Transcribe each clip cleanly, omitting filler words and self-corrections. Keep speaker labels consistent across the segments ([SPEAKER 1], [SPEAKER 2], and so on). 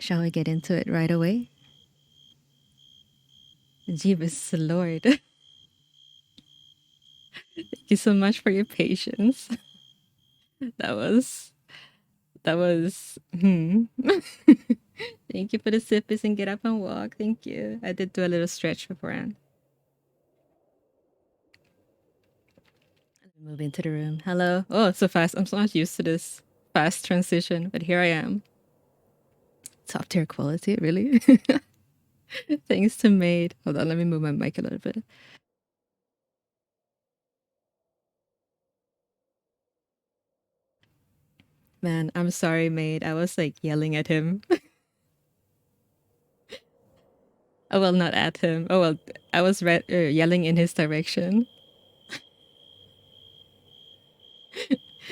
[SPEAKER 1] Shall we get into it right away? Jeebus Lord. Thank you so much for your patience. That was Thank you for the sippers and get up and walk. Thank you. I did do a little stretch beforehand. Move into the room. Hello. Oh, it's so fast. I'm so not used to this fast transition, but here I am. Top tier quality, really? Thanks to Maid. Hold on, let me move my mic a little bit. Man, I'm sorry, Maid. I was like yelling at him. Oh, well, not at him. Oh, well, I was yelling in his direction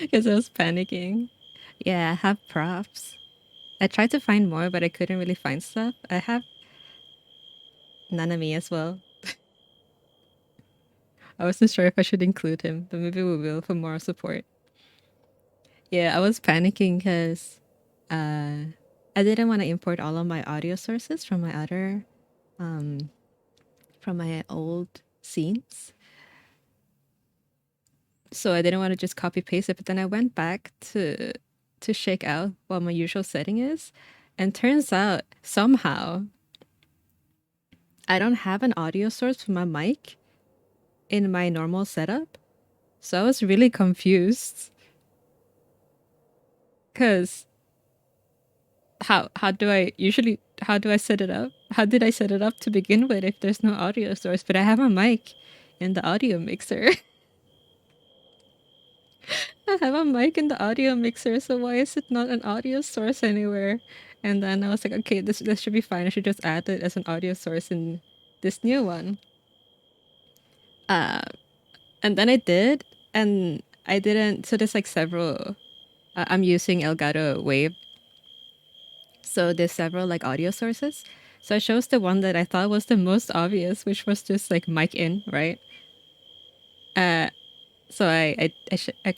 [SPEAKER 1] because I was panicking. Yeah, I have props. I tried to find more, but I couldn't really find stuff. I have Nanami as well. I wasn't sure if I should include him, but maybe we will for more support. Yeah, I was panicking because I didn't want to import all of my audio sources from my other, from my old scenes. So I didn't want to just copy paste it, but then I went back to shake out what my usual setting is, and turns out somehow I don't have an audio source for my mic in my normal setup. So I was really confused. Cause how do I set it up? How did I set it up to begin with if there's no audio source? But I have a mic in the audio mixer. I have a mic in the audio mixer, so why is it not an audio source anywhere? And then I was like, okay, this should be fine. I should just add it as an audio source in this new one. And then I did, and I didn't. So there's like several. I'm using Elgato Wave, so there's several like audio sources. So I chose the one that I thought was the most obvious, which was just like mic in, right? So I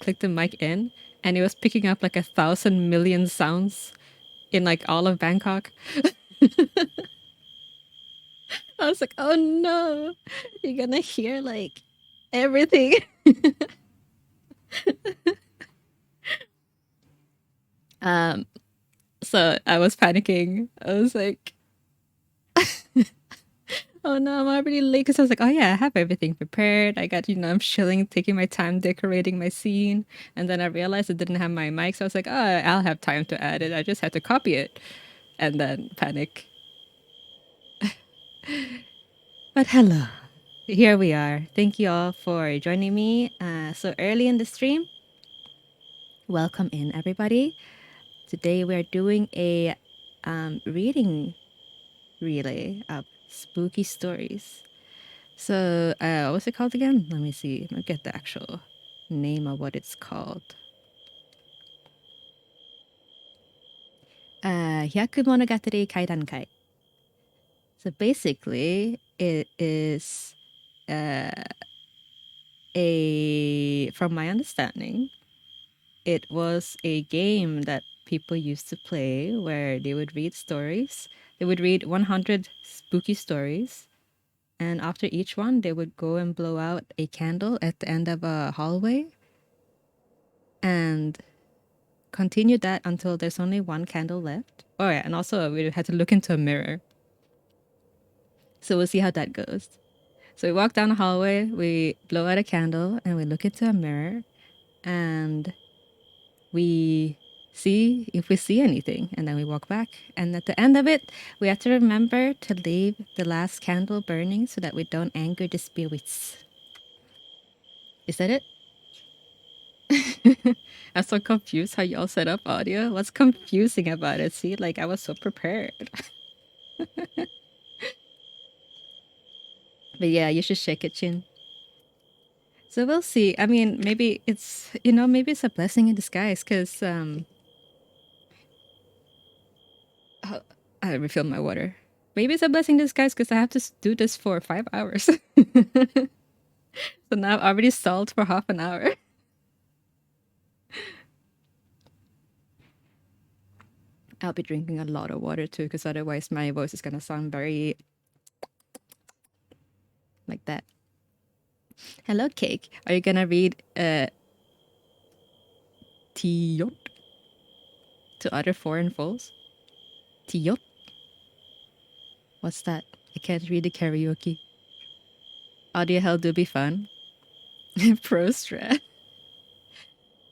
[SPEAKER 1] clicked the mic in, and it was picking up like 1,000 million sounds in like all of Bangkok. I was like, oh no, you're gonna hear like everything. So I was panicking. I was like, oh no, I'm already late. Because I was like, oh yeah, I have everything prepared. I got, I'm chilling, taking my time decorating my scene. And then I realized I didn't have my mic. So I was like, oh, I'll have time to add it. I just had to copy it. And then panic. But hello. Here we are. Thank you all for joining me so early in the stream. Welcome in, everybody. Today we're doing a reading relay of spooky stories. So, what's it called again? Let me see. Let me get the actual name of what it's called. Hyakumonogatari Kaidankai. So basically, it is from my understanding, it was a game that people used to play where they would read stories. They would read 100 spooky stories, and after each one, they would go and blow out a candle at the end of a hallway and continue that until there's only one candle left. Oh yeah, and also we had to look into a mirror. So we'll see how that goes. So we walk down the hallway, we blow out a candle, and we look into a mirror, and we see if we see anything, and then we walk back. And at the end of it, we have to remember to leave the last candle burning so that we don't anger the spirits. Is that it? I'm so confused how y'all set up audio. What's confusing about it? See, like I was so prepared. But yeah, you should shake it, Chin. So we'll see. I mean, maybe it's, maybe it's a blessing in disguise because I refill my water. Maybe it's a blessing in disguise because I have to do this for 5 hours. So now I've already stalled for half an hour. I'll be drinking a lot of water too, because otherwise my voice is gonna sound very like that. Hello, Cake. Are you gonna read Tiyot to other foreign foes? Tiyot? What's that? I can't read the karaoke. Audio hell do be fun. Pro strat.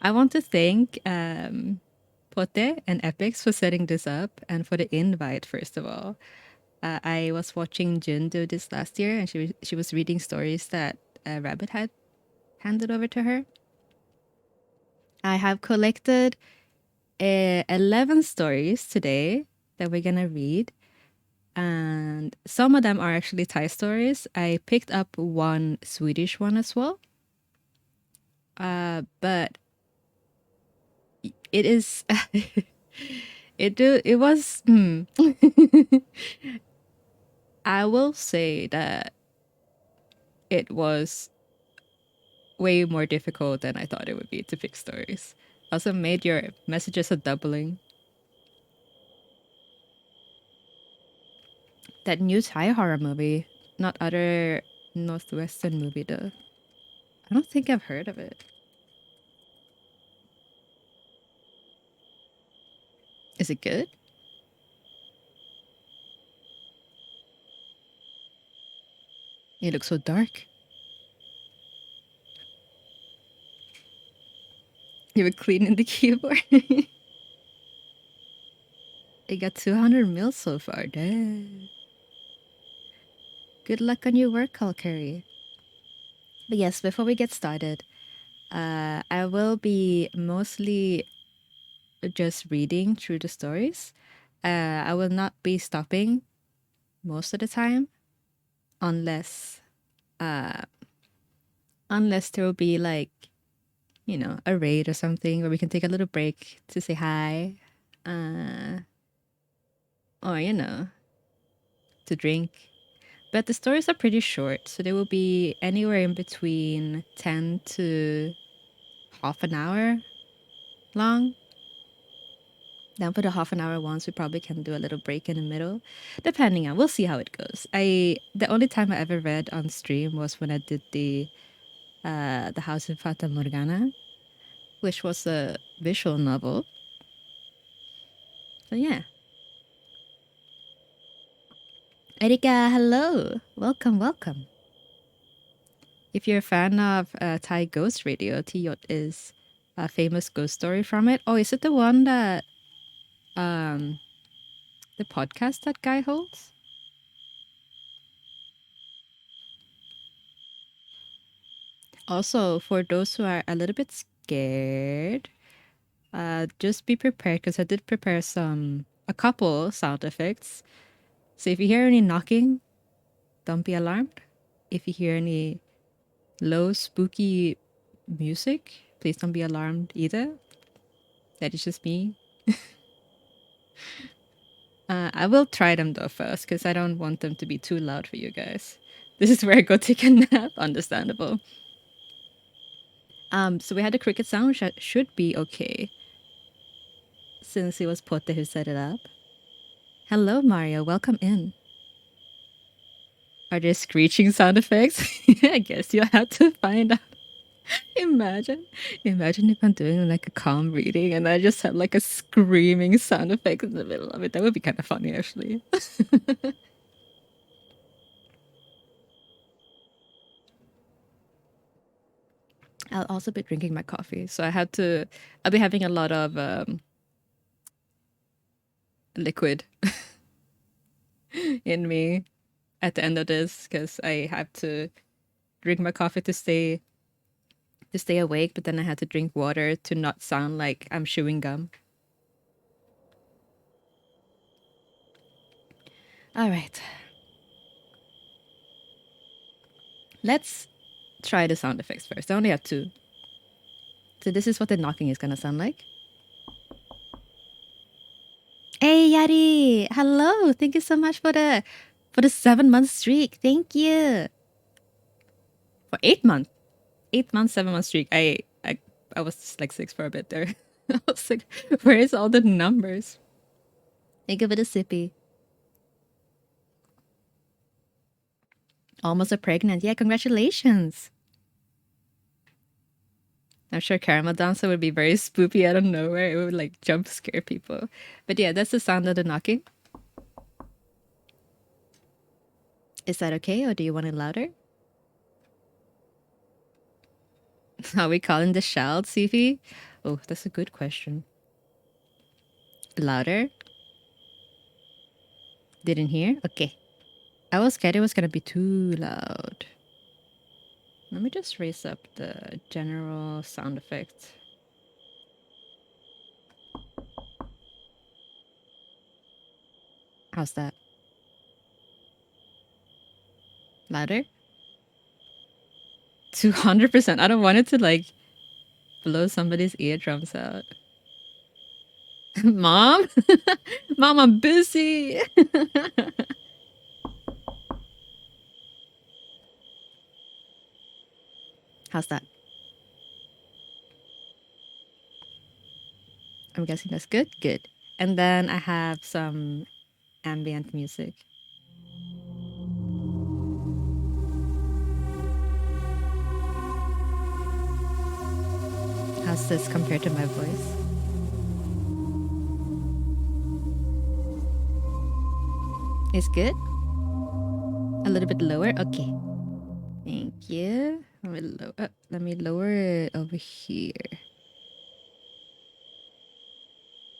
[SPEAKER 1] I want to thank Pote and Epix for setting this up and for the invite, first of all. I was watching Jun do this last year, and she was reading stories that Rabbit had handed over to her. I have collected 11 stories today that we're gonna read, and some of them are actually Thai stories. I picked up one Swedish one as well, but it is it was I will say that it was way more difficult than I thought it would be to pick stories. Also made your messages a doubling. That new Thai horror movie, not other Northwestern movie though. I don't think I've heard of it. Is it good? It looks so dark. You were cleaning the keyboard. It got 200 mil so far. Damn. Good luck on your work, Calcary. But yes, before we get started, I will be mostly just reading through the stories. I will not be stopping most of the time, unless there will be like, you know, a raid or something where we can take a little break to say hi, or you know, to drink. But the stories are pretty short, so they will be anywhere in between 10 to half an hour long. Then for the half an hour ones, we probably can do a little break in the middle, depending on. We'll see how it goes. The only time I ever read on stream was when I did the House of Fata Morgana, which was a visual novel. So yeah. Erika, hello, welcome, welcome. If you're a fan of Thai Ghost Radio, Tiyot is a famous ghost story from it. Oh, is it the one that the podcast that guy holds? Also, for those who are a little bit scared, just be prepared because I did prepare a couple sound effects. So if you hear any knocking, don't be alarmed. If you hear any low, spooky music, please don't be alarmed either. That is just me. I will try them though first because I don't want them to be too loud for you guys. This is where I go take a nap. Understandable. So we had the cricket sound, which should be okay since it was Pote who set it up. Hello, Mario. Welcome in. Are there screeching sound effects? I guess you'll have to find out. Imagine if I'm doing like a calm reading and I just have like a screaming sound effect in the middle of it. That would be kind of funny, actually. I'll also be drinking my coffee, so I'll be having a lot of liquid in me at the end of this because I have to drink my coffee to stay awake, but then I had to drink water to not sound like I'm chewing gum. All right. Let's try the sound effects first. I only have two. So this is what the knocking is gonna sound like. Hey Yari, hello. Thank you so much for the 7-month streak. Thank you. For 8 months. 8 months, 7-month streak. I was dyslexic for a bit there. I was like, where is all the numbers? Think of it a sippy. Almost a pregnant. Yeah, congratulations. I'm sure Caramel Dancer would be very spoopy out of nowhere. It would like jump scare people. But yeah, that's the sound of the knocking. Is that okay, or do you want it louder? Are we calling the child, Sifi? Oh, that's a good question. Louder? Didn't hear? Okay. I was scared it was gonna be too loud. Let me just raise up the general sound effect. How's that? Louder? 200%. I don't want it to like blow somebody's eardrums out. Mom? Mom, I'm busy. How's that? I'm guessing that's good. Good. And then I have some ambient music. How's this compared to my voice? It's good? A little bit lower? Okay. Thank you. Let me lower it over here.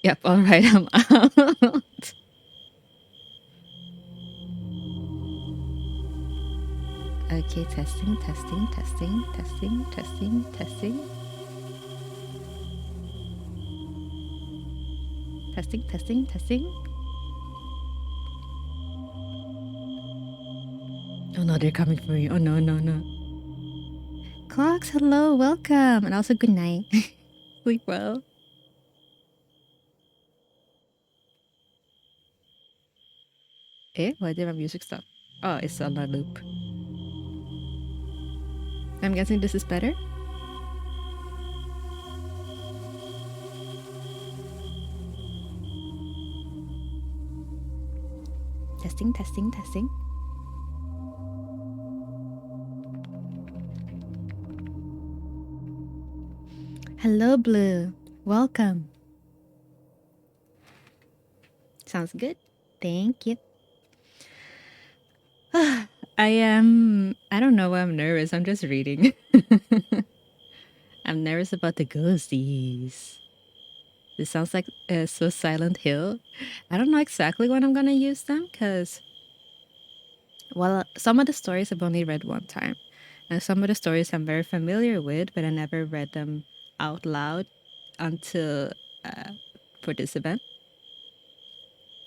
[SPEAKER 1] Yep, all right, I'm out. Okay, testing, testing, testing, testing, testing, testing. Testing, testing, testing. Oh no, they're coming for you. Oh no, no, no. Clocks, hello, welcome. And also good night. Sleep well. Eh? Why did my music stop? Oh, it's on a loop. I'm guessing this is better? Testing, testing, testing. Hello, Blue. Welcome. Sounds good. Thank you. I don't know why I'm nervous. I'm just reading. I'm nervous about the ghosties. This sounds like so Silent Hill. I don't know exactly when I'm gonna use them because, well, some of the stories I've only read one time, and some of the stories I'm very familiar with, but I never read them out loud until for this event.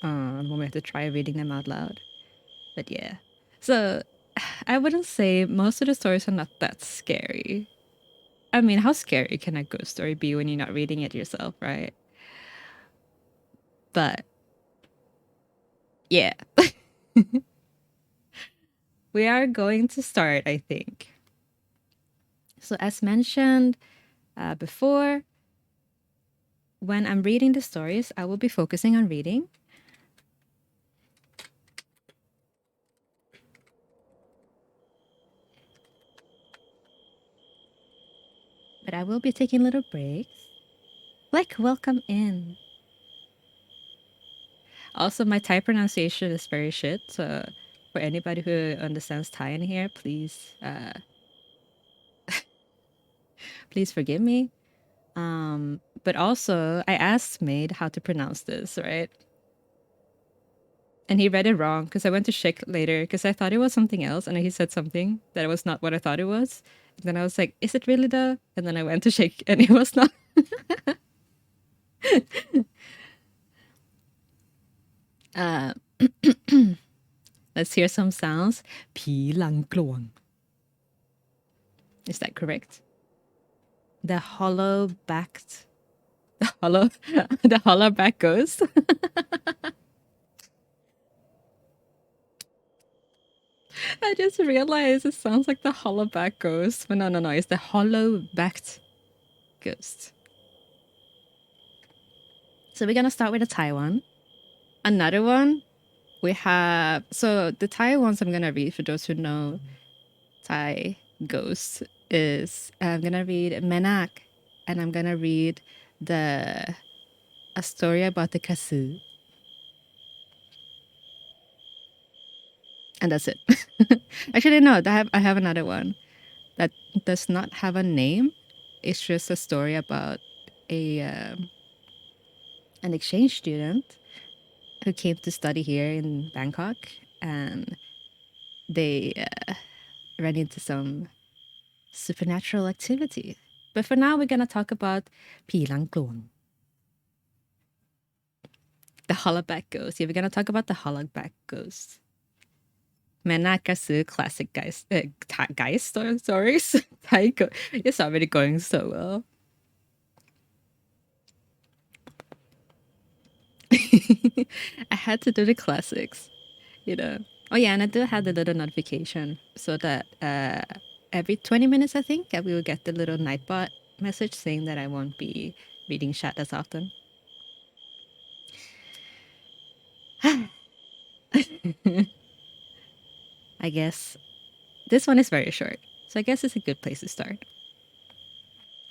[SPEAKER 1] When we have to try reading them out loud. But yeah, so I wouldn't say most of the stories are not that scary. I mean, how scary can a ghost story be when you're not reading it yourself, right? But yeah, we are going to start, I think. So, as mentioned before, when I'm reading the stories, I will be focusing on reading. But I will be taking little breaks. Like, welcome in. Also, my Thai pronunciation is very shit. So, for anybody who understands Thai in here, please, please forgive me. But also, I asked Maid how to pronounce this, right? And he read it wrong because I went to check later because I thought it was something else, and he said something that was not what I thought it was. And then I was like, "Is it really the?" And then I went to check, and it was not. Let's hear some sounds. Phi Lang Kluang. Is that correct? The hollow backed, the hollow, the hollow back ghost. I just realized it sounds like the hollow back ghost, but no, it's the hollow backed ghost. So we're gonna start with a Taiwan. Another one we have. So the Thai ones I'm gonna read for those who know Thai ghosts is I'm gonna read Mae Nak, and I'm gonna read the a story about the Krasue, and that's it. Actually, no, I have another one that does not have a name. It's just a story about a an exchange student who came to study here in Bangkok, and they ran into some supernatural activity. But for now, we're gonna talk about Phi Lang Kluang, the hollaback ghost. Yeah, we're gonna talk about the hollaback ghost. Mae Nak classic guys, guys stories. It's already going so well. I had to do the classics, you know. Oh yeah, and I do have the little notification so that every 20 minutes, I think, we will get the little nightbot message saying that I won't be reading chat as often. I guess this one is very short, so I guess it's a good place to start.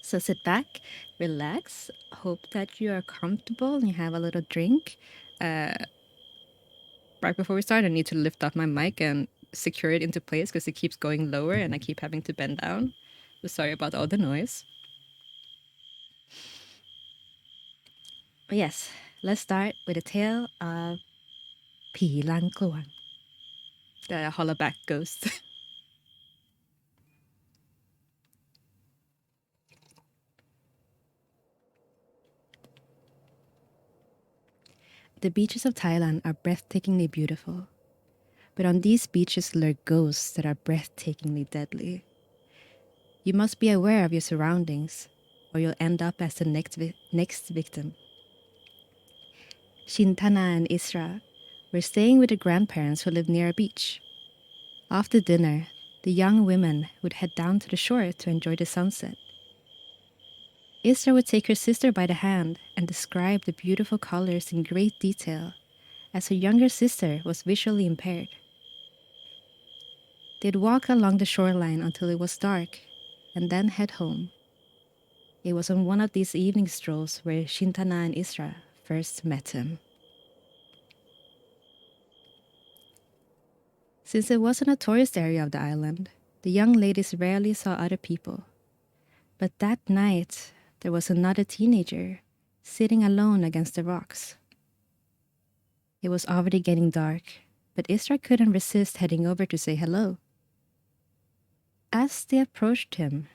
[SPEAKER 1] So sit back, relax, hope that you are comfortable and you have a little drink. Right before we start, I need to lift up my mic and secure it into place because it keeps going lower and I keep having to bend down. So sorry about all the noise. But yes, let's start with a tale of Phi Lang Kluang, the hollaback ghost. The beaches of Thailand are breathtakingly beautiful, but on these beaches lurk ghosts that are breathtakingly deadly. You must be aware of your surroundings, or you'll end up as the next victim. Shintana and Isra were staying with their grandparents who lived near a beach. After dinner, the young women would head down to the shore to enjoy the sunset. Isra would take her sister by the hand and describe the beautiful colors in great detail, as her younger sister was visually impaired. They'd walk along the shoreline until it was dark, and then head home. It was on one of these evening strolls where Shintana and Isra first met him. Since it wasn't a tourist area of the island, the young ladies rarely saw other people. But that night, there was another teenager sitting alone against the rocks. It was already getting dark, but Isra couldn't resist heading over to say hello. As they approached him,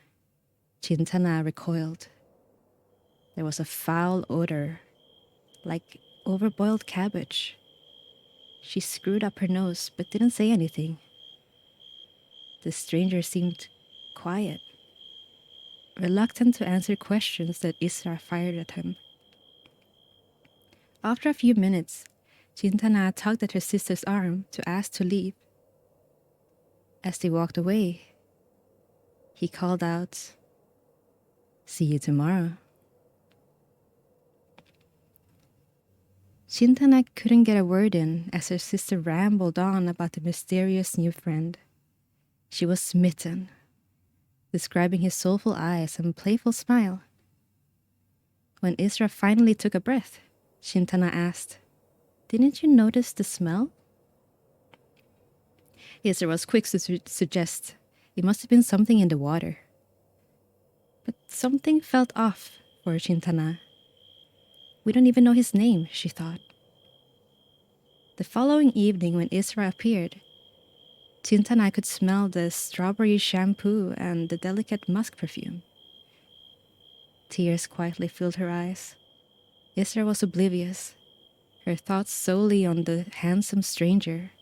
[SPEAKER 1] Chintana recoiled. There was a foul odor, like overboiled cabbage. She screwed up her nose but didn't say anything. The stranger seemed quiet, reluctant to answer questions that Isra fired at him. After a few minutes, Chintana tugged at her sister's arm to ask to leave. As they walked away, he called out, "See you tomorrow." Chintana couldn't get a word in as her sister rambled on about the mysterious new friend. She was smitten, describing his soulful eyes and playful smile. When Isra finally took a breath, Chintana asked, "Didn't you notice the smell?" Isra was quick to suggest it must have been something in the water. But something felt off for Chintana. We don't even know his name, she thought. The following evening when Isra appeared, Chintana could smell the strawberry shampoo and the delicate musk perfume. Tears quietly filled her eyes. Isra was oblivious, her thoughts solely on the handsome stranger.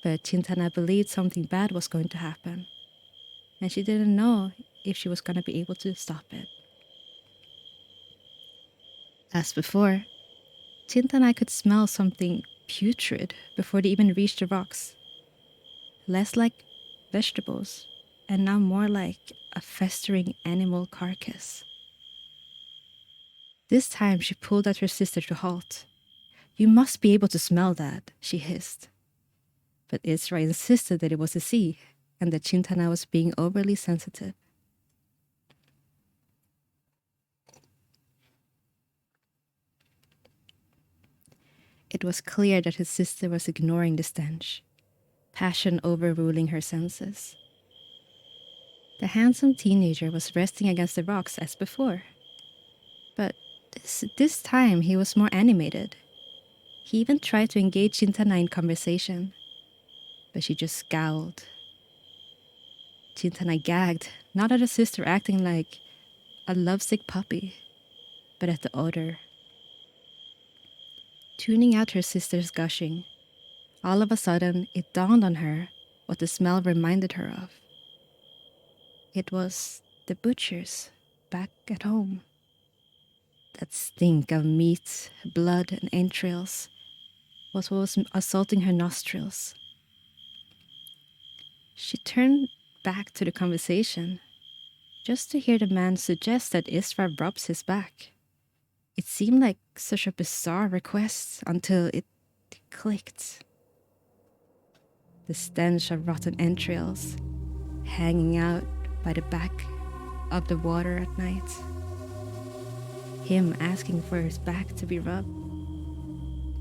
[SPEAKER 1] But Chintana believed something bad was going to happen, and she didn't know if she was going to be able to stop it. As before, Chintana could smell something putrid before they even reached the rocks. Less like vegetables, and now more like a festering animal carcass. This time she pulled at her sister to halt. You must be able to smell that, she hissed. But Isra insisted that it was the sea and that Chintana was being overly sensitive. It was clear that his sister was ignoring the stench, passion overruling her senses. The handsome teenager was resting against the rocks as before. But this time he was more animated. He even tried to engage Chintana in conversation, but she just scowled. Chintana gagged, not at her sister acting like a lovesick puppy, but at the odor. Tuning out her sister's gushing, all of a sudden it dawned on her what the smell reminded her of. It was the butcher's back at home. That stink of meat, blood, and entrails was what was assaulting her nostrils. She turned back to the conversation just to hear the man suggest that Isra rubs his back. It seemed like such a bizarre request until it clicked. The stench of rotten entrails hanging out by the back of the water at night. Him asking for his back to be rubbed.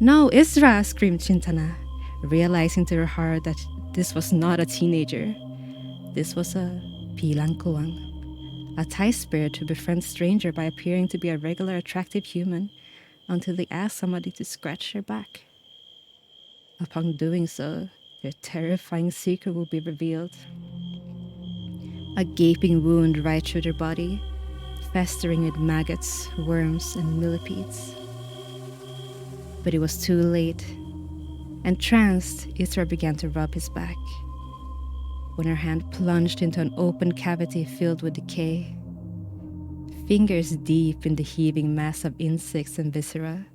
[SPEAKER 1] No, Isra, screamed Chintana, realizing to her heart that this was not a teenager. This was a Phi Lang Kluang, a Thai spirit who befriends stranger by appearing to be a regular attractive human until they ask somebody to scratch their back. Upon doing so, their terrifying secret will be revealed. A gaping wound right through their body, festering with maggots, worms, and millipedes. But it was too late. Entranced, Isra began to rub his back. When her hand plunged into an open cavity filled with decay, fingers deep in the heaving mass of insects and viscera,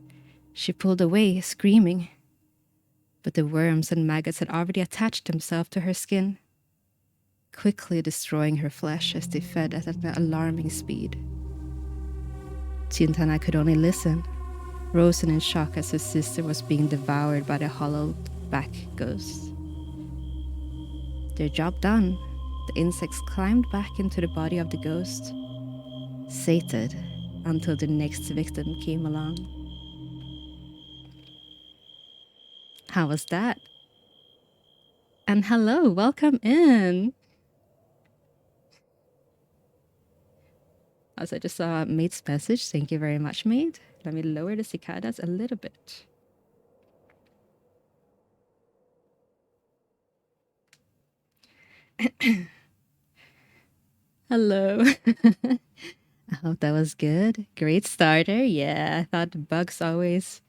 [SPEAKER 1] she pulled away, screaming. But the worms and maggots had already attached themselves to her skin, quickly destroying her flesh as they fed at an alarming speed. Chintana could only listen, frozen in shock as his sister was being devoured by the hollowed back ghost. Their job done, the insects climbed back into the body of the ghost, sated until the next victim came along. How was that? And hello, welcome in. As I just saw Mate's message, thank you very much, Mate. Let me lower the cicadas a little bit. Hello. I hope that was good. Great starter. Yeah, I thought Bugs always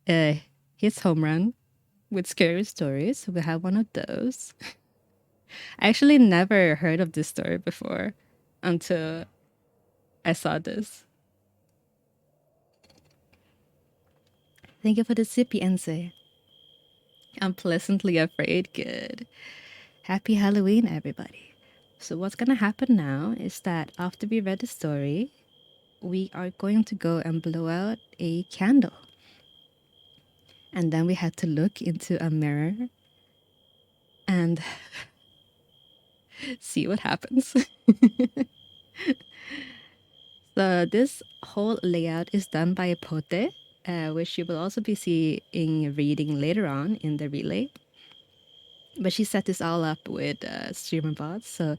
[SPEAKER 1] hits home run with scary stories. So we have one of those. I actually never heard of this story before until I saw this. Thank you for the sippy, Ense. I'm pleasantly afraid. Good. Happy Halloween, everybody. So what's gonna happen now is that after we read the story, we are going to go and blow out a candle. And then we had to look into a mirror and see what happens. So this whole layout is done by Pote, which you will also be seeing reading later on in the relay. But she set this all up with streamer bots, so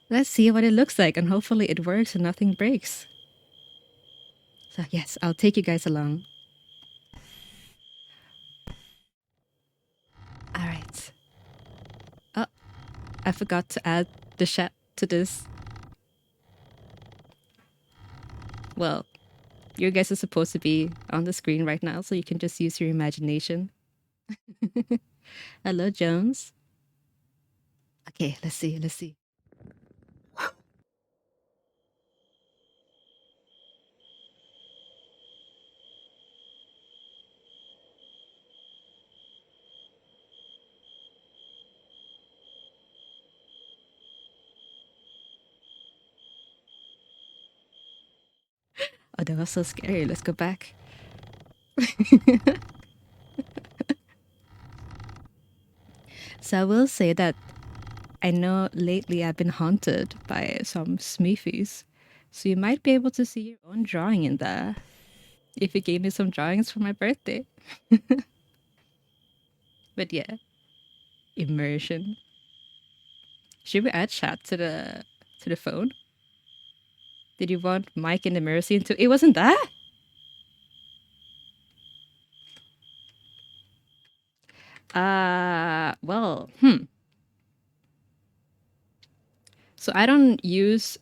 [SPEAKER 1] let's see what it looks like, and hopefully it works and nothing breaks. So yes, I'll take you guys along. All right. Oh, I forgot to add the chat to this. Well, you guys are supposed to be on the screen right now, so you can just use your imagination. Hello, Jones. Okay, let's see. Oh, that was so scary. Let's go back. So I will say that I know lately I've been haunted by some smithies. So you might be able to see your own drawing in there if you gave me some drawings for my birthday. But yeah, immersion. Should we add chat to the phone? Did you want Mike in the mirror scene too? It wasn't that? Well, So I don't use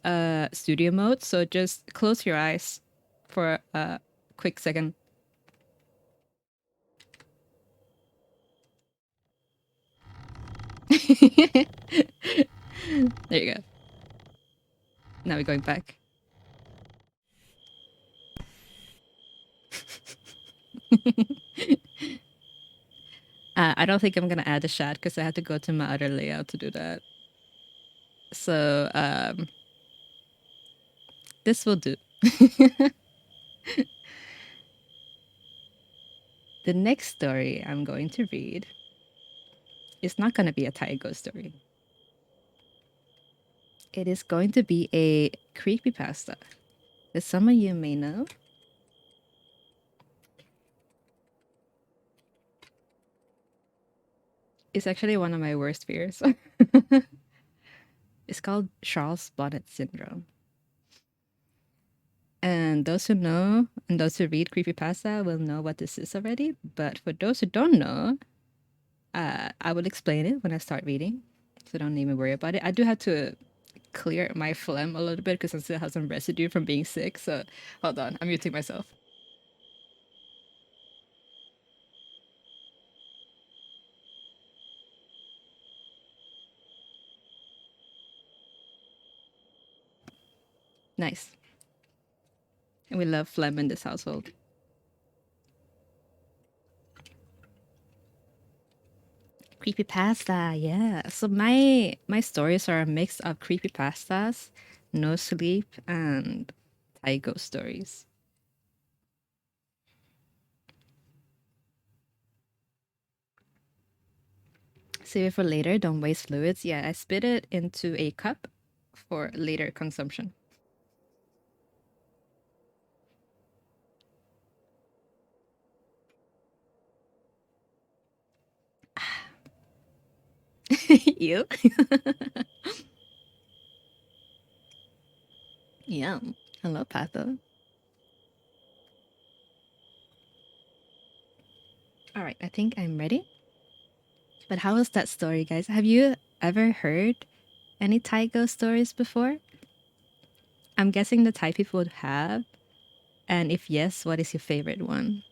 [SPEAKER 1] studio mode, so just close your eyes for a quick second. There you go. Now we're going back. I don't think I'm gonna add the chat because I had to go to my other layout to do that. So this will do. The next story I'm going to read is not gonna be a Thai ghost story. It is going to be a creepypasta that some of you may know. It's actually one of my worst fears. It's called Charles Bonnet syndrome. And those who know and those who read creepypasta will know what this is already. But for those who don't know, I will explain it when I start reading. So don't even worry about it. I do have to clear my phlegm a little bit because I still have some residue from being sick. So hold on, I'm muting myself. Nice. And we love phlegm in this household. Creepypasta, yeah. So my stories are a mix of creepypastas, no sleep, and Thai ghost stories. Save it for later, don't waste fluids. Yeah, I spit it into a cup for later consumption. You? Yum. Hello, Patho. All right, I think I'm ready. But how was that story, guys? Have you ever heard any Thai ghost stories before? I'm guessing the Thai people would have. And if yes, what is your favorite one?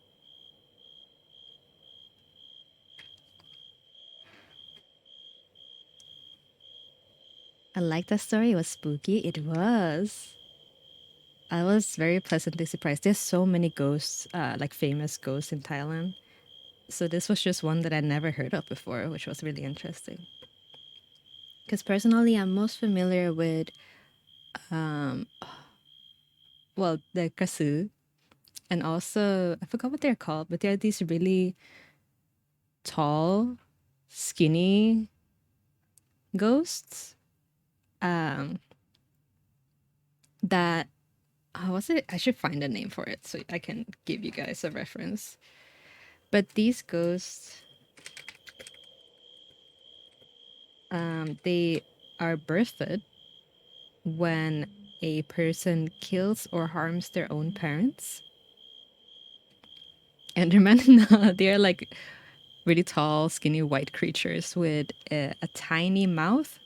[SPEAKER 1] I like that story. It was spooky. It was. I was very pleasantly surprised. There's so many ghosts, like famous ghosts in Thailand. So this was just one that I never heard of before, which was really interesting. Because personally, I'm most familiar with, um, well, the Krasue, and also I forgot what they're called, but they're these really tall, skinny ghosts. Um, that how was it? I should find a name for it so I can give you guys a reference. But these ghosts, they are birthed when a person kills or harms their own parents. Endermen, no, they're like really tall, skinny white creatures with a tiny mouth.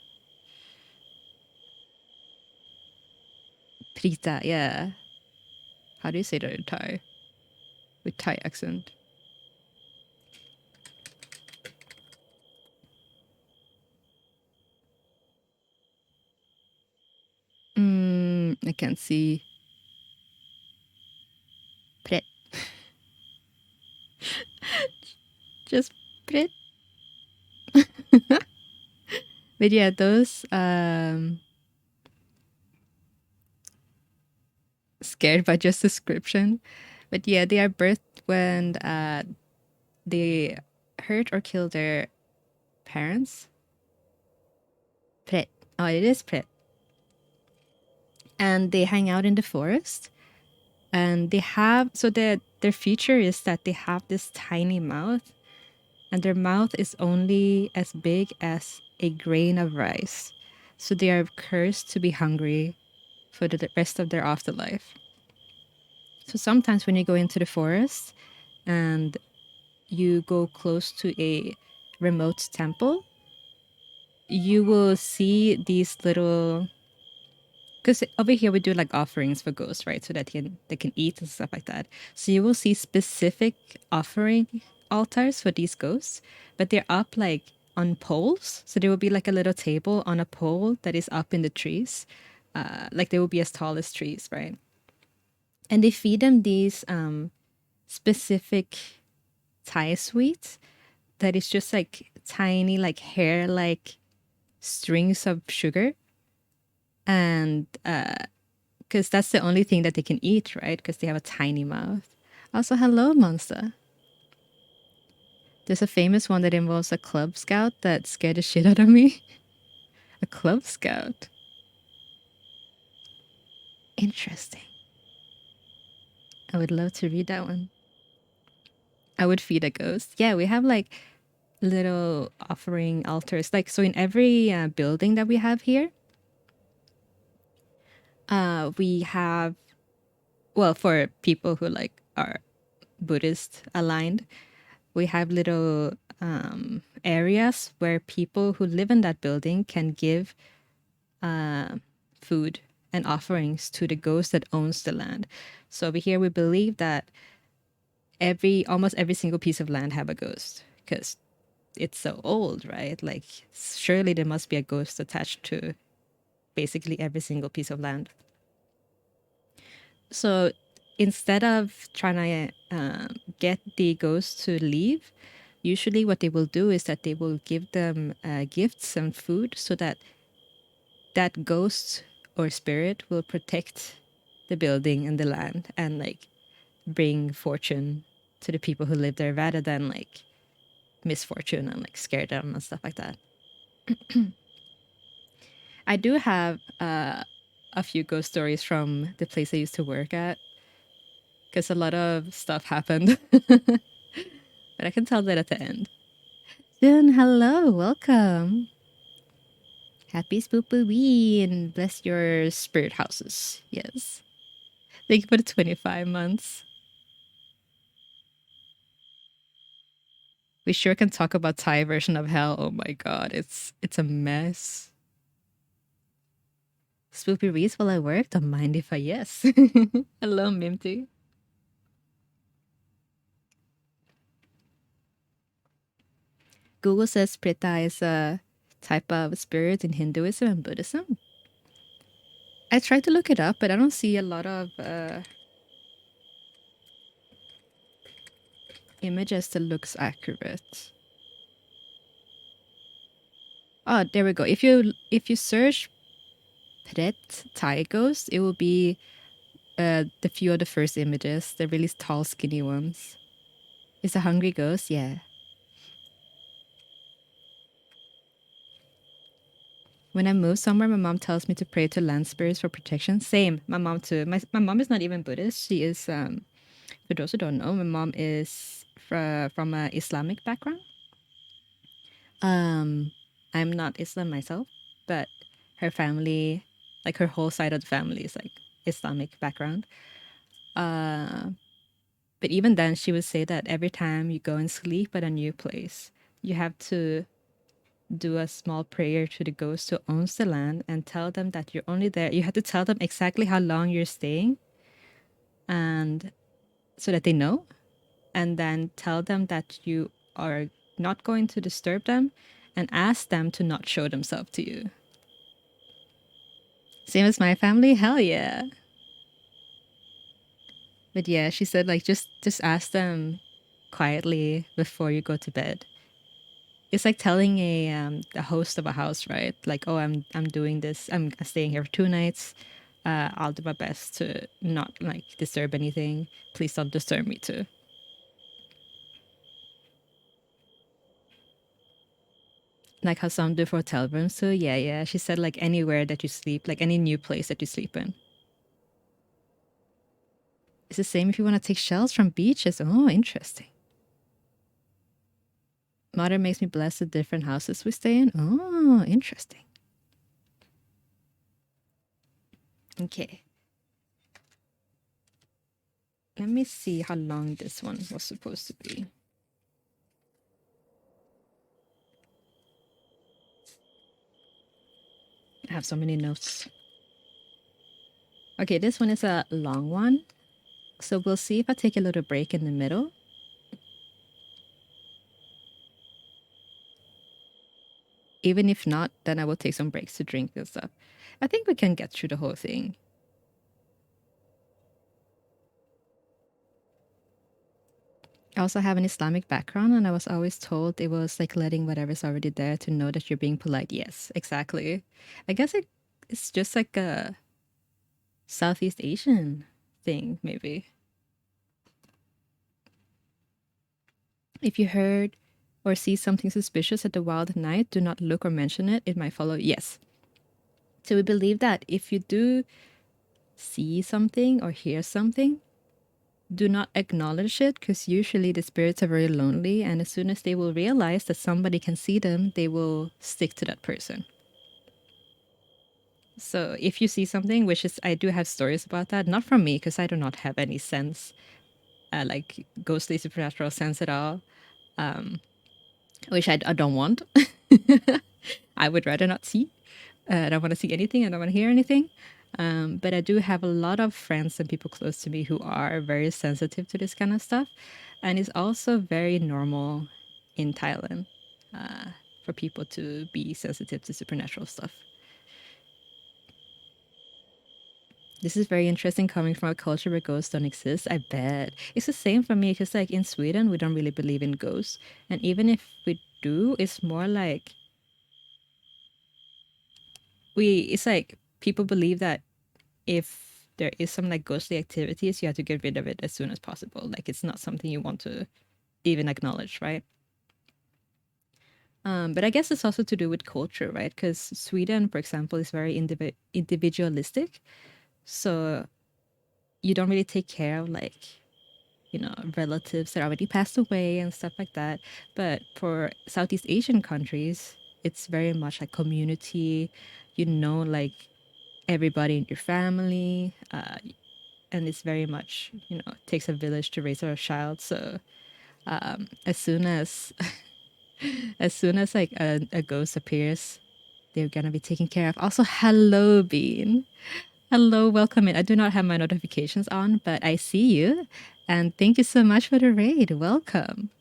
[SPEAKER 1] Prita, yeah. How do you say that in Thai? With Thai accent. I can't see. Pret. Just pret. But yeah, those scared by just description. But yeah, they are birthed when they hurt or kill their parents. Pret. Oh, it is pret. And they hang out in the forest. And they have, so their feature is that they have this tiny mouth. And their mouth is only as big as a grain of rice. So they are cursed to be hungry for the rest of their afterlife. So sometimes when you go into the forest and you go close to a remote temple, you will see these little, because over here we do like offerings for ghosts, right? So that they can eat and stuff like that. So you will see specific offering altars for these ghosts, but they're up like on poles. So there will be like a little table on a pole that is up in the trees. Like they will be as tall as trees, right? And they feed them these specific Thai sweets that is just like tiny, like hair like strings of sugar. And because that's the only thing that they can eat, right? Because they have a tiny mouth. Also, hello, monster. There's a famous one that involves a club scout that scared the shit out of me. A club scout. Interesting. I would love to read that one. I would feed a ghost. Yeah, we have like little offering altars. Like, so in every building that we have here, we have, well, for people who like are Buddhist aligned, we have little areas where people who live in that building can give food and offerings to the ghost that owns the land. So over here, we believe that almost every single piece of land have a ghost because it's so old, right? Like surely there must be a ghost attached to basically every single piece of land. So instead of trying to get the ghost to leave, usually what they will do is that they will give them gifts and food so that that ghost or spirit will protect the building and the land and like bring fortune to the people who live there rather than like misfortune and like scare them and stuff like that. I do have a few ghost stories from the place I used to work at because a lot of stuff happened. But I can tell that at the end. Jun, hello, welcome. Happy Spoopoween. Bless your spirit houses. Yes. Thank you for the 25 months. We sure can talk about Thai version of hell. Oh my god, it's a mess. Spoopy Reese while I work? Don't mind if I yes. Hello, Mimty. Google says Prita is a type of spirit in Hinduism and Buddhism. I tried to look it up, but I don't see a lot of images that looks accurate. Oh, there we go. If you search Pret Thai ghost, it will be the few of the first images, the really tall, skinny ones. Is a hungry ghost? Yeah. When I move somewhere, my mom tells me to pray to land spirits for protection. Same, my mom too. My mom is not even Buddhist. She is, for those who don't know, my mom is from a Islamic background. I'm not Islam myself, but her family, like her whole side of the family, is like Islamic background. But even then, she would say that every time you go and sleep at a new place, you have to do a small prayer to the ghost who owns the land and tell them that you're only there. You have to tell them exactly how long you're staying, and so that they know, and then tell them that you are not going to disturb them and ask them to not show themselves to you. Same as my family? Hell yeah. But yeah, she said like just ask them quietly before you go to bed. It's like telling a host of a house, right? Like, oh, I'm doing this. I'm staying here for 2 nights. I'll do my best to not like disturb anything. Please don't disturb me too. Like how some do for hotel rooms too. Yeah. She said like anywhere that you sleep, like any new place that you sleep in. It's the same if you want to take shells from beaches. Oh, interesting. Mother makes me bless the different houses we stay in. Oh, interesting. Okay. Let me see how long this one was supposed to be. I have so many notes. Okay, this one is a long one. So we'll see if I take a little break in the middle. Even if not, then I will take some breaks to drink and stuff. I think we can get through the whole thing. I also have an Islamic background, and I was always told it was like letting whatever's already there to know that you're being polite. Yes, exactly. I guess it's just like a Southeast Asian thing, maybe. If you heard or see something suspicious at the wild night, do not look or mention it. It might follow. Yes. So we believe that if you do see something or hear something, do not acknowledge it, because usually the spirits are very lonely, and as soon as they will realize that somebody can see them, they will stick to that person. So if you see something, which is, I do have stories about that, not from me, because I do not have any sense, like ghostly supernatural sense at all, which I don't want. I would rather not see. I don't want to see anything. I don't want to hear anything. But I do have a lot of friends and people close to me who are very sensitive to this kind of stuff. And it's also very normal in Thailand for people to be sensitive to supernatural stuff. This is very interesting coming from a culture where ghosts don't exist. I bet. It's the same for me because, like, in Sweden, we don't really believe in ghosts. And even if we do, it's more like it's like people believe that if there is some like ghostly activities, you have to get rid of it as soon as possible. Like it's not something you want to even acknowledge, right? But I guess it's also to do with culture, right? Because Sweden, for example, is very individualistic. So you don't really take care of like, relatives that already passed away and stuff like that. But for Southeast Asian countries, it's very much like community, like everybody in your family. And it's very much, it takes a village to raise a child. So as soon as like a ghost appears, they're gonna be taken care of. Also, hello, Bean. Hello, welcome in. I do not have my notifications on, but I see you. And thank you so much for the raid. Welcome.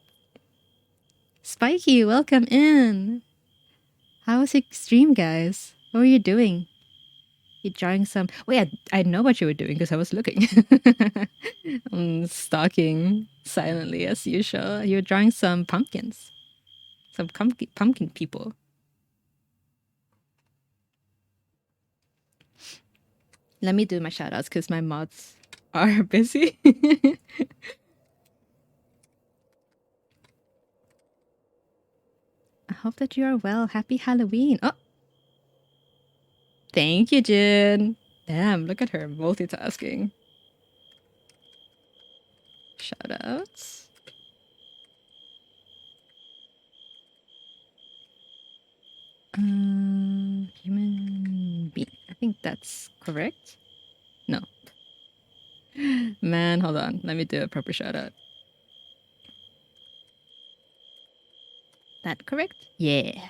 [SPEAKER 1] Spiky, welcome in. How was your stream, guys? What were you doing? You're drawing some. Wait, I know what you were doing because I was looking. I'm stalking silently as usual. You're drawing some pumpkins. Some pumpkin people. Let me do my shout outs because my mods are busy. I hope that you are well. Happy Halloween. Oh, thank you, Jin. Damn, look at her multitasking. Shout outs. Human being. I think that's correct. No. Man, hold on. Let me do a proper shout out. That correct? Yeah.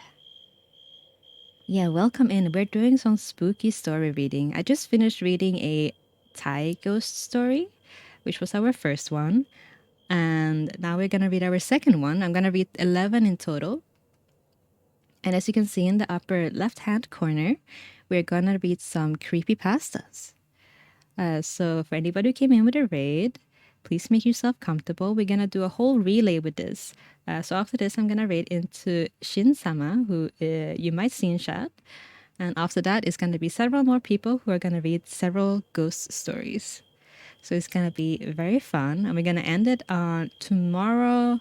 [SPEAKER 1] Yeah, welcome in. We're doing some spooky story reading. I just finished reading a Thai ghost story, which was our first one. And now we're going to read our second one. I'm going to read 11 in total. And as you can see in the upper left-hand corner, we're going to read some creepypastas. So for anybody who came in with a raid, please make yourself comfortable. We're going to do a whole relay with this. So after this, I'm going to raid into Shin-sama, who you might see in chat. And after that, it's going to be several more people who are going to read several ghost stories. So it's going to be very fun. And we're going to end it on tomorrow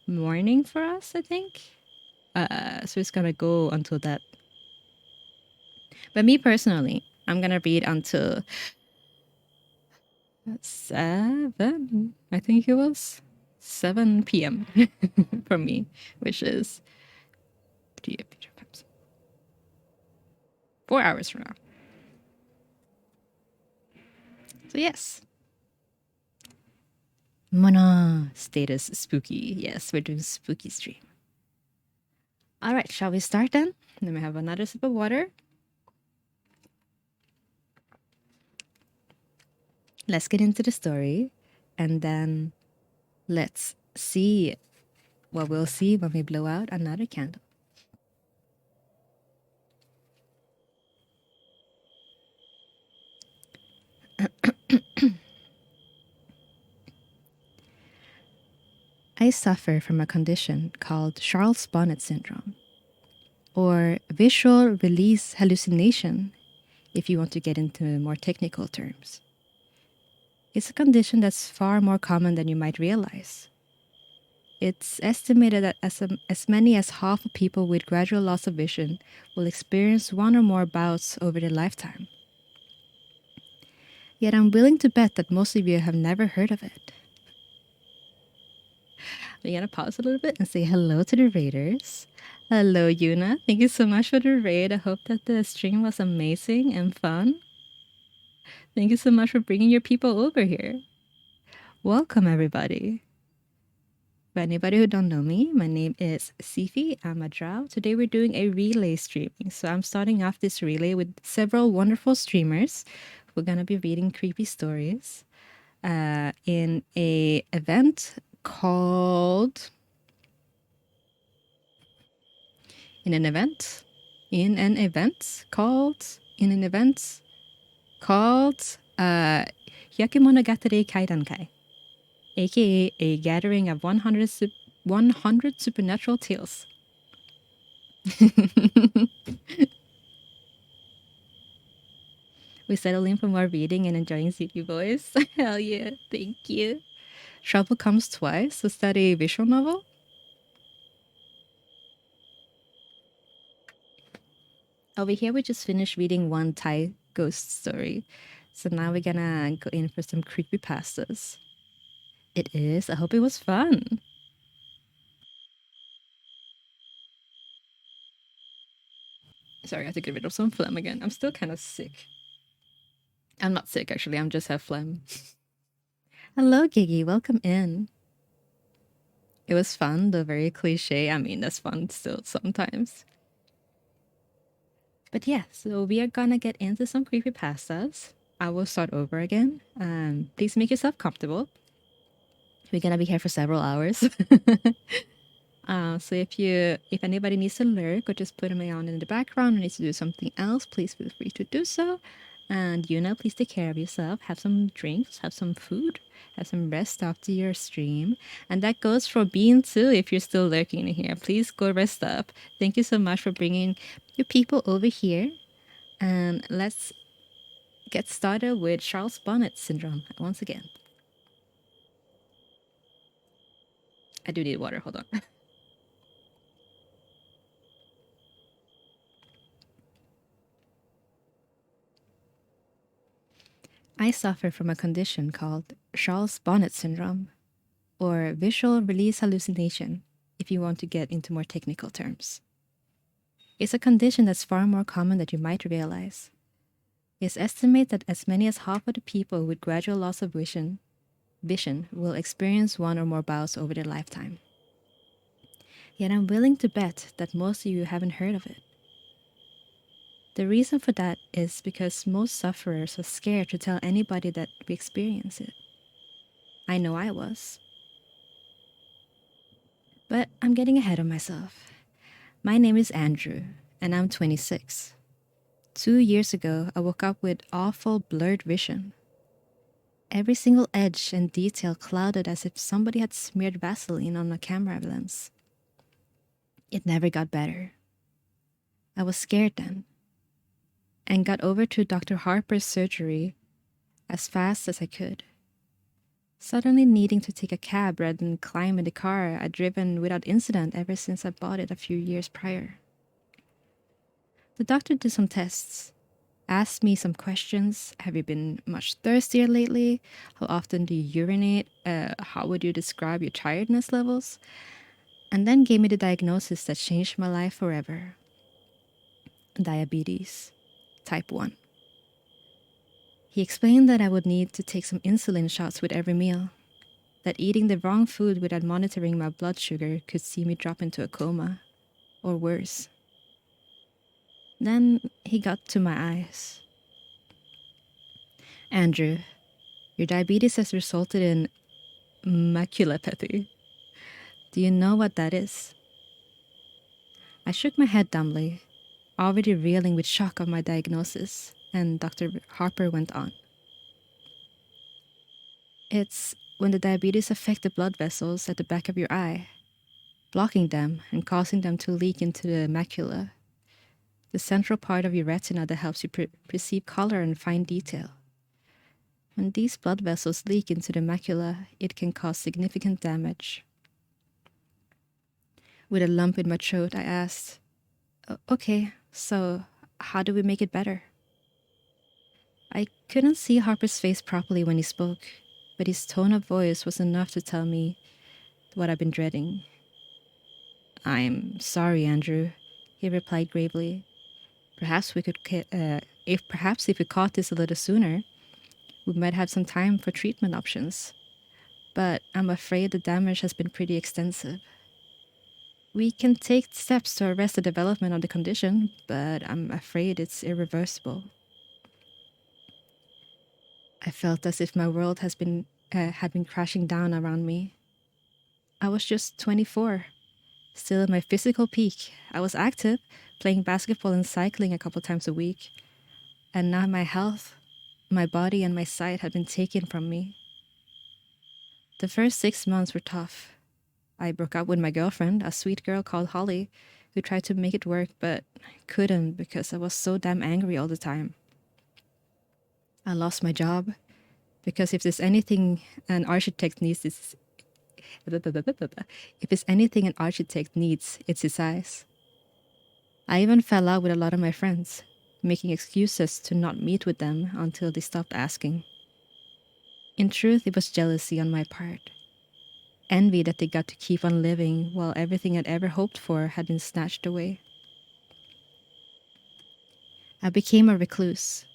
[SPEAKER 1] morning for us, I think. So it's going to go until that. But me personally, I'm going to read until 7, I think it was 7 p.m. for me, which is 4 hours from now. So yes. Mana status spooky. Yes, we're doing spooky stream. All right, shall we start then? Let me have another sip of water. Let's get into the story, and then let's see what we'll see when we blow out another candle. I suffer from a condition called Charles Bonnet syndrome, or visual release hallucination, if you want to get into more technical terms. It's a condition that's far more common than you might realize. It's estimated that as many as half of people with gradual loss of vision will experience one or more bouts over their lifetime. Yet I'm willing to bet that most of you have never heard of it. We're going to pause a little bit and say hello to the raiders. Hello, Yuna. Thank you so much for the raid. I hope that the stream was amazing and fun. Thank you so much for bringing your people over here. Welcome, everybody. For anybody who don't know me, my name is Sifi. I'm a drow. Today we're doing a relay streaming. So I'm starting off this relay with several wonderful streamers. We're going to be reading creepy stories in a event called... In an event called Hyakumonogatari Kaidankai, aka a gathering of 100 supernatural tales. We settle in for more reading and enjoying City Boys. Hell yeah, thank you. Trouble Comes Twice. Is that a visual novel? Over here, we just finished reading one Thai ghost story. So now we're gonna go in for some creepypastas. It is. I hope it was fun. Sorry, I have to get rid of some phlegm again. I'm still kind of sick. I'm not sick, actually. I'm just have phlegm. Hello, Gigi. Welcome in. It was fun, though very cliche. I mean, that's fun still sometimes. But yeah, so we are gonna get into some creepypastas. I will start over again. Please make yourself comfortable. We're gonna be here for several hours. So if anybody needs to lurk or just put them on in the background or needs to do something else, please feel free to do so. And please take care of yourself. Have some drinks, have some food, have some rest after your stream. And that goes for Bean too, if you're still lurking in here. Please go rest up. Thank you so much for bringing your people over here. And let's get started with Charles Bonnet syndrome once again. I do need water, hold on. I suffer from a condition called Charles Bonnet syndrome, or visual release hallucination, if you want to get into more technical terms. It's a condition that's far more common than you might realize. It's estimated that as many as half of the people with gradual loss of vision will experience one or more bouts over their lifetime. Yet I'm willing to bet that most of you haven't heard of it. The reason for that is because most sufferers are scared to tell anybody that we experience it. I know I was. But I'm getting ahead of myself. My name is Andrew, and I'm 26. 2 years ago, I woke up with awful blurred vision. Every single edge and detail clouded as if somebody had smeared Vaseline on a camera lens. It never got better. I was scared then, and got over to Dr. Harper's surgery as fast as I could, suddenly needing to take a cab rather than climb in the car I'd driven without incident ever since I bought it a few years prior. The doctor did some tests, asked me some questions. Have you been much thirstier lately? How often do you urinate? How would you describe your tiredness levels? And then gave me the diagnosis that changed my life forever. Diabetes, type 1. He explained that I would need to take some insulin shots with every meal, that eating the wrong food without monitoring my blood sugar could see me drop into a coma, or worse. Then he got to my eyes. Andrew, your diabetes has resulted in maculopathy. Do you know what that is? I shook my head dumbly, already reeling with shock of my diagnosis, and Dr. Harper went on. It's when the diabetes affects the blood vessels at the back of your eye, blocking them and causing them to leak into the macula, the central part of your retina that helps you perceive color and fine detail. When these blood vessels leak into the macula, it can cause significant damage. With a lump in my throat, I asked, Okay, so how do we make it better? I couldn't see Harper's face properly when he spoke, but his tone of voice was enough to tell me what I've been dreading. I'm sorry, Andrew, he replied gravely. Perhaps if we caught this a little sooner, we might have some time for treatment options. But I'm afraid the damage has been pretty extensive. We can take steps to arrest the development of the condition, but I'm afraid it's irreversible. I felt as if my world had been crashing down around me. I was just 24, still at my physical peak. I was active, playing basketball and cycling a couple times a week. And now my health, my body, and my sight had been taken from me. The first 6 months were tough. I broke up with my girlfriend, a sweet girl called Holly, who tried to make it work but couldn't because I was so damn angry all the time. I lost my job because if there's anything an architect needs, it's his eyes. I even fell out with a lot of my friends, making excuses to not meet with them until they stopped asking. In truth, it was jealousy on my part. Envy that they got to keep on living while everything I'd ever hoped for had been snatched away. I became a recluse,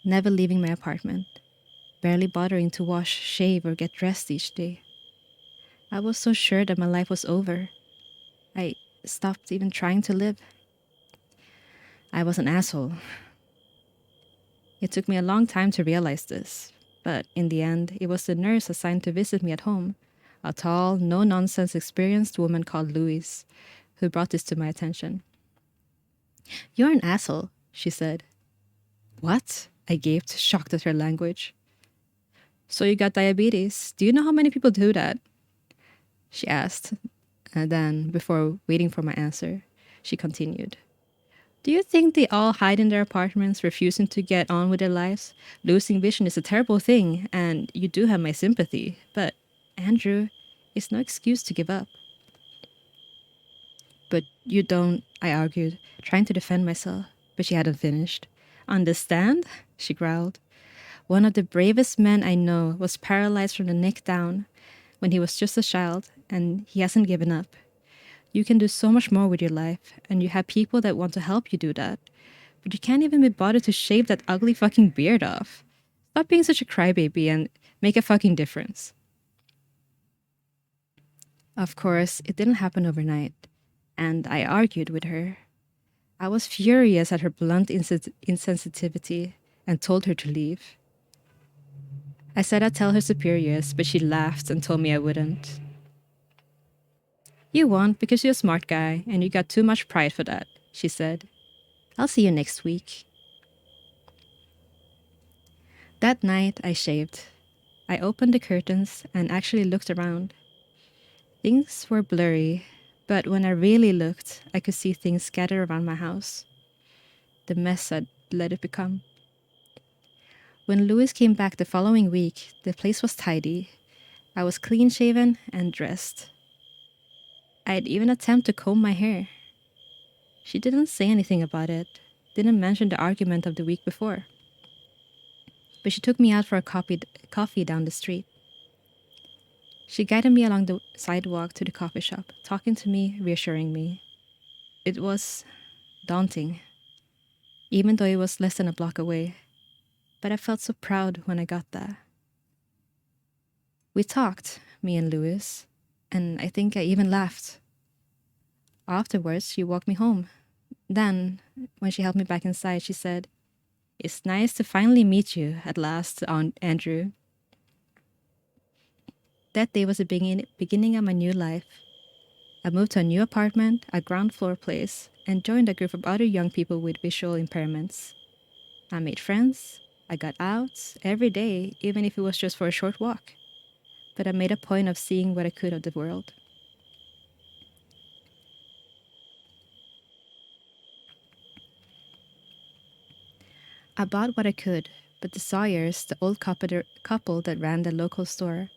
[SPEAKER 1] never leaving my apartment, barely bothering to wash, shave, or get dressed each day. I was so sure that my life was over. I stopped even trying to live. I was an asshole. It took me a long time to realize this, but in the end, it was the nurse assigned to visit me at home, a tall, no-nonsense experienced woman called Louise, who brought this to my attention. You're an asshole, she said. What? I gaped, shocked at her language. So you got diabetes. Do you know how many people do that? She asked, and then, before waiting for my answer, she continued. Do you think they all hide in their apartments, refusing to get on with their lives? Losing vision is a terrible thing, and you do have my sympathy. But, Andrew, it's no excuse to give up. But you don't, I argued, trying to defend myself, but she hadn't finished. Understand? She growled. One of the bravest men I know was paralyzed from the neck down when he was just a child, and he hasn't given up. You can do so much more with your life, and you have people that want to help you do that. But you can't even be bothered to shave that ugly fucking beard off. Stop being such a crybaby and make a fucking difference. Of course, it didn't happen overnight, and I argued with her. I was furious at her blunt insensitivity and told her to leave. I said I'd tell her superiors, but she laughed and told me I wouldn't. You won't because you're a smart guy and you got too much pride for that, she said. I'll see you next week. That night, I shaved. I opened the curtains and actually looked around. Things were blurry, but when I really looked, I could see things scattered around my house. The mess I'd let it become. When Louis came back the following week, the place was tidy. I was clean shaven and dressed. I'd even attempt to comb my hair. She didn't say anything about it, didn't mention the argument of the week before. But she took me out for a coffee down the street. She guided me along the sidewalk to the coffee shop, talking to me, reassuring me. It was daunting, even though it was less than a block away. But I felt so proud when I got there. We talked, me and Louis, and I think I even laughed. Afterwards, she walked me home. Then, when she helped me back inside, she said, "It's nice to finally meet you at last, Aunt Andrew." That day was the beginning of my new life. I moved to a new apartment, a ground floor place, and joined a group of other young people with visual impairments. I made friends. I got out every day, even if it was just for a short walk. But I made a point of seeing what I could of the world. I bought what I could, but the Sawyers, the old couple that ran the local store,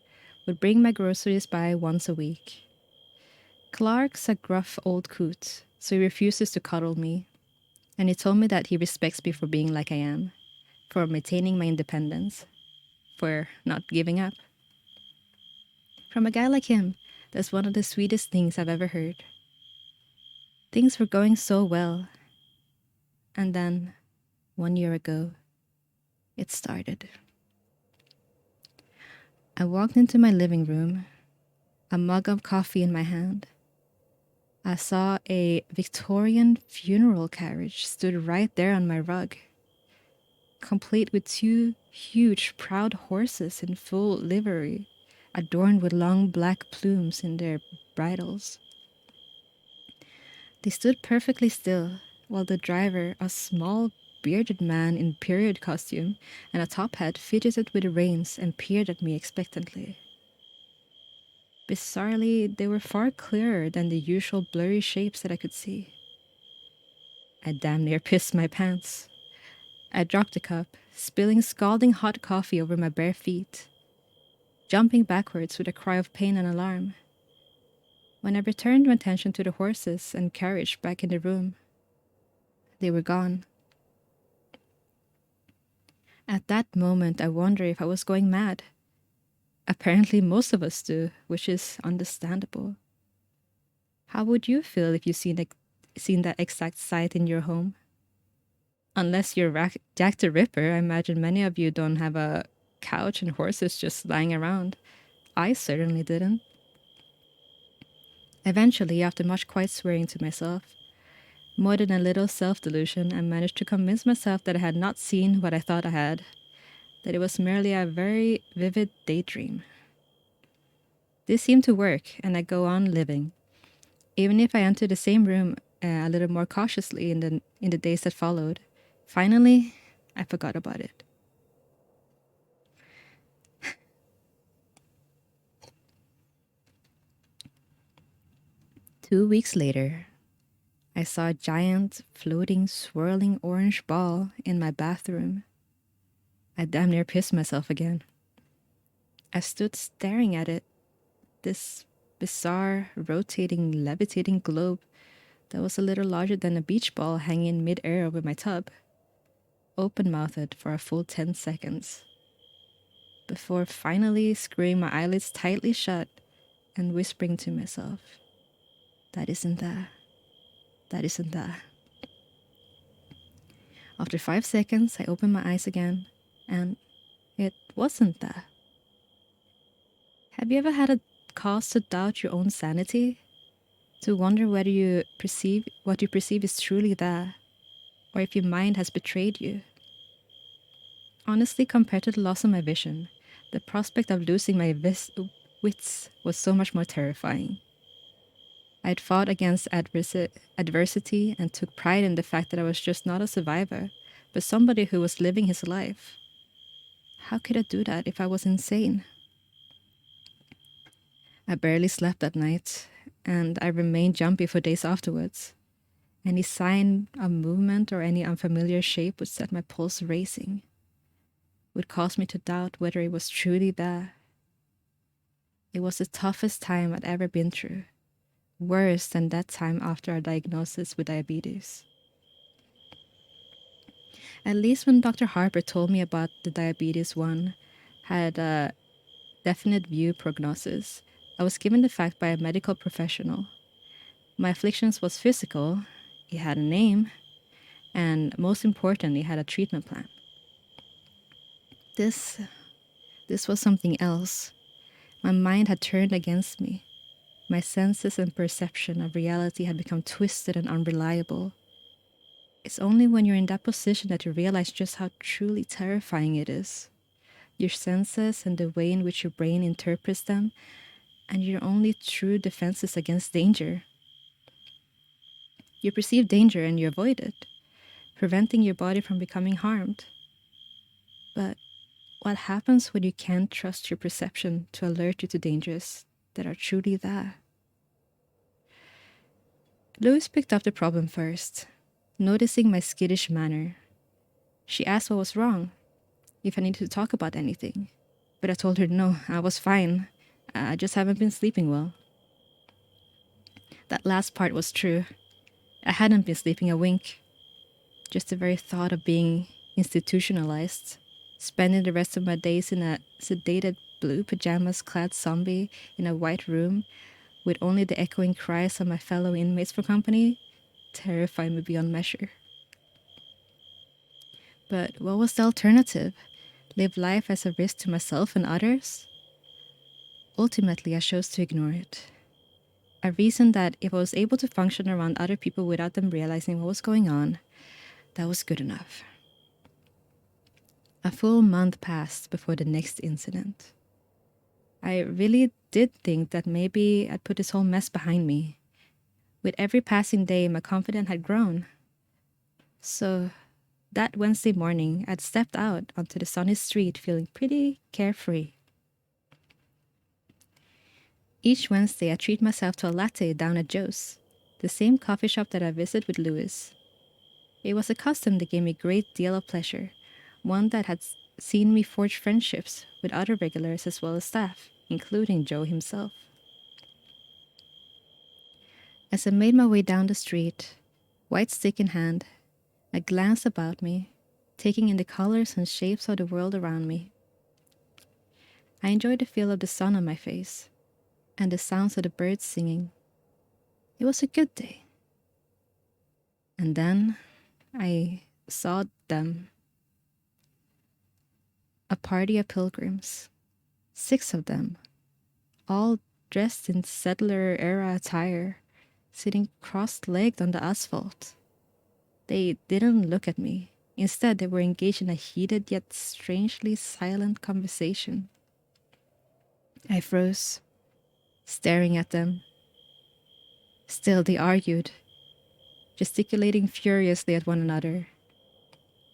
[SPEAKER 1] would bring my groceries by once a week. Clark's a gruff old coot, so he refuses to cuddle me, and he told me that he respects me for being like I am, for maintaining my independence, for not giving up. From a guy like him, that's one of the sweetest things I've ever heard. Things were going so well, and then, 1 year ago, it started. I walked into my living room, a mug of coffee in my hand. I saw a Victorian funeral carriage stood right there on my rug, complete with two huge, proud horses in full livery, adorned with long black plumes in their bridles. They stood perfectly still, while the driver, a small, bearded man in period costume and a top hat, fidgeted with the reins and peered at me expectantly. Bizarrely, they were far clearer than the usual blurry shapes that I could see. I damn near pissed my pants. I dropped the cup, spilling scalding hot coffee over my bare feet, jumping backwards with a cry of pain and alarm. When I returned my attention to the horses and carriage back in the room, they were gone. At that moment, I wondered if I was going mad. Apparently, most of us do, which is understandable. How would you feel if you seen that exact sight in your home? Unless you're Jack the Ripper, I imagine many of you don't have a couch and horses just lying around. I certainly didn't. Eventually, after much quiet swearing to myself, more than a little self-delusion, I managed to convince myself that I had not seen what I thought I had, that it was merely a very vivid daydream. This seemed to work, and I go on living. Even if I entered the same room a little more cautiously in the days that followed, finally, I forgot about it. Two weeks later, I saw a giant, floating, swirling orange ball in my bathroom. I damn near pissed myself again. I stood staring at it, this bizarre, rotating, levitating globe that was a little larger than a beach ball hanging in mid-air over my tub, open-mouthed for a full 10 seconds, before finally screwing my eyelids tightly shut and whispering to myself, "That isn't that. That isn't that." After 5 seconds, I opened my eyes again, and it wasn't that. Have you ever had a cause to doubt your own sanity? To wonder whether what you perceive is truly there, or if your mind has betrayed you? Honestly, compared to the loss of my vision, the prospect of losing my wits was so much more terrifying. I had fought against adversity and took pride in the fact that I was just not a survivor, but somebody who was living his life. How could I do that if I was insane? I barely slept that night, and I remained jumpy for days afterwards. Any sign of movement or any unfamiliar shape would set my pulse racing, would cause me to doubt whether it was truly there. It was the toughest time I'd ever been through, worse than that time after our diagnosis with diabetes. At least when Dr. Harper told me about the diabetes one had a definite view prognosis, I was given the fact by a medical professional. My afflictions was physical, it had a name, and most importantly, had a treatment plan. This was something else. My mind had turned against me. My senses and perception of reality had become twisted and unreliable. It's only when you're in that position that you realize just how truly terrifying it is. Your senses and the way in which your brain interprets them, and your only true defenses against danger. You perceive danger and you avoid it, preventing your body from becoming harmed. But what happens when you can't trust your perception to alert you to dangers that are truly there? Louise picked up the problem first, noticing my skittish manner. She asked what was wrong, if I needed to talk about anything. But I told her no, I was fine. I just haven't been sleeping well. That last part was true. I hadn't been sleeping a wink. Just the very thought of being institutionalized, spending the rest of my days in a sedated blue pajamas-clad zombie in a white room with only the echoing cries of my fellow inmates for company, terrified me beyond measure. But what was the alternative? Live life as a risk to myself and others? Ultimately, I chose to ignore it. I reasoned that if I was able to function around other people without them realizing what was going on, that was good enough. A full month passed before the next incident. I really did think that maybe I'd put this whole mess behind me. With every passing day, my confidence had grown. So that Wednesday morning, I'd stepped out onto the sunny street feeling pretty carefree. Each Wednesday, I treat myself to a latte down at Joe's, the same coffee shop that I visit with Louis. It was a custom that gave me a great deal of pleasure, one that had seen me forge friendships with other regulars as well as staff, including Joe himself. As I made my way down the street, white stick in hand, I glanced about me, taking in the colors and shapes of the world around me. I enjoyed the feel of the sun on my face, and the sounds of the birds singing. It was a good day. And then I saw them. A party of pilgrims. 6 of them, all dressed in settler-era attire, sitting cross-legged on the asphalt. They didn't look at me. Instead, they were engaged in a heated yet strangely silent conversation. I froze, staring at them. Still, they argued, gesticulating furiously at one another.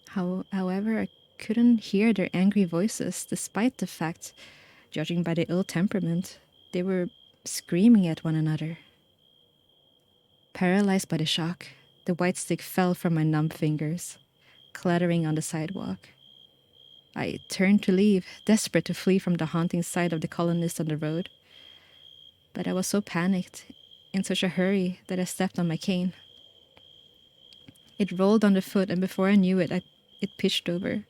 [SPEAKER 1] However, I couldn't hear their angry voices, despite the fact, judging by their ill temperament, they were screaming at one another. Paralyzed by the shock, the white stick fell from my numb fingers, clattering on the sidewalk. I turned to leave, desperate to flee from the haunting sight of the colonists on the road. But I was so panicked, in such a hurry, that I stepped on my cane. It rolled underfoot, and before I knew it, it pitched over,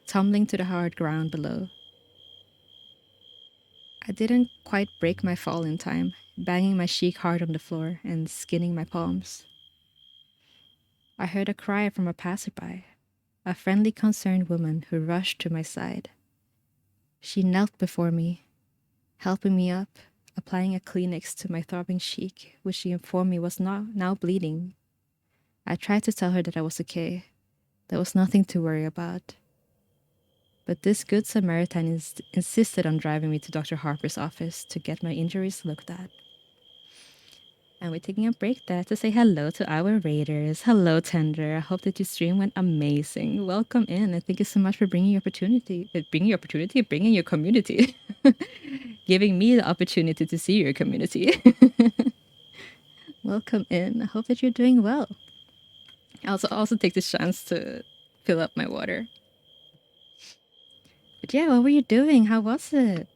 [SPEAKER 1] tumbling to the hard ground below. I didn't quite break my fall in time, banging my cheek hard on the floor and skinning my palms. I heard a cry from a passerby, a friendly, concerned woman who rushed to my side. She knelt before me, helping me up, applying a Kleenex to my throbbing cheek, which she informed me was now bleeding. I tried to tell her that I was okay. There was nothing to worry about. But this good Samaritan insisted on driving me to Dr. Harper's office to get my injuries looked at. And we're taking a break there to say hello to our raiders. Hello, Tender. I hope that your stream went amazing. Welcome in, and thank you so much for bringing your community. Giving me the opportunity to see your community. Welcome in. I hope that you're doing well. I also take this chance to fill up my water. But yeah, what were you doing? How was it?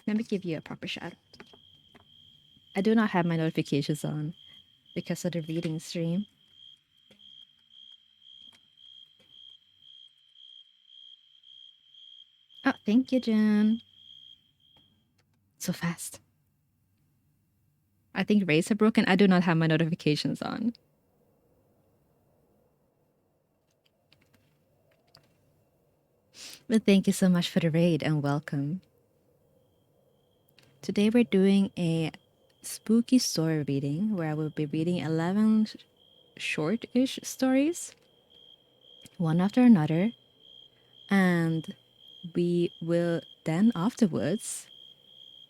[SPEAKER 1] Let me give you a proper shout out. I do not have my notifications on because of the reading stream. Oh, thank you, Jen. So fast. I think rays are broken. I do not have my notifications on. But thank you so much for the raid and welcome. Today we're doing a spooky story reading where I will be reading 11 short-ish stories, one after another, and we will then afterwards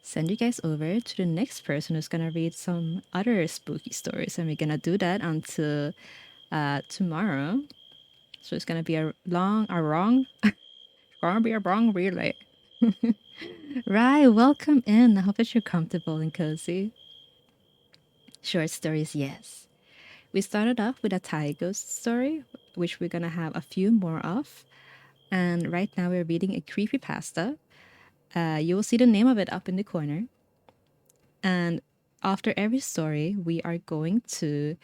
[SPEAKER 1] send you guys over to the next person who's gonna read some other spooky stories, and we're gonna do that until tomorrow. So it's gonna be a wrong relay. Right, welcome in. I hope that you're comfortable and cozy. Short stories, yes. We started off with a Thai ghost story, which we're gonna have a few more of. And right now we're reading a creepypasta. You will see the name of it up in the corner. And after every story, we are going to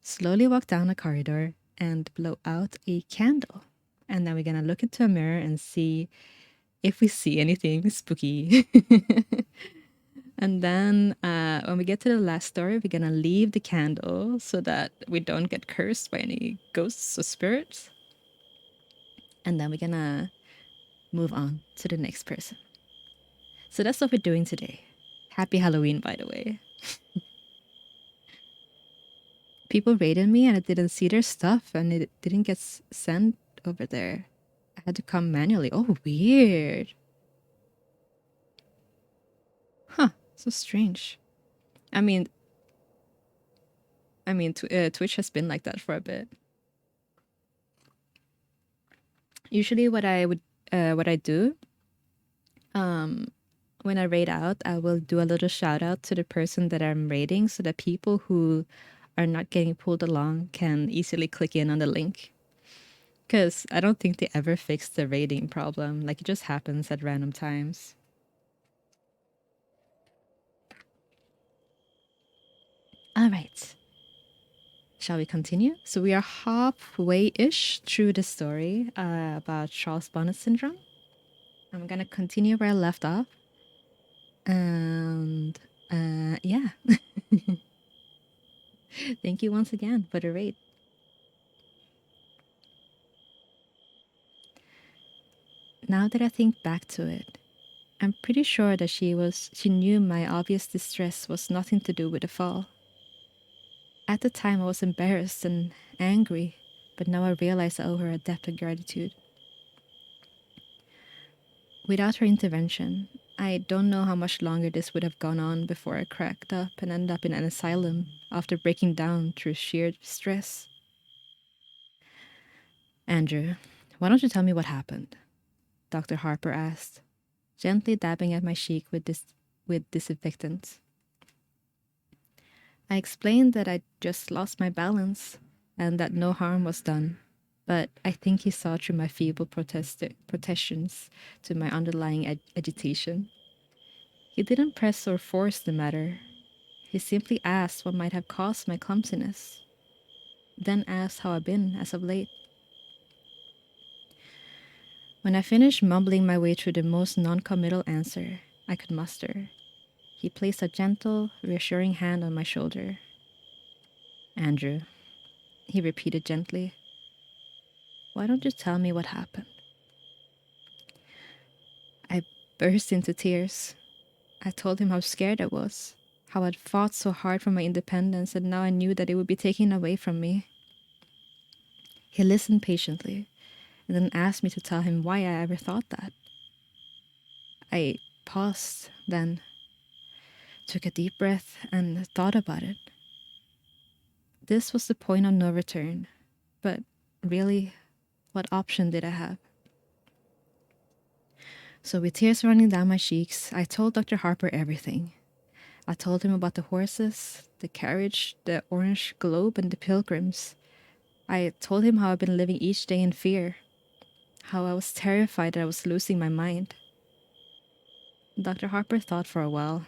[SPEAKER 1] slowly walk down a corridor and blow out a candle. And then we're gonna look into a mirror and see if we see anything spooky. And then when we get to the last story, we're gonna leave the candle so that we don't get cursed by any ghosts or spirits. And then we're gonna move on to the next person. So that's what we're doing today. Happy Halloween, by the way. People raided me and I didn't see their stuff and it didn't get sent over there. I had to come manually. Oh, weird. Huh, so strange. I mean, Twitch has been like that for a bit. Usually, what I do, when I raid out, I will do a little shout out to the person that I'm raiding, so that people who are not getting pulled along can easily click in on the link. Because I don't think they ever fixed the raiding problem. Like, it just happens at random times. All right. Shall we continue? So we are halfway-ish through the story about Charles Bonnet syndrome. I'm gonna continue where I left off. And yeah. Thank you once again for the raid. Now that I think back to it, I'm pretty sure that she knew my obvious distress was nothing to do with the fall. At the time I was embarrassed and angry, but now I realize I owe her a debt of gratitude. Without her intervention, I don't know how much longer this would have gone on before I cracked up and ended up in an asylum after breaking down through sheer stress. Andrew, why don't you tell me what happened? Dr. Harper asked, gently dabbing at my cheek with disinfectant. I explained that I'd just lost my balance and that no harm was done, but I think he saw through my feeble protestations to my underlying agitation. He didn't press or force the matter. He simply asked what might have caused my clumsiness, then asked how I'd been as of late. When I finished mumbling my way through the most non-committal answer I could muster, he placed a gentle, reassuring hand on my shoulder. Andrew, he repeated gently, why don't you tell me what happened? I burst into tears. I told him how scared I was, how I'd fought so hard for my independence and now I knew that it would be taken away from me. He listened patiently and then asked me to tell him why I ever thought that. I paused, then took a deep breath and thought about it. This was the point of no return, but really, what option did I have? So with tears running down my cheeks, I told Dr. Harper everything. I told him about the horses, the carriage, the orange globe, and the pilgrims. I told him how I've been living each day in fear, how I was terrified that I was losing my mind. Dr. Harper thought for a while,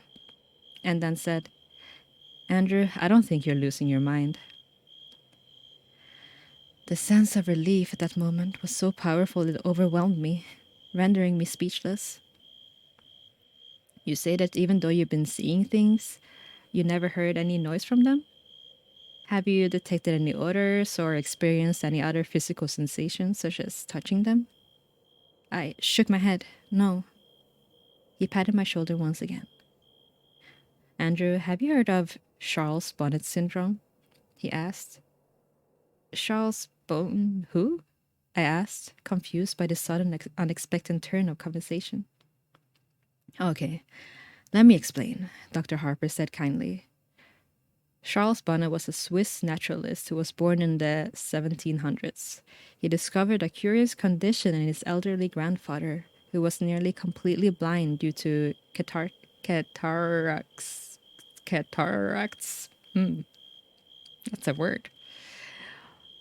[SPEAKER 1] and then said, "Andrew, I don't think you're losing your mind." The sense of relief at that moment was so powerful it overwhelmed me, rendering me speechless. "You say that even though you've been seeing things, you never heard any noise from them? Have you detected any odors or experienced any other physical sensations, such as touching them?" I shook my head. "No." He patted my shoulder once again. "Andrew, have you heard of Charles Bonnet syndrome?" he asked. "Charles Bone who?" I asked, confused by the sudden unexpected turn of conversation. "Okay, let me explain," Dr. Harper said kindly. Charles Bonnet was a Swiss naturalist who was born in the 1700s. He discovered a curious condition in his elderly grandfather, who was nearly completely blind due to cataracts. Cataracts? That's a word.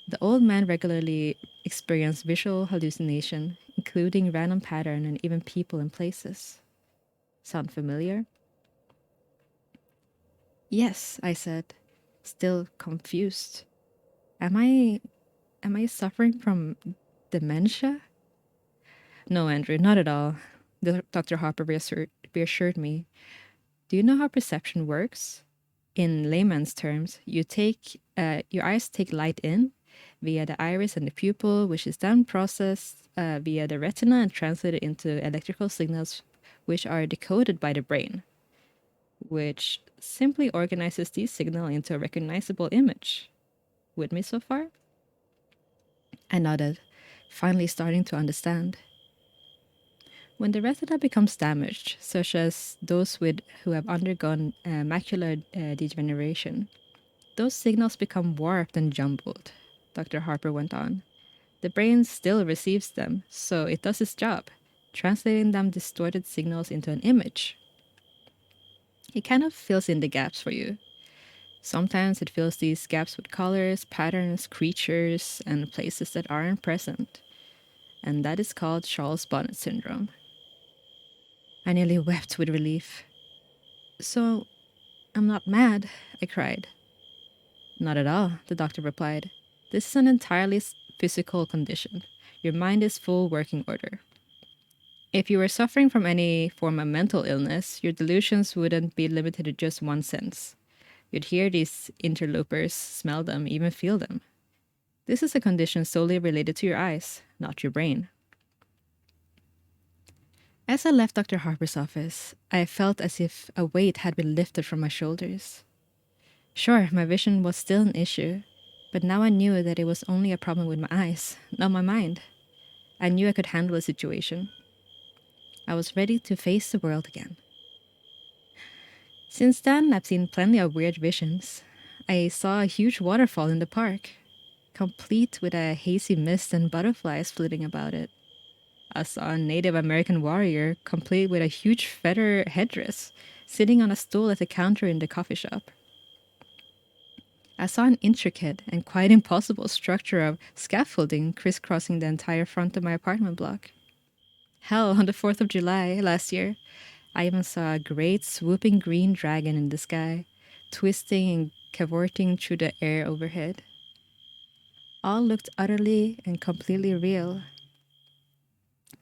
[SPEAKER 1] The old man regularly experienced visual hallucination, including random pattern and even people and places. Sound familiar? "Yes," I said, still confused. Am I suffering from dementia?" "No, Andrew, not at all," Dr. Harper reassured me. "Do you know how perception works? In layman's terms, your eyes take light in via the iris and the pupil, which is then processed via the retina and translated into electrical signals, which are decoded by the brain, which simply organizes these signals into a recognizable image. With me so far?" I nodded, finally starting to understand. When the retina becomes damaged, such as those who have undergone macular degeneration, those signals become warped and jumbled, Dr. Harper went on. The brain still receives them, so it does its job, translating them distorted signals into an image. It kind of fills in the gaps for you. Sometimes it fills these gaps with colors, patterns, creatures, and places that aren't present. And that is called Charles Bonnet syndrome. I nearly wept with relief. "So, I'm not mad," I cried. "Not at all," the doctor replied. "This is an entirely physical condition. Your mind is full working order. If you were suffering from any form of mental illness, your delusions wouldn't be limited to just one sense. You'd hear these interlopers, smell them, even feel them. This is a condition solely related to your eyes, not your brain." As I left Dr. Harper's office, I felt as if a weight had been lifted from my shoulders. Sure, my vision was still an issue, but now I knew that it was only a problem with my eyes, not my mind. I knew I could handle the situation. I was ready to face the world again. Since then, I've seen plenty of weird visions. I saw a huge waterfall in the park, complete with a hazy mist and butterflies flitting about it. I saw a Native American warrior, complete with a huge feather headdress, sitting on a stool at the counter in the coffee shop. I saw an intricate and quite impossible structure of scaffolding crisscrossing the entire front of my apartment block. Hell, on the 4th of July last year, I even saw a great swooping green dragon in the sky, twisting and cavorting through the air overhead. All looked utterly and completely real.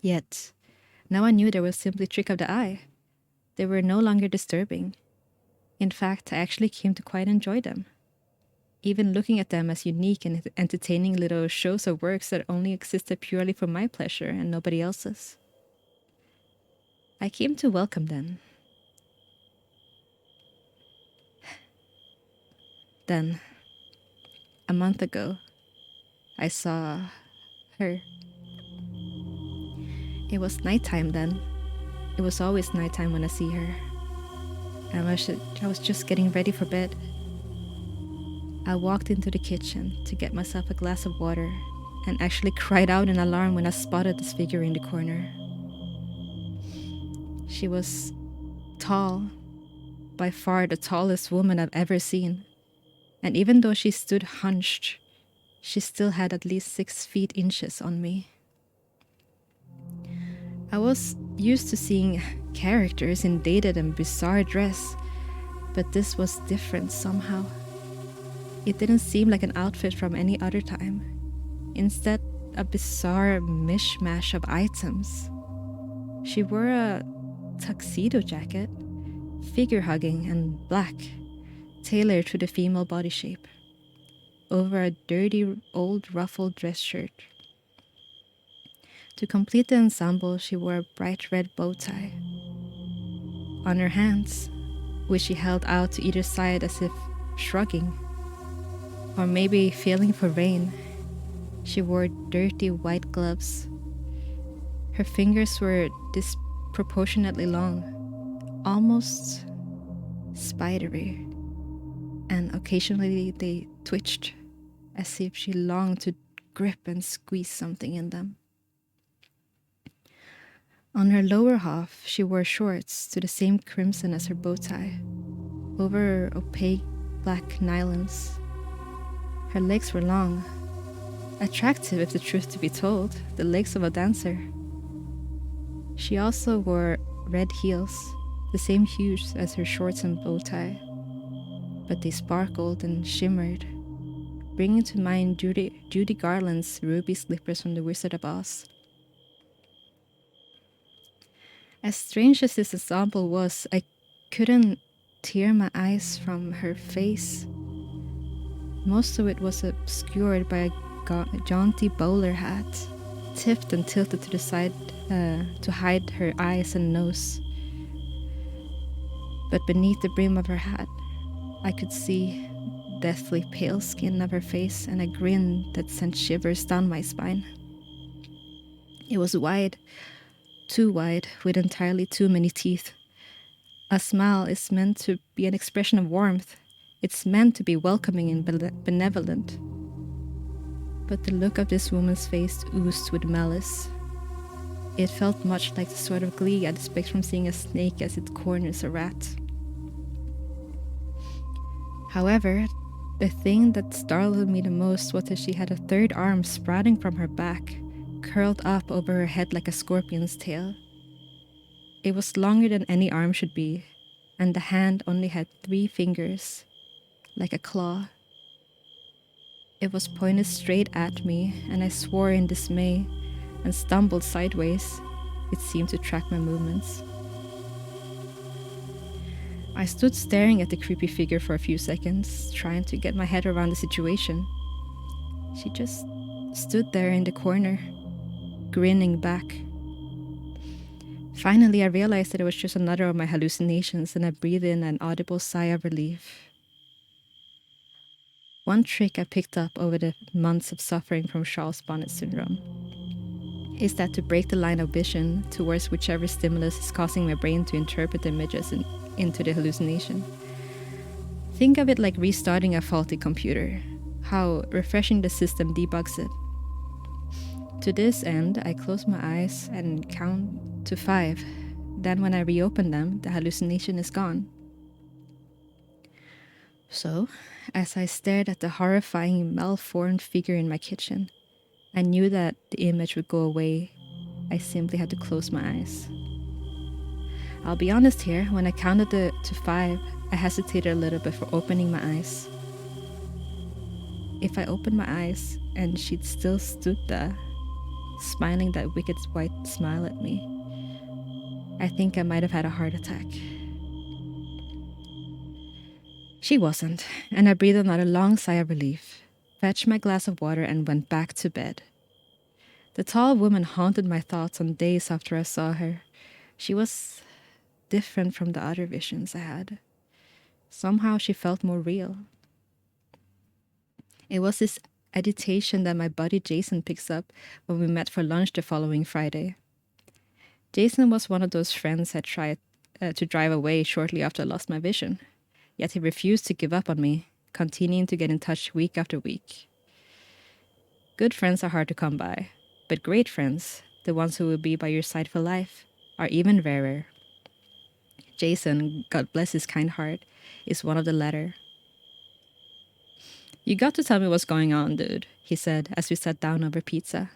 [SPEAKER 1] Yet, now I knew they were simply a trick of the eye. They were no longer disturbing. In fact, I actually came to quite enjoy them, even looking at them as unique and entertaining little shows of works that only existed purely for my pleasure and nobody else's. I came to welcome them. Then, a month ago, I saw her. It was nighttime then. It was always nighttime when I see her. I was just getting ready for bed. I walked into the kitchen to get myself a glass of water and actually cried out in alarm when I spotted this figure in the corner. She was tall, by far the tallest woman I've ever seen. And even though she stood hunched, she still had at least 6 feet inches on me. I was used to seeing characters in dated and bizarre dress, but this was different somehow. It didn't seem like an outfit from any other time. Instead, a bizarre mishmash of items. She wore a tuxedo jacket, figure hugging and black, tailored to the female body shape, over a dirty old ruffled dress shirt. To complete the ensemble, she wore a bright red bow tie. On her hands, which she held out to either side as if shrugging, or maybe feeling for rain, she wore dirty white gloves. Her fingers were disproportionately long, almost spidery, and occasionally they twitched as if she longed to grip and squeeze something in them. On her lower half, she wore shorts to the same crimson as her bow tie, over opaque black nylons. Her legs were long, attractive if the truth to be told, the legs of a dancer. She also wore red heels, the same hues as her shorts and bow tie, but they sparkled and shimmered, bringing to mind Judy Garland's ruby slippers from The Wizard of Oz. As strange as this ensemble was, I couldn't tear my eyes from her face. Most of it was obscured by a jaunty bowler hat, tipped and tilted to the side to hide her eyes and nose. But beneath the brim of her hat, I could see deathly pale skin of her face and a grin that sent shivers down my spine. It was wide, too wide, with entirely too many teeth. A smile is meant to be an expression of warmth. It's meant to be welcoming and benevolent. But the look of this woman's face oozed with malice. It felt much like the sort of glee I'd expect from seeing a snake as it corners a rat. However, the thing that startled me the most was that she had a third arm sprouting from her back, curled up over her head like a scorpion's tail. It was longer than any arm should be, and the hand only had 3 fingers, like a claw. It was pointed straight at me, and I swore in dismay and stumbled sideways. It seemed to track my movements. I stood staring at the creepy figure for a few seconds, trying to get my head around the situation. She just stood there in the corner, grinning back. Finally, I realized that it was just another of my hallucinations, and I breathed in an audible sigh of relief. One trick I picked up over the months of suffering from Charles Bonnet syndrome is that to break the line of vision towards whichever stimulus is causing my brain to interpret the images into the hallucination. Think of it like restarting a faulty computer, how refreshing the system debugs it. To this end, I close my eyes and count to 5. Then when I reopen them, the hallucination is gone. So, as I stared at the horrifying malformed figure in my kitchen, I knew that the image would go away. I simply had to close my eyes. I'll be honest here, when I counted to 5, I hesitated a little before opening my eyes. If I opened my eyes and she'd still stood there, smiling that wicked white smile at me, I think I might have had a heart attack. She wasn't, and I breathed another long sigh of relief, fetched my glass of water, and went back to bed. The tall woman haunted my thoughts on days after I saw her. She was different from the other visions I had. Somehow she felt more real. It was this agitation that my buddy Jason picks up when we met for lunch the following Friday. Jason was one of those friends I tried to drive away shortly after I lost my vision. Yet he refused to give up on me, continuing to get in touch week after week. Good friends are hard to come by, but great friends, the ones who will be by your side for life, are even rarer. Jason, God bless his kind heart, is one of the latter. You got to tell me what's going on, dude, he said as we sat down over pizza.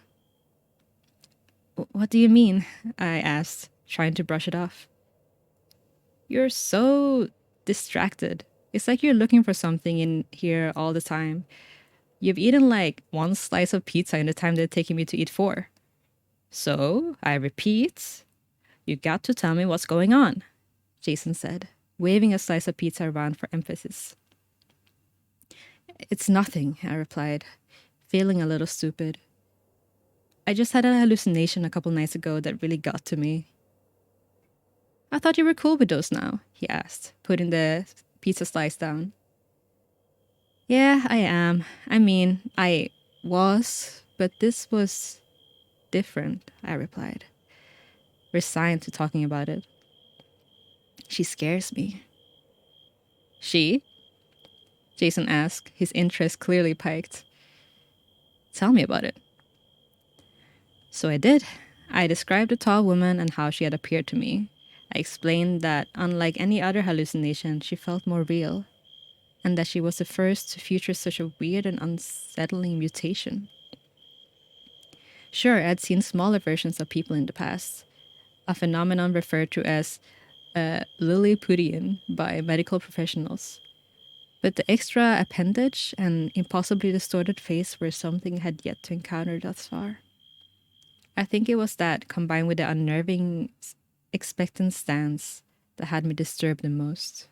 [SPEAKER 1] What do you mean? I asked, trying to brush it off. You're so distracted. It's like you're looking for something in here all the time. You've eaten like one slice of pizza in the time they're taking me to eat four. So, I repeat, you got to tell me what's going on, Jason said, waving a slice of pizza around for emphasis. It's nothing, I replied, feeling a little stupid. I just had a hallucination a couple nights ago that really got to me. I thought you were cool with those now, he asked, putting the pizza slice down. Yeah, I am. I mean, I was, but this was different, I replied, resigned to talking about it. She scares me. She? Jason asked, his interest clearly piked. Tell me about it. So I did. I described the tall woman and how she had appeared to me. I explained that, unlike any other hallucination, she felt more real, and that she was the first to feature such a weird and unsettling mutation. Sure, I'd seen smaller versions of people in the past, a phenomenon referred to as Lilliputian by medical professionals. But the extra appendage and impossibly distorted face were something I had yet to encounter thus far. I think it was that, combined with the unnerving, expectant stance, that had me disturbed the most.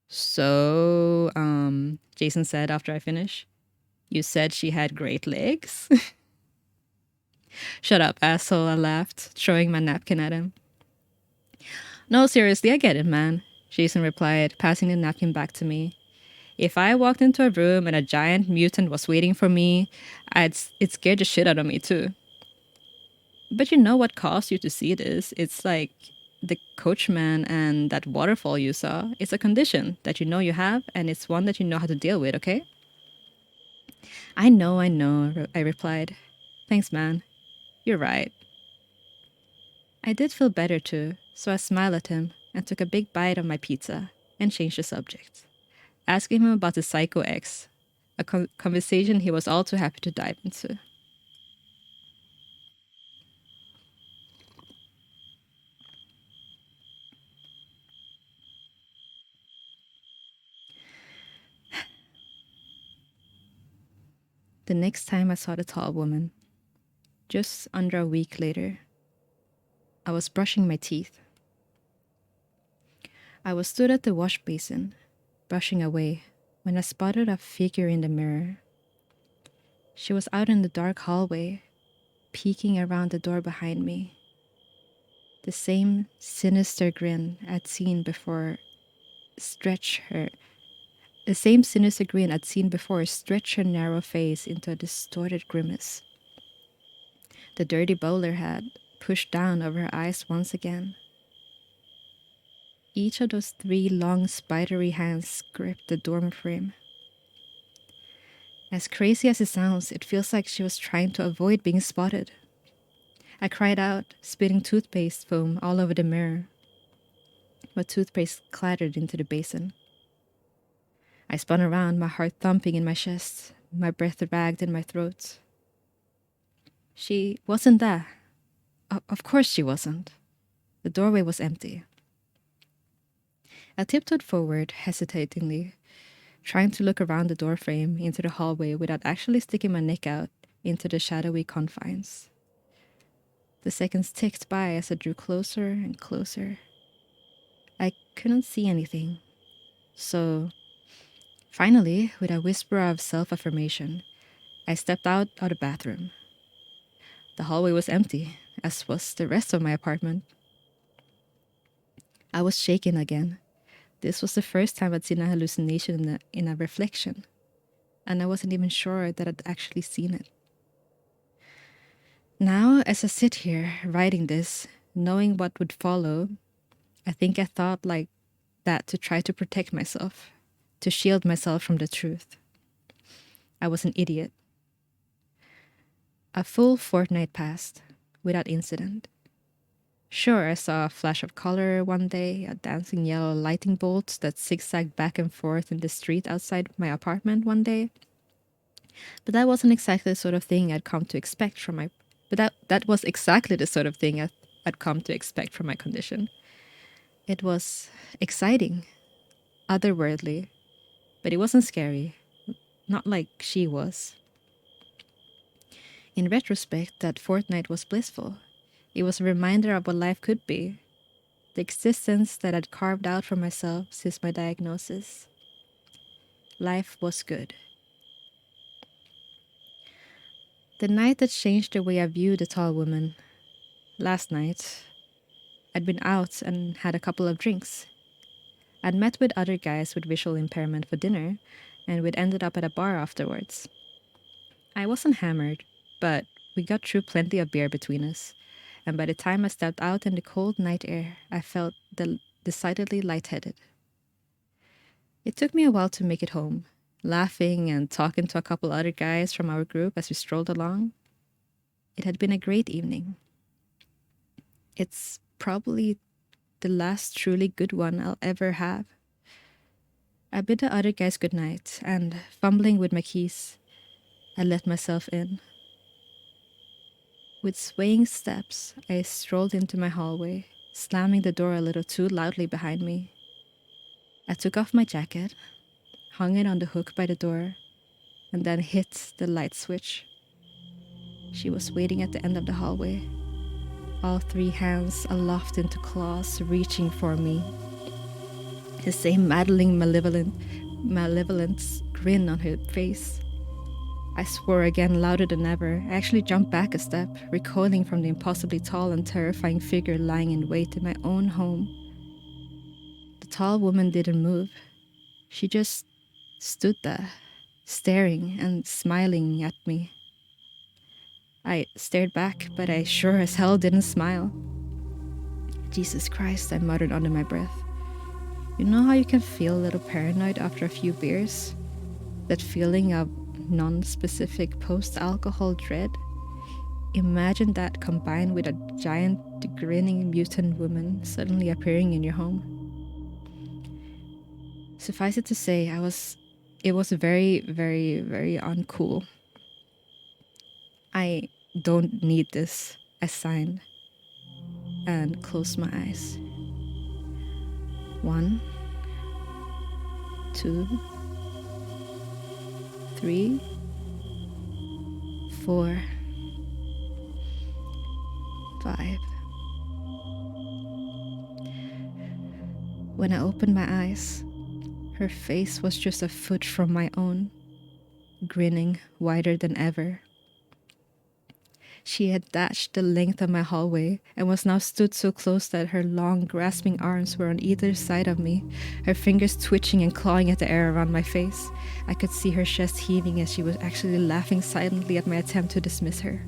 [SPEAKER 1] So, Jason said after I finished, you said she had great legs? Shut up, asshole, I laughed, throwing my napkin at him. No, seriously, I get it, man, Jason replied, passing the napkin back to me. If I walked into a room and a giant mutant was waiting for me, it scared the shit out of me too. But you know what caused you to see this? It's like the coachman and that waterfall you saw. It's a condition that you know you have, and it's one that you know how to deal with, okay? I know, I replied. Thanks, man. You're right. I did feel better too, so I smiled at him and took a big bite of my pizza and changed the subject, asking him about the Psycho X, a conversation he was all too happy to dive into. The next time I saw the tall woman, just under a week later, I was brushing my teeth. I was stood at the wash basin, brushing away, when I spotted a figure in the mirror. She was out in the dark hallway, peeking around the door behind me. The same sinister grin I'd seen before stretch her narrow face into a distorted grimace. The dirty bowler hat pushed down over her eyes once again. Each of those 3 long spidery hands gripped the dormer frame. As crazy as it sounds, it feels like she was trying to avoid being spotted. I cried out, spitting toothpaste foam all over the mirror. But toothpaste clattered into the basin. I spun around, my heart thumping in my chest, my breath ragged in my throat. She wasn't there. Of course she wasn't. The doorway was empty. I tiptoed forward, hesitatingly, trying to look around the doorframe into the hallway without actually sticking my neck out into the shadowy confines. The seconds ticked by as I drew closer and closer. I couldn't see anything. So, finally, with a whisper of self-affirmation, I stepped out of the bathroom. The hallway was empty, as was the rest of my apartment. I was shaken again. This was the first time I'd seen a hallucination in a reflection, and I wasn't even sure that I'd actually seen it. Now, as I sit here writing this, knowing what would follow, I think I thought like that to try to protect myself, to shield myself from the truth. I was an idiot. A full fortnight passed without incident. Sure, I saw a flash of color one day, a dancing yellow lighting bolt that zigzagged back and forth in the street outside my apartment one day. But that wasn't exactly the sort of thing I'd come to expect from my. But that was exactly the sort of thing I'd come to expect from my condition. It was exciting, otherworldly, but it wasn't scary. Not like she was. In retrospect, that fortnight was blissful. It was a reminder of what life could be, the existence that I'd carved out for myself since my diagnosis. Life was good. The night that changed the way I viewed the tall woman. Last night, I'd been out and had a couple of drinks. I'd met with other guys with visual impairment for dinner, and we'd ended up at a bar afterwards. I wasn't hammered, but we got through plenty of beer between us, and by the time I stepped out in the cold night air, I felt decidedly lightheaded. It took me a while to make it home, laughing and talking to a couple other guys from our group as we strolled along. It had been a great evening. It's probably the last truly good one I'll ever have. I bid the other guys good night, and fumbling with my keys, I let myself in. With swaying steps, I strolled into my hallway, slamming the door a little too loudly behind me. I took off my jacket, hung it on the hook by the door, and then hit the light switch. She was waiting at the end of the hallway, all three hands aloft into claws reaching for me. The same maddening malevolence grin on her face. I swore again louder than ever. I actually jumped back a step, recoiling from the impossibly tall and terrifying figure lying in wait in my own home. The tall woman didn't move. She just stood there, staring and smiling at me. I stared back, but I sure as hell didn't smile. Jesus Christ, I muttered under my breath. You know how you can feel a little paranoid after a few beers? That feeling of non-specific post-alcohol dread? Imagine that combined with a giant, grinning mutant woman suddenly appearing in your home. Suffice it to say, it was very, very, very uncool. I don't need this, I signed and closed my eyes. 1, 2, 3, 4, 5. When I opened my eyes, her face was just a foot from my own, grinning wider than ever. She had dashed the length of my hallway and was now stood so close that her long, grasping arms were on either side of me, her fingers twitching and clawing at the air around my face. I could see her chest heaving as she was actually laughing silently at my attempt to dismiss her.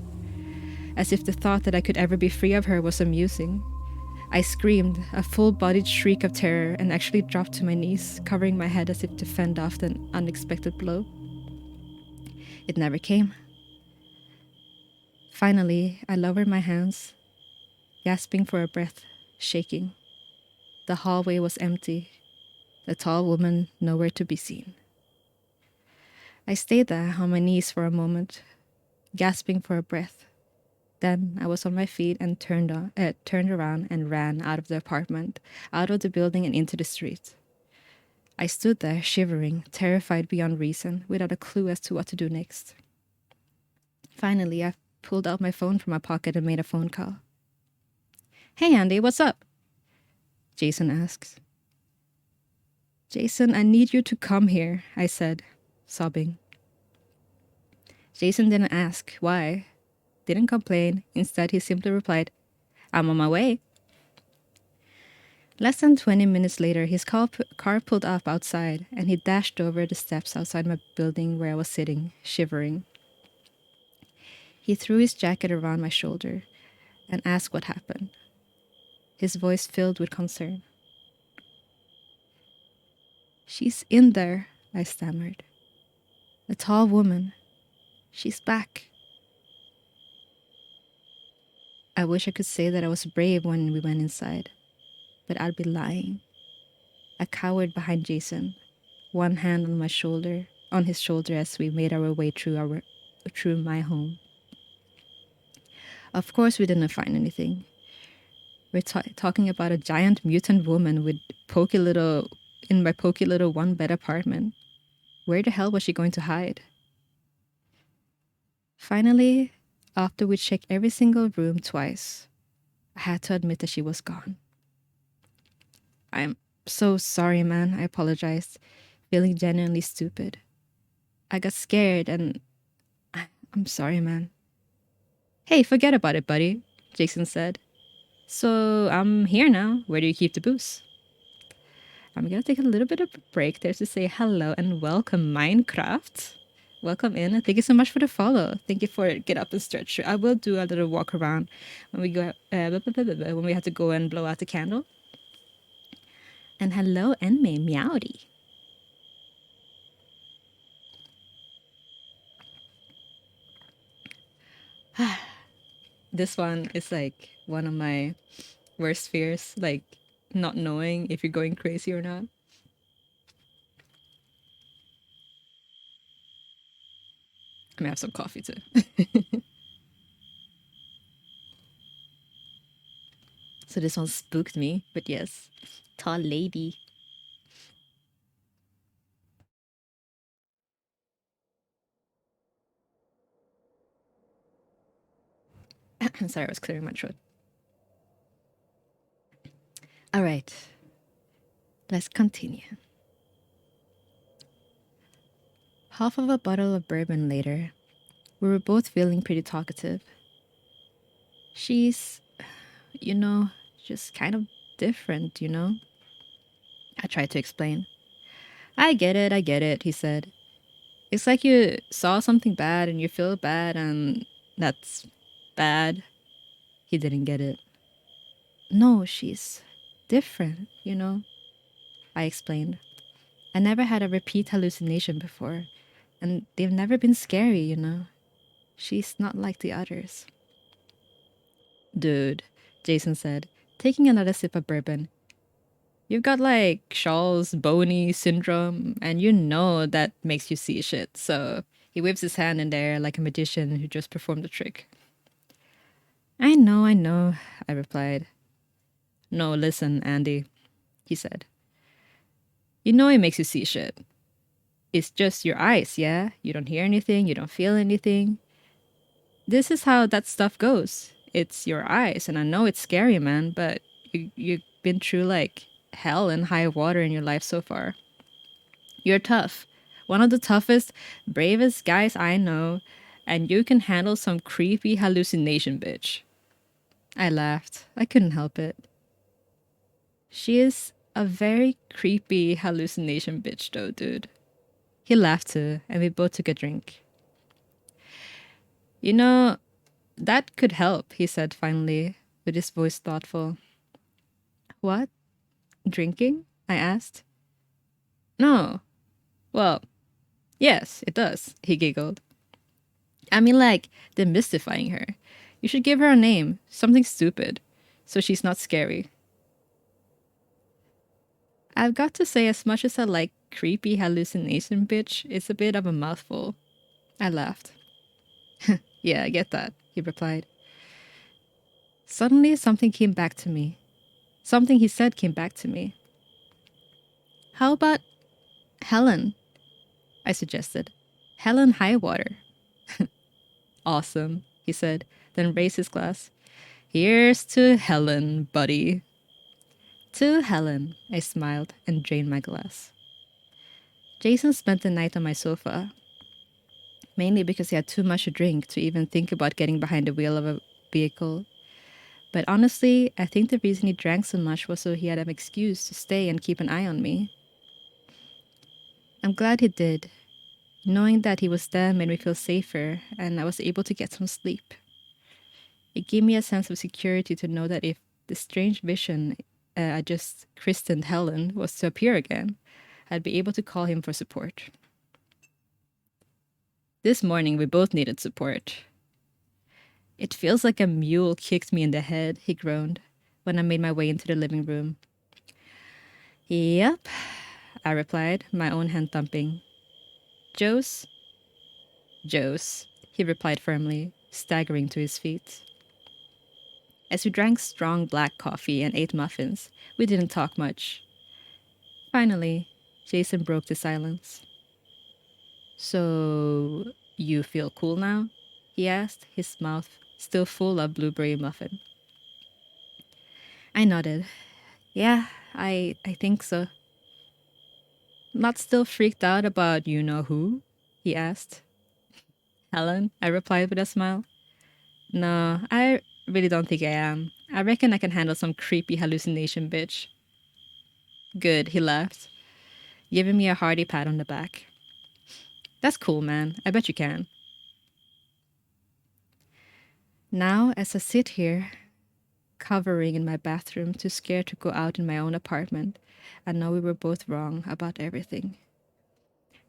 [SPEAKER 1] As if the thought that I could ever be free of her was amusing. I screamed, a full-bodied shriek of terror, and actually dropped to my knees, covering my head as if to fend off an unexpected blow. It never came. Finally, I lowered my hands, gasping for a breath, shaking. The hallway was empty, the tall woman nowhere to be seen. I stayed there on my knees for a moment, gasping for a breath. Then I was on my feet and turned around and ran out of the apartment, out of the building and into the street. I stood there, shivering, terrified beyond reason, without a clue as to what to do next. Finally, I pulled out my phone from my pocket and made a phone call. "Hey, Andy, what's up?" Jason asks. "Jason, I need you to come here," I said, sobbing. Jason didn't ask why, didn't complain. Instead, he simply replied, "I'm on my way." Less than 20 minutes later, his car pulled up outside, and he dashed over the steps outside my building where I was sitting, shivering. He threw his jacket around my shoulder and asked what happened, his voice filled with concern. "She's in there," I stammered. "A tall woman. She's back." I wish I could say that I was brave when we went inside, but I'd be lying. I cowered behind Jason, one hand on my shoulder, on his shoulder as we made our way through my home. Of course, we didn't find anything. We're talking about a giant mutant woman with in my pokey little one-bed apartment. Where the hell was she going to hide? Finally, after we checked every single room twice, I had to admit that she was gone. I'm so sorry, man, I apologized, feeling genuinely stupid. I got scared and I'm sorry, man. Hey, forget about it, buddy, Jason said. So I'm here now. Where do you keep the booze? I'm gonna take a little bit of a break there to say hello and welcome Minecraft. Welcome in and thank you so much for the follow. Thank you for get up and stretch. I will do a little walk around when we go when we have to go and blow out the candle. And hello Enme Meowdy. This one is like one of my worst fears, like not knowing if you're going crazy or not. I'm gonna have some coffee too. So this one spooked me, but yes, tall lady. I'm sorry, I was clearing my throat. All right, let's continue. Half of a bottle of bourbon later, we were both feeling pretty talkative. She's, you know, just kind of different, you know? I tried to explain. I get it, he said. It's like you saw something bad and you feel bad, and that's bad. He didn't get it. No, she's different, you know? I explained. I never had a repeat hallucination before, and they've never been scary, you know? She's not like the others. Dude, Jason said, taking another sip of bourbon. You've got like Shaw's bony syndrome, and you know that makes you see shit. So he waves his hand in there like a magician who just performed a trick. I know, I replied. No, listen, Andy, he said. You know it makes you see shit. It's just your eyes, yeah? You don't hear anything, you don't feel anything. This is how that stuff goes. It's your eyes, and I know it's scary, man, but you've been through like hell and high water in your life so far. You're tough. One of the toughest, bravest guys I know, and you can handle some creepy hallucination, bitch. I laughed. I couldn't help it. She is a very creepy hallucination bitch, though, dude. He laughed too, and we both took a drink. You know, that could help, he said finally, with his voice thoughtful. What? Drinking? I asked. No. Well, yes, it does, he giggled. I mean, like, demystifying her. You should give her a name, something stupid, so she's not scary. I've got to say, as much as I like creepy hallucination bitch, it's a bit of a mouthful. I laughed. Yeah, I get that, he replied. Suddenly, something came back to me. Something he said came back to me. How about Helen? I suggested. Helen Highwater. Awesome, he said, then raised his glass. Here's to Helen, buddy. To Helen, I smiled and drained my glass. Jason spent the night on my sofa, mainly because he had too much to drink to even think about getting behind the wheel of a vehicle. But honestly, I think the reason he drank so much was so he had an excuse to stay and keep an eye on me. I'm glad he did. Knowing that he was there made me feel safer, and I was able to get some sleep. It gave me a sense of security to know that if the strange vision I just christened Helen was to appear again, I'd be able to call him for support. This morning, we both needed support. It feels like a mule kicked me in the head, he groaned, when I made my way into the living room. Yep, I replied, my own hand thumping. Joe's? Joe's, he replied firmly, staggering to his feet. As we drank strong black coffee and ate muffins, we didn't talk much. Finally, Jason broke the silence. So, you feel cool now? He asked, his mouth still full of blueberry muffin. I nodded. Yeah, I think so. Not still freaked out about you know who? He asked. Helen, I replied with a smile. No, I really don't think I am. I reckon I can handle some creepy hallucination, bitch. Good, he laughed, giving me a hearty pat on the back. That's cool, man. I bet you can. Now, as I sit here, covering in my bathroom, too scared to go out in my own apartment, I know we were both wrong about everything.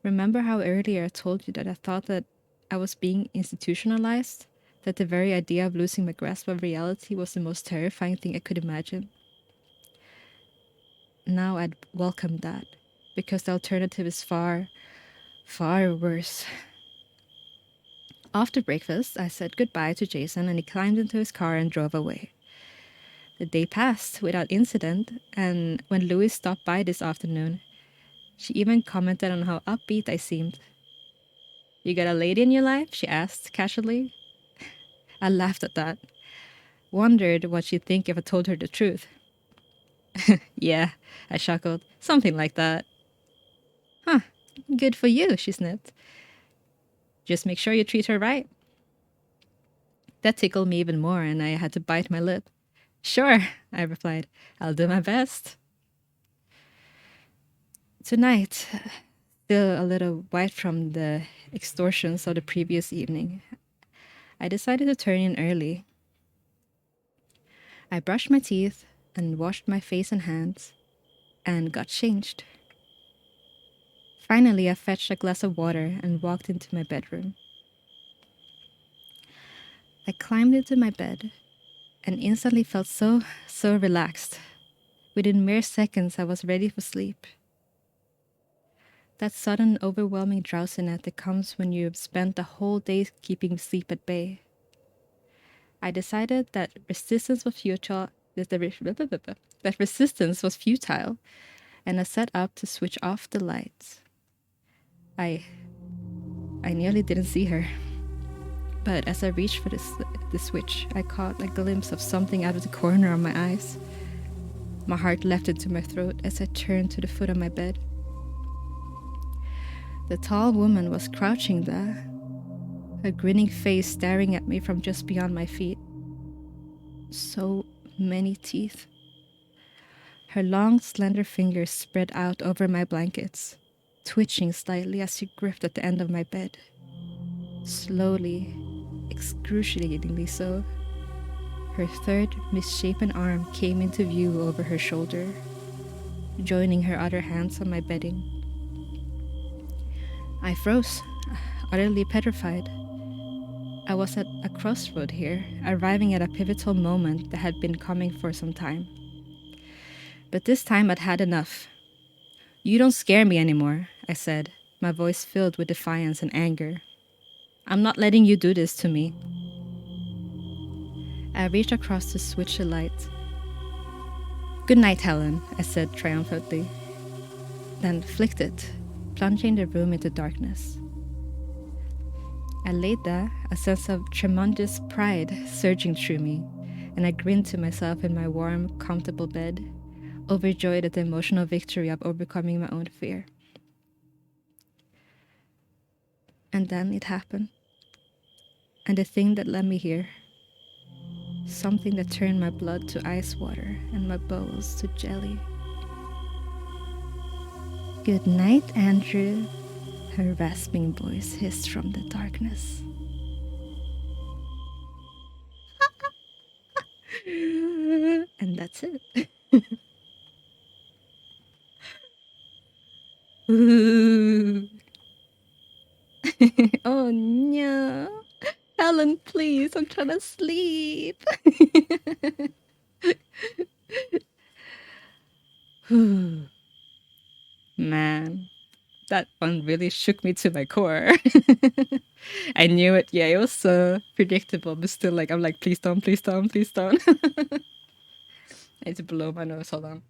[SPEAKER 1] Remember how earlier I told you that I thought that I was being institutionalized? That the very idea of losing my grasp of reality was the most terrifying thing I could imagine? Now I'd welcome that, because the alternative is far, far worse. After breakfast, I said goodbye to Jason and he climbed into his car and drove away. The day passed without incident, and when Louise stopped by this afternoon, she even commented on how upbeat I seemed. You got a lady in your life? She asked casually. I laughed at that. Wondered what she'd think if I told her the truth. Yeah, I chuckled. Something like that. Huh, good for you, she sniffed. Just make sure you treat her right. That tickled me even more, and I had to bite my lip. Sure, I replied. I'll do my best. Tonight, still a little white from the extortions of the previous evening, I decided to turn in early. I brushed my teeth and washed my face and hands and got changed. Finally, I fetched a glass of water and walked into my bedroom. I climbed into my bed and instantly felt so relaxed. Within mere seconds, I was ready for sleep. That sudden, overwhelming drowsiness that comes when you've spent the whole day keeping sleep at bay. I decided that resistance was futile. That resistance was futile, and I set up to switch off the lights. I nearly didn't see her. But as I reached for the switch, I caught a glimpse of something out of the corner of my eyes. My heart leapt into my throat as I turned to the foot of my bed. The tall woman was crouching there, her grinning face staring at me from just beyond my feet. So many teeth. Her long, slender fingers spread out over my blankets, twitching slightly as she gripped at the end of my bed. Slowly, excruciatingly so, her third misshapen arm came into view over her shoulder, joining her other hands on my bedding. I froze, utterly petrified. I was at a crossroad here, arriving at a pivotal moment that had been coming for some time. But this time I'd had enough. You don't scare me anymore, I said, my voice filled with defiance and anger. I'm not letting you do this to me. I reached across to switch the light. Good night, Helen, I said triumphantly, then flicked it, plunging the room into darkness. I laid there, a sense of tremendous pride surging through me, and I grinned to myself in my warm, comfortable bed, overjoyed at the emotional victory of overcoming my own fear. And then it happened. And the thing that led me here, something that turned my blood to ice water and my bowels to jelly. Good night, Andrew, her rasping voice hissed from the darkness. And that's it. Ooh. Oh no. Helen, please. I'm trying to sleep. Man, that one really shook me to my core. I knew it. Yeah, it was so predictable, but still, like, I'm like, please don't, please don't, please don't. I need to blow my nose. Hold on.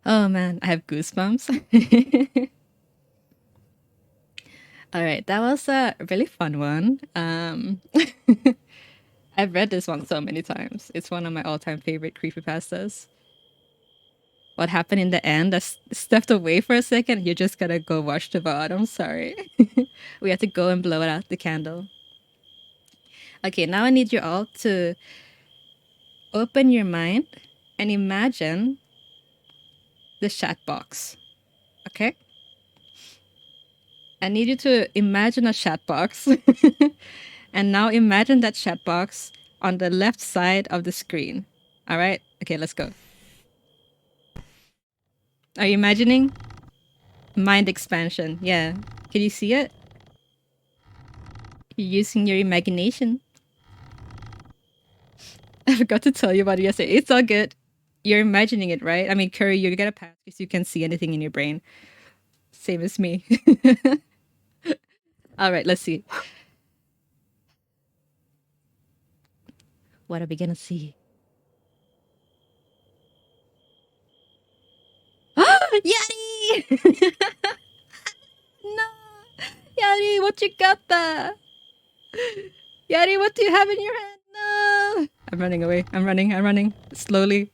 [SPEAKER 1] Oh man, I have goosebumps. All right, that was a really fun one. I've read this one so many times. It's one of my all-time favorite creepypastas. What happened in the end? I stepped away for a second. You just gotta go watch the VOD. I'm sorry. We had to go and blow it out the candle. Okay, now I need you all to open your mind and imagine the chat box. Okay? I need you to imagine a chat box. And now imagine that chat box on the left side of the screen. All right? Okay, let's go. Are you imagining? Mind expansion. Yeah. Can you see it? You're using your imagination. I forgot to tell you about it yesterday. It's all good. You're imagining it, right? I mean, Curry, you're gonna pass because you can see anything in your brain. Same as me. All right, let's see. What are we gonna see? Yeti! No! Yeti, what you got there? Yeti, what do you have in your hand? No! I'm running away. I'm running. Slowly.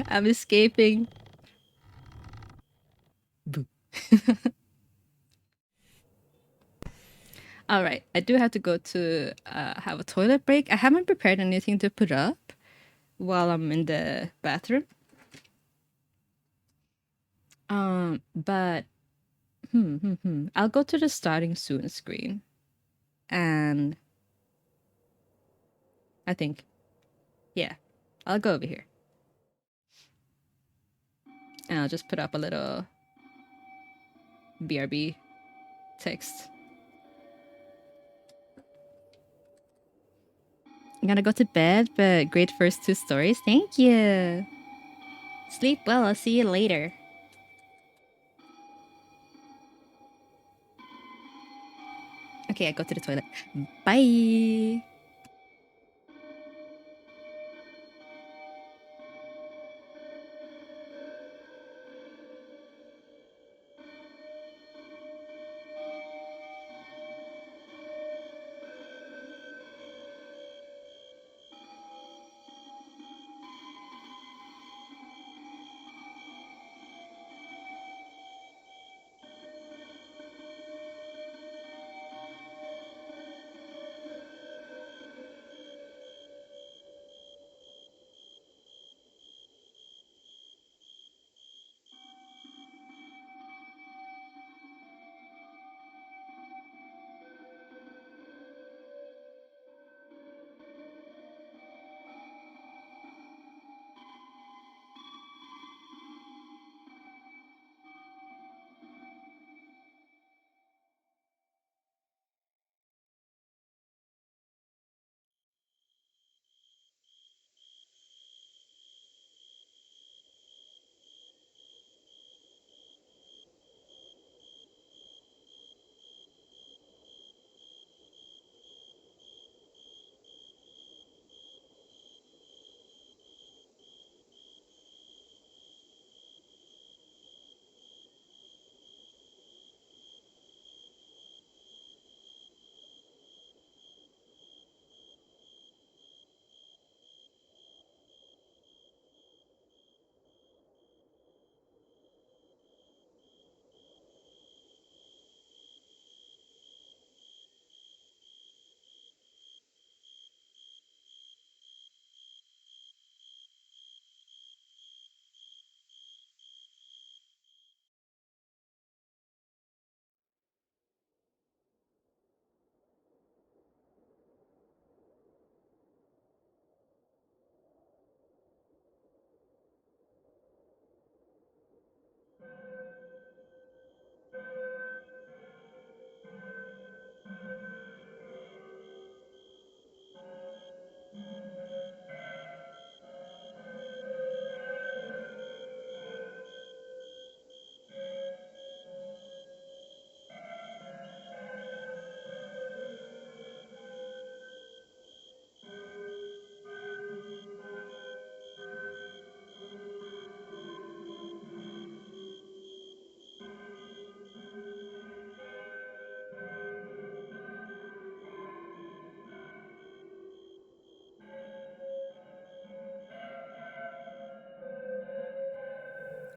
[SPEAKER 1] I'm escaping. Boo. All right, I do have to go to have a toilet break. I haven't prepared anything to put up while I'm in the bathroom. But I'll go to the starting soon screen, and I think, yeah, I'll go over here, and I'll just put up a little BRB text. I'm gonna go to bed, but great first two stories. Thank you. Sleep well. I'll see you later. Okay, I go to the toilet. Bye.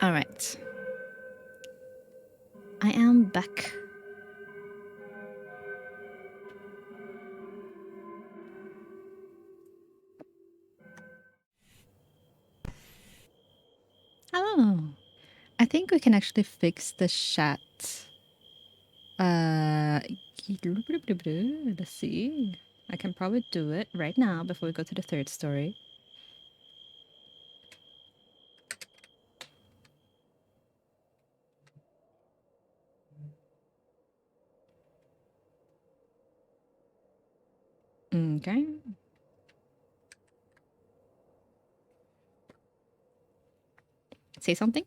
[SPEAKER 1] All right. I am back. Oh, I think we can actually fix the chat. Let's see. I can probably do it right now before we go to the third story. Okay. Say something.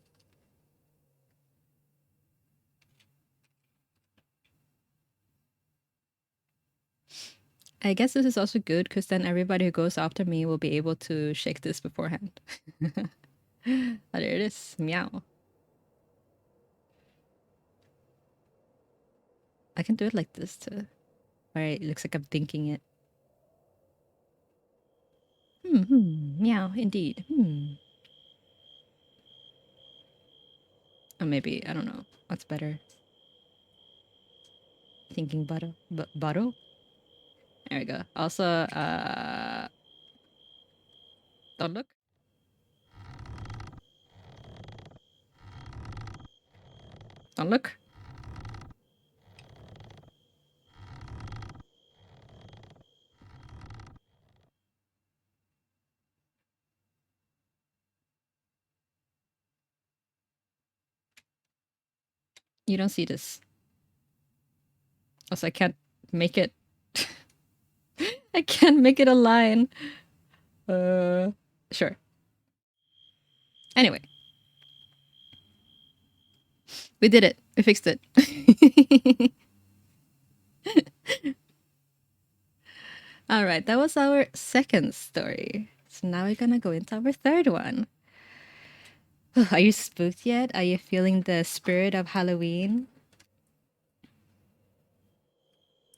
[SPEAKER 1] I guess this is also good because then everybody who goes after me will be able to shake this beforehand. Oh, there it is. Meow. I can do it like this too. Alright, it looks like I'm thinking it. Meow, indeed. Or maybe, I don't know. What's better? Thinking bottle? Bottle? There we go. Also, don't look. Don't look. You don't see this. Also, I can't make it. I can't make it a line. Sure. Anyway, we did it. We fixed it. All right, that was our second story. So now we're gonna go into our third one. Are you spooked yet? Are you feeling the spirit of Halloween?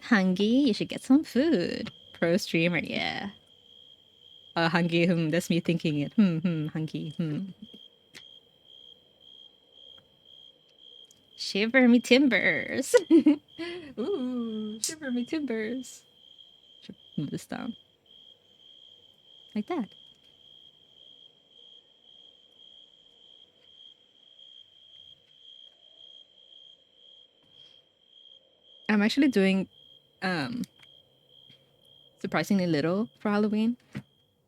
[SPEAKER 1] Hungry? You should get some food. Pro streamer, yeah. Hungry, that's me thinking it. Hungry, Shiver me timbers. Ooh, shiver me timbers. Should move this down. Like that. I'm actually doing surprisingly little for Halloween.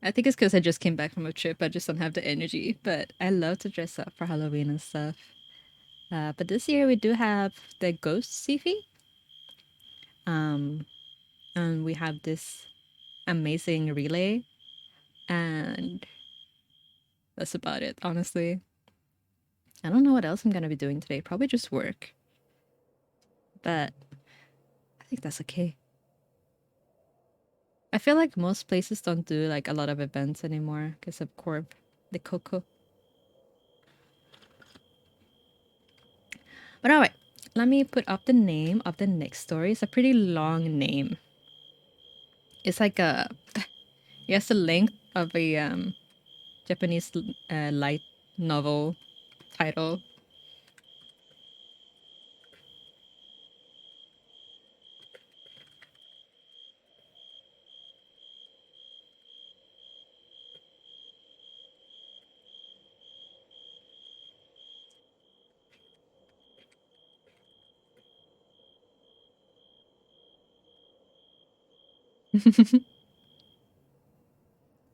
[SPEAKER 1] I think it's because I just came back from a trip. I just don't have the energy. But I love to dress up for Halloween and stuff. But this year we do have the ghost Sifi. And we have this amazing relay. And that's about it, honestly. I don't know what else I'm gonna be doing today. Probably just work. But I think that's okay. I feel like most places don't do like a lot of events anymore because of Corp, the Coco. But alright, let me put up the name of the next story. It's a pretty long name. It's like a, yes, the length of a Japanese light novel title.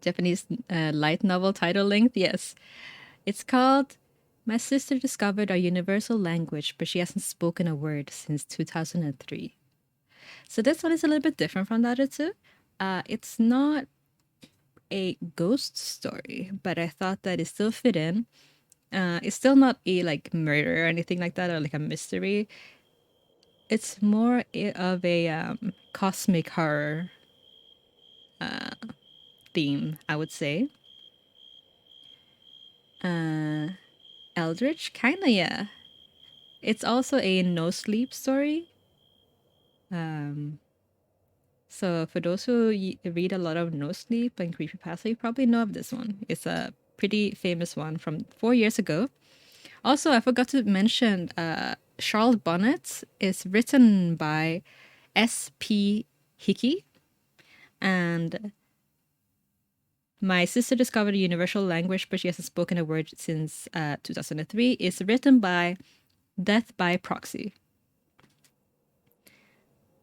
[SPEAKER 1] Japanese light novel title length, yes. It's called My Sister Discovered Our Universal Language, but she hasn't spoken a word since 2003. So this one is a little bit different from the other two. It's not a ghost story, but I thought that it still fit in. It's still not a like murder or anything like that or like a mystery. It's more of a cosmic horror theme, I would say. Eldritch, kinda, yeah. It's also a no sleep story. So for those who read a lot of no sleep and creepypasta, you probably know of this one. It's a pretty famous one from 4 years ago. Also, I forgot to mention Charles Bonnet is written by S.P. Hickey, and my sister discovered a universal language, but she hasn't spoken a word since 2003. Is written by Death by Proxy.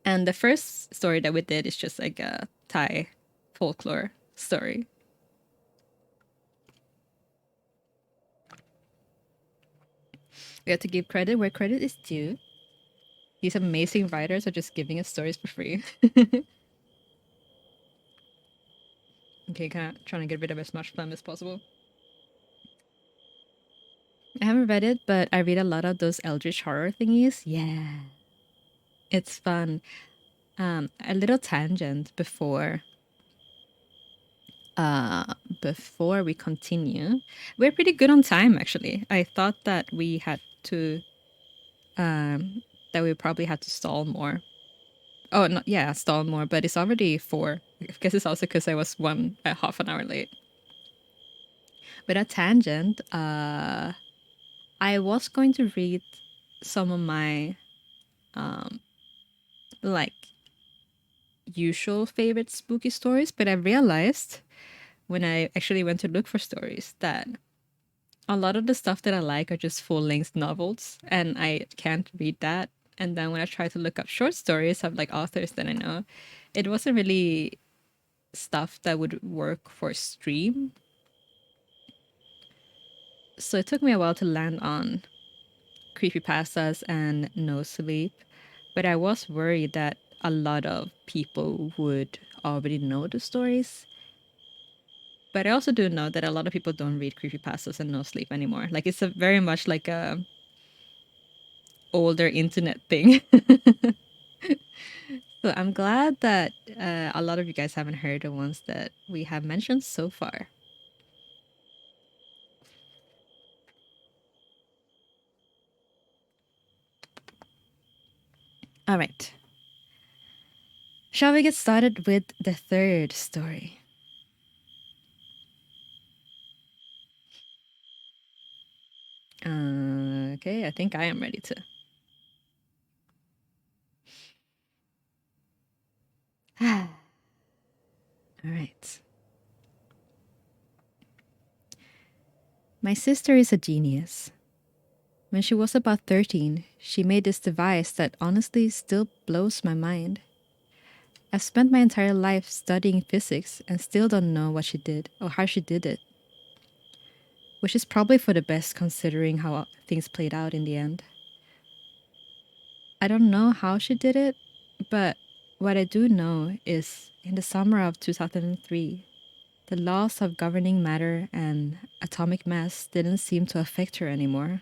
[SPEAKER 1] And the first story that we did is just like a Thai folklore story. We have to give credit where credit is due. These amazing writers are just giving us stories for free. Okay, kind of trying to get rid of as much phlegm as possible. I haven't read it, but I read a lot of those eldritch horror thingies. Yeah, it's fun. A little tangent before we continue. We're pretty good on time, actually. I thought that we had to that we probably had to stall more. Oh, no, yeah, stall more, but it's already 4. I guess it's also because I was half an hour late. With a tangent, I was going to read some of my like usual favorite spooky stories, but I realized when I actually went to look for stories that a lot of the stuff that I like are just full length novels, and I can't read that. And then when I try to look up short stories of like authors that I know, it wasn't really stuff that would work for stream. So it took me a while to land on creepypastas and no sleep, but I was worried that a lot of people would already know the stories. But I also do know that a lot of people don't read creepypastas and no sleep anymore. Like it's a very much like a older internet thing. So I'm glad that a lot of you guys haven't heard the ones that we have mentioned so far. All right. Shall we get started with the third story? Okay, I think I am ready to. All right. My sister is a genius. When she was about 13, she made this device that honestly still blows my mind. I've spent my entire life studying physics and still don't know what she did or how she did it. Which is probably for the best considering how things played out in the end. I don't know how she did it, but what I do know is in the summer of 2003, the laws of governing matter and atomic mass didn't seem to affect her anymore.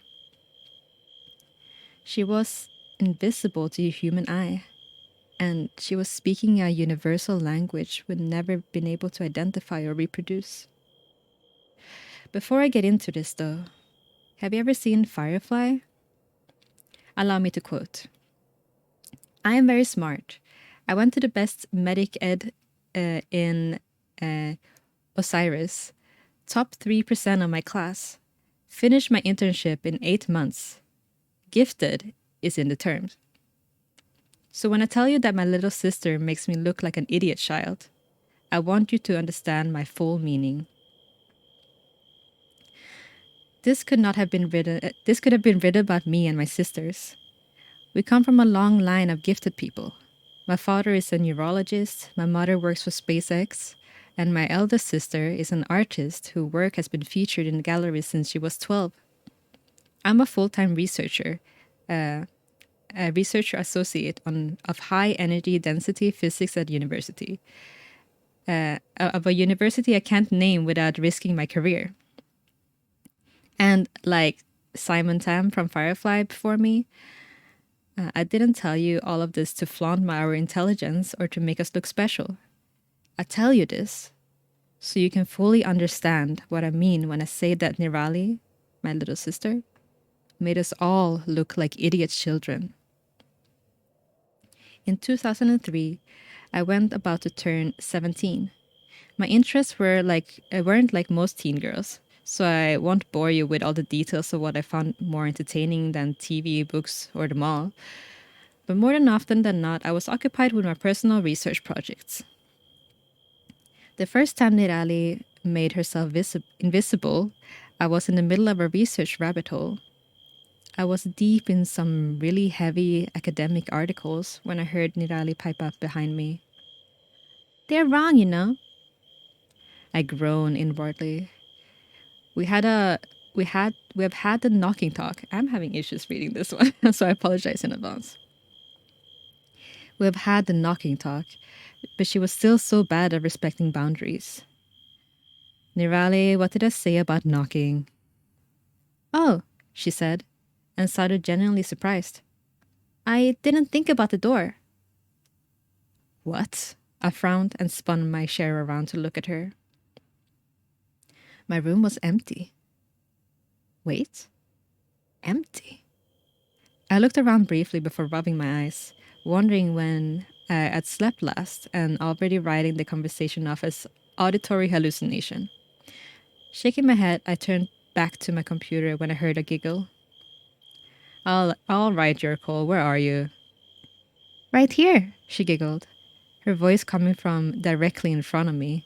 [SPEAKER 1] She was invisible to the human eye, and she was speaking a universal language we'd never been able to identify or reproduce. Before I get into this, though, have you ever seen Firefly? Allow me to quote. I am very smart. I went to the best medic ed in Osiris, top 3% of my class, finished my internship in 8 months. Gifted is in the terms. So when I tell you that my little sister makes me look like an idiot child, I want you to understand my full meaning. This could have been written about me and my sisters. We come from a long line of gifted people. My father is a neurologist, my mother works for SpaceX, and my eldest sister is an artist whose work has been featured in galleries since she was 12. I'm a full-time researcher, a researcher associate of high energy density physics at university. Of a university I can't name without risking my career. And like Simon Tam from Firefly before me, I didn't tell you all of this to flaunt our intelligence or to make us look special. I tell you this so you can fully understand what I mean when I say that Nirali, my little sister, made us all look like idiot children. In 2003, I went about to turn 17. My interests weren't like most teen girls. so I won't bore you with all the details of what I found more entertaining than TV, books, or the mall. But more than often than not, I was occupied with my personal research projects. The first time Nirali made herself invisible, I was in the middle of a research rabbit hole. I was deep in some really heavy academic articles when I heard Nirali pipe up behind me. They're wrong, you know. I groaned inwardly. We have had the knocking talk. I'm having issues reading this one, so I apologize in advance. We have had the knocking talk, but she was still so bad at respecting boundaries. Nirali, what did I say about knocking? Oh, she said, and sounded genuinely surprised. I didn't think about the door. What? I frowned and spun my chair around to look at her. My room was empty. Wait. Empty? I looked around briefly before rubbing my eyes, wondering when I had slept last and already writing the conversation off as auditory hallucination. Shaking my head, I turned back to my computer when I heard a giggle. All right, Yerkol, where are you? Right here, she giggled, her voice coming from directly in front of me.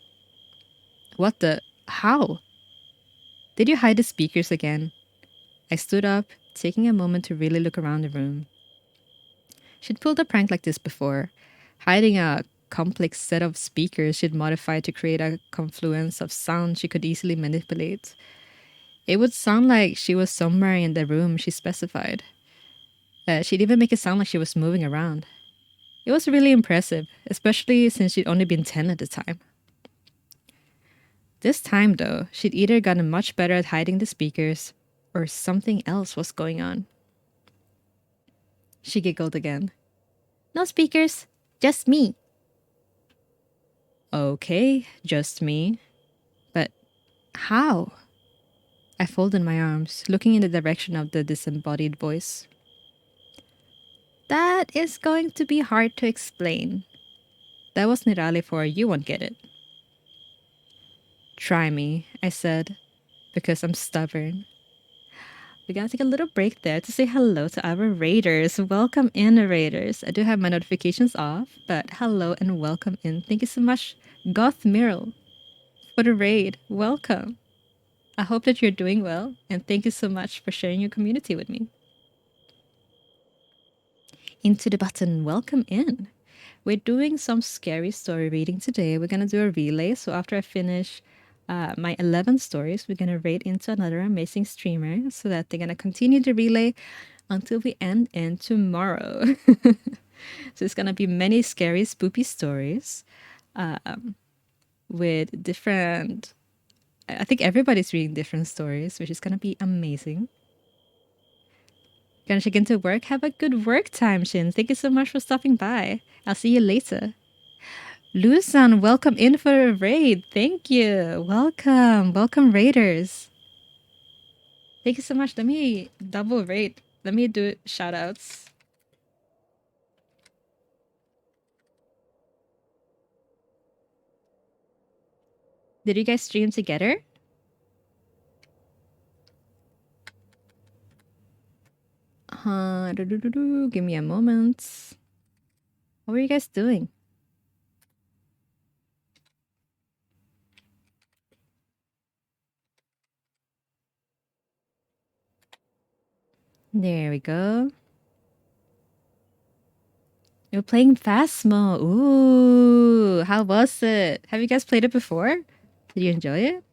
[SPEAKER 1] What the? How? Did you hide the speakers again? I stood up, taking a moment to really look around the room. She'd pulled a prank like this before, hiding a complex set of speakers she'd modified to create a confluence of sound she could easily manipulate. It would sound like she was somewhere in the room she specified. She'd even make it sound like she was moving around. It was really impressive, especially since she'd only been 10 at the time. This time, though, she'd either gotten much better at hiding the speakers, or something else was going on. She giggled again. No speakers, just me. Okay, just me. But how? I folded my arms, looking in the direction of the disembodied voice. That is going to be hard to explain. That was Nirali for you won't get it. Try me, I said, because I'm stubborn. We're gonna take a little break there to say hello to our raiders. Welcome in, raiders. I do have my notifications off, but hello and welcome in. Thank you so much, Goth Miral, for the raid. Welcome. I hope that you're doing well, and thank you so much for sharing your community with me. Into the button, welcome in. We're doing some scary story reading today. We're gonna do a relay, so after I finish my 11 stories, we're gonna raid into another amazing streamer so that they're gonna continue the relay until we end in tomorrow. So it's gonna be many scary, spoopy stories with different. I think everybody's reading different stories, which is gonna be amazing. Gonna check into work. Have a good work time, Shin. Thank you so much for stopping by. I'll see you later. Lusan, welcome in for a raid. Thank you. Welcome. Welcome, raiders. Thank you so much. Let me double raid. Let me do shout outs. Did you guys stream together? Give me a moment. What were you guys doing? There we go. You're playing Phasmo. Ooh, how was it? Have you guys played it before? Did you enjoy it?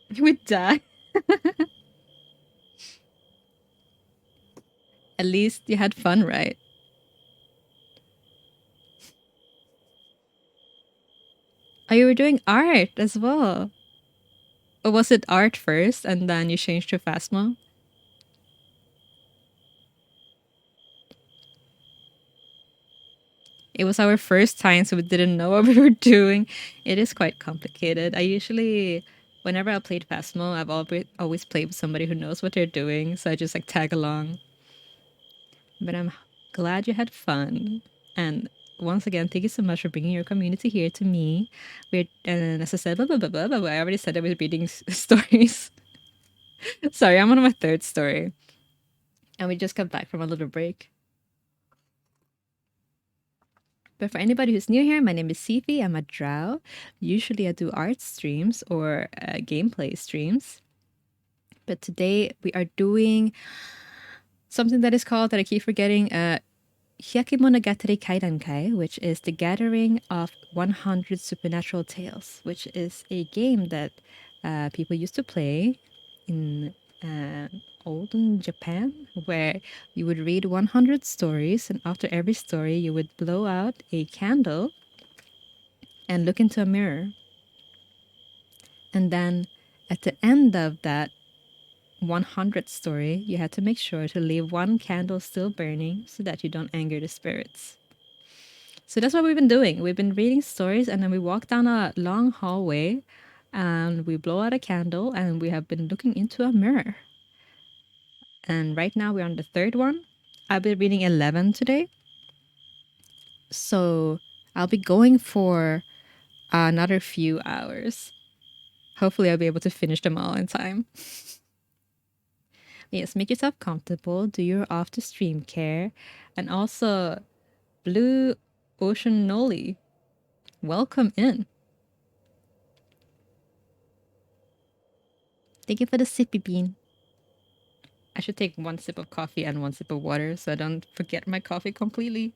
[SPEAKER 1] You would die. At least you had fun, right? Oh, you were doing art as well. Or was it art first and then you changed to Phasmo? It was our first time, so we didn't know what we were doing. It is quite complicated. I usually, whenever I played Phasmo, I've always played with somebody who knows what they're doing, so I just like tag along. But I'm glad you had fun. And once again, thank you so much for bringing your community here to me. And as I said, blah, blah, blah, blah, blah, blah. I already said I was reading stories. Sorry, I'm on my third story. And we just got back from a little break. But for anybody who's new here, my name is Sifi. I'm a drow. Usually I do art streams or gameplay streams. But today we are doing something that is called, that I keep forgetting, Hyakumonogatari Kaidankai, which is the gathering of 100 supernatural tales, which is a game that people used to play in olden Japan, where you would read 100 stories, and after every story, you would blow out a candle and look into a mirror. And then at the end of that 100th story, you had to make sure to leave one candle still burning so that you don't anger the spirits. So that's what we've been doing. We've been reading stories, and then we walk down a long hallway and we blow out a candle, and we have been looking into a mirror. And right now we're on the third one. I'll be reading 11 today. So I'll be going for another few hours. Hopefully I'll be able to finish them all in time. Yes, make yourself comfortable, do your off the stream care, and also Blue Ocean Noli, welcome in. Thank you for the sippy bean. I should take one sip of coffee and one sip of water so I don't forget my coffee completely.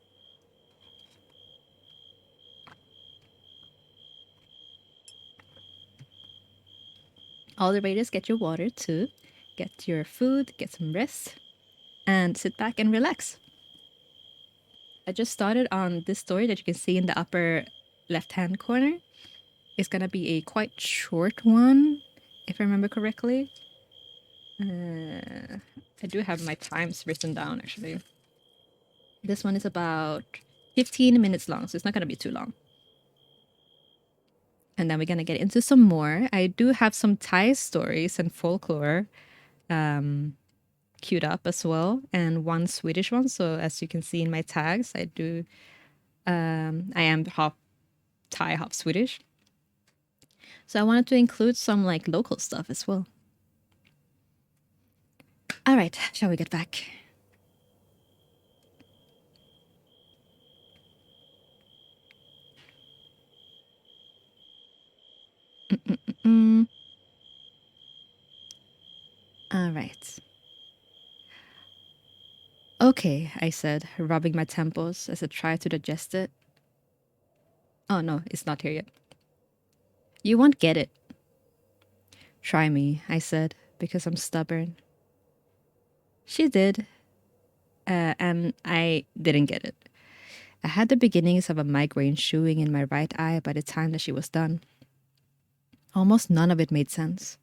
[SPEAKER 1] All the raiders, get your water too. Get your food, get some rest, and sit back and relax. I just started on this story that you can see in the upper left-hand corner. It's gonna be a quite short one, if I remember correctly. I do have my times written down, actually. This one is about 15 minutes long, so it's not gonna be too long. And then we're gonna get into some more. I do have some Thai stories and folklore queued up as well, and one Swedish one. So as you can see in my tags, I do. I am half Thai, half Swedish. So I wanted to include some like local stuff as well. All right, shall we get back? All right. Okay, I said, rubbing my temples as I tried to digest it. Oh no, it's not here yet. You won't get it. Try me, I said, because I'm stubborn. She did, and I didn't get it. I had the beginnings of a migraine chewing in my right eye by the time that she was done. Almost none of it made sense.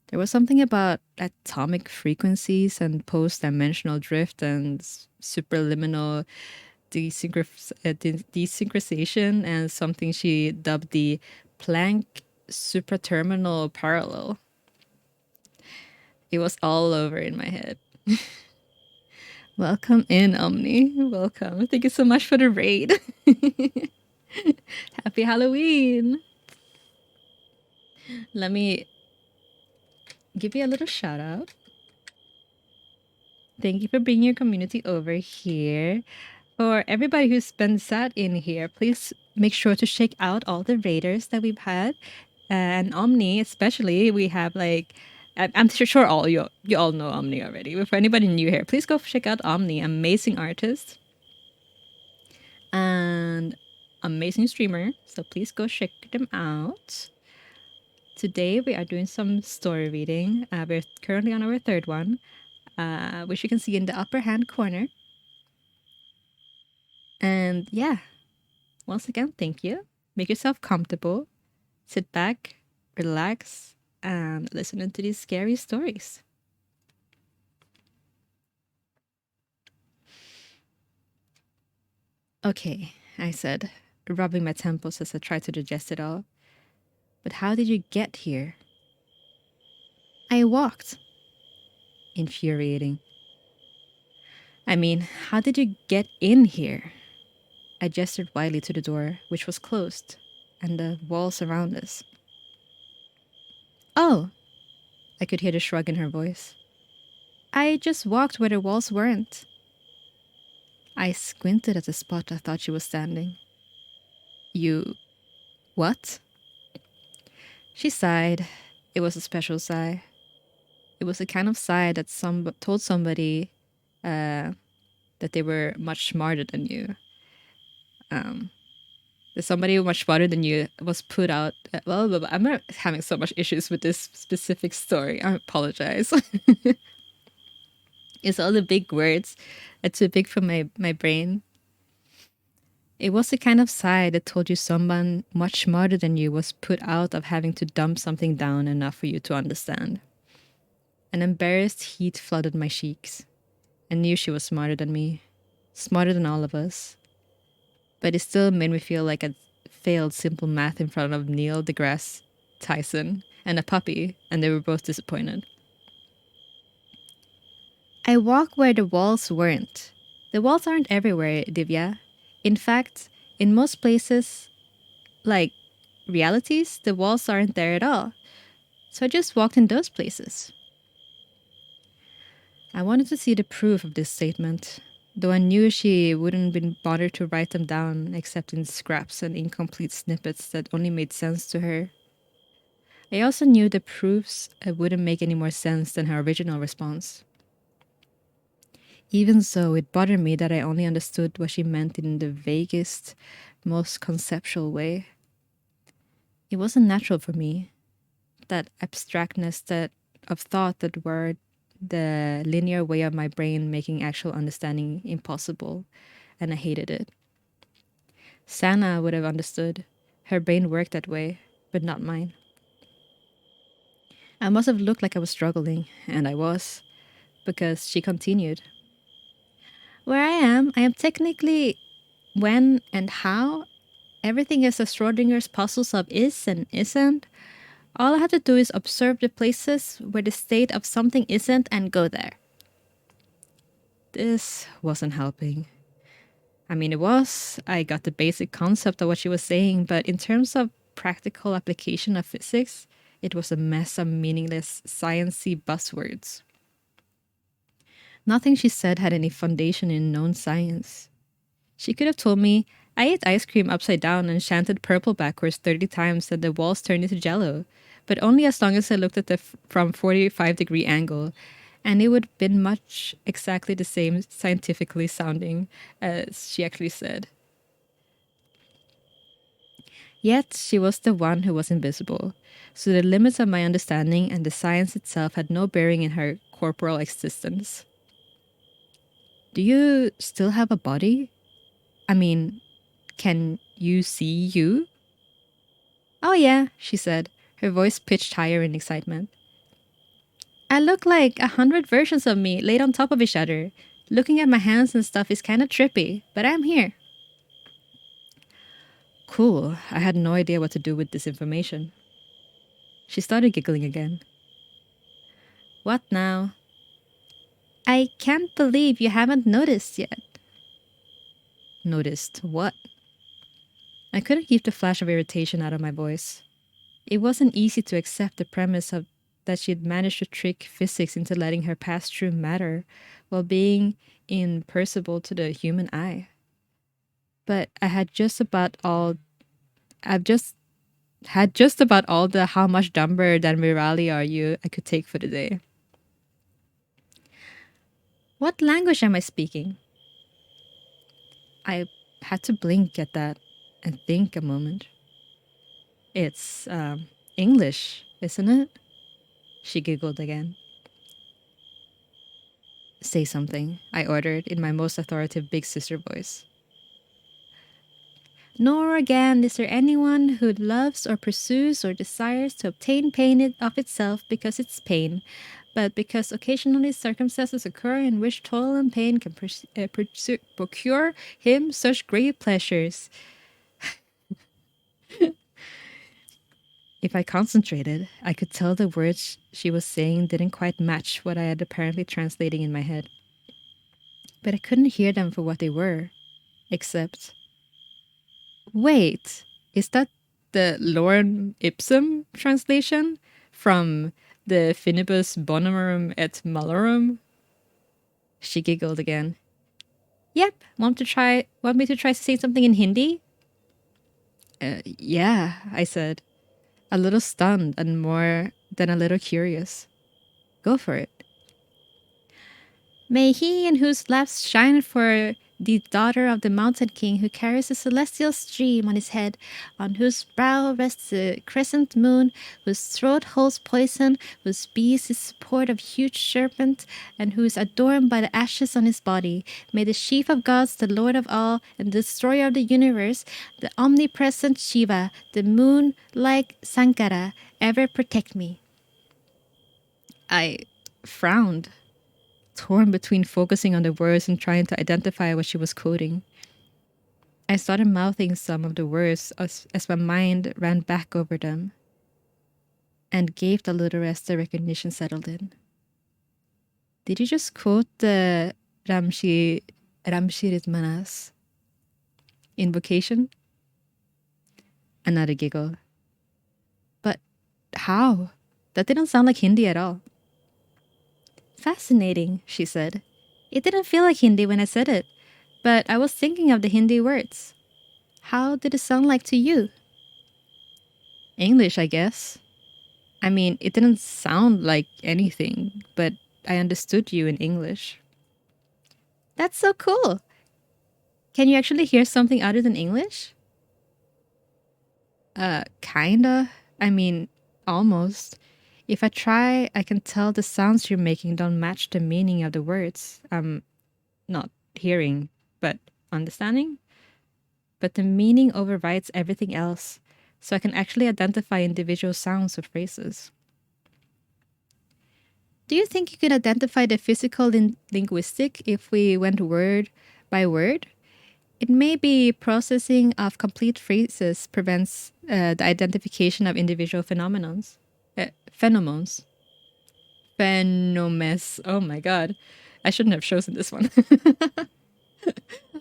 [SPEAKER 1] There was something about atomic frequencies and post-dimensional drift and superliminal desynchronization, and something she dubbed the Planck supraterminal parallel. It was all over in my head. Welcome in, Omni. Welcome. Thank you so much for the raid. Happy Halloween. Let me give you a little shout out. Thank you for bringing your community over here. For everybody who's been sat in here, please make sure to check out all the raiders that we've had. And Omni, especially, we have like, I'm sure all you all know Omni already. But for anybody new here, please go check out Omni, amazing artist and amazing streamer. So please go check them out. Today we are doing some story reading. We're currently on our third one, which you can see in the upper hand corner. And yeah, once again, thank you. Make yourself comfortable, sit back, relax, and listen to these scary stories. Okay, I said, rubbing my temples as I tried to digest it all. But how did you get here? I walked. Infuriating. I mean, how did you get in here? I gestured wildly to the door, which was closed, and the walls around us. Oh, I could hear the shrug in her voice. I just walked where the walls weren't. I squinted at the spot I thought she was standing. You... what? She sighed. It was a special sigh. It was the kind of sigh that told somebody that they were much smarter than you. That somebody much smarter than you was put out. Well, I'm not having so much issues with this specific story. I apologize. It's all the big words that's too big for my brain. It was the kind of sigh that told you someone much smarter than you was put out of having to dump something down enough for you to understand. An embarrassed heat flooded my cheeks. I knew she was smarter than me, smarter than all of us. But it still made me feel like I'd failed simple math in front of Neil deGrasse Tyson and a puppy, and they were both disappointed. I walk where the walls weren't. The walls aren't everywhere, Divya. In fact, in most places, like realities, the walls aren't there at all. So I just walked in those places. I wanted to see the proof of this statement, though I knew she wouldn't been bothered to write them down except in scraps and incomplete snippets that only made sense to her. I also knew the proofs wouldn't make any more sense than her original response. Even so, it bothered me that I only understood what she meant in the vaguest, most conceptual way. It wasn't natural for me, that abstractness of thought that were the linear way of my brain making actual understanding impossible, and I hated it. Sana would have understood. Her brain worked that way, but not mine. I must have looked like I was struggling, and I was, because she continued. Where I am technically when and how. Everything is a Schrodinger's puzzles of is and isn't. All I have to do is observe the places where the state of something isn't and go there. This wasn't helping. I mean, it was. I got the basic concept of what she was saying, but in terms of practical application of physics, it was a mess of meaningless, sciencey buzzwords. Nothing she said had any foundation in known science. She could have told me, I ate ice cream upside down and chanted purple backwards 30 times and the walls turned into jello, but only as long as I looked at it from 45-degree angle, and it would have been much exactly the same scientifically sounding as she actually said. Yet she was the one who was invisible, so the limits of my understanding and the science itself had no bearing in her corporal existence. Do you still have a body? I mean, can you see you? Oh yeah, she said, her voice pitched higher in excitement. I look like 100 versions of me laid on top of each other. Looking at my hands and stuff is kind of trippy, but I'm here. Cool, I had no idea what to do with this information. She started giggling again. What now? I can't believe you haven't noticed yet. Noticed what? I couldn't keep the flash of irritation out of my voice. It wasn't easy to accept the premise of that she'd managed to trick physics into letting her pass through matter while being imperceptible to the human eye. But I've just had just about all the how much dumber than we really are you I could take for the day. What language am I speaking? I had to blink at that and think a moment. It's English, isn't it? She giggled again. Say something, I ordered in my most authoritative big sister voice. Nor again is there anyone who loves or pursues or desires to obtain pain of itself because it's pain, but because occasionally circumstances occur in which toil and pain can procure him such great pleasures. If I concentrated, I could tell the words she was saying didn't quite match what I had apparently translating in my head. But I couldn't hear them for what they were, except Wait, is that the Lorem Ipsum translation from the Finibus Bonorum et Malorum? She giggled again. Yep, want me to try saying something in Hindi? Yeah, I said, a little stunned and more than a little curious. Go for it. May he in whose laps shine for the daughter of the mountain king who carries a celestial stream on his head, on whose brow rests a crescent moon, whose throat holds poison, whose beast is support of huge serpent, and who is adorned by the ashes on his body. May the chief of gods, the lord of all, and destroyer of the universe, the omnipresent Shiva, the moon-like Sankara, ever protect me. I frowned, torn between focusing on the words and trying to identify what she was quoting. I started mouthing some of the words as my mind ran back over them and gave a little rest the recognition settled in. Did you just quote the Ramshiritmanas invocation? Another giggle. But how? That didn't sound like Hindi at all. Fascinating, she said. It didn't feel like Hindi when I said it, but I was thinking of the Hindi words. How did it sound like to you? English, I guess. I mean, it didn't sound like anything, but I understood you in English. That's so cool. Can you actually hear something other than English? Kinda. I mean, almost. If I try, I can tell the sounds you're making don't match the meaning of the words. I'm not hearing, but understanding. But the meaning overrides everything else, so I can actually identify individual sounds or phrases. Do you think you could identify the physical linguistic if we went word by word? It may be processing of complete phrases prevents the identification of individual phenomenons. Phenomes. Phenomes. Oh my god. I shouldn't have chosen this one.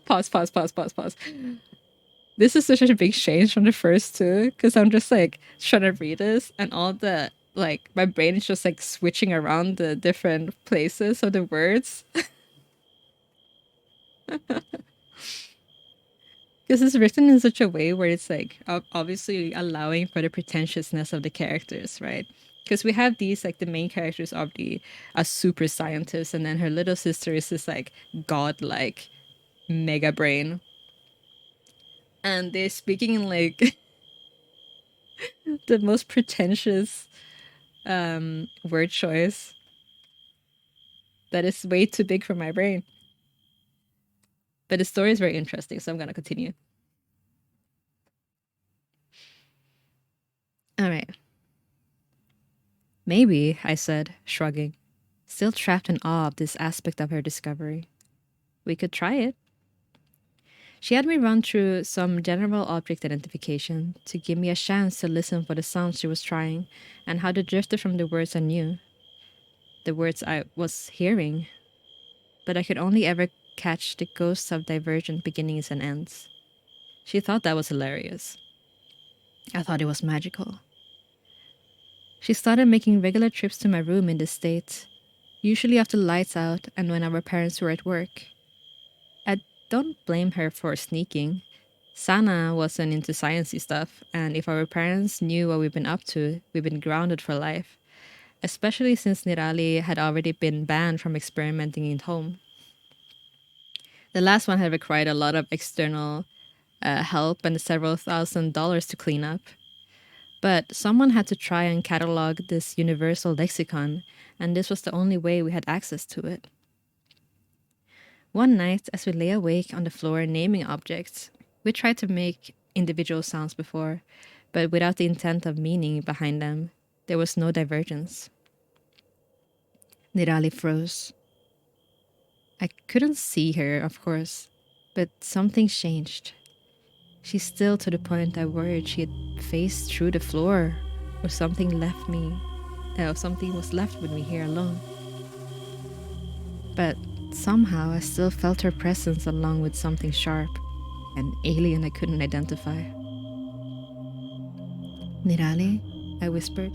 [SPEAKER 1] Pause. This is such a big change from the first two, because I'm just like trying to read this and all the like my brain is just like switching around the different places of the words. Because it's written in such a way where it's like obviously allowing for the pretentiousness of the characters, right? Because we have these like the main characters of the a super scientist, and then her little sister is this like godlike mega brain, and they're speaking in like the most pretentious word choice that is way too big for my brain. But the story is very interesting, so I'm gonna continue. All right. Maybe, I said, shrugging, still trapped in awe of this aspect of her discovery. We could try it. She had me run through some general object identification to give me a chance to listen for the sounds she was trying and how they drifted from the words I knew, the words I was hearing, but I could only ever catch the ghosts of divergent beginnings and ends. She thought that was hilarious. I thought it was magical. She started making regular trips to my room in the States, usually after lights out and when our parents were at work. I don't blame her for sneaking. Sana wasn't into sciencey stuff, and if our parents knew what we've been up to, we've been grounded for life, especially since Nirali had already been banned from experimenting at home. The last one had required a lot of external help and several $1,000s to clean up. But someone had to try and catalog this universal lexicon, and this was the only way we had access to it. One night, as we lay awake on the floor naming objects, we tried to make individual sounds before, but without the intent of meaning behind them, there was no divergence. Nirali froze. I couldn't see her, of course, but something changed. She stilled to the point I worried she had phased through the floor, or something something was left with me here alone. But somehow I still felt her presence along with something sharp. An alien I couldn't identify. Nirali? I whispered,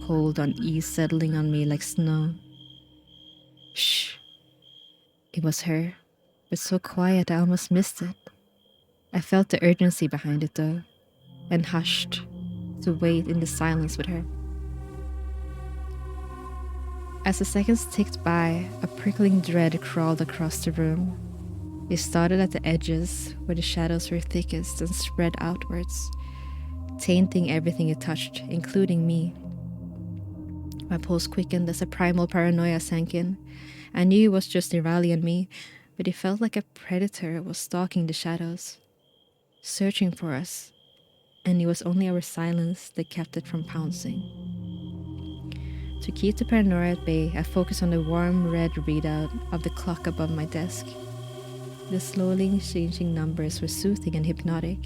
[SPEAKER 1] cold unease settling on me like snow. Shh. It was her, but so quiet I almost missed it. I felt the urgency behind it though, and hushed to wait in the silence with her. As the seconds ticked by, a prickling dread crawled across the room. It started at the edges, where the shadows were thickest, and spread outwards, tainting everything it touched, including me. My pulse quickened as a primal paranoia sank in. I knew it was just Nirali and me, but it felt like a predator was stalking the shadows, searching for us, and it was only our silence that kept it from pouncing. To keep the paranoia at bay, I focused on the warm red readout of the clock above my desk. The slowly changing numbers were soothing and hypnotic.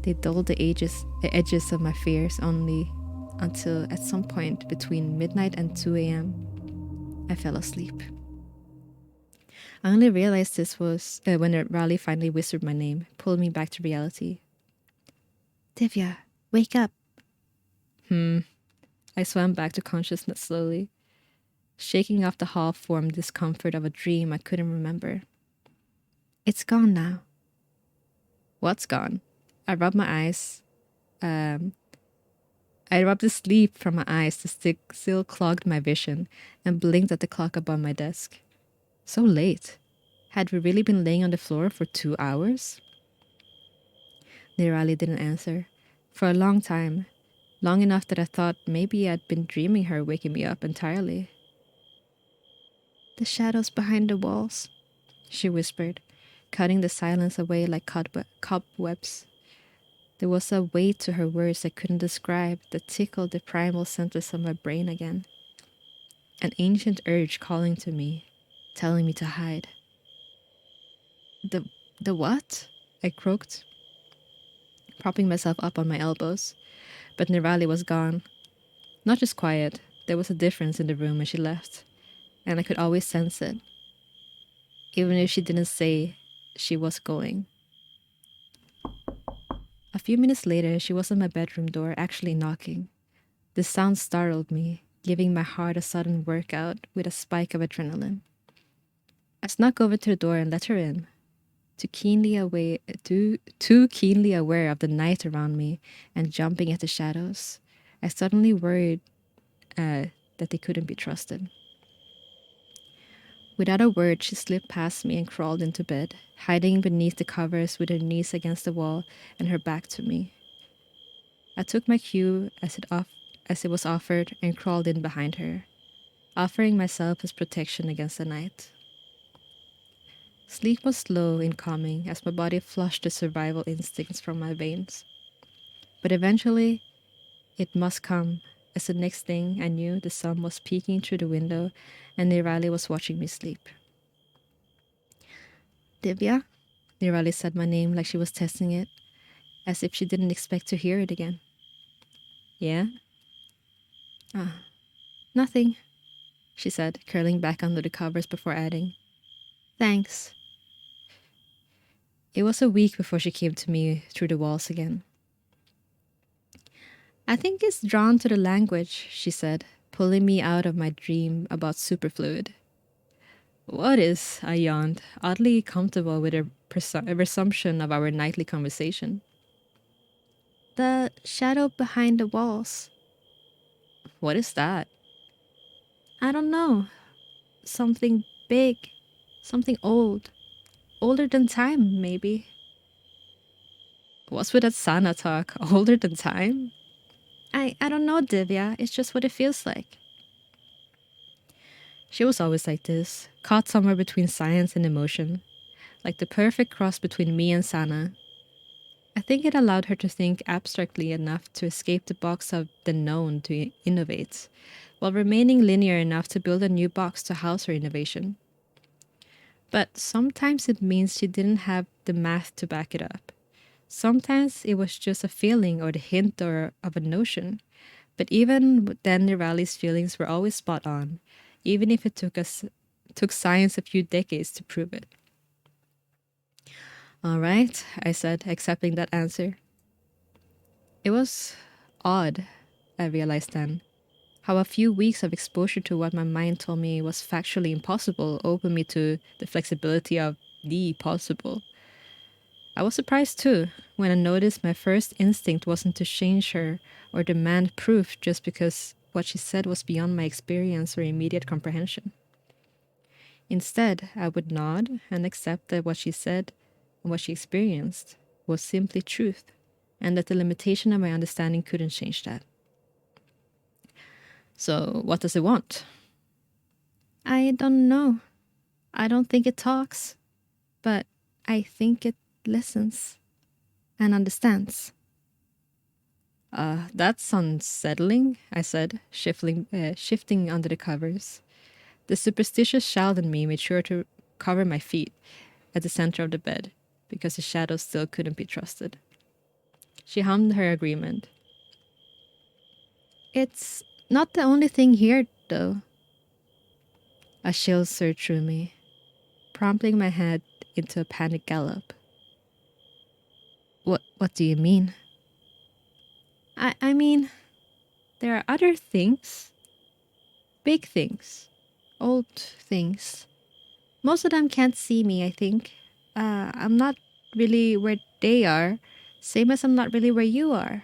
[SPEAKER 1] They dulled the edges of my fears only until at some point between midnight and 2 a.m., I fell asleep. I only realized this was when Raleigh finally whispered my name, pulled me back to reality. Divya, wake up. I swam back to consciousness slowly, shaking off the half-formed discomfort of a dream I couldn't remember. It's gone now. What's gone? I rubbed my eyes. I rubbed the sleep from my eyes that still clogged my vision and blinked at the clock above my desk. So late. Had we really been laying on the floor for 2 hours? Nirali didn't answer. For a long time. Long enough that I thought maybe I'd been dreaming her waking me up entirely. The shadows behind the walls, she whispered, cutting the silence away like cobwebs. There was a weight to her words I couldn't describe that tickled the primal centers of my brain again. An ancient urge calling to me, telling me to hide. The what? I croaked, propping myself up on my elbows. But Nirali was gone. Not just quiet, there was a difference in the room when she left, and I could always sense it, even if she didn't say she was going. A few minutes later, she was at my bedroom door, actually knocking. The sound startled me, giving my heart a sudden workout with a spike of adrenaline. I snuck over to the door and let her in, too keenly aware of the night around me and jumping at the shadows. I suddenly worried that they couldn't be trusted. Without a word, she slipped past me and crawled into bed, hiding beneath the covers with her knees against the wall and her back to me. I took my cue as it was offered and crawled in behind her, offering myself as protection against the night. Sleep was slow in coming as my body flushed the survival instincts from my veins. But eventually, it must come, as the next thing I knew, the sun was peeking through the window and Nirali was watching me sleep. Divya? Nirali said my name like she was testing it, as if she didn't expect to hear it again. Yeah? Nothing, she said, curling back under the covers before adding, Thanks. It was a week before she came to me through the walls again. I think it's drawn to the language, she said, pulling me out of my dream about superfluid. What is? I yawned, oddly comfortable with a resumption of our nightly conversation. The shadow behind the walls. What is that? I don't know. Something big. Something old. Older than time, maybe. What's with that Sana talk? Older than time? I don't know, Divya. It's just what it feels like. She was always like this, caught somewhere between science and emotion, like the perfect cross between me and Sana. I think it allowed her to think abstractly enough to escape the box of the known to innovate, while remaining linear enough to build a new box to house her innovation. But sometimes it means she didn't have the math to back it up. Sometimes it was just a feeling or the hint of a notion. But even then, Nirali's feelings were always spot on, even if it took science a few decades to prove it. All right, I said, accepting that answer. It was odd, I realized then, how a few weeks of exposure to what my mind told me was factually impossible opened me to the flexibility of the possible. I was surprised too when I noticed my first instinct wasn't to change her or demand proof just because what she said was beyond my experience or immediate comprehension. Instead, I would nod and accept that what she said and what she experienced was simply truth, and that the limitation of my understanding couldn't change that. So, what does it want? I don't know. I don't think it talks, but I think it listens and understands. That's unsettling, I said, shifting under the covers. The superstitious child in me made sure to cover my feet at the center of the bed because the shadows still couldn't be trusted. She hummed her agreement. It's not the only thing here, though. A chill surged through me, prompting my head into a panic gallop. What do you mean? I mean, there are other things. Big things. Old things. Most of them can't see me, I think. I'm not really where they are, same as I'm not really where you are.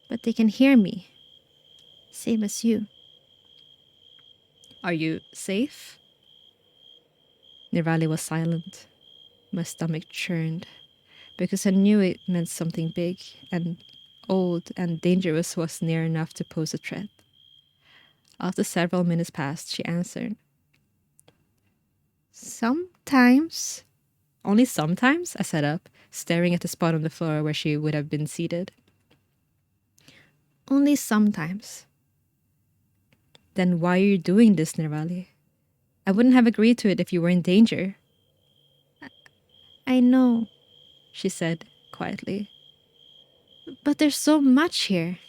[SPEAKER 1] But they can hear me, same as you. Are you safe? Nirali was silent. My stomach churned because I knew it meant something big and old and dangerous was near enough to pose a threat. After several minutes passed, she answered. Sometimes. Only sometimes? I sat up, staring at the spot on the floor where she would have been seated. Only sometimes. Then why are you doing this, Nirvali? I wouldn't have agreed to it if you were in danger. I know, she said quietly. But there's so much here.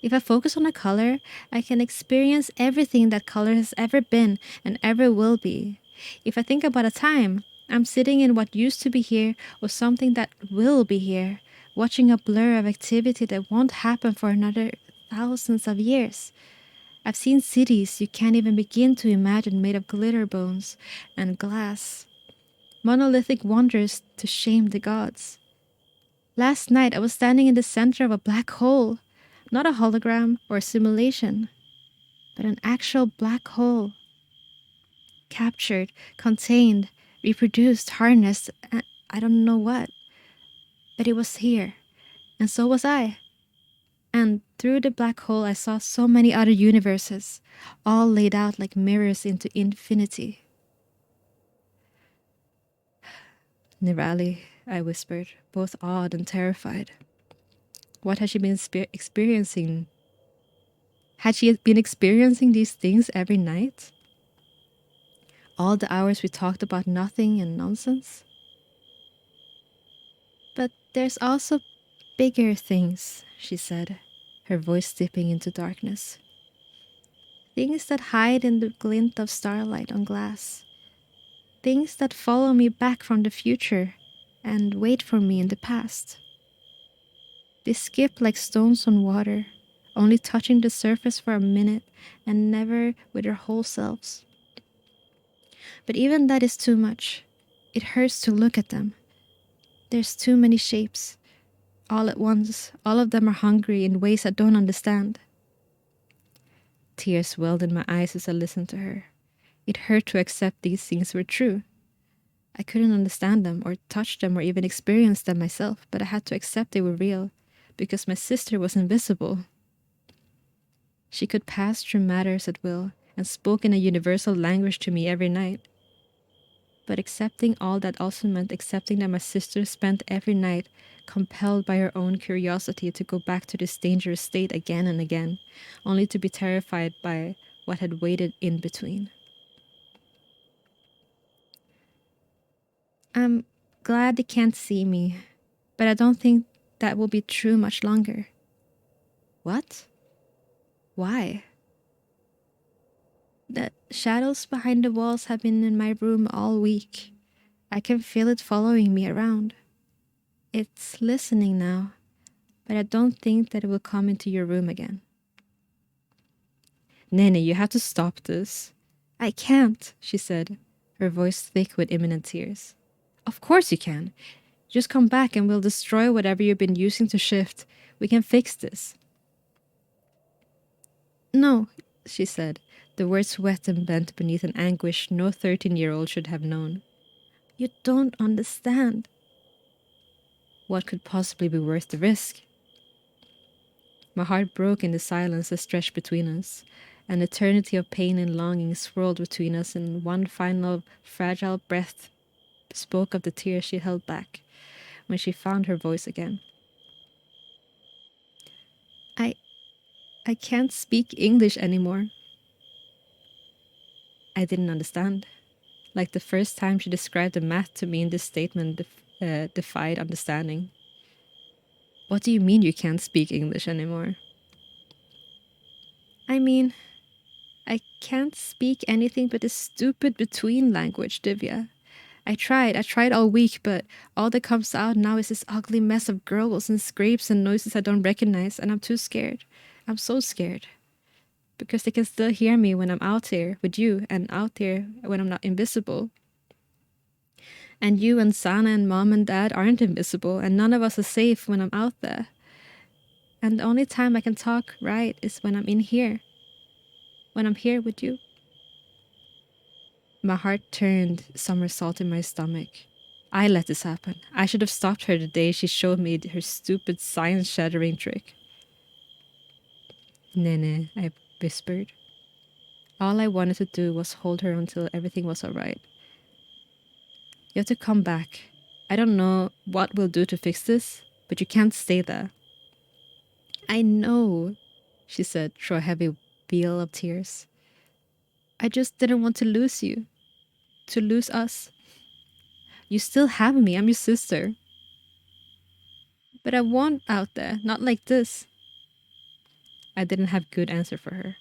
[SPEAKER 1] If I focus on a color, I can experience everything that color has ever been and ever will be. If I think about a time, I'm sitting in what used to be here or something that will be here, watching a blur of activity that won't happen for another thousands of years. I've seen cities you can't even begin to imagine made of glitter bones and glass. Monolithic wonders to shame the gods. Last night I was standing in the center of a black hole. Not a hologram or a simulation, but an actual black hole. Captured, contained, reproduced, harnessed, I don't know what. But it was here, and so was I. And through the black hole I saw so many other universes, all laid out like mirrors into infinity. Nirali, I whispered, both awed and terrified. What had she been experiencing? Had she been experiencing these things every night? All the hours we talked about nothing and nonsense? But there's also bigger things, she said, her voice dipping into darkness. Things that hide in the glint of starlight on glass. Things that follow me back from the future and wait for me in the past. They skip like stones on water, only touching the surface for a minute and never with their whole selves. But even that is too much. It hurts to look at them. There's too many shapes. All at once, all of them are hungry in ways I don't understand. Tears welled in my eyes as I listened to her. It hurt to accept these things were true. I couldn't understand them or touch them or even experience them myself, but I had to accept they were real because my sister was invisible. She could pass through matters at will and spoke in a universal language to me every night. But accepting all that also meant accepting that my sister spent every night compelled by her own curiosity to go back to this dangerous state again and again, only to be terrified by what had waited in between. I'm glad they can't see me, but I don't think that will be true much longer. What? Why? The shadows behind the walls have been in my room all week. I can feel it following me around. It's listening now, but I don't think that it will come into your room again. Nene, you have to stop this. I can't, she said, her voice thick with imminent tears. Of course you can. Just come back and we'll destroy whatever you've been using to shift. We can fix this. No, she said, the words wet and bent beneath an anguish no 13-year-old should have known. You don't understand. What could possibly be worth the risk? My heart broke in the silence that stretched between us. An eternity of pain and longing swirled between us, and one final fragile breath spoke of the tears she held back when she found her voice again. I I can't speak English anymore. I didn't understand. Like the first time she described the math to me in this statement defied understanding. What do you mean you can't speak English anymore? I mean, I can't speak anything but this stupid between language, Divya. I tried all week, but all that comes out now is this ugly mess of gurgles and scrapes and noises I don't recognize, and I'm too scared. I'm so scared. Because they can still hear me when I'm out here with you, and out there when I'm not invisible. And you and Sana and Mom and Dad aren't invisible, and none of us are safe when I'm out there. And the only time I can talk right is when I'm in here. When I'm here with you. My heart turned somersault in my stomach. I let this happen. I should have stopped her the day she showed me her stupid science-shattering trick. Nene, I whispered. All I wanted to do was hold her until everything was all right. You have to come back. I don't know what we'll do to fix this, but you can't stay there. I know, she said through a heavy veil of tears. I just didn't want to lose you. To lose us. You still have me. I'm your sister. But I want out there, not like this. I didn't have a good answer for her.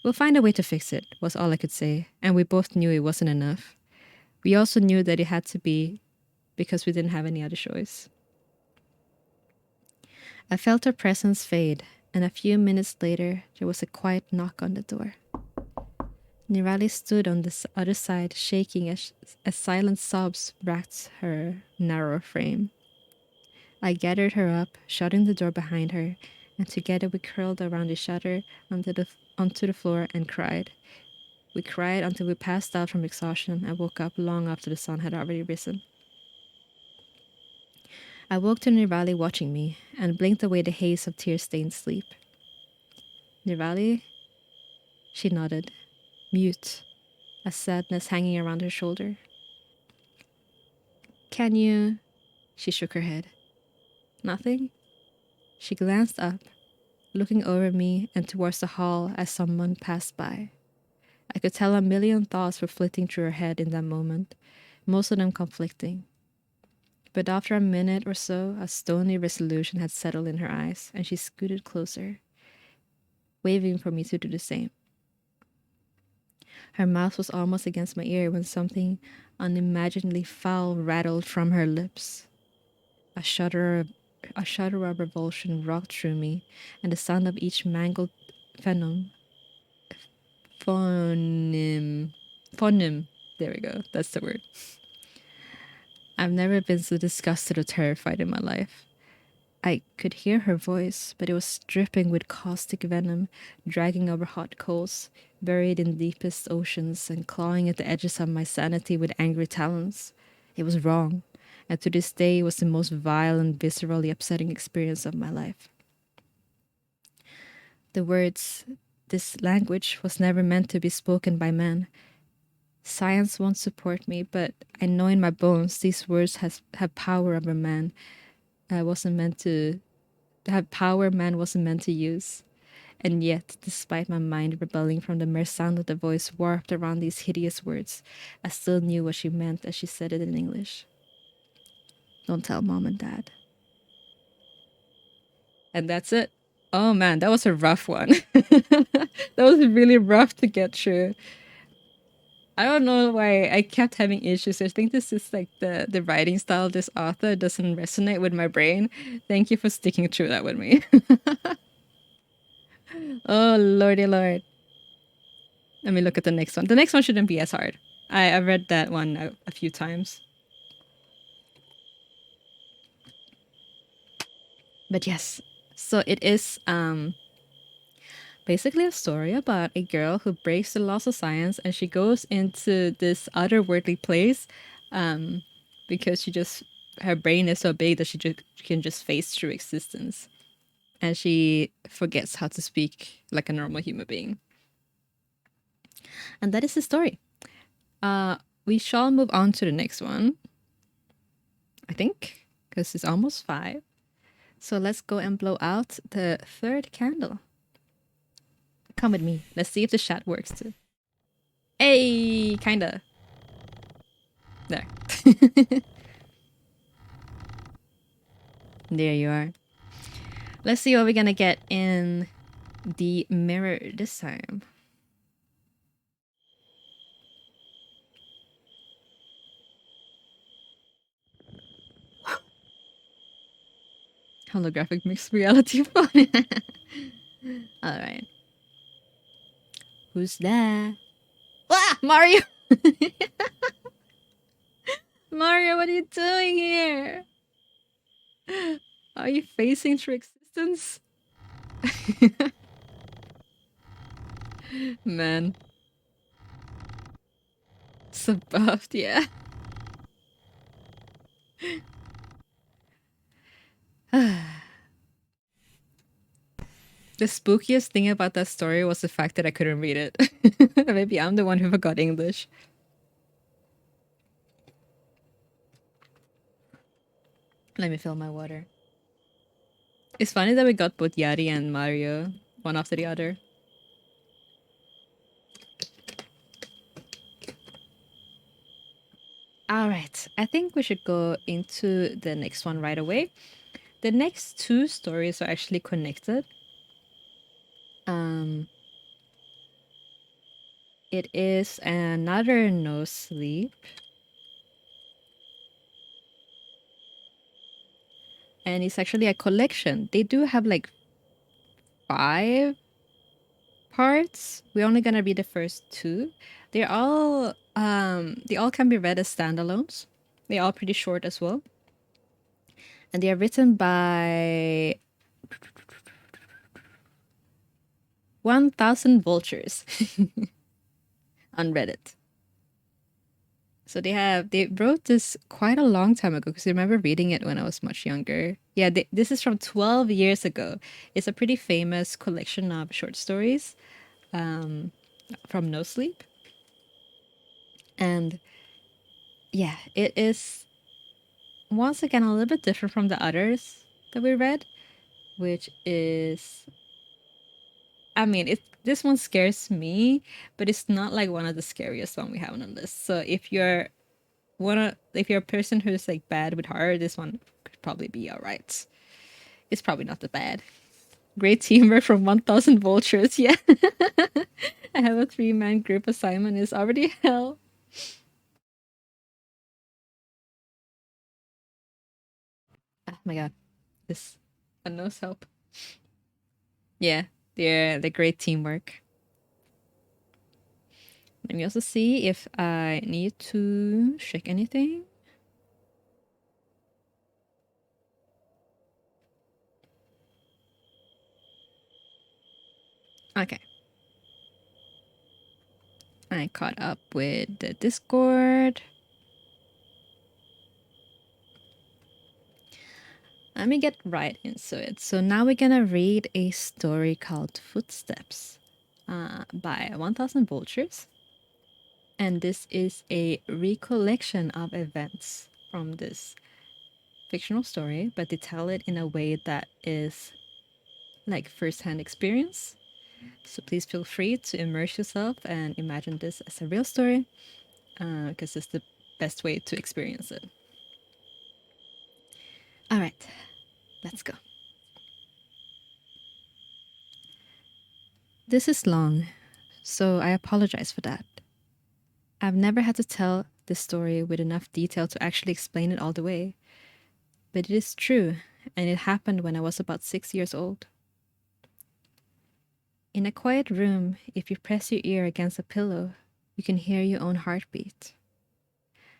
[SPEAKER 1] We'll find a way to fix it, was all I could say, and we both knew it wasn't enough. We also knew that it had to be because we didn't have any other choice. I felt her presence fade, and a few minutes later there was a quiet knock on the door. Nirali stood on the other side, shaking as silent sobs racked her narrow frame. I gathered her up, shutting the door behind her, and together we curled around the shutter onto the floor and cried. We cried until we passed out from exhaustion and woke up long after the sun had already risen. I woke to Nirali watching me and blinked away the haze of tear-stained sleep. Nirali? She nodded, mute, a sadness hanging around her shoulder. Can you... She shook her head. Nothing? She glanced up, looking over me and towards the hall as someone passed by. I could tell a million thoughts were flitting through her head in that moment, most of them conflicting. But after a minute or so, a stony resolution had settled in her eyes, and she scooted closer, waving for me to do the same. Her mouth was almost against my ear when something unimaginably foul rattled from her lips. A shudder of revulsion rocked through me, and the sound of each mangled phoneme. There we go. That's the word. I've never been so disgusted or terrified in my life. I could hear her voice, but it was dripping with caustic venom, dragging over hot coals, buried in deepest oceans, and clawing at the edges of my sanity with angry talons. It was wrong, and to this day it was the most vile and viscerally upsetting experience of my life. The words, this language, was never meant to be spoken by men. Science won't support me, but I know in my bones these words have power over man. Wasn't meant to have power man wasn't meant to use. And yet, despite my mind rebelling from the mere sound of the voice warped around these hideous words, I still knew what she meant as she said it in English. Don't tell Mom and Dad. And that's it. Oh man, that was a rough one. That was really rough to get through. I don't know why I kept having issues. I think this is like the writing style of this author doesn't resonate with my brain. Thank you for sticking through that with me. Oh lordy lord. Let me look at the next one. The next one shouldn't be as hard. I've read that one a few times. But yes. So it is basically a story about a girl who breaks the laws of science and she goes into this otherworldly place because she just her brain is so big that she can just phase through existence and she forgets how to speak like a normal human being. And that is the story. We shall move on to the next one, I think, because it's almost 5. So let's go and blow out the third candle. Come with me. Let's see if the chat works too. Hey, kinda. There. There you are. Let's see what we're gonna get in the mirror this time. Holographic mixed reality phone. Alright. Who's there? Ah! Mario! Mario, what are you doing here? Are you facing through existence? Man. So buffed, yeah. The spookiest thing about that story was the fact that I couldn't read it. Maybe I'm the one who forgot English. Let me fill my water. It's funny that we got both Yari and Mario, one after the other. Alright, I think we should go into the next one right away. The next 2 stories are actually connected. It is another no sleep. And it's actually a collection. They do have like 5 parts. We're only gonna read the first 2. They all can be read as standalones. They're all pretty short as well. And they are written by 1000 Vultures on Reddit. So they wrote this quite a long time ago because I remember reading it when I was much younger. Yeah, this is from 12 years ago. It's a pretty famous collection of short stories from No Sleep. And yeah, it is once again a little bit different from the others that we read, which is, I mean, this one scares me, but it's not like one of the scariest one we have on the list. So if you're a person who's like bad with horror, this one could probably be all right. It's probably not that bad. Great teamwork from 1000 Vultures. Yeah, I have a 3-man group assignment. Is already hell. Oh my god, this a nose help. Yeah, they're great teamwork. Let me also see if I need to check anything. Okay. I caught up with the Discord. Let me get right into it. So now we're gonna read a story called Footsteps by 1000 Vultures. And this is a recollection of events from this fictional story, but they tell it in a way that is like first-hand experience. So please feel free to immerse yourself and imagine this as a real story, because it's the best way to experience it. All right, let's go. This is long, so I apologize for that. I've never had to tell this story with enough detail to actually explain it all the way, but it is true, and it happened when I was about 6 years old. In a quiet room, if you press your ear against a pillow, you can hear your own heartbeat.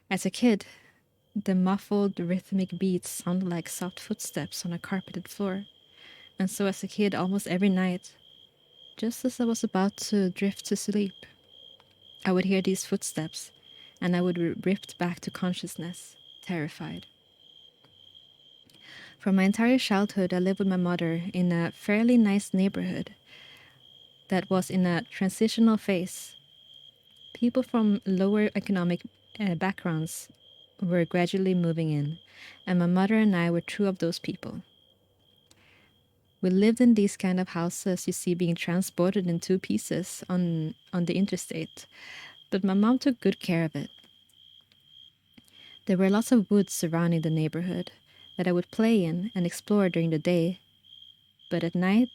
[SPEAKER 1] As a kid, the muffled rhythmic beats sounded like soft footsteps on a carpeted floor, and so as a kid, almost every night, just as I was about to drift to sleep, I would hear these footsteps, and I would be ripped back to consciousness, terrified. For my entire childhood, I lived with my mother in a fairly nice neighborhood that was in a transitional phase. People from lower economic backgrounds were gradually moving in, and my mother and I were two of those people. We lived in these kind of houses you see being transported in two pieces on the interstate, but my mom took good care of it. There were lots of woods surrounding the neighborhood that I would play in and explore during the day, but at night,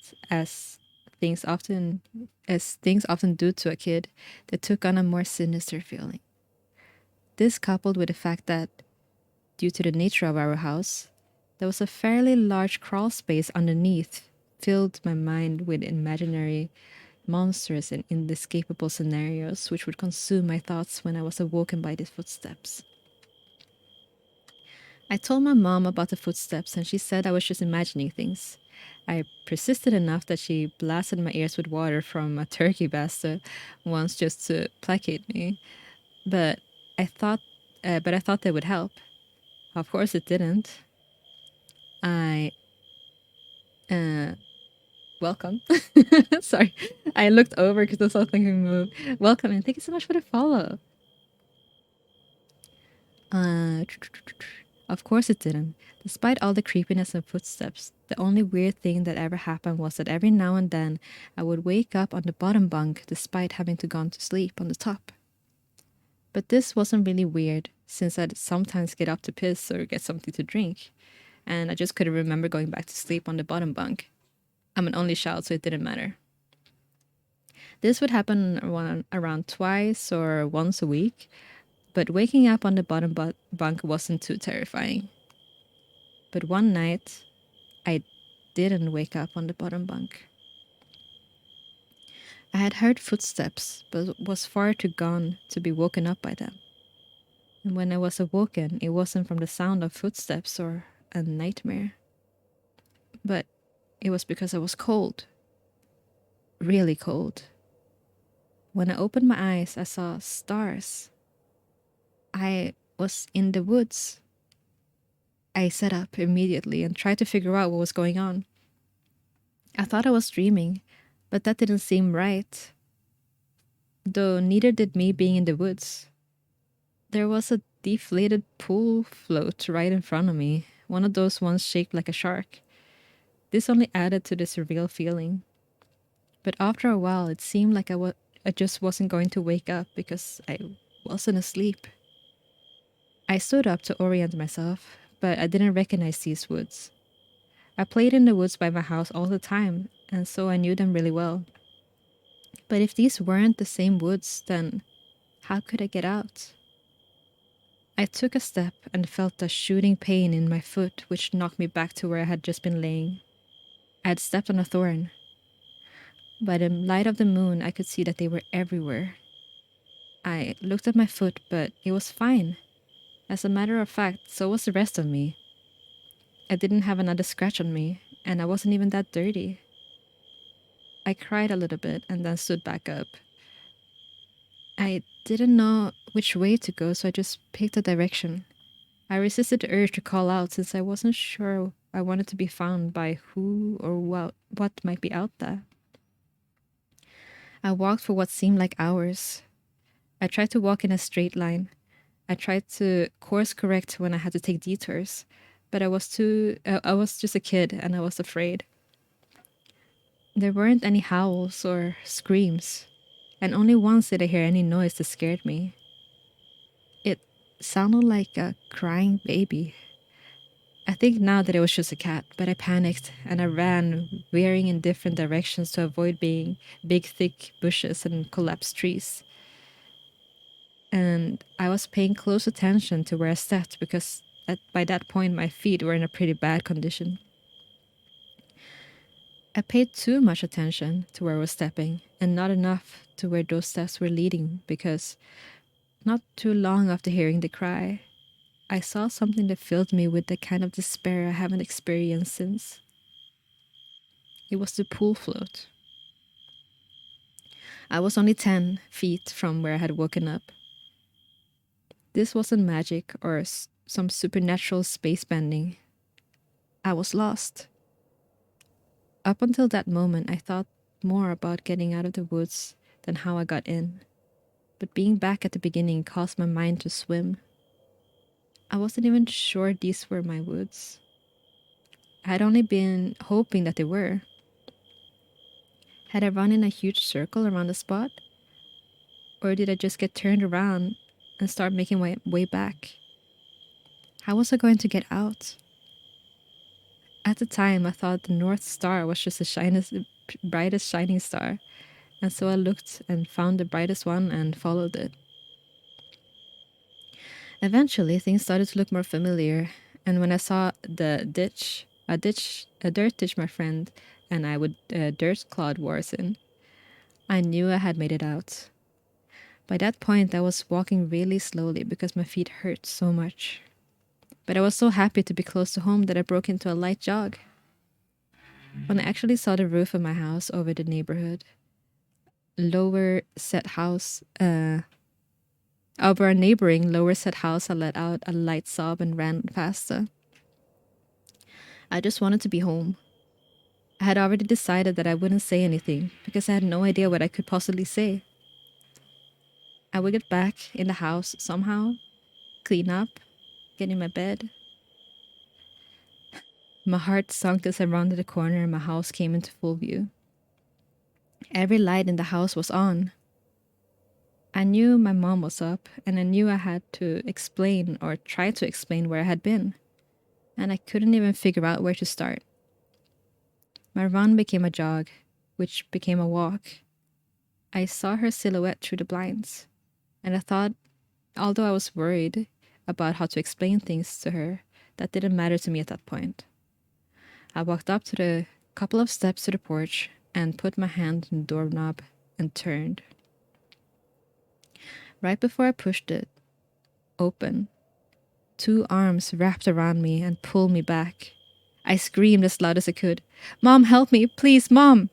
[SPEAKER 1] things often as things often do to a kid, they took on a more sinister feeling. This coupled with the fact that, due to the nature of our house, there was a fairly large crawl space underneath, filled my mind with imaginary monstrous and inescapable scenarios which would consume my thoughts when I was awoken by these footsteps. I told my mom about the footsteps and she said I was just imagining things. I persisted enough that she blasted my ears with water from a turkey baster once just to placate me. But I thought, I thought they would help. Of course, it didn't. I welcome. Sorry, I looked over because I saw something move. Welcome and thank you so much for the follow. Of course it didn't. Despite all the creepiness and footsteps, the only weird thing that ever happened was that every now and then I would wake up on the bottom bunk despite having to gone to sleep on the top. But this wasn't really weird, since I'd sometimes get up to piss or get something to drink, and I just couldn't remember going back to sleep on the bottom bunk. I'm an only child, so it didn't matter. This would happen around twice or once a week, but waking up on the bottom bunk wasn't too terrifying. But one night, I didn't wake up on the bottom bunk. I had heard footsteps, but was far too gone to be woken up by them. And when I was awoken, it wasn't from the sound of footsteps or a nightmare. But it was because I was cold. Really cold. When I opened my eyes, I saw stars. I was in the woods. I sat up immediately and tried to figure out what was going on. I thought I was dreaming, but that didn't seem right. Though neither did me being in the woods. There was a deflated pool float right in front of me, one of those ones shaped like a shark. This only added to the surreal feeling. But after a while, it seemed like I just wasn't going to wake up because I wasn't asleep. I stood up to orient myself, but I didn't recognize these woods. I played in the woods by my house all the time, and so I knew them really well. But if these weren't the same woods, then how could I get out? I took a step and felt a shooting pain in my foot, which knocked me back to where I had just been laying. I had stepped on a thorn. By the light of the moon, I could see that they were everywhere. I looked at my foot, but it was fine. As a matter of fact, so was the rest of me. I didn't have another scratch on me, and I wasn't even that dirty. I cried a little bit and then stood back up. I didn't know which way to go, so I just picked a direction. I resisted the urge to call out since I wasn't sure I wanted to be found by who or what might be out there. I walked for what seemed like hours. I tried to walk in a straight line. I tried to course correct when I had to take detours, but I was just a kid and I was afraid. There weren't any howls or screams, and only once did I hear any noise that scared me. It sounded like a crying baby. I think now that it was just a cat, but I panicked and I ran, veering in different directions to avoid being big, thick bushes and collapsed trees. and I was paying close attention to where I stepped because by that point my feet were in a pretty bad condition. I paid too much attention to where I was stepping and not enough to where those steps were leading because not too long after hearing the cry, I saw something that filled me with the kind of despair I haven't experienced since. It was the pool float. I was only 10 feet from where I had woken up. This wasn't magic or some supernatural space bending. I was lost. Up until that moment, I thought more about getting out of the woods than how I got in. But being back at the beginning caused my mind to swim. I wasn't even sure these were my woods. I had only been hoping that they were. Had I run in a huge circle around the spot? Or did I just get turned around and start making my way back? How was I going to get out? At the time, I thought the North Star was just the brightest shining star, and so I looked and found the brightest one and followed it. Eventually, things started to look more familiar, and when I saw a dirt ditch my friend and I would dirt clod wars in, I knew I had made it out. By that point, I was walking really slowly because my feet hurt so much. But I was so happy to be close to home that I broke into a light jog. When I actually saw the roof of my house over the neighborhood, over a neighboring lower set house, I let out a light sob and ran faster. I just wanted to be home. I had already decided that I wouldn't say anything because I had no idea what I could possibly say. I would get back in the house somehow, clean up, get in my bed. My heart sunk as I rounded the corner and my house came into full view. Every light in the house was on. I knew my mom was up, and I knew I had to explain or try to explain where I had been, and I couldn't even figure out where to start. My run became a jog, which became a walk. I saw her silhouette through the blinds, and I thought, although I was worried about how to explain things to her, that didn't matter to me at that point. I walked up to the couple of steps to the porch and put my hand on the doorknob and turned. Right before I pushed it open, two arms wrapped around me and pulled me back. I screamed as loud as I could, "Mom, help me! Please, Mom!"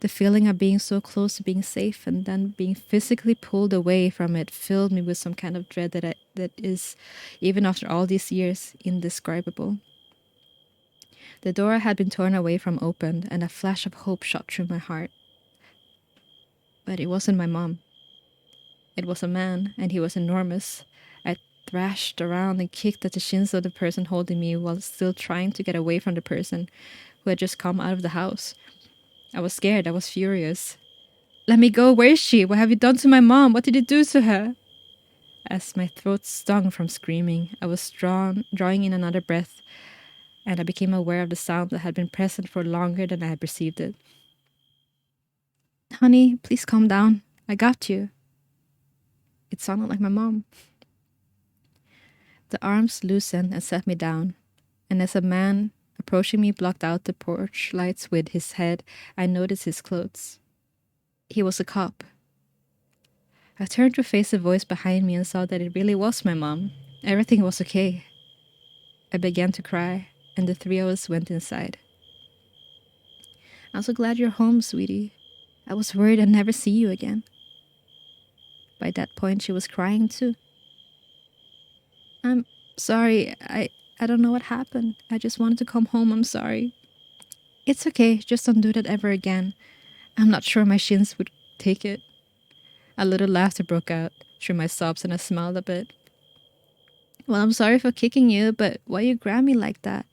[SPEAKER 1] The feeling of being so close to being safe and then being physically pulled away from it filled me with some kind of dread that is, even after all these years, indescribable. The door had been torn away from opened, and a flash of hope shot through my heart. But it wasn't my mom. It was a man, and he was enormous. I thrashed around and kicked at the shins of the person holding me while still trying to get away from the person who had just come out of the house. I was scared. I was furious. "Let me go. Where is she? What have you done to my mom? What did you do to her?" As my throat stung from screaming, I was drawing in another breath, and I became aware of the sound that had been present for longer than I had perceived it. "Honey, please calm down. I got you." It sounded like my mom. The arms loosened and set me down, and as a man approaching me blocked out the porch lights with his head, I noticed his clothes. He was a cop. I turned to face the voice behind me and saw that it really was my mom. Everything was okay. I began to cry, and the three of us went inside. "I'm so glad you're home, sweetie. I was worried I'd never see you again." By that point, she was crying too. "I'm sorry. I don't know what happened. I just wanted to come home. I'm sorry." "It's okay. Just don't do that ever again. I'm not sure my shins would take it." A little laughter broke out through my sobs and I smiled a bit. "Well, I'm sorry for kicking you, but why you grab me like that?"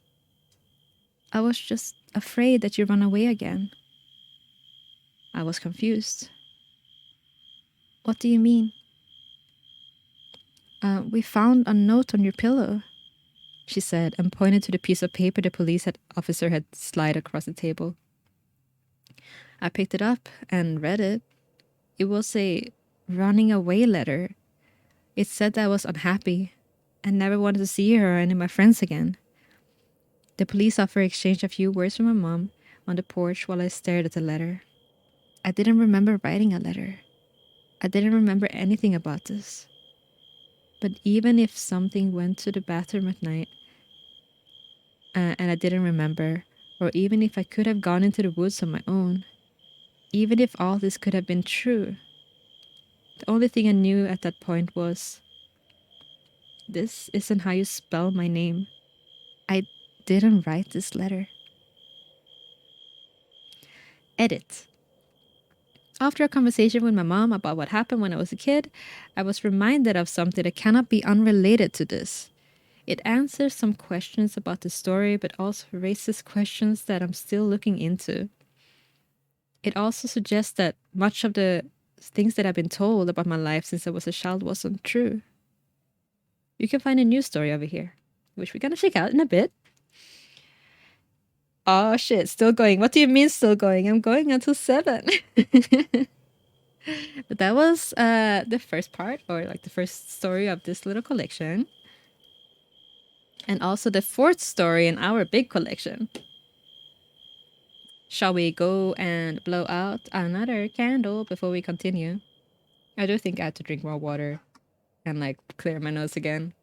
[SPEAKER 1] "I was just afraid that you'd run away again." I was confused. "What do you mean?" We found a note on your pillow," she said, and pointed to the piece of paper the police officer had slid across the table. I picked it up and read it. It was a running away letter. It said that I was unhappy and never wanted to see her or any of my friends again. The police officer exchanged a few words with my mom on the porch while I stared at the letter. I didn't remember writing a letter. I didn't remember anything about this. But even if something went to the bathroom at night and I didn't remember, or even if I could have gone into the woods on my own, even if all this could have been true, the only thing I knew at that point was, this isn't how you spell my name. I didn't write this letter. Edit. After a conversation with my mom about what happened when I was a kid, I was reminded of something that cannot be unrelated to this. It answers some questions about the story, but also raises questions that I'm still looking into. It also suggests that much of the things that I've been told about my life since I was a child wasn't true. You can find a new story over here, which we're gonna check out in a bit. Oh shit, still going. What do you mean still going? I'm going until 7. But that was the first part, or like the first story of this little collection. And also the fourth story in our big collection. Shall we go and blow out another candle before we continue? I do think I have to drink more water and like clear my nose again.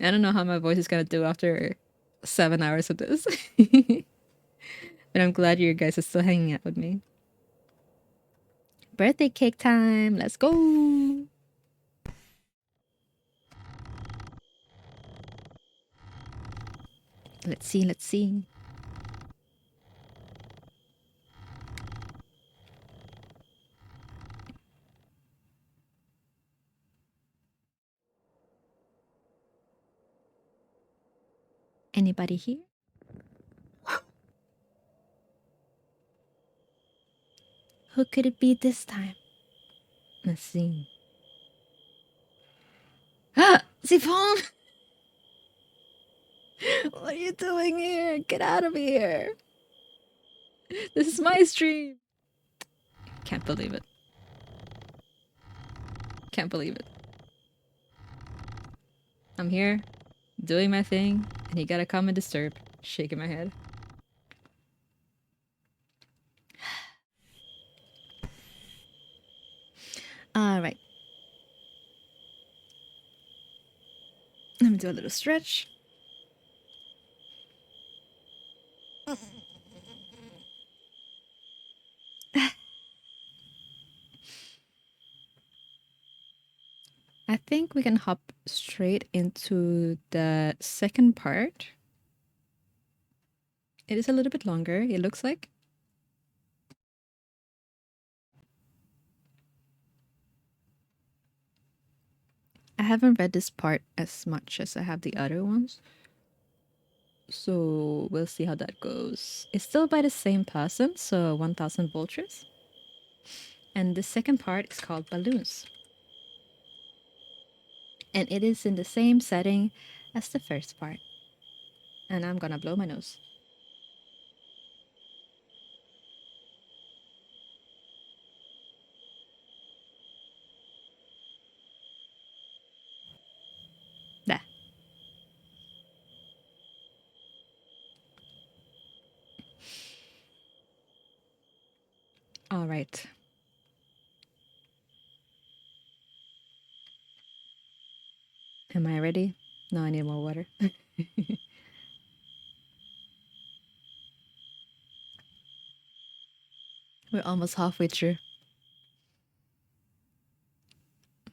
[SPEAKER 1] I don't know how my voice is gonna do after 7 hours of this. But I'm glad you guys are still hanging out with me. Birthday cake time. Let's go. Let's see, let's see. Anybody here? Who could it be this time? Let's see. Ah! Siphon! What are you doing here? Get out of here! This is my stream! Can't believe it. Can't believe it. I'm here, doing my thing, and you gotta come and disturb. Shaking my head. Alright. Let me do a little stretch. I think we can hop straight into the second part. It is a little bit longer, it looks like. I haven't read this part as much as I have the other ones. So we'll see how that goes. It's still by the same person, so 1000 Vultures. And the second part is called Balloons. And it is in the same setting as the first part. And I'm gonna blow my nose. There. All right. Am I ready? No, I need more water. We're almost halfway through.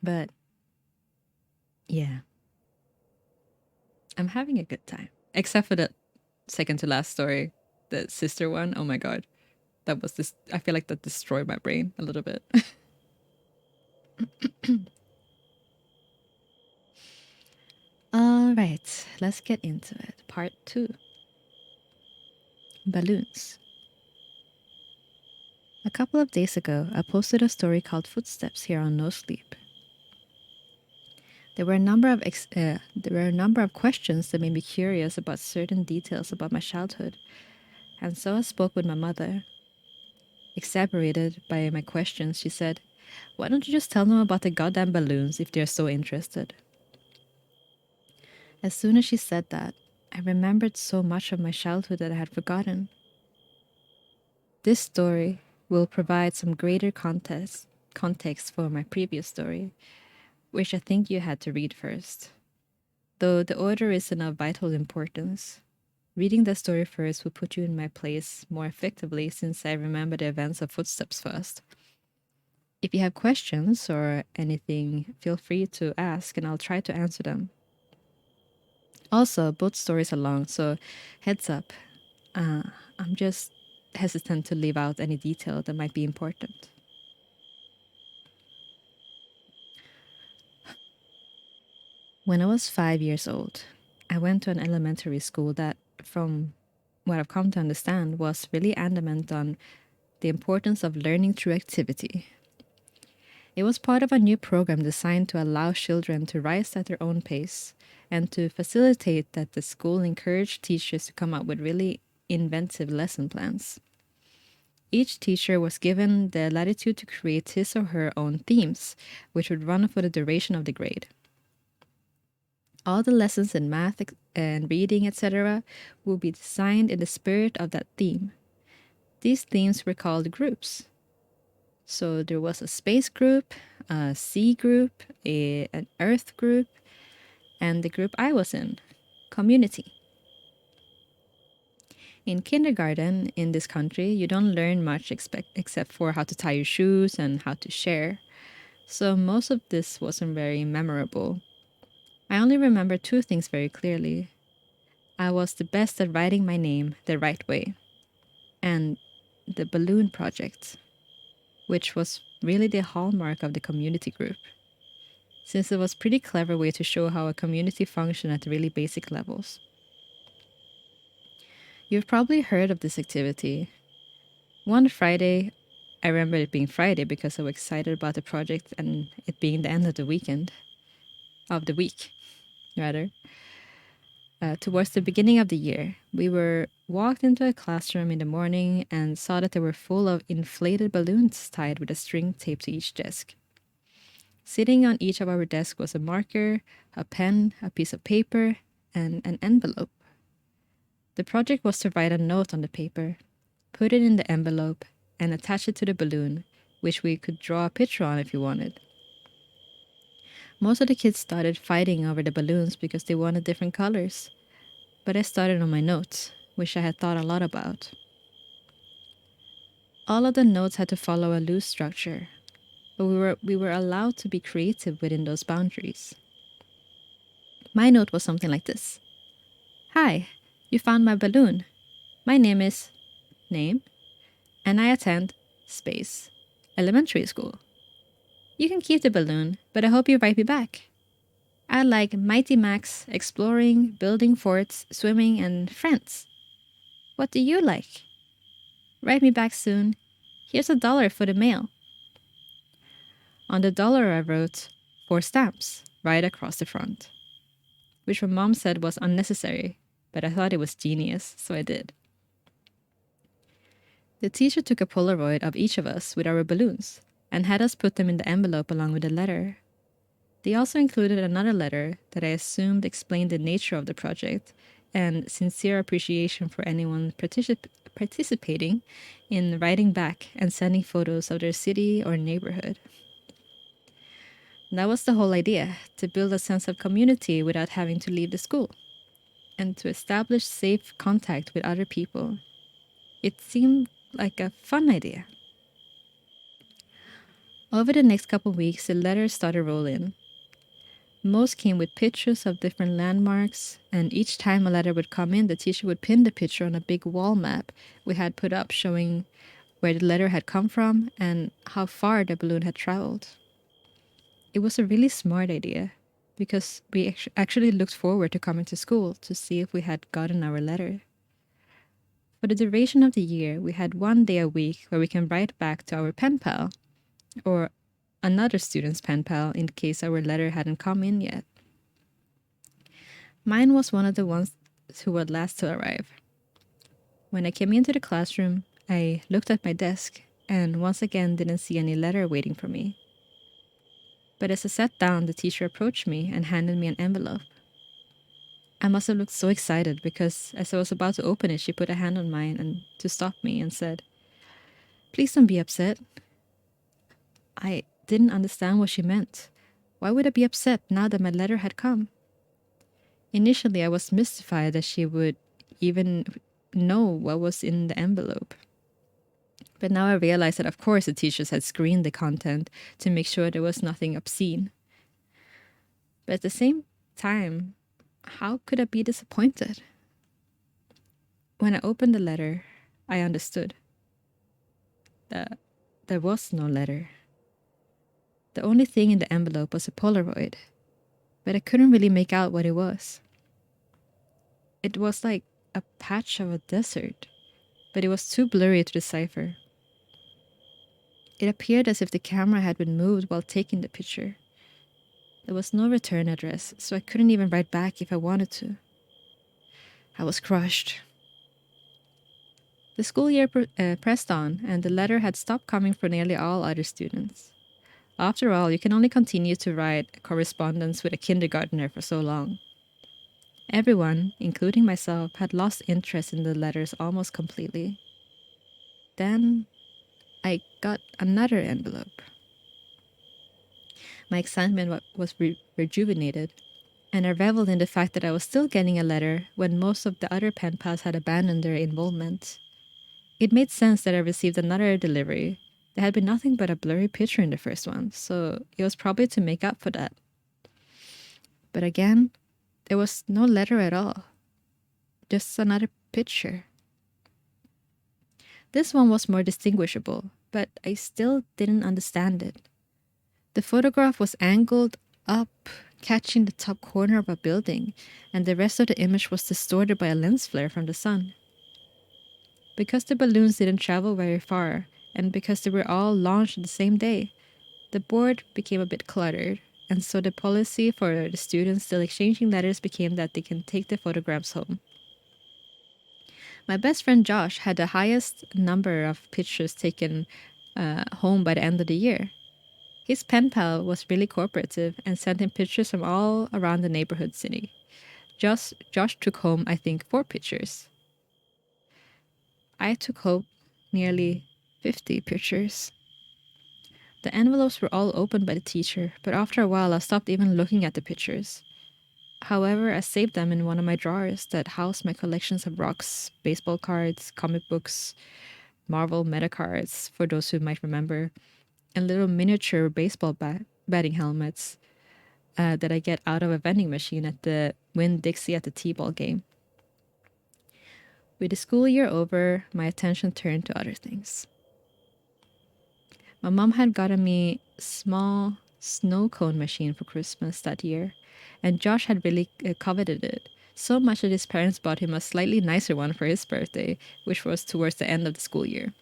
[SPEAKER 1] But yeah, I'm having a good time. Except for the second to last story, the sister one. Oh my god. That was this. I feel like that destroyed my brain a little bit. All right, let's get into it. Part 2. Balloons. A couple of days ago, I posted a story called Footsteps here on No Sleep. There were a number of questions that made me curious about certain details about my childhood, and so I spoke with my mother. Exasperated by my questions, she said, Why don't you just tell them about the goddamn balloons if they're so interested? As soon as she said that, I remembered so much of my childhood that I had forgotten. This story will provide some greater context for my previous story, which I think you had to read first. Though the order isn't of vital importance, reading the story first will put you in my place more effectively since I remember the events of footsteps first. If you have questions or anything, feel free to ask and I'll try to answer them. Also, both stories are long, so heads up. I'm just hesitant to leave out any detail that might be important. When I was 5 years old, I went to an elementary school that, from what I've come to understand, was really adamant on the importance of learning through activity. It was part of a new program designed to allow children to rise at their own pace and to facilitate that the school encouraged teachers to come up with really inventive lesson plans. Each teacher was given the latitude to create his or her own themes, which would run for the duration of the grade. All the lessons in math and reading, etc., will be designed in the spirit of that theme. These themes were called groups. So there was a space group, a sea group, an earth group, and the group I was in, community. In kindergarten in this country, you don't learn much except for how to tie your shoes and how to share. So most of this wasn't very memorable. I only remember two things very clearly. I was the best at writing my name the right way, and the balloon project, which was really the hallmark of the community group, since it was a pretty clever way to show how a community functioned at really basic levels. You've probably heard of this activity. One Friday, I remember it being Friday because I was excited about the project and it being the end of the weekend, of the week, rather. Towards the beginning of the year, we were walked into a classroom in the morning and saw that they were full of inflated balloons tied with a string taped to each desk. Sitting on each of our desks was a marker, a pen, a piece of paper, and an envelope. The project was to write a note on the paper, put it in the envelope, and attach it to the balloon, which we could draw a picture on if you wanted. Most of the kids started fighting over the balloons because they wanted different colors, but I started on my notes, which I had thought a lot about. All of the notes had to follow a loose structure, but we were allowed to be creative within those boundaries. My note was something like this. Hi, you found my balloon. My name is name, and I attend space elementary school. You can keep the balloon, but I hope you write me back. I like Mighty Max, exploring, building forts, swimming, and friends. What do you like? Write me back soon. Here's $1 for the mail. On the dollar I wrote 4 stamps right across the front, which my mom said was unnecessary, but I thought it was genius, so I did. The teacher took a Polaroid of each of us with our balloons and had us put them in the envelope along with the letter. They also included another letter that I assumed explained the nature of the project and sincere appreciation for anyone participating in writing back and sending photos of their city or neighborhood. That was the whole idea, to build a sense of community without having to leave the school, and to establish safe contact with other people. It seemed like a fun idea. Over the next couple weeks, the letters started rolling in. Most came with pictures of different landmarks, and each time a letter would come in, the teacher would pin the picture on a big wall map we had put up showing where the letter had come from and how far the balloon had traveled. It was a really smart idea because we actually looked forward to coming to school to see if we had gotten our letter. For the duration of the year, we had 1 day a week where we can write back to our pen pal or another student's pen pal in case our letter hadn't come in yet. Mine was one of the ones who were last to arrive. When I came into the classroom, I looked at my desk and once again didn't see any letter waiting for me. But as I sat down, the teacher approached me and handed me an envelope. I must have looked so excited because as I was about to open it, she put a hand on mine and to stop me and said, "Please don't be upset." I didn't understand what she meant. Why would I be upset now that my letter had come? Initially, I was mystified that she would even know what was in the envelope. But now I realize that of course the teachers had screened the content to make sure there was nothing obscene. But at the same time, how could I be disappointed? When I opened the letter, I understood that there was no letter. The only thing in the envelope was a Polaroid, but I couldn't really make out what it was. It was like a patch of a desert, but it was too blurry to decipher. It appeared as if the camera had been moved while taking the picture. There was no return address, so I couldn't even write back if I wanted to. I was crushed. The school year pressed on, and the letter had stopped coming for nearly all other students. After all, you can only continue to write correspondence with a kindergartner for so long. Everyone, including myself, had lost interest in the letters almost completely. Then I got another envelope. My excitement was rejuvenated, and I reveled in the fact that I was still getting a letter when most of the other pen pals had abandoned their involvement. It made sense that I received another delivery. There had been nothing but a blurry picture in the first one, so it was probably to make up for that. But again, there was no letter at all. Just another picture. This one was more distinguishable, but I still didn't understand it. The photograph was angled up, catching the top corner of a building, and the rest of the image was distorted by a lens flare from the sun. Because the balloons didn't travel very far, and because they were all launched the same day, the board became a bit cluttered, and so the policy for the students still exchanging letters became that they can take the photographs home. My best friend Josh had the highest number of pictures taken home by the end of the year. His pen pal was really cooperative and sent him pictures from all around the neighborhood city. Josh took home, I think, 4 pictures. I took home nearly 50 pictures. The envelopes were all opened by the teacher, but after a while I stopped even looking at the pictures. However, I saved them in one of my drawers that housed my collections of rocks, baseball cards, comic books, Marvel meta cards, for those who might remember, and little miniature baseball batting helmets that I get out of a vending machine at the Winn-Dixie at the T-ball game. With the school year over, my attention turned to other things. My mom had gotten me a small snow cone machine for Christmas that year, and Josh had really coveted it, so much that his parents bought him a slightly nicer one for his birthday, which was towards the end of the school year.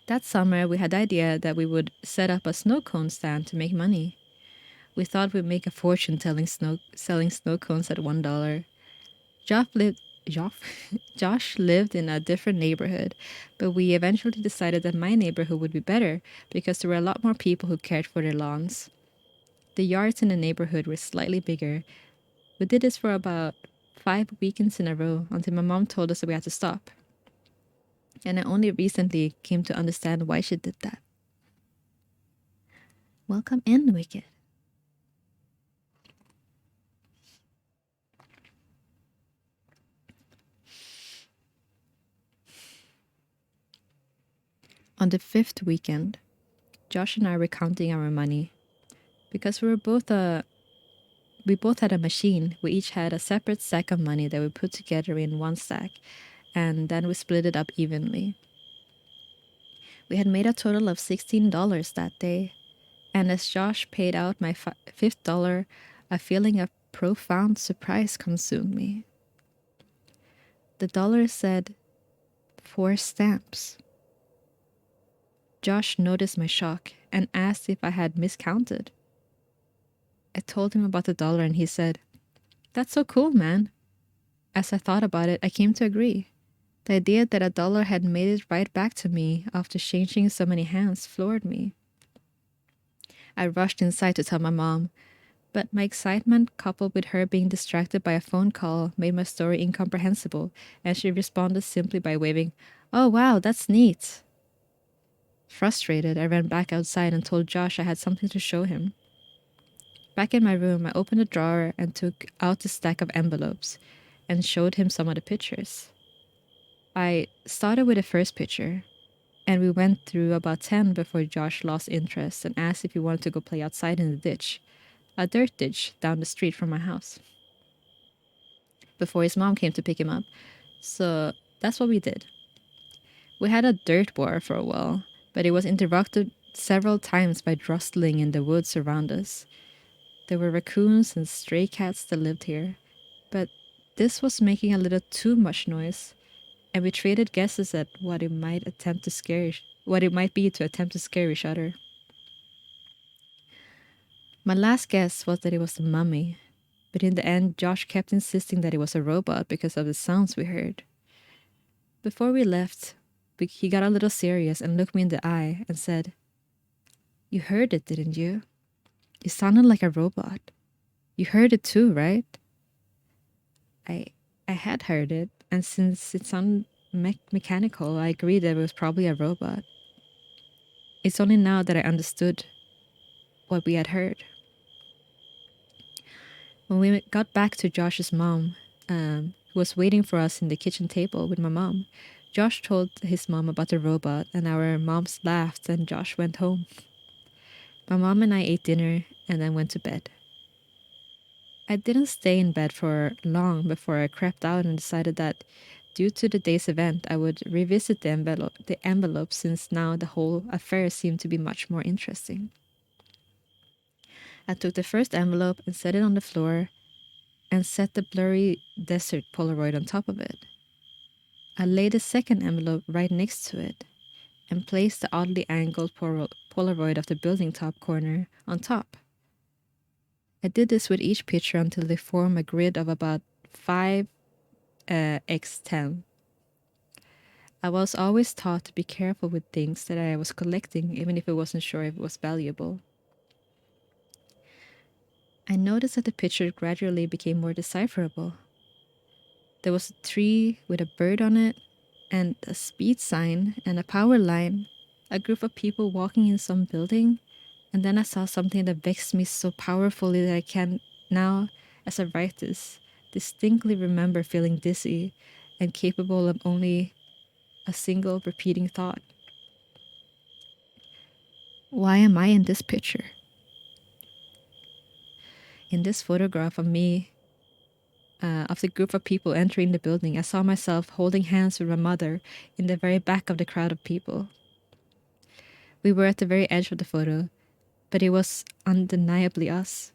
[SPEAKER 1] That summer, we had the idea that we would set up a snow cone stand to make money. We thought we'd make a fortune selling snow cones at $1. Josh lived in a different neighborhood, but we eventually decided that my neighborhood would be better because there were a lot more people who cared for their lawns. The yards in the neighborhood were slightly bigger. We did this for about 5 weekends in a row until my mom told us that we had to stop. And I only recently came to understand why she did that. Welcome in, Wicked. On the 5th weekend, Josh and I were counting our money. Because we both had a machine, we each had a separate stack of money that we put together in one stack, and then we split it up evenly. We had made a total of $16 that day, and as Josh paid out my fifth dollar, a feeling of profound surprise consumed me. The dollar said 4 stamps. Josh noticed my shock and asked if I had miscounted. I told him about the dollar and he said, "That's so cool, man." As I thought about it, I came to agree. The idea that a dollar had made it right back to me after changing so many hands floored me. I rushed inside to tell my mom, but my excitement, coupled with her being distracted by a phone call, made my story incomprehensible, and she responded simply by waving, "Oh wow, that's neat." Frustrated, I ran back outside and told Josh I had something to show him. Back in my room, I opened a drawer and took out a stack of envelopes and showed him some of the pictures. I started with the first picture, and we went through about 10 before Josh lost interest and asked if he wanted to go play outside in the ditch, a dirt ditch down the street from my house, before his mom came to pick him up. So that's what we did. We had a dirt war for a while, but it was interrupted several times by rustling in the woods around us. There were raccoons and stray cats that lived here, but this was making a little too much noise, and we traded guesses at what it might be to attempt to scare each other. My last guess was that it was the mummy, but in the end, Josh kept insisting that it was a robot because of the sounds we heard. Before we left, he got a little serious and looked me in the eye and said, "You heard it, didn't you? You sounded like a robot. You heard it too, right?" I had heard it, and since it sounded mechanical, I agreed that it was probably a robot. It's only now that I understood what we had heard. When we got back to Josh's mom, who was waiting for us in the kitchen table with my mom, Josh told his mom about the robot, and our moms laughed, and Josh went home. My mom and I ate dinner and then went to bed. I didn't stay in bed for long before I crept out and decided that, due to the day's event, I would revisit the envelope since now the whole affair seemed to be much more interesting. I took the first envelope and set it on the floor and set the blurry desert Polaroid on top of it. I laid the second envelope right next to it and placed the oddly angled Polaroid of the building top corner on top. I did this with each picture until they form a grid of about 5x10. I was always taught to be careful with things that I was collecting, even if I wasn't sure if it was valuable. I noticed that the picture gradually became more decipherable. There was a tree with a bird on it, and a speed sign, and a power line, a group of people walking in some building, and then I saw something that vexed me so powerfully that I can now, as I write this, distinctly remember feeling dizzy and capable of only a single repeating thought. Why am I in this picture? In this photograph of me, of the group of people entering the building, I saw myself holding hands with my mother in the very back of the crowd of people. We were at the very edge of the photo, but it was undeniably us.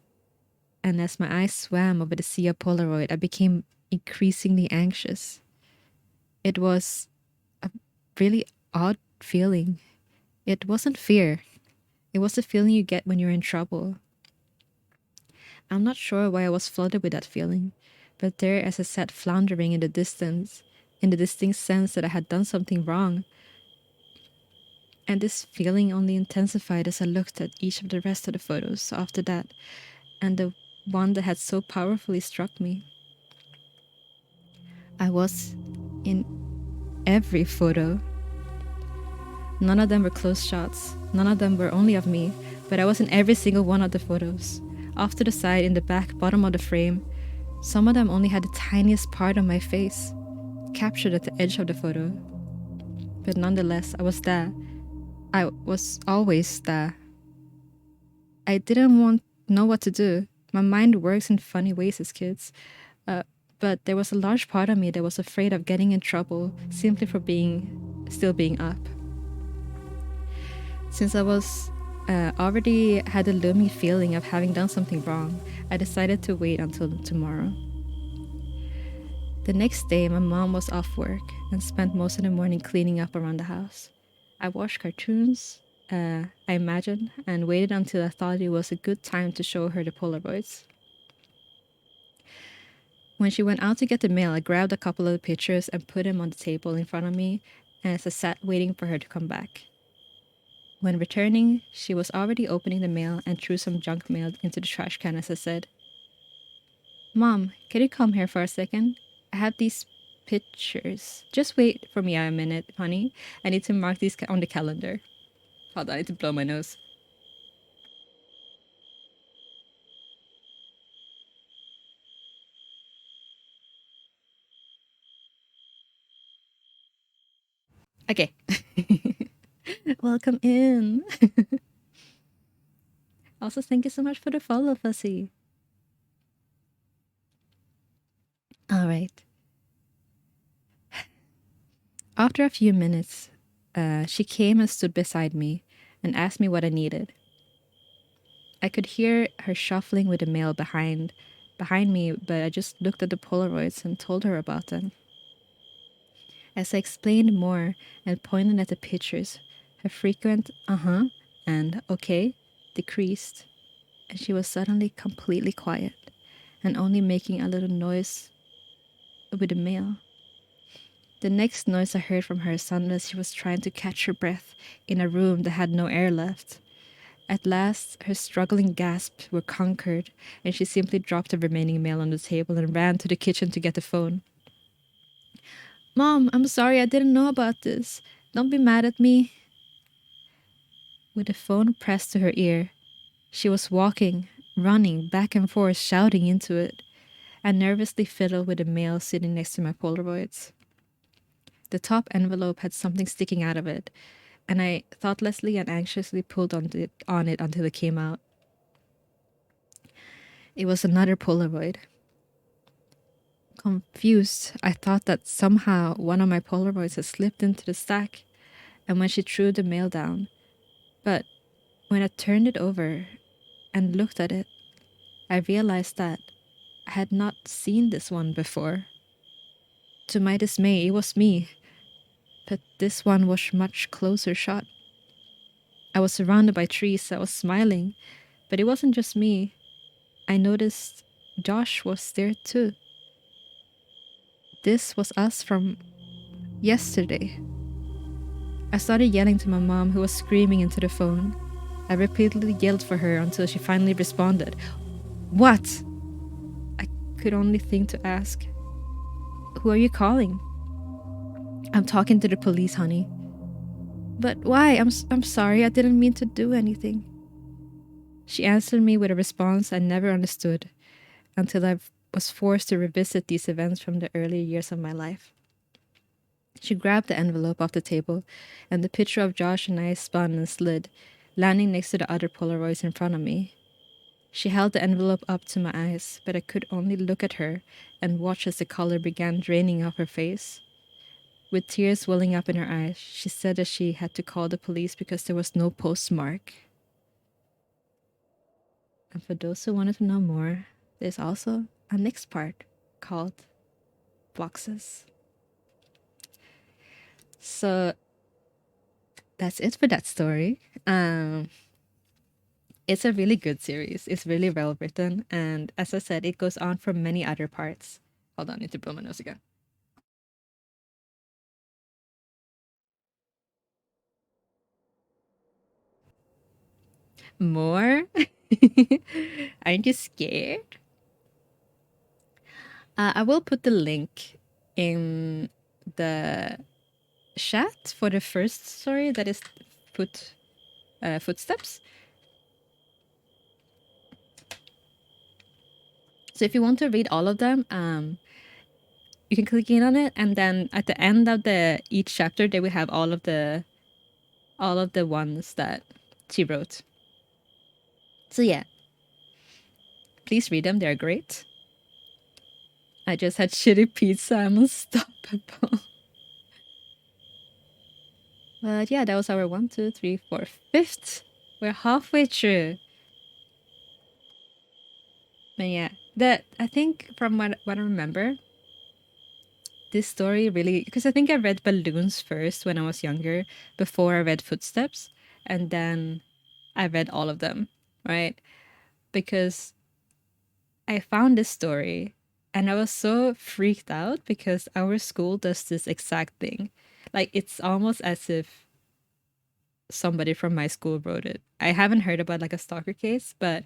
[SPEAKER 1] And as my eyes swam over the sea of Polaroid, I became increasingly anxious. It was a really odd feeling. It wasn't fear. It was the feeling you get when you're in trouble. I'm not sure why I was flooded with that feeling, but there as I sat floundering in the distinct sense that I had done something wrong. And this feeling only intensified as I looked at each of the rest of the photos after that, and the one that had so powerfully struck me. I was in every photo. None of them were close shots. None of them were only of me, but I was in every single one of the photos. Off to the side, in the back, bottom of the frame. Some of them only had the tiniest part of my face, captured at the edge of the photo. But nonetheless, I was there. I was always there. I didn't know what to do. My mind works in funny ways as kids. But there was a large part of me that was afraid of getting in trouble simply for still being up. Since I was already had a looming feeling of having done something wrong, I decided to wait until tomorrow. The next day, my mom was off work and spent most of the morning cleaning up around the house. I watched cartoons, I imagined, and waited until I thought it was a good time to show her the Polaroids. When she went out to get the mail, I grabbed a couple of the pictures and put them on the table in front of me, and as I sat waiting for her to come back. When returning, she was already opening the mail and threw some junk mail into the trash can as I said, "Mom, can you come here for a second? I have these pictures. Just wait for me a minute, honey. I need to mark these on the calendar." Hold on, I need to blow my nose. Okay. Welcome in. Also, thank you so much for the follow, Fussy. All right. After a few minutes, she came and stood beside me and asked me what I needed. I could hear her shuffling with the mail behind me, but I just looked at the Polaroids and told her about them. As I explained more and pointed at the pictures, her frequent uh-huh and okay decreased, and she was suddenly completely quiet and only making a little noise with the mail. The next noise I heard from her sounded as she was trying to catch her breath in a room that had no air left. At last, her struggling gasps were conquered, and she simply dropped the remaining mail on the table and ran to the kitchen to get the phone. "Mom, I'm sorry, I didn't know about this. Don't be mad at me." With the phone pressed to her ear, she was walking, running back and forth, shouting into it. I nervously fiddled with the mail sitting next to my Polaroids. The top envelope had something sticking out of it, and I thoughtlessly and anxiously pulled on it until it came out. It was another Polaroid. Confused, I thought that somehow one of my Polaroids had slipped into the stack, and when she threw the mail down. But when I turned it over and looked at it, I realized that I had not seen this one before. To my dismay, it was me, but this one was much closer shot. I was surrounded by trees, I was smiling, but it wasn't just me. I noticed Josh was there too. This was us from yesterday. I started yelling to my mom, who was screaming into the phone. I repeatedly yelled for her until she finally responded. "What?" I could only think to ask, "Who are you calling?" "I'm talking to the police, honey." "But why? I'm sorry, I didn't mean to do anything." She answered me with a response I never understood until I was forced to revisit these events from the early years of my life. She grabbed the envelope off the table, and the picture of Josh and I spun and slid, landing next to the other Polaroids in front of me. She held the envelope up to my eyes, but I could only look at her and watch as the color began draining off her face. With tears welling up in her eyes, she said that she had to call the police because there was no postmark. And for those who wanted to know more, there's also a next part called boxes. So that's it for that story. It's a really good series. It's really well written, and as I said, it goes on for many other parts. Hold on, I need to blow my nose again. More? Aren't you scared? I will put the link in the chat for the first story that is footsteps. So if you want to read all of them, you can click in on it, and then at the end of each chapter, they will have all of the ones that she wrote. So yeah, please read them. They're great. I just had shitty pizza. I'm unstoppable. But yeah, that was our 1, 2, 3, 4, 5th. We're halfway through. But yeah, that I think from what I remember, this story really, because I think I read Balloons first when I was younger, before I read Footsteps, and then I read all of them, right? Because I found this story And I was so freaked out because our school does this exact thing. Like, it's almost as if somebody from my school wrote it. I haven't heard about like a stalker case, but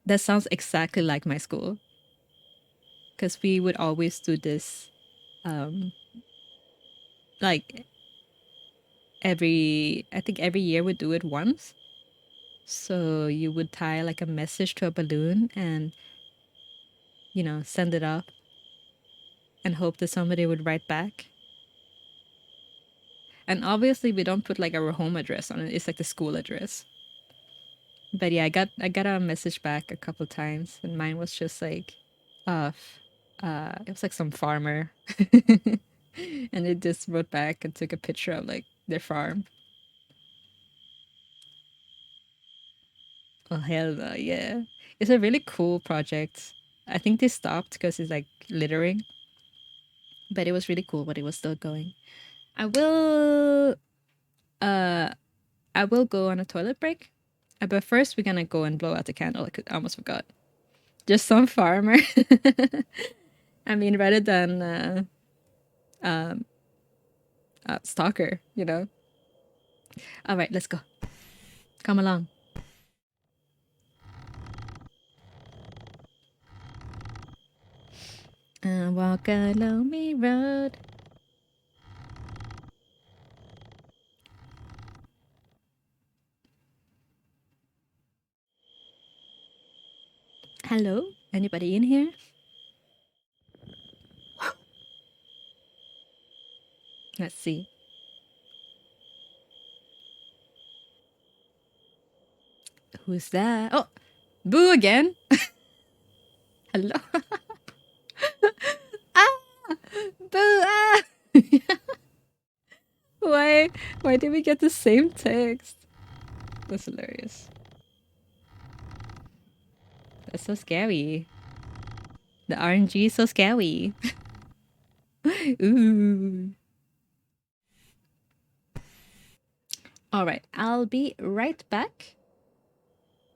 [SPEAKER 1] that sounds exactly like my school. Because we would always do this, like I think every year we do it once. So you would tie like a message to a balloon and, send it up and hope that somebody would write back. And obviously we don't put like our home address on it. It's like the school address. But yeah, I got a message back a couple times, and mine was just like, it was like some farmer, and it just wrote back and took a picture of like their farm. Oh hell no, yeah, it's a really cool project. I think they stopped because it's like littering, but it was really cool. But it was still going. I will, uh, I will go on a toilet break, but first we're gonna go and blow out the candle. I almost forgot. Just some farmer. I mean, rather than stalker, All right, let's go. Come along. Walk a lonely road. Hello? Anybody in here? Let's see. Who's that? Oh, Boo again. Hello. Ah, Boo. Ah. Why? Why did we get the same text? That's hilarious. That's so scary. The RNG is so scary. Ooh. All right, I'll be right back.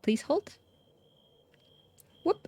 [SPEAKER 1] Please hold. Whoop.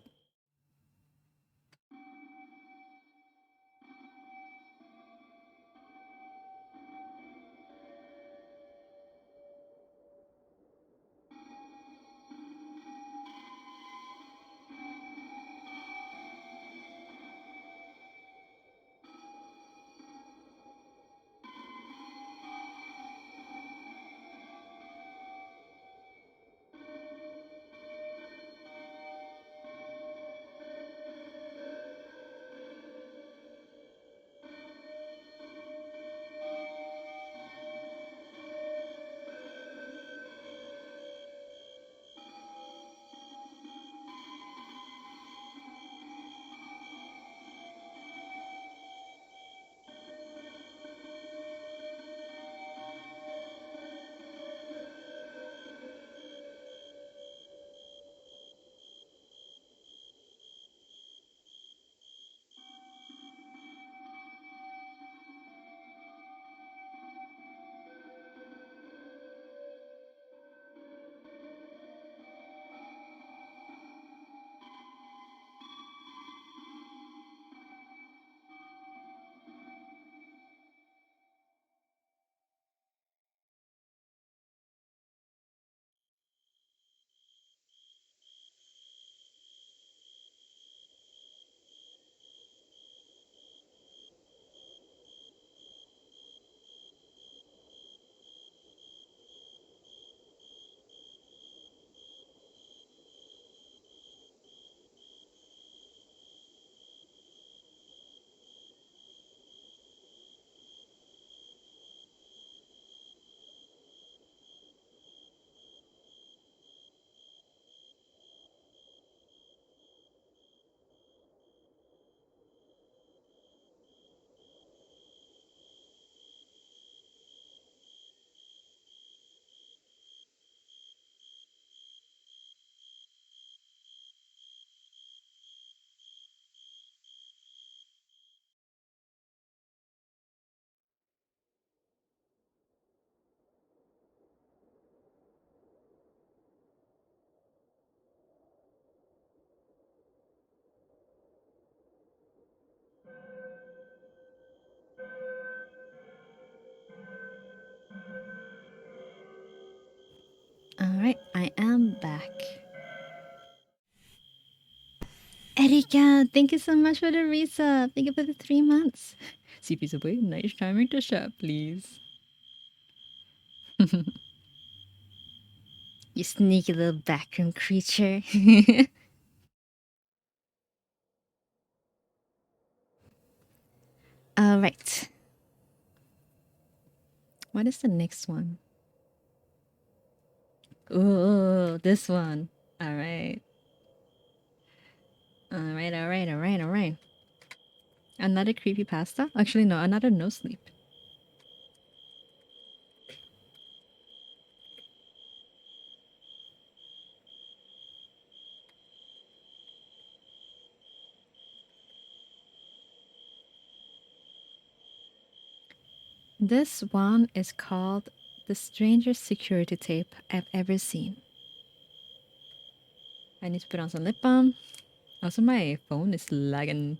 [SPEAKER 1] Alright, I am back. Erika, thank you so much for the resub. Thank you for the 3 months. CP Subway, nice timing to shop, please. You sneaky little backroom creature. Alright. What is the next one? Ooh, this one. Alright. Alright. Another creepy pasta? Actually, no, another no sleep. This one is called the strangest security tape I've ever seen. I need to put on some lip balm. Also, my phone is lagging.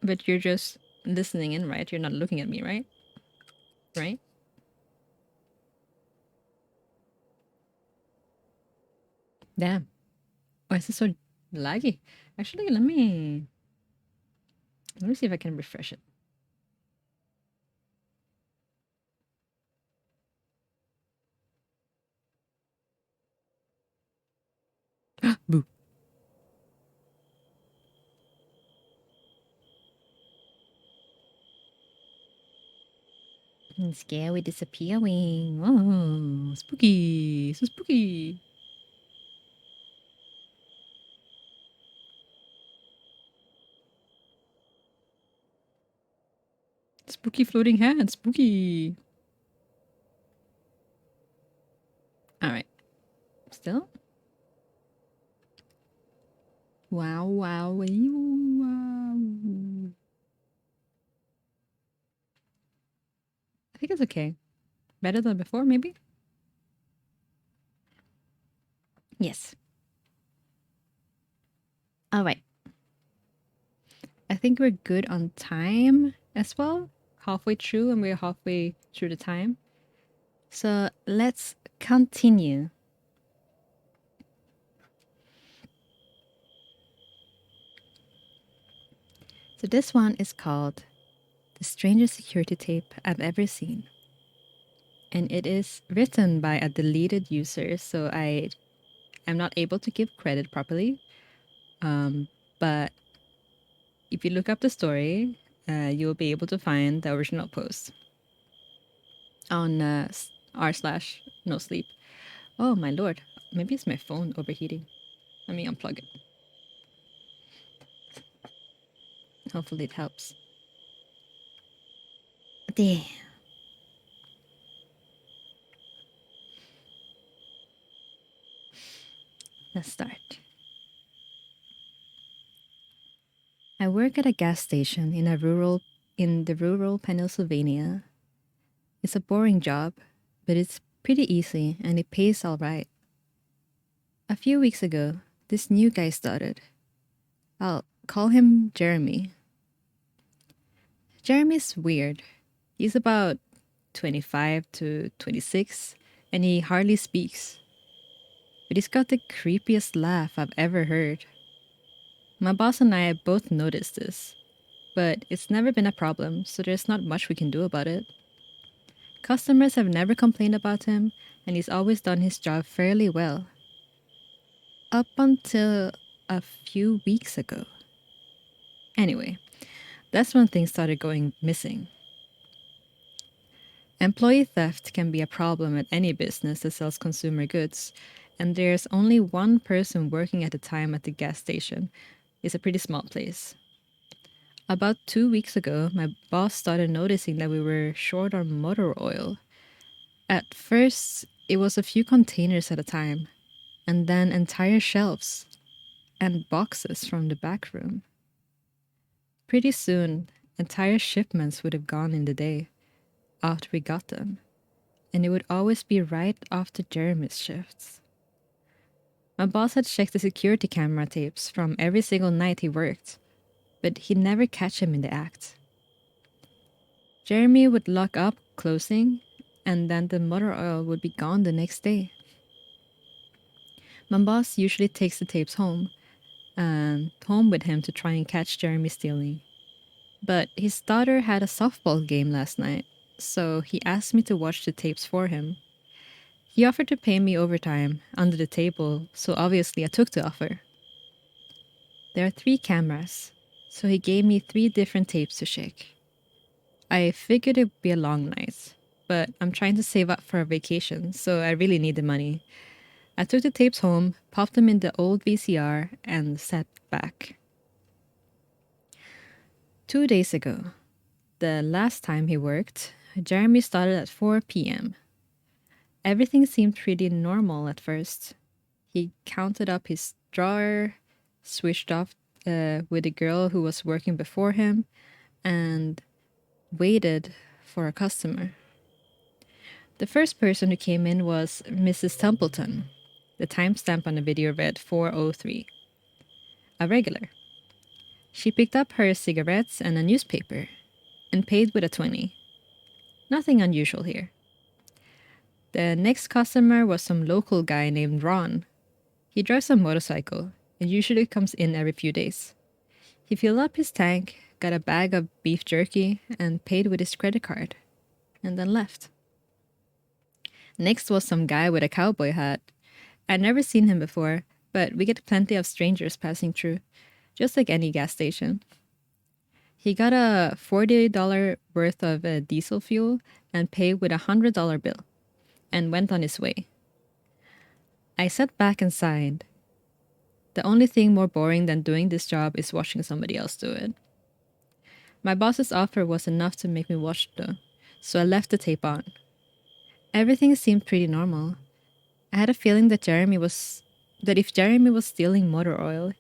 [SPEAKER 1] But you're just listening in, right? You're not looking at me, right? Right? Damn. Why is it so laggy? Actually, let me see if I can refresh it. Boo. Scary disappearing. Oh, spooky. So spooky. Spooky floating hand. Spooky. Alright. Still? Wow. I think it's okay. Better than before, maybe? Yes. Alright. I think we're good on time as well. Halfway through, and we're halfway through the time. So let's continue. So this one is called The Strangest Security Tape I've Ever Seen. And it is written by a deleted user, so I am not able to give credit properly. But if you look up the story, you'll be able to find the original post on r/no sleep. Oh my lord, maybe it's my phone overheating. Let me unplug it. Hopefully it helps. Damn. Let's start. I work at a gas station in the rural Pennsylvania. It's a boring job, but it's pretty easy and it pays all right. A few weeks ago, this new guy started. I'll call him Jeremy. Jeremy's weird. He's about 25 to 26 and he hardly speaks. But he's got the creepiest laugh I've ever heard. My boss and I both noticed this, but it's never been a problem, so there's not much we can do about it. Customers have never complained about him, and he's always done his job fairly well. Up until a few weeks ago. Anyway, that's when things started going missing. Employee theft can be a problem at any business that sells consumer goods, and there's only one person working at a time at the gas station. It's a pretty small place. About 2 weeks ago, my boss started noticing that we were short on motor oil. At first, it was a few containers at a time, and then entire shelves and boxes from the back room. Pretty soon, entire shipments would have gone in the day after we got them, and it would always be right after Jeremy's shifts. My boss had checked the security camera tapes from every single night he worked, but he'd never catch him in the act. Jeremy would lock up closing and then the motor oil would be gone the next day. My boss usually takes the tapes home with him to try and catch Jeremy stealing. But his daughter had a softball game last night, so he asked me to watch the tapes for him. He offered to pay me overtime under the table, so obviously I took the offer. There are 3 cameras, so he gave me 3 different tapes to shake. I figured it would be a long night, but I'm trying to save up for a vacation, so I really need the money. I took the tapes home, popped them in the old VCR, and sat back. 2 days ago, the last time he worked, Jeremy started at 4 p.m. Everything seemed pretty normal at first. He counted up his drawer, switched off with the girl who was working before him, and waited for a customer. The first person who came in was Mrs. Templeton. The timestamp on the video read 4:03. A regular. She picked up her cigarettes and a newspaper and paid with a 20. Nothing unusual here. The next customer was some local guy named Ron. He drives a motorcycle and usually comes in every few days. He filled up his tank, got a bag of beef jerky, and paid with his credit card, and then left. Next was some guy with a cowboy hat. I'd never seen him before, but we get plenty of strangers passing through, just like any gas station. He got a $40 worth of diesel fuel and paid with a $100 bill, and went on his way. I sat back and sighed. The only thing more boring than doing this job is watching somebody else do it. My boss's offer was enough to make me watch though, so I left the tape on. Everything seemed pretty normal. I had a feeling that if Jeremy was stealing motor oil,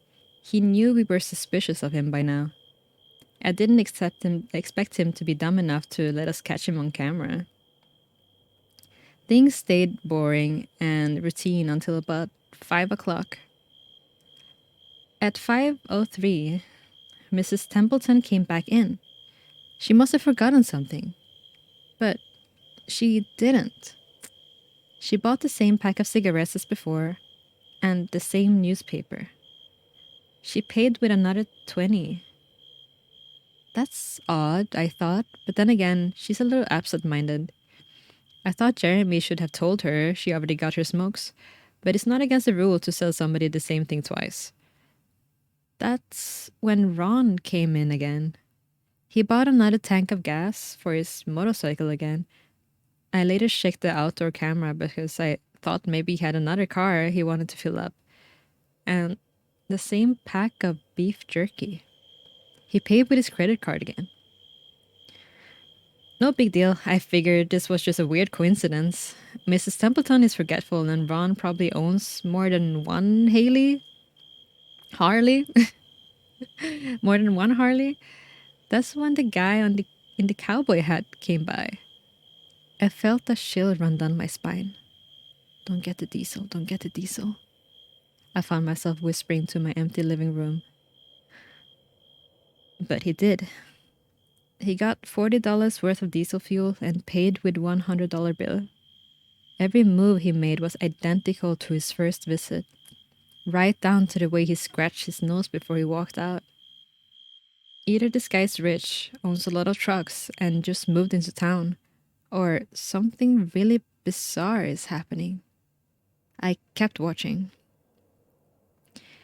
[SPEAKER 1] he knew we were suspicious of him by now. I didn't expect him to be dumb enough to let us catch him on camera. Things stayed boring and routine until about 5 o'clock. At 5:03, Mrs. Templeton came back in. She must have forgotten something. But she didn't. She bought the same pack of cigarettes as before, and the same newspaper. She paid with another 20. That's odd, I thought, but then again, she's a little absent-minded. I thought Jeremy should have told her she already got her smokes, but it's not against the rule to sell somebody the same thing twice. That's when Ron came in again. He bought another tank of gas for his motorcycle again. I later checked the outdoor camera because I thought maybe he had another car he wanted to fill up. And the same pack of beef jerky. He paid with his credit card again. No big deal. I figured this was just a weird coincidence. Mrs. Templeton is forgetful and Ron probably owns more than one Harley? More than one Harley? That's when the guy in the cowboy hat came by. I felt a chill run down my spine. Don't get the diesel, don't get the diesel. I found myself whispering to my empty living room. But he did. He got $40 worth of diesel fuel and paid with $100 bill. Every move he made was identical to his first visit, right down to the way he scratched his nose before he walked out. Either this guy's rich, owns a lot of trucks, and just moved into town, or something really bizarre is happening. I kept watching.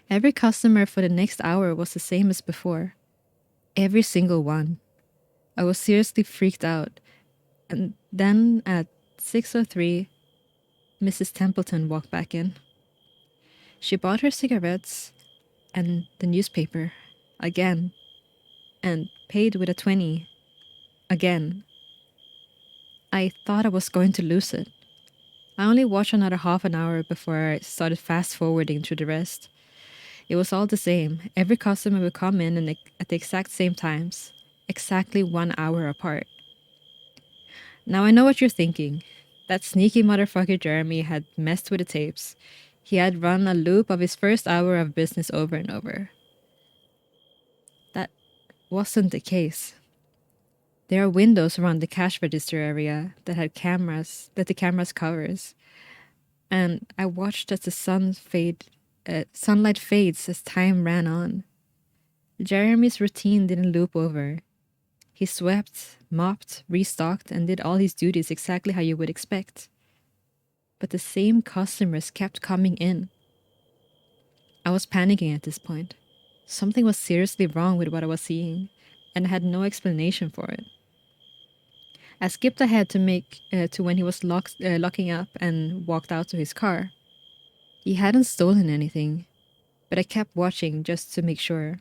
[SPEAKER 1] Every customer for the next hour was the same as before. Every single one. I was seriously freaked out. And then at 6:03, Mrs. Templeton walked back in. She bought her cigarettes and the newspaper again and paid with a 20 again. I thought I was going to lose it. I only watched another half an hour before I started fast forwarding through the rest. It was all the same. Every customer would come in and at the exact same times, exactly 1 hour apart. Now I know what you're thinking. That sneaky motherfucker Jeremy had messed with the tapes. He had run a loop of his first hour of business over and over. That wasn't the case. There are windows around the cash register area that had cameras that the cameras covers, and I watched as the sunlight fades as time ran on. Jeremy's routine didn't loop over. He swept, mopped, restocked, and did all his duties exactly how you would expect. But the same customers kept coming in. I was panicking at this point. Something was seriously wrong with what I was seeing, and I had no explanation for it. I skipped ahead to when he was locking up and walked out to his car. He hadn't stolen anything, but I kept watching just to make sure.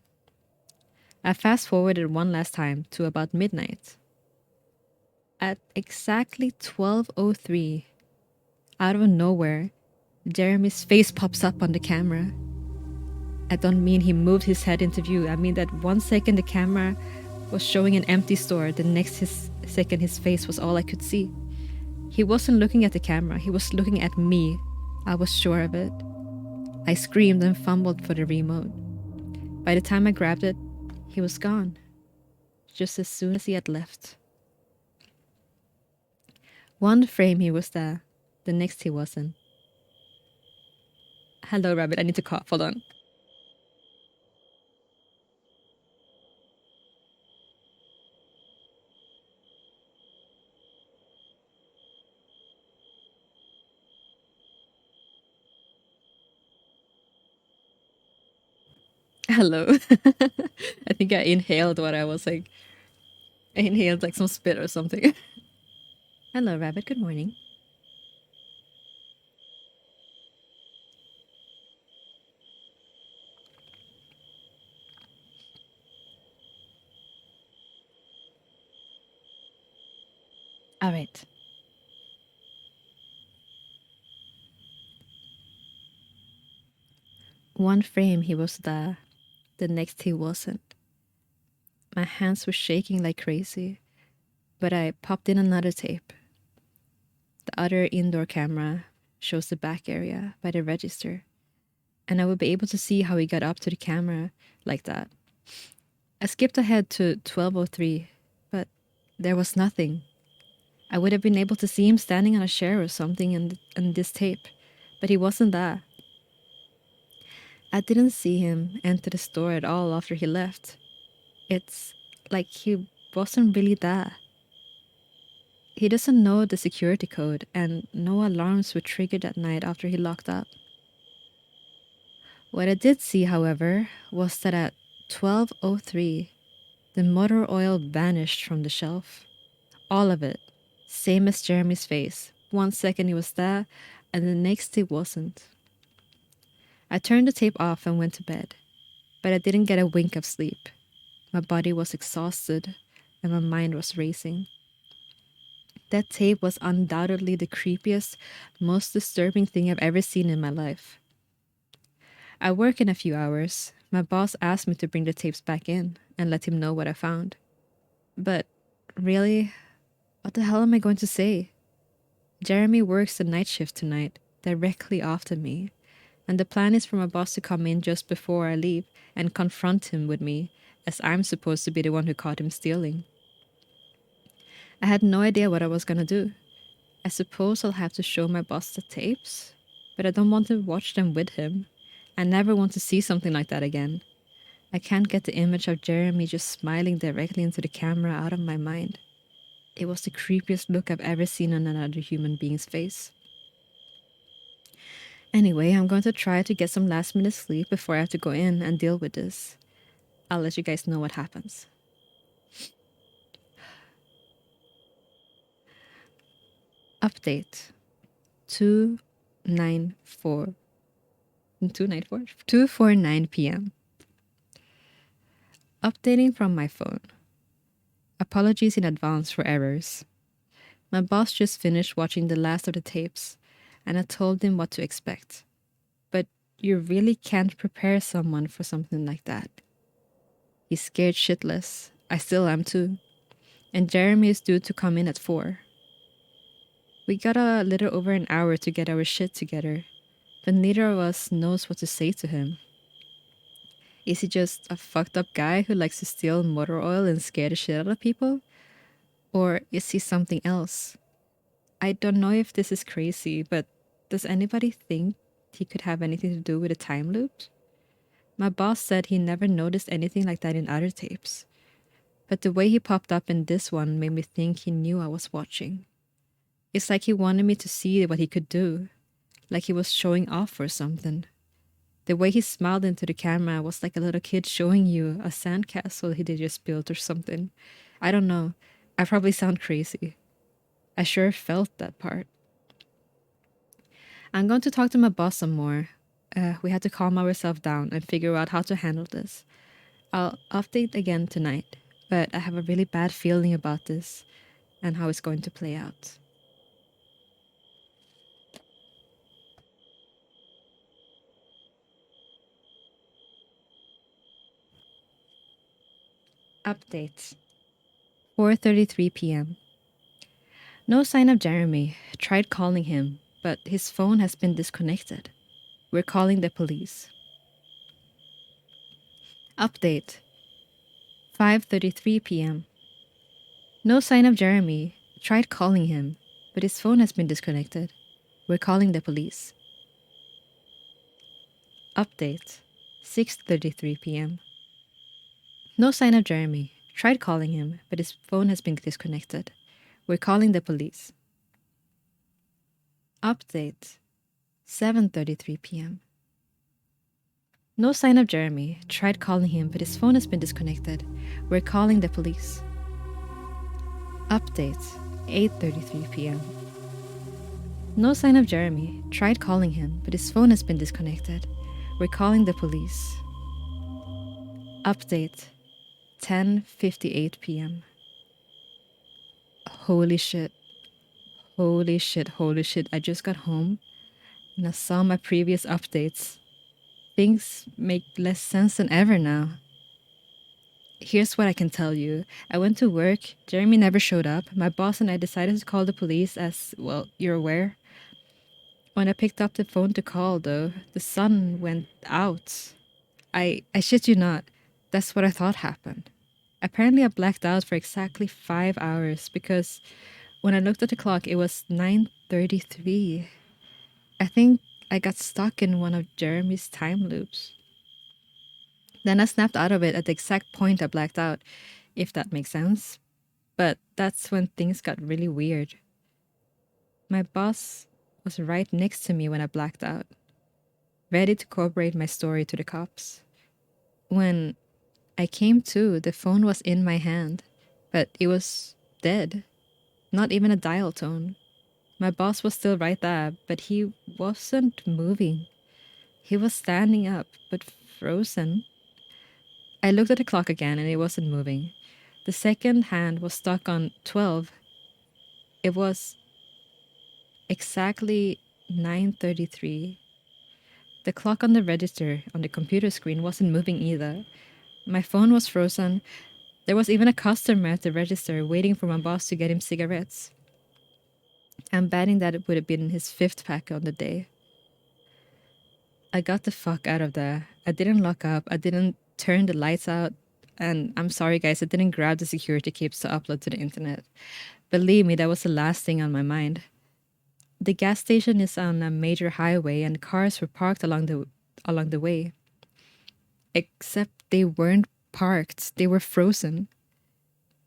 [SPEAKER 1] I fast forwarded one last time to about midnight. At exactly 12:03, out of nowhere, Jeremy's face pops up on the camera. I don't mean he moved his head into view. I mean that 1 second the camera was showing an empty store, the next second his face was all I could see. He wasn't looking at the camera, he was looking at me. I was sure of it. I screamed and fumbled for the remote. By the time I grabbed it, he was gone. Just as soon as he had left. One frame he was there, the next he wasn't. Hello, Rabbit, I need to cough, hold on. Hello. I think I inhaled what I was like. I inhaled like some spit or something. Hello, Rabbit, good morning. All right. One frame he was there, the next he wasn't. My hands were shaking like crazy, but I popped in another tape. The other indoor camera shows the back area by the register, and I would be able to see how he got up to the camera like that. I skipped ahead to 12:03, but there was nothing. I would have been able to see him standing on a chair or something in this tape, but he wasn't there. I didn't see him enter the store at all after he left. It's like he wasn't really there. He doesn't know the security code, and no alarms were triggered that night after he locked up. What I did see, however, was that at 12:03, the motor oil vanished from the shelf. All of it. Same as Jeremy's face. 1 second he was there, and the next he wasn't. I turned the tape off and went to bed, but I didn't get a wink of sleep. My body was exhausted, and my mind was racing. That tape was undoubtedly the creepiest, most disturbing thing I've ever seen in my life. I work in a few hours. My boss asked me to bring the tapes back in and let him know what I found. But really, what the hell am I going to say? Jeremy works the night shift tonight, directly after me, and the plan is for my boss to come in just before I leave and confront him with me, as I'm supposed to be the one who caught him stealing. I had no idea what I was gonna do. I suppose I'll have to show my boss the tapes, but I don't want to watch them with him. I never want to see something like that again. I can't get the image of Jeremy just smiling directly into the camera out of my mind. It was the creepiest look I've ever seen on another human being's face. Anyway, I'm going to try to get some last minute sleep before I have to go in and deal with this. I'll let you guys know what happens. Update 2:49 p.m. Updating from my phone. Apologies in advance for errors. My boss just finished watching the last of the tapes, and I told him what to expect. But you really can't prepare someone for something like that. He's scared shitless. I still am too. And Jeremy is due to come in at 4. We got a little over an hour to get our shit together, but neither of us knows what to say to him. Is he just a fucked up guy who likes to steal motor oil and scare the shit out of people? Or is he something else? I don't know if this is crazy, but does anybody think he could have anything to do with a time loop? My boss said he never noticed anything like that in other tapes, but the way he popped up in this one made me think he knew I was watching. It's like he wanted me to see what he could do, like he was showing off or something. The way he smiled into the camera was like a little kid showing you a sandcastle he did just built or something. I don't know. I probably sound crazy. I sure felt that part. I'm going to talk to my boss some more. We had to calm ourselves down and figure out how to handle this. I'll update again tonight, but I have a really bad feeling about this and how it's going to play out. Update. 4:33 p.m. No sign of Jeremy. Tried calling him, but his phone has been disconnected. We're calling the police. Update. 5:33 p.m. No sign of Jeremy. Tried calling him, but his phone has been disconnected. We're calling the police. Update. 6:33 p.m. No sign of Jeremy. Tried calling him, but his phone has been disconnected. We're calling the police. Update. 7:33 p.m. No sign of Jeremy. Tried calling him, but his phone has been disconnected. We're calling the police. Update. 8:33 p.m. No sign of Jeremy. Tried calling him, but his phone has been disconnected. We're calling the police. Update. 10:58 p.m. Holy shit. Holy shit, holy shit. I just got home and I saw my previous updates. Things make less sense than ever now. Here's what I can tell you. I went to work, Jeremy never showed up. My boss and I decided to call the police as, well, you're aware. When I picked up the phone to call, though, the sun went out. I shit you not. That's what I thought happened. Apparently I blacked out for exactly 5 hours because when I looked at the clock, it was 9:33. I think I got stuck in one of Jeremy's time loops. Then I snapped out of it at the exact point I blacked out, if that makes sense. But that's when things got really weird. My boss was right next to me when I blacked out, ready to corroborate my story to the cops. When I came to, the phone was in my hand, but it was dead. Not even a dial tone. My boss was still right there, but he wasn't moving. He was standing up, but frozen. I looked at the clock again and it wasn't moving. The second hand was stuck on 12. It was exactly 9:33. The clock on the register on the computer screen wasn't moving either. My phone was frozen. There was even a customer at the register waiting for my boss to get him cigarettes. I'm betting that it would have been his fifth pack on the day. I got the fuck out of there. I didn't lock up. I didn't turn the lights out. And I'm sorry, guys, I didn't grab the security keys to upload to the internet. Believe me, that was the last thing on my mind. The gas station is on a major highway and cars were parked along the way. Except they weren't parked. They were frozen.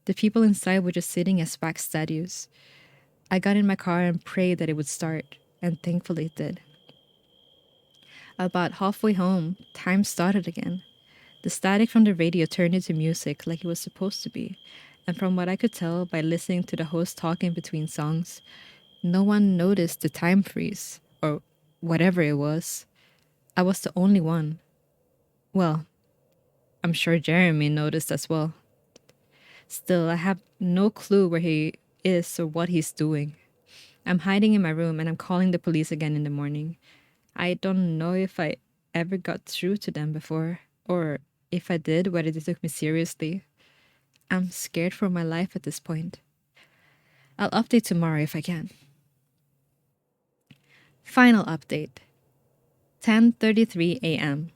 [SPEAKER 1] The people inside were just sitting as wax statues. I got in my car and prayed that it would start, and thankfully it did. About halfway home, time started again. The static from the radio turned into music like it was supposed to be, and from what I could tell by listening to the host talking between songs, no one noticed the time freeze, or whatever it was. I was the only one. Well, I'm sure Jeremy noticed as well. Still, I have no clue where he is or what he's doing. I'm hiding in my room and I'm calling the police again in the morning. I don't know if I ever got through to them before, or if I did, whether they took me seriously. I'm scared for my life at this point. I'll update tomorrow if I can. Final update. 10:33 a.m.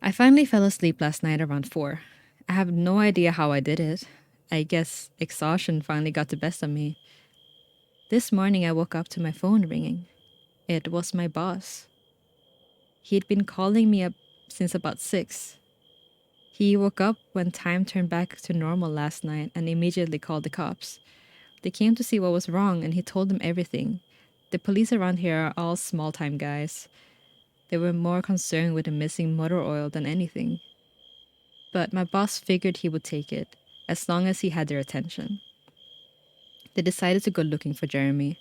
[SPEAKER 1] I finally fell asleep last night around 4. I have no idea how I did it. I guess exhaustion finally got the best of me. This morning I woke up to my phone ringing. It was my boss. He'd been calling me up since about 6. He woke up when time turned back to normal last night and immediately called the cops. They came to see what was wrong and he told them everything. The police around here are all small time guys. They were more concerned with the missing motor oil than anything. But my boss figured he would take it, as long as he had their attention. They decided to go looking for Jeremy.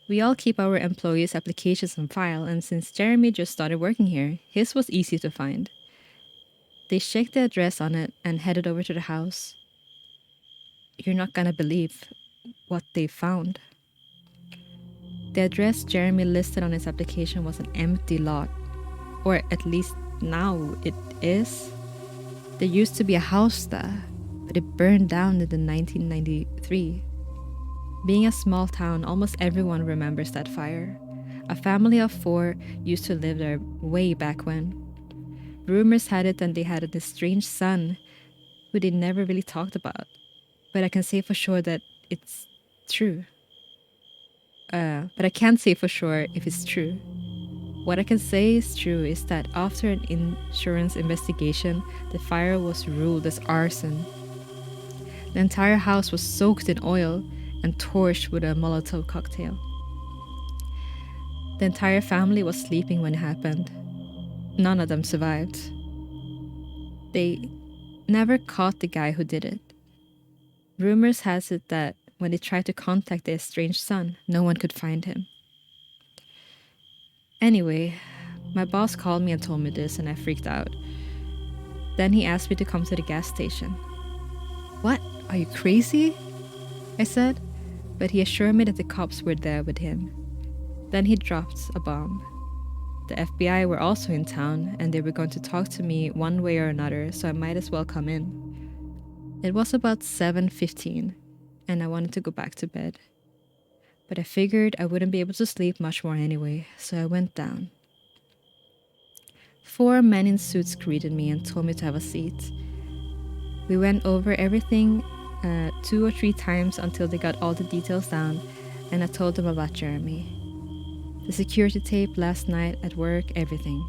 [SPEAKER 1] We all keep our employees' applications on file, and since Jeremy just started working here, his was easy to find. They checked the address on it and headed over to the house. You're not gonna believe what they found. The address Jeremy listed on his application was an empty lot. Or at least now it is. There used to be a house there, but it burned down in the 1993. Being a small town, almost everyone remembers that fire. A family of 4 used to live there way back when. Rumors had it that they had an estranged son who they never really talked about. But I can say for sure that it's true. But I can't say for sure if it's true. What I can say is true is that after an insurance investigation, the fire was ruled as arson. The entire house was soaked in oil and torched with a Molotov cocktail. The entire family was sleeping when it happened. None of them survived. They never caught the guy who did it. Rumors has it that when they tried to contact the estranged son, no one could find him. Anyway, my boss called me and told me this, and I freaked out. Then he asked me to come to the gas station. What? Are you crazy? I said, but he assured me that the cops were there with him. Then he dropped a bomb. The FBI were also in town, and they were going to talk to me one way or another, so I might as well come in. It was about 7:15, and I wanted to go back to bed. But I figured I wouldn't be able to sleep much more anyway, so I went down. 4 men in suits greeted me and told me to have a seat. We went over everything 2 or 3 times until they got all the details down, and I told them about Jeremy. The security tape last night at work, everything.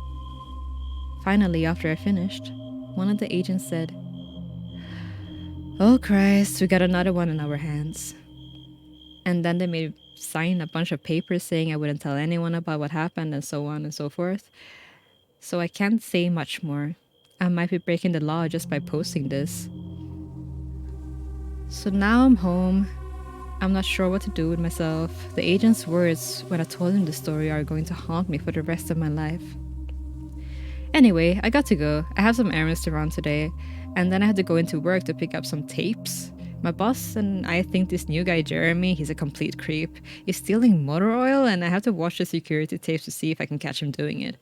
[SPEAKER 1] Finally, after I finished, one of the agents said, "Oh Christ, we got another one in our hands." And then they made me sign a bunch of papers saying I wouldn't tell anyone about what happened and so on and so forth. So I can't say much more. I might be breaking the law just by posting this. So now I'm home. I'm not sure what to do with myself. The agent's words when I told him the story are going to haunt me for the rest of my life. Anyway, I got to go. I have some errands to run today, and then I had to go into work to pick up some tapes. My boss and I think this new guy Jeremy, he's a complete creep. He's stealing motor oil, and I have to watch the security tapes to see if I can catch him doing it.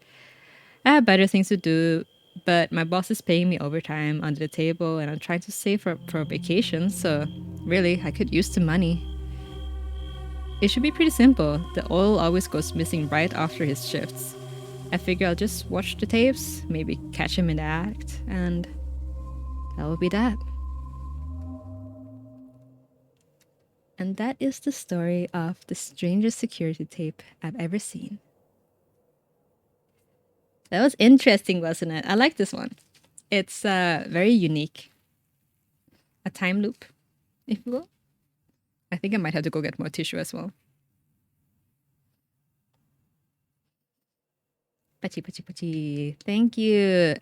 [SPEAKER 1] I have better things to do, but my boss is paying me overtime under the table, and I'm trying to save for a vacation, so really, I could use the money. It should be pretty simple. The oil always goes missing right after his shifts. I figure I'll just watch the tapes, maybe catch him in the act, and that will be that. And that is the story of the strangest security tape I've ever seen. That was interesting, wasn't it? I like this one. It's very unique. A time loop, if you will. I think I might have to go get more tissue as well. Pachi, pachi, pachi. Thank you,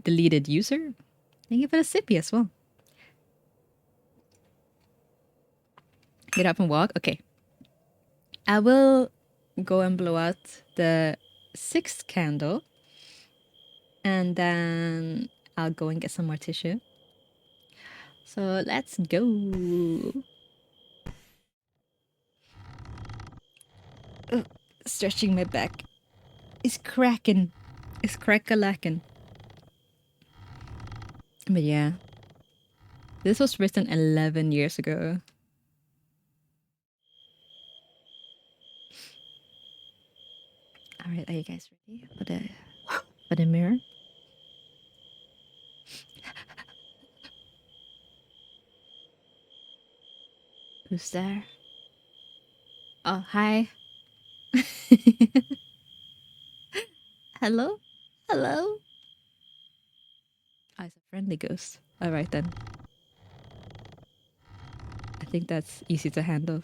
[SPEAKER 1] deleted user. Thank you for the sippy as well. Get up and walk. Okay. I will go and blow out the 6th candle. And then I'll go and get some more tissue. So let's go. Ugh, stretching my back. It's cracking. It's crack-a-lacking. But yeah. This was written 11 years ago. Alright, are you guys ready for the mirror? Who's there? Oh, hi. Hello? Hello? Oh, it's a friendly ghost. All right, then. I think that's easy to handle.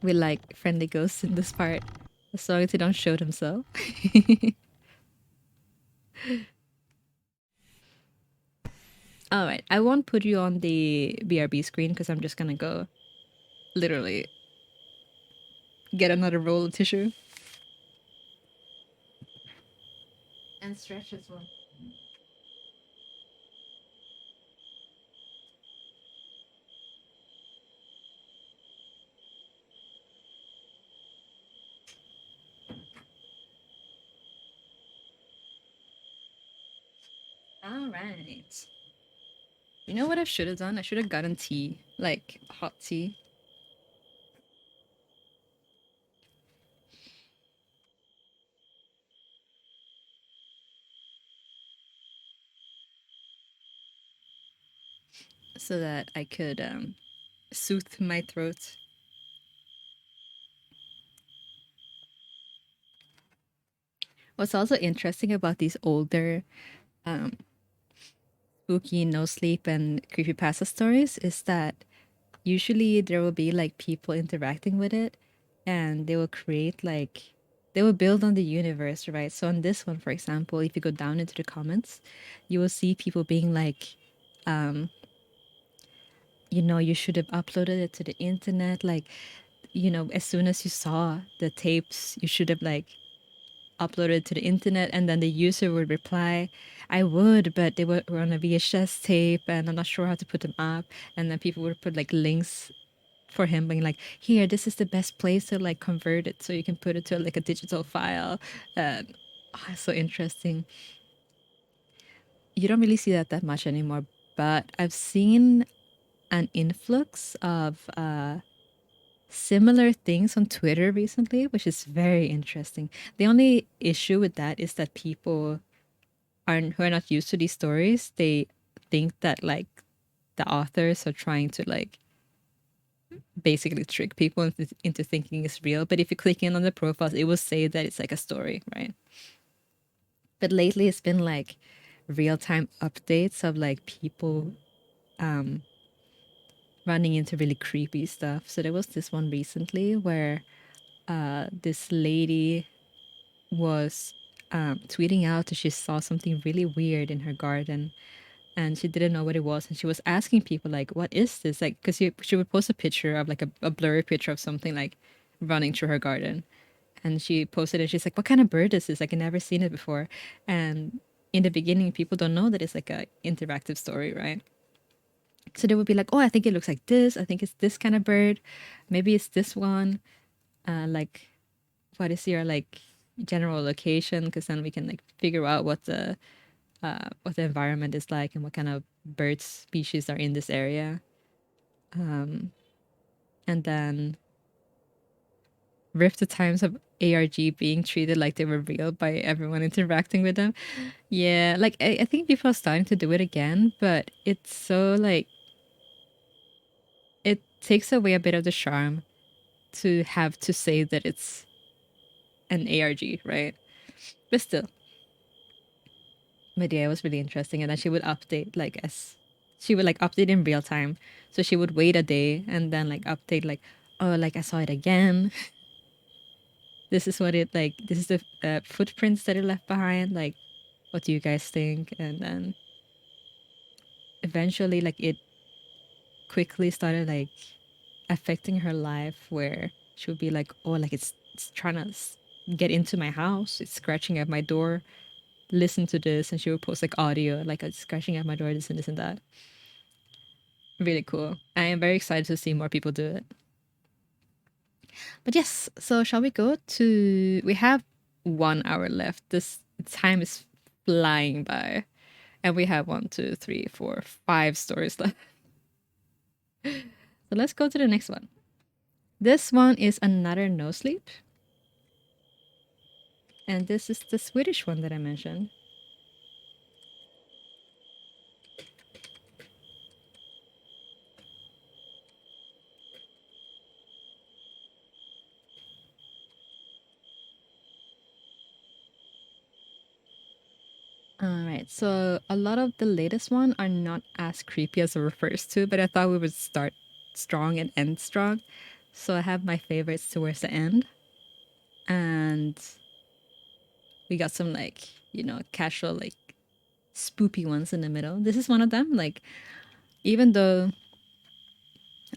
[SPEAKER 1] We like friendly ghosts in this part, as long as they don't show themselves. All right, I won't put you on the BRB screen because I'm just gonna go literally get another roll of tissue and stretch as well. All right. You know what I should have done? I should have gotten tea, like hot tea. So that I could soothe my throat. What's also interesting about these older spooky no sleep and creepypasta stories is that usually there will be like people interacting with it and they will create like they will build on the universe, right? So on this one, for example, if you go down into the comments, you will see people being like, you should have uploaded it to the internet. Like, as soon as you saw the tapes, you should have like uploaded to the internet, and then the user would reply, I would, but they were on a VHS tape and I'm not sure how to put them up. And then people would put like links for him being like, here, this is the best place to like convert it so you can put it to like a digital file. It's so interesting. You don't really see that much anymore, but I've seen an influx of similar things on Twitter recently, which is very interesting. The only issue with that is that people who are not used to these stories, they think that like the authors are trying to like basically trick people into thinking it's real. But if you click in on the profiles, it will say that it's like a story, right? But lately it's been like real time updates of like people running into really creepy stuff. So there was this one recently where this lady was tweeting out that she saw something really weird in her garden and she didn't know what it was, and she was asking people like, what is this? Like, because she would post a picture of like a blurry picture of something like running through her garden, and she posted it. She's like, what kind of bird is this? Like, I never seen it before. And in the beginning, people don't know that it's like a interactive story, right? So they would be like, oh, I think it looks like this, I think it's this kind of bird, maybe it's this one. Like, what is your like general location? Because then we can like figure out what the environment is like and what kind of bird species are in this area. And then riff the times of ARG being treated like they were real by everyone interacting with them. Yeah, like I think people are starting to do it again, but it's so like it takes away a bit of the charm to have to say that it's an ARG, right? But still, but yeah, it was really interesting. And then she would update like as she would like update in real time. So she would wait a day and then like update like, oh, like I saw it again. This is what it like. This is the footprints that it left behind. Like, what do you guys think? And then eventually, like it quickly started like affecting her life, where she would be like, oh, like it's trying to get into my house. It's scratching at my door. Listen to this, and she would post like audio, like it's scratching at my door. This and that. Really cool. I am very excited to see more people do it. But yes, so shall we go to? We have 1 hour left. This time is flying by, and we have 5 stories left. So let's go to the next one. This one is another no sleep, and this is the Swedish one that I mentioned. All right. So a lot of the latest one are not as creepy as it refers to, but I thought we would start strong and end strong. So I have my favorites towards the end. And we got some like, casual, like spoopy ones in the middle. This is one of them. Like, even though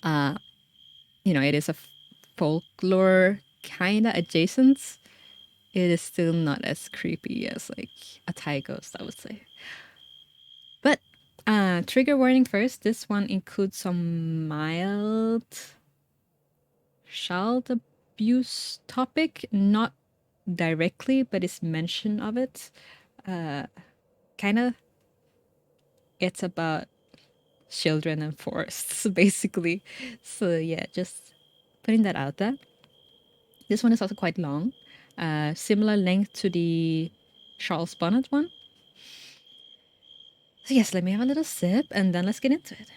[SPEAKER 1] it is a folklore kind of adjacent, it is still not as creepy as like a Thai ghost, I would say. But trigger warning first. This one includes some mild child abuse topic, not directly, but it's mention of it. Kind of, it's about children and forests, basically. So yeah, just putting that out there. This one is also quite long, similar length to the Charles Bonnet one. So yes, let me have a little sip and then let's get into it.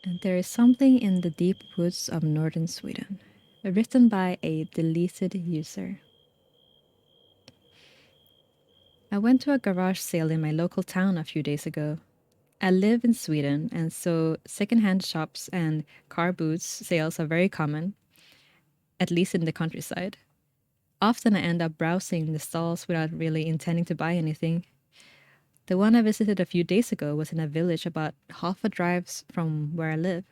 [SPEAKER 1] And there is something in the deep woods of northern Sweden, written by a deleted user. I went to a garage sale in my local town a few days ago. I live in Sweden, and so secondhand shops and car boots sales are very common, at least in the countryside. Often I end up browsing the stalls without really intending to buy anything. The one I visited a few days ago was in a village about half a drive from where I live.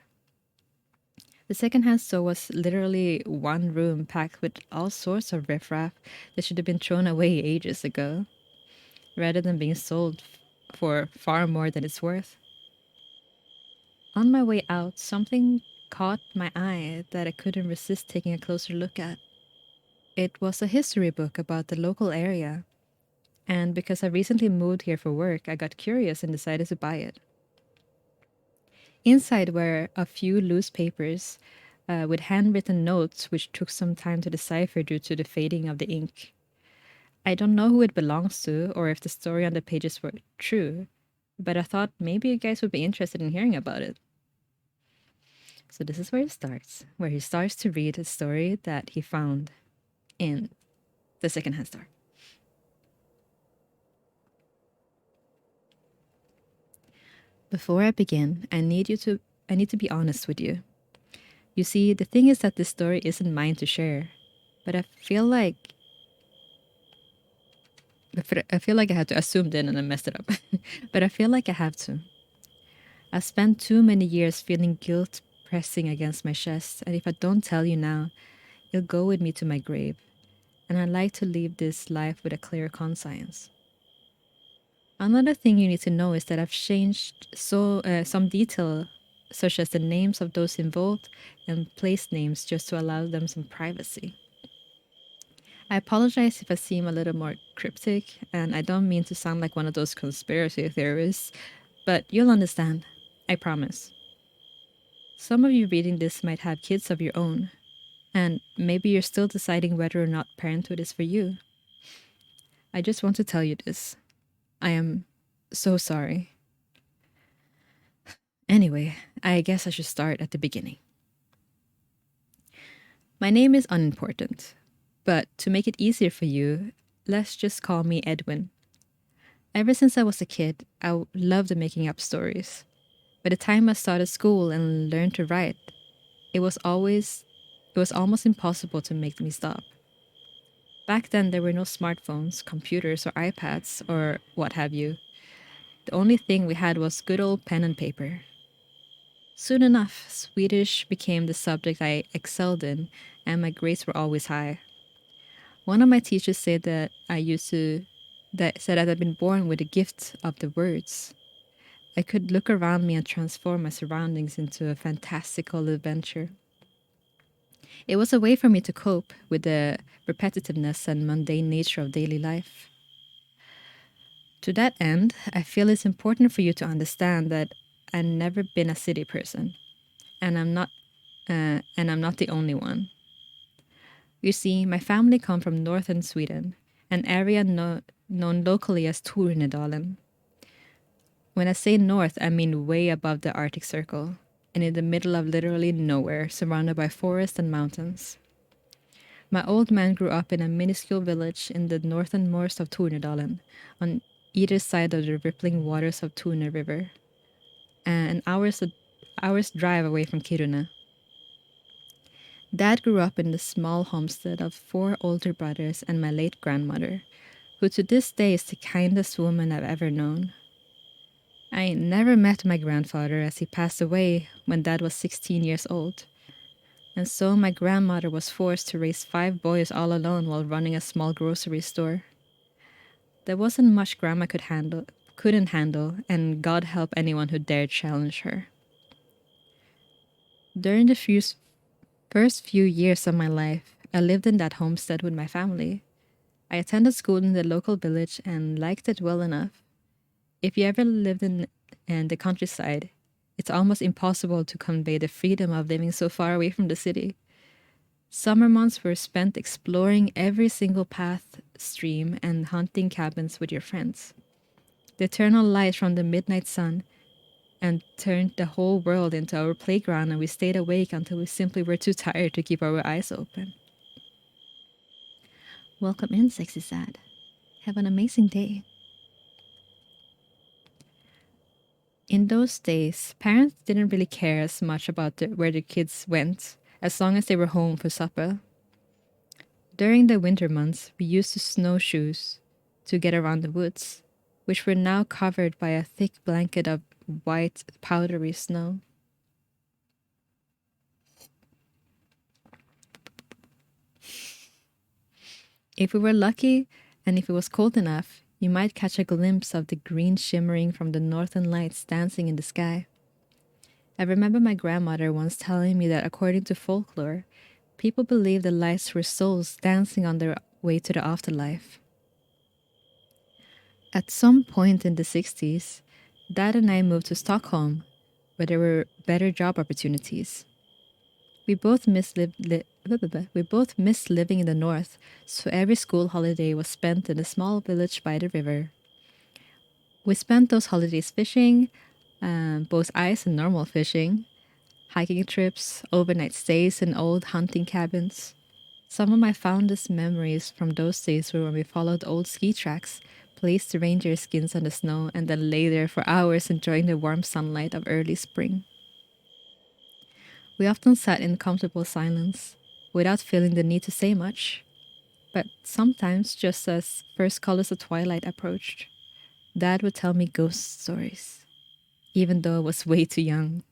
[SPEAKER 1] The secondhand store was literally one room packed with all sorts of riffraff that should have been thrown away ages ago, rather than being sold for far more than it's worth. On my way out, something caught my eye that I couldn't resist taking a closer look at. It was a history book about the local area, and because I recently moved here for work, I got curious and decided to buy it. Inside were a few loose papers with handwritten notes, which took some time to decipher due to the fading of the ink. I don't know who it belongs to or if the story on the pages were true, but I thought maybe you guys would be interested in hearing about it. So this is where he starts to read a story that he found in the secondhand store. Before I begin, I need to be honest with you. You see, the thing is that this story isn't mine to share, but I feel like I had to assume then and I messed it up. But I feel like I have to. I spent too many years feeling guilt pressing against my chest, and if I don't tell you now, it'll go with me to my grave. And I'd like to live this life with a clear conscience. Another thing you need to know is that I've changed some detail, such as the names of those involved and place names, just to allow them some privacy. I apologize if I seem a little more cryptic, and I don't mean to sound like one of those conspiracy theorists, but you'll understand. I promise. Some of you reading this might have kids of your own, and maybe you're still deciding whether or not parenthood is for you. I just want to tell you this. I am so sorry. Anyway, I guess I should start at the beginning. My name is unimportant, but to make it easier for you, let's just call me Edwin. Ever since I was a kid, I loved making up stories. By the time I started school and learned to write, it was almost impossible to make me stop. Back then there were no smartphones, computers or iPads or what have you. The only thing we had was good old pen and paper. Soon enough, Swedish became the subject I excelled in, and my grades were always high. One of my teachers said that I'd been born with the gift of the words. I could look around me and transform my surroundings into a fantastical adventure. It was a way for me to cope with the repetitiveness and mundane nature of daily life. To that end, I feel it's important for you to understand that I've never been a city person, and I'm not the only one. You see, my family come from northern Sweden, an area known locally as Tornedalen. When I say north, I mean way above the Arctic Circle, and in the middle of literally nowhere, surrounded by forests and mountains. My old man grew up in a minuscule village in the northernmost of Tornedalen, on either side of the rippling waters of Torne River, and an hour's drive away from Kiruna. Dad grew up in the small homestead of 4 older brothers and my late grandmother, who to this day is the kindest woman I've ever known. I never met my grandfather as he passed away when Dad was 16 years old, and so my grandmother was forced to raise 5 boys all alone while running a small grocery store. There wasn't much Grandma couldn't handle, and God help anyone who dared challenge her. During the first few years of my life, I lived in that homestead with my family. I attended school in the local village and liked it well enough. If you ever lived in the countryside, it's almost impossible to convey the freedom of living so far away from the city. Summer months were spent exploring every single path, stream, and hunting cabins with your friends. The eternal light from the midnight sun and turned the whole world into our playground, and we stayed awake until we simply were too tired to keep our eyes open. Welcome in, Sexy Sad. Have an amazing day. In those days, parents didn't really care as much about where the kids went, as long as they were home for supper. During the winter months, we used to snowshoes to get around the woods, which were now covered by a thick blanket of white, powdery snow. If we were lucky, and if it was cold enough, you might catch a glimpse of the green shimmering from the northern lights dancing in the sky. I remember my grandmother once telling me that according to folklore, people believed the lights were souls dancing on their way to the afterlife. At some point in the 60s, Dad and I moved to Stockholm, where there were better job opportunities. We both missed living in the north, so every school holiday was spent in a small village by the river. We spent those holidays fishing, both ice and normal fishing, hiking trips, overnight stays in old hunting cabins. Some of my fondest memories from those days were when we followed old ski tracks, placed the reindeer skins on the snow, and then lay there for hours enjoying the warm sunlight of early spring. We often sat in comfortable silence, without feeling the need to say much. But sometimes, just as first colors of twilight approached, Dad would tell me ghost stories, even though I was way too young.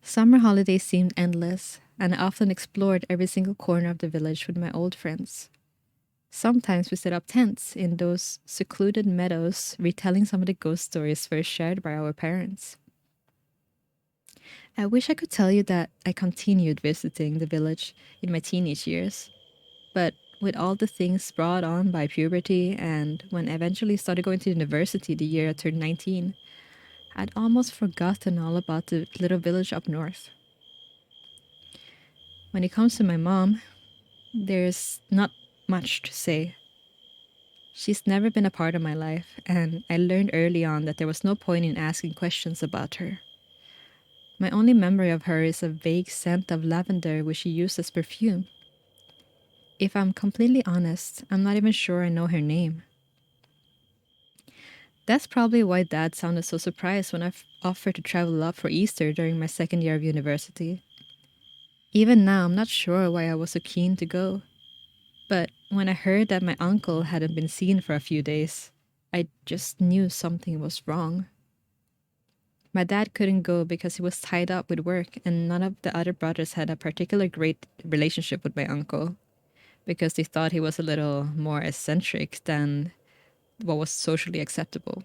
[SPEAKER 1] Summer holidays seemed endless, and I often explored every single corner of the village with my old friends. Sometimes we set up tents in those secluded meadows, retelling some of the ghost stories first shared by our parents. I wish I could tell you that I continued visiting the village in my teenage years, but with all the things brought on by puberty and when I eventually started going to university the year I turned 19, I'd almost forgotten all about the little village up north. When it comes to my mom, there's not much to say. She's never been a part of my life, and I learned early on that there was no point in asking questions about her. My only memory of her is a vague scent of lavender which she used as perfume. If I'm completely honest, I'm not even sure I know her name. That's probably why Dad sounded so surprised when I offered to travel up for Easter during my second year of university. Even now, I'm not sure why I was so keen to go. But when I heard that my uncle hadn't been seen for a few days, I just knew something was wrong. My dad couldn't go because he was tied up with work, and none of the other brothers had a particularly great relationship with my uncle because they thought he was a little more eccentric than what was socially acceptable.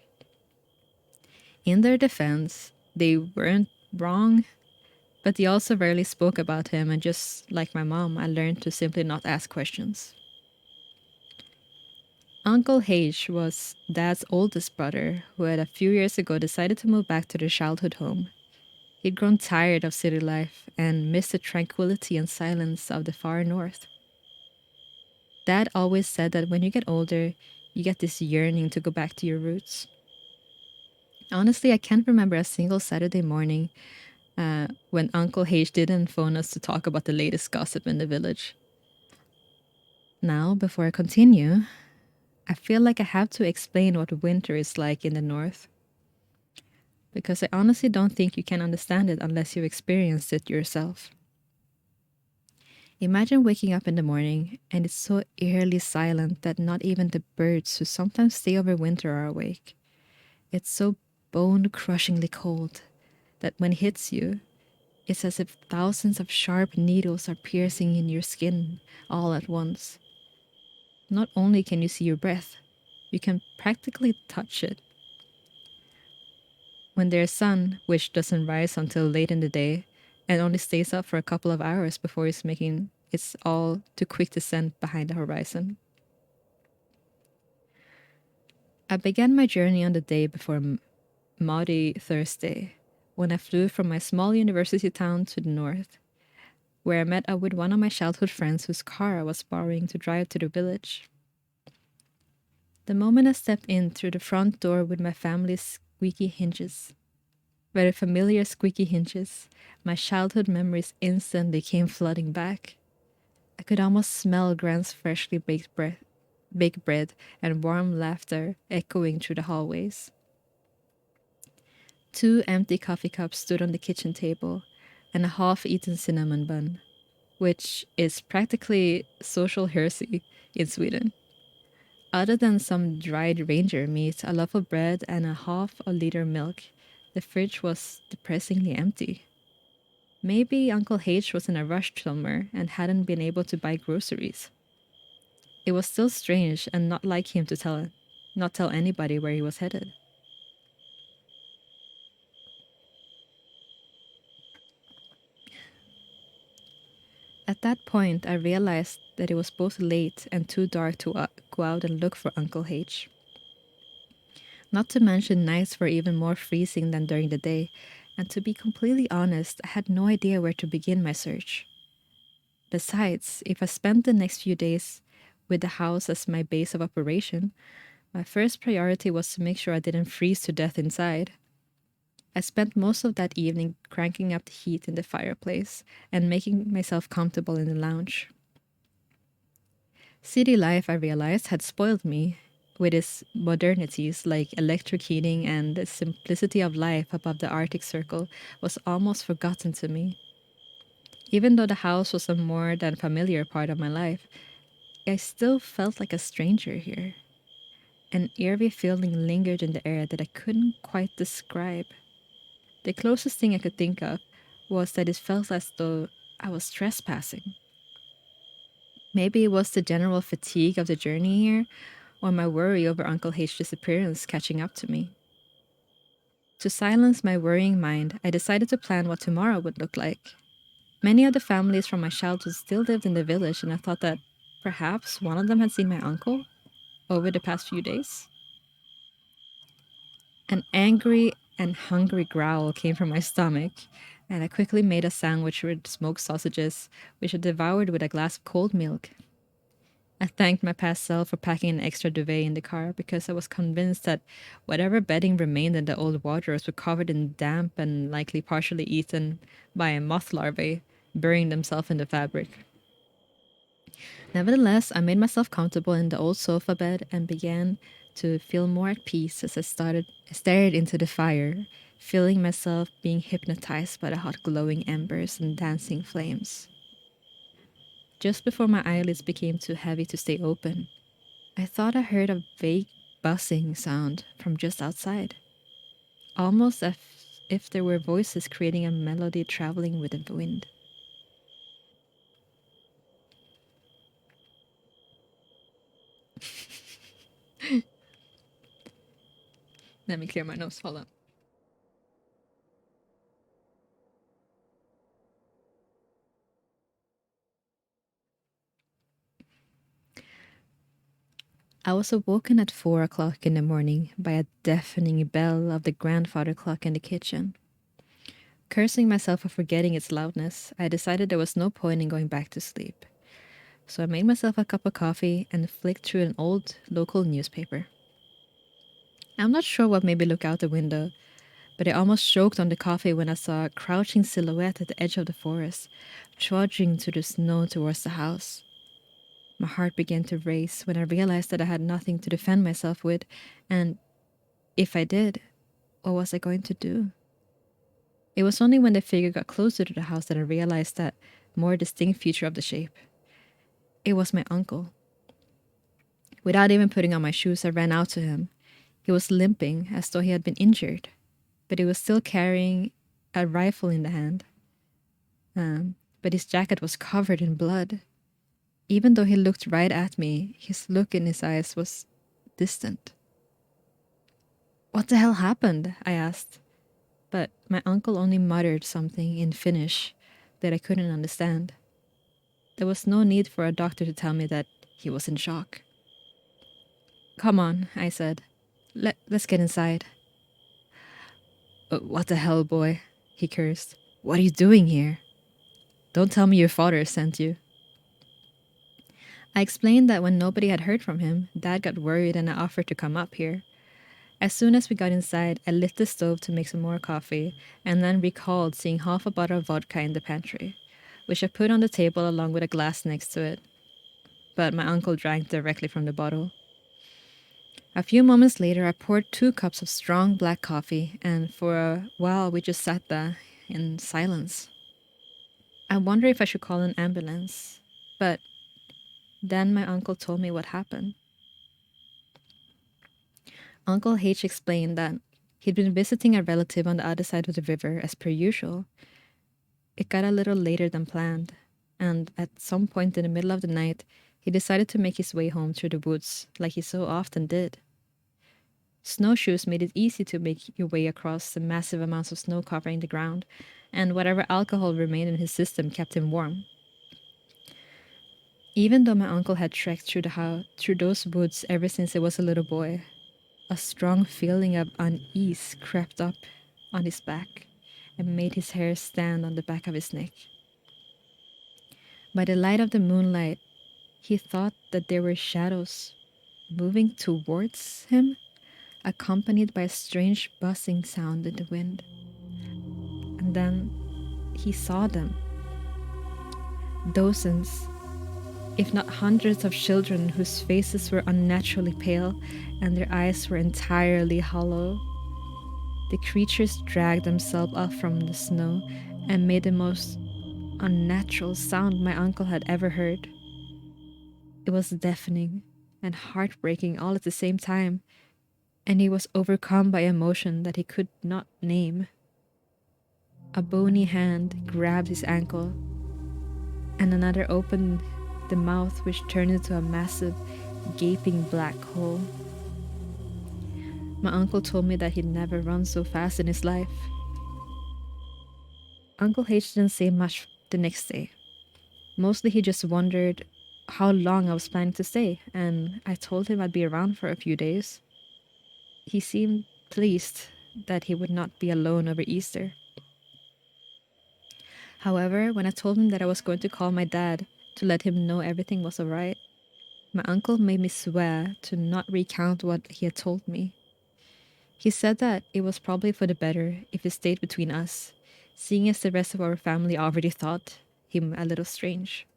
[SPEAKER 1] In their defense, they weren't wrong, but they also rarely spoke about him, and just like my mom, I learned to simply not ask questions. Uncle Hage was Dad's oldest brother, who had a few years ago decided to move back to their childhood home. He'd grown tired of city life and missed the tranquility and silence of the far north. Dad always said that when you get older, you get this yearning to go back to your roots. Honestly, I can't remember a single Saturday morning when Uncle H didn't phone us to talk about the latest gossip in the village. Now, before I continue, I feel like I have to explain what winter is like in the north, because I honestly don't think you can understand it unless you experienced it yourself. Imagine waking up in the morning and it's so eerily silent that not even the birds who sometimes stay over winter are awake. It's so bone crushingly cold that when it hits you, it's as if thousands of sharp needles are piercing in your skin all at once. Not only can you see your breath, you can practically touch it. When there's sun, which doesn't rise until late in the day and only stays up for a couple of hours before it's making its all too quick descent behind the horizon. I began my journey on the day before Maudie Thursday, when I flew from my small university town to the north, where I met up with one of my childhood friends whose car I was borrowing to drive to the village. The moment I stepped in through the front door with my family's squeaky hinges, very familiar squeaky hinges, my childhood memories instantly came flooding back. I could almost smell Grant's freshly baked bread and warm laughter echoing through the hallways. Two empty coffee cups stood on the kitchen table, and a half-eaten cinnamon bun, which is practically social heresy in Sweden. Other than some dried reindeer meat, a loaf of bread, and a half a liter milk, the fridge was depressingly empty. Maybe Uncle H was in a rush somewhere and hadn't been able to buy groceries. It was still strange and not like him to not tell anybody where he was headed. At that point, I realized that it was both late and too dark to go out and look for Uncle H. Not to mention, nights were even more freezing than during the day, and to be completely honest, I had no idea where to begin my search. Besides, if I spent the next few days with the house as my base of operation, my first priority was to make sure I didn't freeze to death inside. I spent most of that evening cranking up the heat in the fireplace and making myself comfortable in the lounge. City life, I realized, had spoiled me with its modernities like electric heating, and the simplicity of life above the Arctic Circle was almost forgotten to me. Even though the house was a more than familiar part of my life, I still felt like a stranger here. An eerie feeling lingered in the air that I couldn't quite describe. The closest thing I could think of was that it felt as though I was trespassing. Maybe it was the general fatigue of the journey here, or my worry over Uncle H's disappearance catching up to me. To silence my worrying mind, I decided to plan what tomorrow would look like. Many of the families from my childhood still lived in the village, and I thought that perhaps one of them had seen my uncle over the past few days. An angry and hungry growl came from my stomach, and I quickly made a sandwich with smoked sausages, which I devoured with a glass of cold milk. I thanked my past self for packing an extra duvet in the car because I was convinced that whatever bedding remained in the old wardrobes were covered in damp and likely partially eaten by a moth larvae, burying themselves in the fabric. Nevertheless, I made myself comfortable in the old sofa bed and began to feel more at peace as stared into the fire, feeling myself being hypnotized by the hot glowing embers and dancing flames. Just before my eyelids became too heavy to stay open, I thought I heard a vague buzzing sound from just outside, almost as if there were voices creating a melody traveling with the wind. Let me clear my nose. Hold on. I was awoken at 4 o'clock in the morning by a deafening bell of the grandfather clock in the kitchen. Cursing myself for forgetting its loudness, I decided there was no point in going back to sleep. So I made myself a cup of coffee and flicked through an old local newspaper. I'm not sure what made me look out the window, but I almost choked on the coffee when I saw a crouching silhouette at the edge of the forest, trudging through the snow towards the house. My heart began to race when I realized that I had nothing to defend myself with, and if I did, what was I going to do? It was only when the figure got closer to the house that I realized that more distinct feature of the shape. It was my uncle. Without even putting on my shoes, I ran out to him. He was limping as though he had been injured, but he was still carrying a rifle in the hand. But his jacket was covered in blood. Even though he looked right at me, his look in his eyes was distant. "What the hell happened?" I asked. But my uncle only muttered something in Finnish that I couldn't understand. There was no need for a doctor to tell me that he was in shock. "Come on," I said. Let's get inside." "What the hell, boy?" he cursed. "What are you doing here? Don't tell me your father sent you." I explained that when nobody had heard from him, Dad got worried and I offered to come up here. As soon as we got inside, I lit the stove to make some more coffee and then recalled seeing half a bottle of vodka in the pantry, which I put on the table along with a glass next to it. But my uncle drank directly from the bottle. A few moments later, I poured 2 cups of strong black coffee, and for a while we just sat there in silence. I wonder if I should call an ambulance, but then my uncle told me what happened. Uncle H explained that he'd been visiting a relative on the other side of the river as per usual. It got a little later than planned, and at some point in the middle of the night, he decided to make his way home through the woods like he so often did. Snowshoes made it easy to make your way across the massive amounts of snow covering the ground, and whatever alcohol remained in his system kept him warm. Even though my uncle had trekked through those woods ever since he was a little boy, a strong feeling of unease crept up on his back and made his hair stand on the back of his neck. By the light of the moonlight, he thought that there were shadows moving towards him, accompanied by a strange buzzing sound in the wind. And then he saw them. Dozens, if not hundreds of children whose faces were unnaturally pale and their eyes were entirely hollow. The creatures dragged themselves up from the snow and made the most unnatural sound my uncle had ever heard. It was deafening and heartbreaking all at the same time, and he was overcome by emotion that he could not name. A bony hand grabbed his ankle, and another opened the mouth, which turned into a massive, gaping black hole. My uncle told me that he'd never run so fast in his life. Uncle H didn't say much the next day. Mostly he just wondered how long I was planning to stay, and I told him I'd be around for a few days. He seemed pleased that he would not be alone over Easter. However, when I told him that I was going to call my dad to let him know everything was alright, my uncle made me swear to not recount what he had told me. He said that it was probably for the better if it stayed between us, seeing as the rest of our family already thought him a little strange.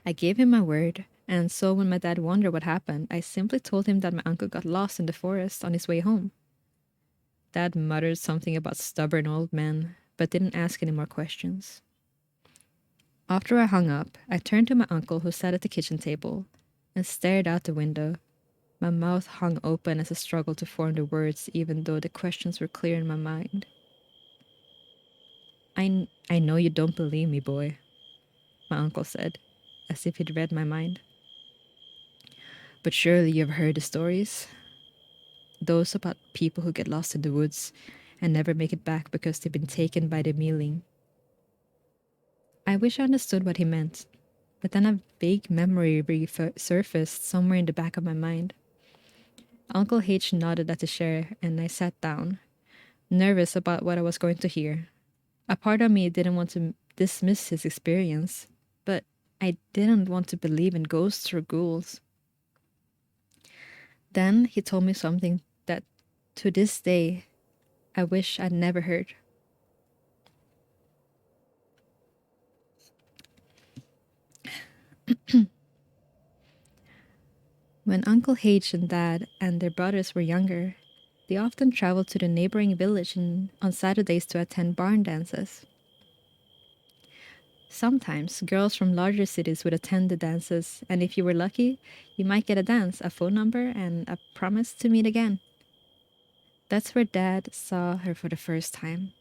[SPEAKER 1] I gave him my word, and so when my dad wondered what happened, I simply told him that my uncle got lost in the forest on his way home. Dad muttered something about stubborn old men, but didn't ask any more questions. After I hung up, I turned to my uncle who sat at the kitchen table and stared out the window. My mouth hung open as I struggled to form the words, even though the questions were clear in my mind. I know you don't believe me, boy, my uncle said, as if he'd read my mind. But surely you've heard the stories? Those about people who get lost in the woods and never make it back because they've been taken by the mealing. I wish I understood what he meant, but then a vague memory resurfaced somewhere in the back of my mind. Uncle H nodded at the chair and I sat down, nervous about what I was going to hear. A part of me didn't want to dismiss his experience, but I didn't want to believe in ghosts or ghouls. Then he told me something that to this day I wish I'd never heard. When Uncle H and Dad and their brothers were younger, they often traveled to the neighboring village on Saturdays to attend barn dances. Sometimes girls from larger cities would attend the dances, and if you were lucky, you might get a dance, a phone number, and a promise to meet again. That's where Dad saw her for the first time.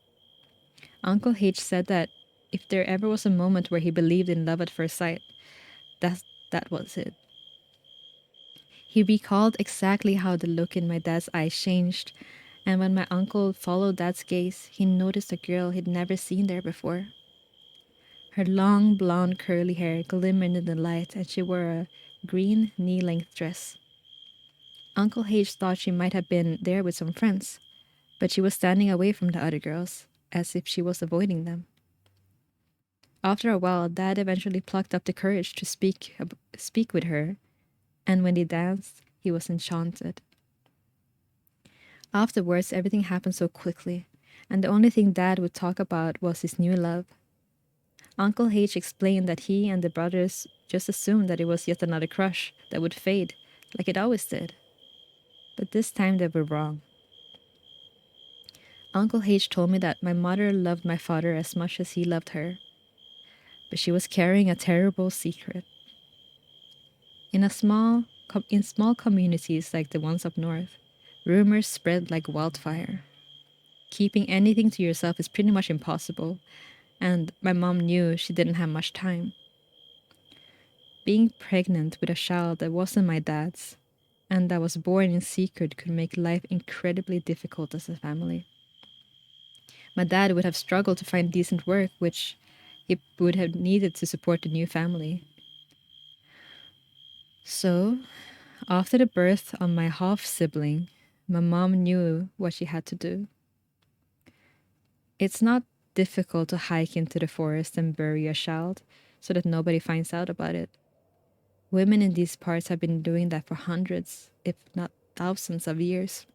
[SPEAKER 1] Uncle H said that if there ever was a moment where he believed in love at first sight, that, that was it. He recalled exactly how the look in my dad's eyes changed, and when my uncle followed Dad's gaze, he noticed a girl he'd never seen there before. Her long blonde curly hair glimmered in the light, and she wore a green knee-length dress. Uncle H thought she might have been there with some friends, but she was standing away from the other girls, as if she was avoiding them. After a while, Dad eventually plucked up the courage to speak with her, and when they danced, he was enchanted. Afterwards, everything happened so quickly, and the only thing Dad would talk about was his new love. Uncle H explained that he and the brothers just assumed that it was yet another crush that would fade, like it always did. But this time they were wrong. Uncle H told me that my mother loved my father as much as he loved her, but she was carrying a terrible secret. In small communities like the ones up north, rumors spread like wildfire. Keeping anything to yourself is pretty much impossible, and my mom knew she didn't have much time. Being pregnant with a child that wasn't my dad's and that was born in secret could make life incredibly difficult as a family. My dad would have struggled to find decent work, which he would have needed to support the new family. So, after the birth of my half sibling, my mom knew what she had to do. It's not difficult to hike into the forest and bury a child so that nobody finds out about it. Women in these parts have been doing that for hundreds, if not thousands of years.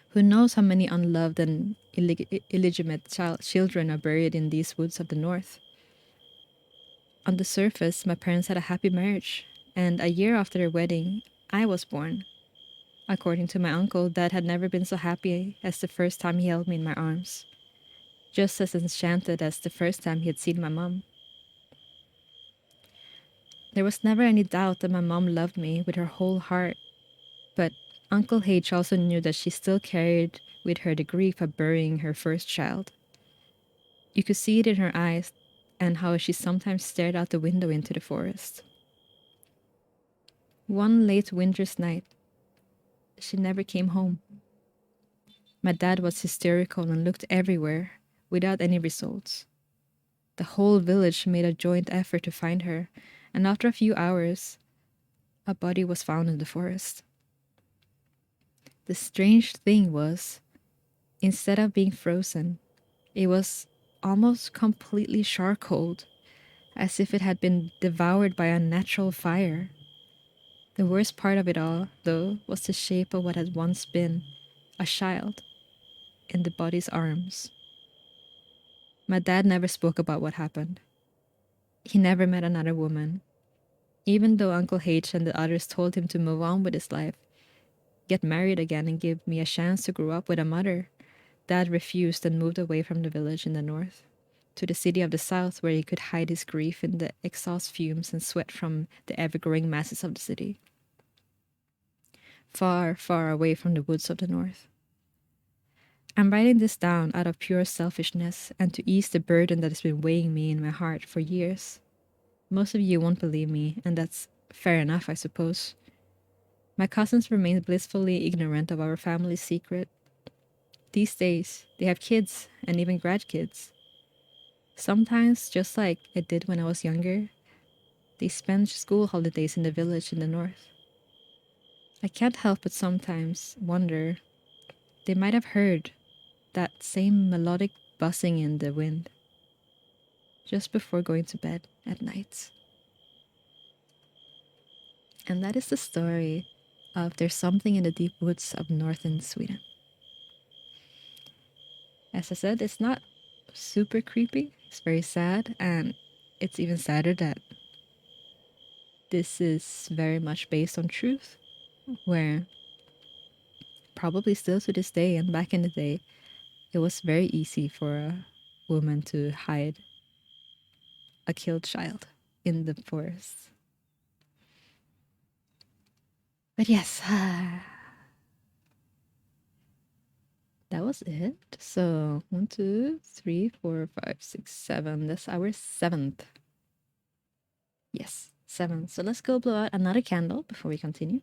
[SPEAKER 1] Who knows how many unloved and illegitimate children are buried in these woods of the north? On the surface, my parents had a happy marriage, and a year after their wedding, I was born. According to my uncle, Dad had never been so happy as the first time he held me in my arms, just as enchanted as the first time he had seen my mom. There was never any doubt that my mom loved me with her whole heart, but Uncle H also knew that she still carried with her the grief of burying her first child. You could see it in her eyes and how she sometimes stared out the window into the forest. One late winter's night, she never came home. My dad was hysterical and looked everywhere without any results. The whole village made a joint effort to find her, and after a few hours, a body was found in the forest. The strange thing was, instead of being frozen, it was almost completely charcoaled, as if it had been devoured by a natural fire. The worst part of it all, though, was the shape of what had once been a child in the body's arms. My dad never spoke about what happened. He never met another woman. Even though Uncle H and the others told him to move on with his life, get married again and give me a chance to grow up with a mother, Dad refused and moved away from the village in the north to the city of the south where he could hide his grief in the exhaust fumes and sweat from the ever-growing masses of the city. Far, far away from the woods of the north. I'm writing this down out of pure selfishness and to ease the burden that has been weighing me in my heart for years. Most of you won't believe me, and that's fair enough, I suppose. My cousins remain blissfully ignorant of our family's secret. These days, they have kids and even grandkids. Sometimes, just like I did when I was younger, they spend school holidays in the village in the north. I can't help but sometimes wonder, they might have heard that same melodic buzzing in the wind just before going to bed at night. And that is the story of There's Something in the Deep Woods of Northern Sweden. As I said, it's not super creepy. It's very sad, and it's even sadder that this is very much based on truth, where probably still to this day and back in the day, it was very easy for a woman to hide a killed child in the forest. But yes, that was it. So 1, 2, 3, 4, 5, 6, 7. That's our 7th. Yes, 7. So let's go blow out another candle before we continue.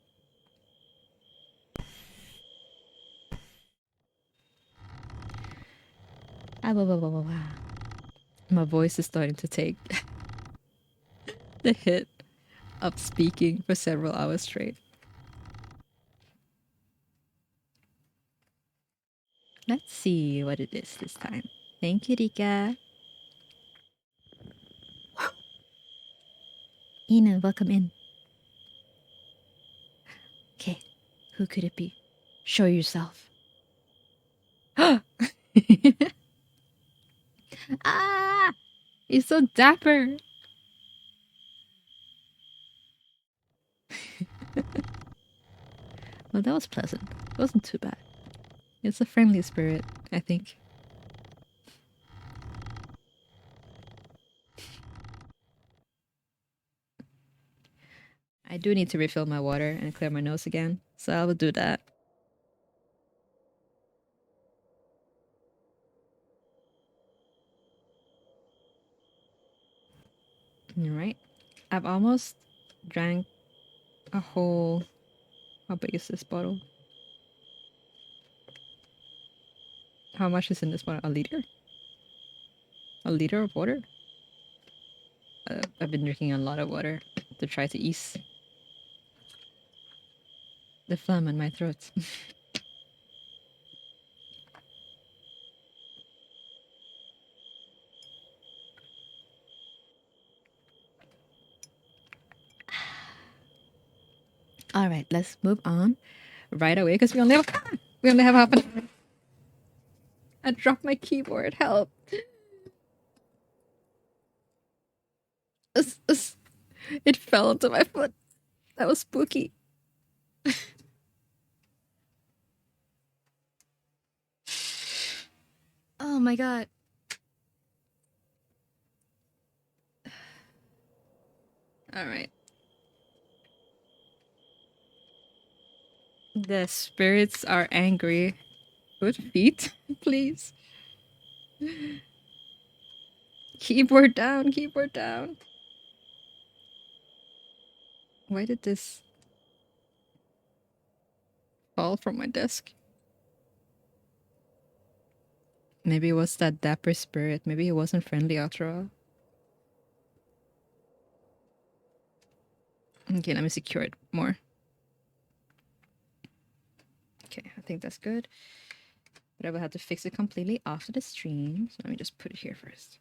[SPEAKER 1] My voice is starting to take the hit of speaking for several hours straight. Let's see what it is this time. Thank you, Rika. Ina, welcome in. Okay, who could it be? Show yourself. Ah! He's so dapper. Well, that was pleasant. It wasn't too bad. It's a friendly spirit, I think. I do need to refill my water and clear my nose again, so I will do that. Alright. I've almost drank a whole... How big is this bottle? How much is in this bottle? A liter? A liter of water? I've been drinking a lot of water to try to ease the phlegm in my throat. Alright, let's move on right away because we only have half an hour. I dropped my keyboard. Help. It fell onto my foot. That was spooky. Oh my god. Alright. The spirits are angry. Good feet, please. Keyboard down, keyboard down. Why did this fall from my desk? Maybe it was that dapper spirit. Maybe he wasn't friendly after all. Okay, let me secure it more. Okay, I think that's good. But I will have to fix it completely after the stream. So let me just put it here first.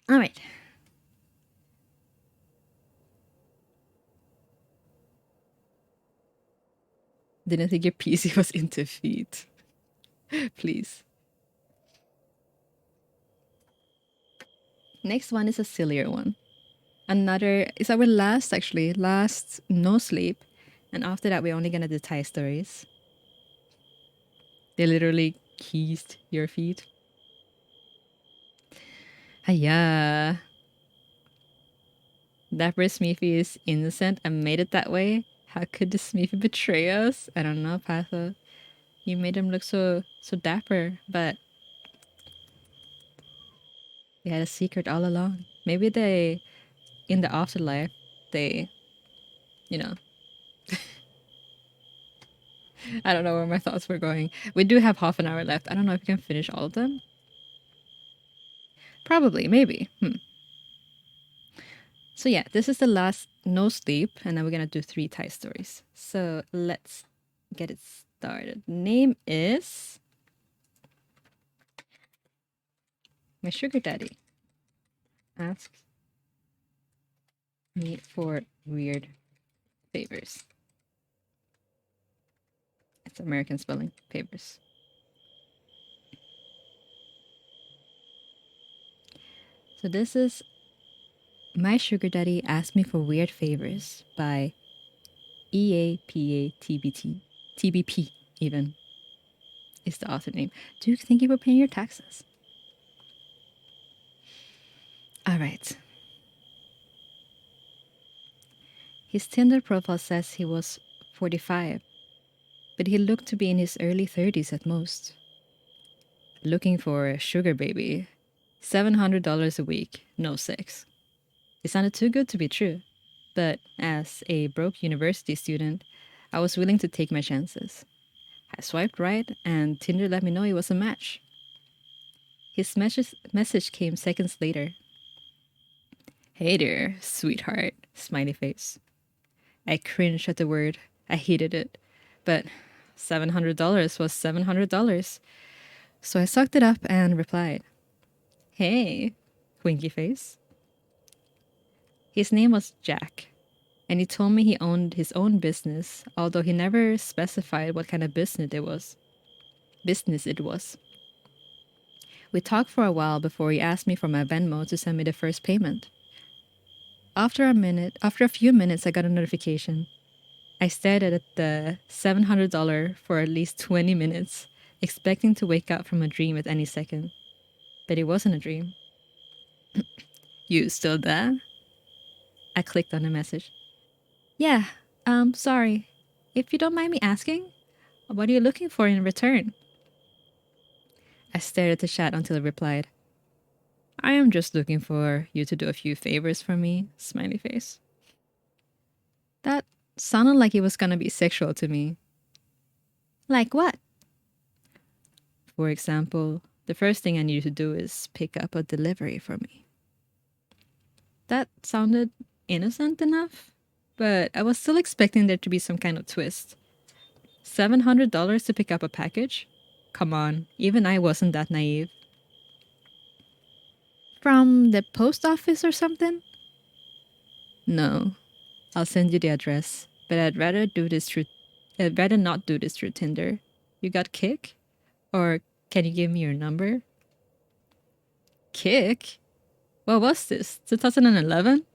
[SPEAKER 1] Alright. Didn't think your PC was into feet. Please. Next one is a sillier one. Another, it's our last actually, last no sleep. And after that, we're only gonna do Thai stories. They literally kissed your feet. Hiya. Dapper Smeefy is innocent and made it that way. How could the Smeefy betray us? I don't know, Patha. You made him look so dapper, but they had a secret all along. Maybe they, in the afterlife, they, you know. I don't know where my thoughts were going. We do have half an hour left. I don't know if we can finish all of them. Probably, maybe. So yeah, this is the last no sleep, and then we're gonna do 3 Thai stories. So let's get it started. Name is my sugar daddy asks Meet for weird favors. It's American spelling. Favors. So this is My Sugar Daddy Asked Me for Weird Favors by EAPATBT. TBP, even, is the author name. Do you think you were paying your taxes? All right. His Tinder profile says he was 45, but he looked to be in his early 30s at most. Looking for a sugar baby. $700 a week, no sex. It sounded too good to be true, but as a broke university student, I was willing to take my chances. I swiped right, and Tinder let me know he was a match. His message came seconds later. Hey there, sweetheart, smiley face. I cringed at the word. I hated it. But $700 was $700. So I sucked it up and replied, Hey, winky face. His name was Jack, and he told me he owned his own business, although he never specified what kind of business it was. We talked for a while before he asked me for my Venmo to send me the first payment. After a few minutes, I got a notification. I stared at the $700 for at least 20 minutes, expecting to wake up from a dream at any second. But it wasn't a dream. You still there? I clicked on the message. Yeah, sorry. If you don't mind me asking, what are you looking for in return? I stared at the chat until it replied, I am just looking for you to do a few favors for me, smiley face. That sounded like it was gonna be sexual to me. Like what? For example, the first thing I need you to do is pick up a delivery for me. That sounded innocent enough, but I was still expecting there to be some kind of twist. $700 to pick up a package? Come on, even I wasn't that naive. From the post office or something? No, I'll send you the address, but I'd rather not do this through Tinder. You got Kick? Or can you give me your number? Kick? What was this? 2011?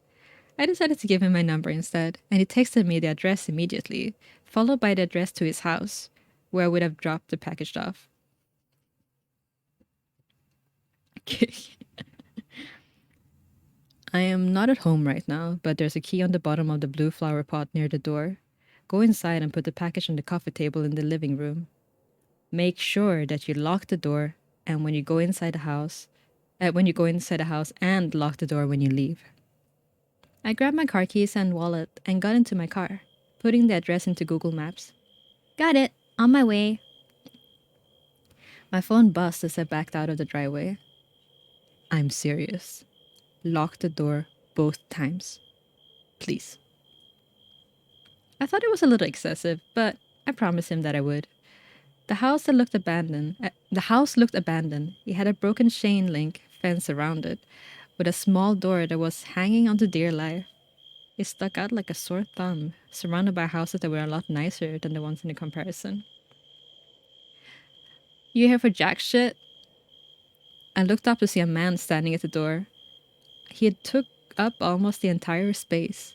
[SPEAKER 1] I decided to give him my number instead, and he texted me the address immediately, followed by the address to his house, where I would have dropped the package off. I am not at home right now, but there's a key on the bottom of the blue flower pot near the door. Go inside and put the package on the coffee table in the living room. Make sure that you lock the door, and when you go inside the house, and lock the door when you leave. I grabbed my car keys and wallet and got into my car, putting the address into Google Maps. Got it. On my way. My phone buzzed as I backed out of the driveway. I'm serious. Lock the door both times. Please. I thought it was a little excessive, but I promised him that I would. The house looked abandoned. It had a broken chain link fence around it, with a small door that was hanging onto dear life. It stuck out like a sore thumb, surrounded by houses that were a lot nicer than the ones in the comparison. You here for jack shit? I looked up to see a man standing at the door. He had took up almost the entire space,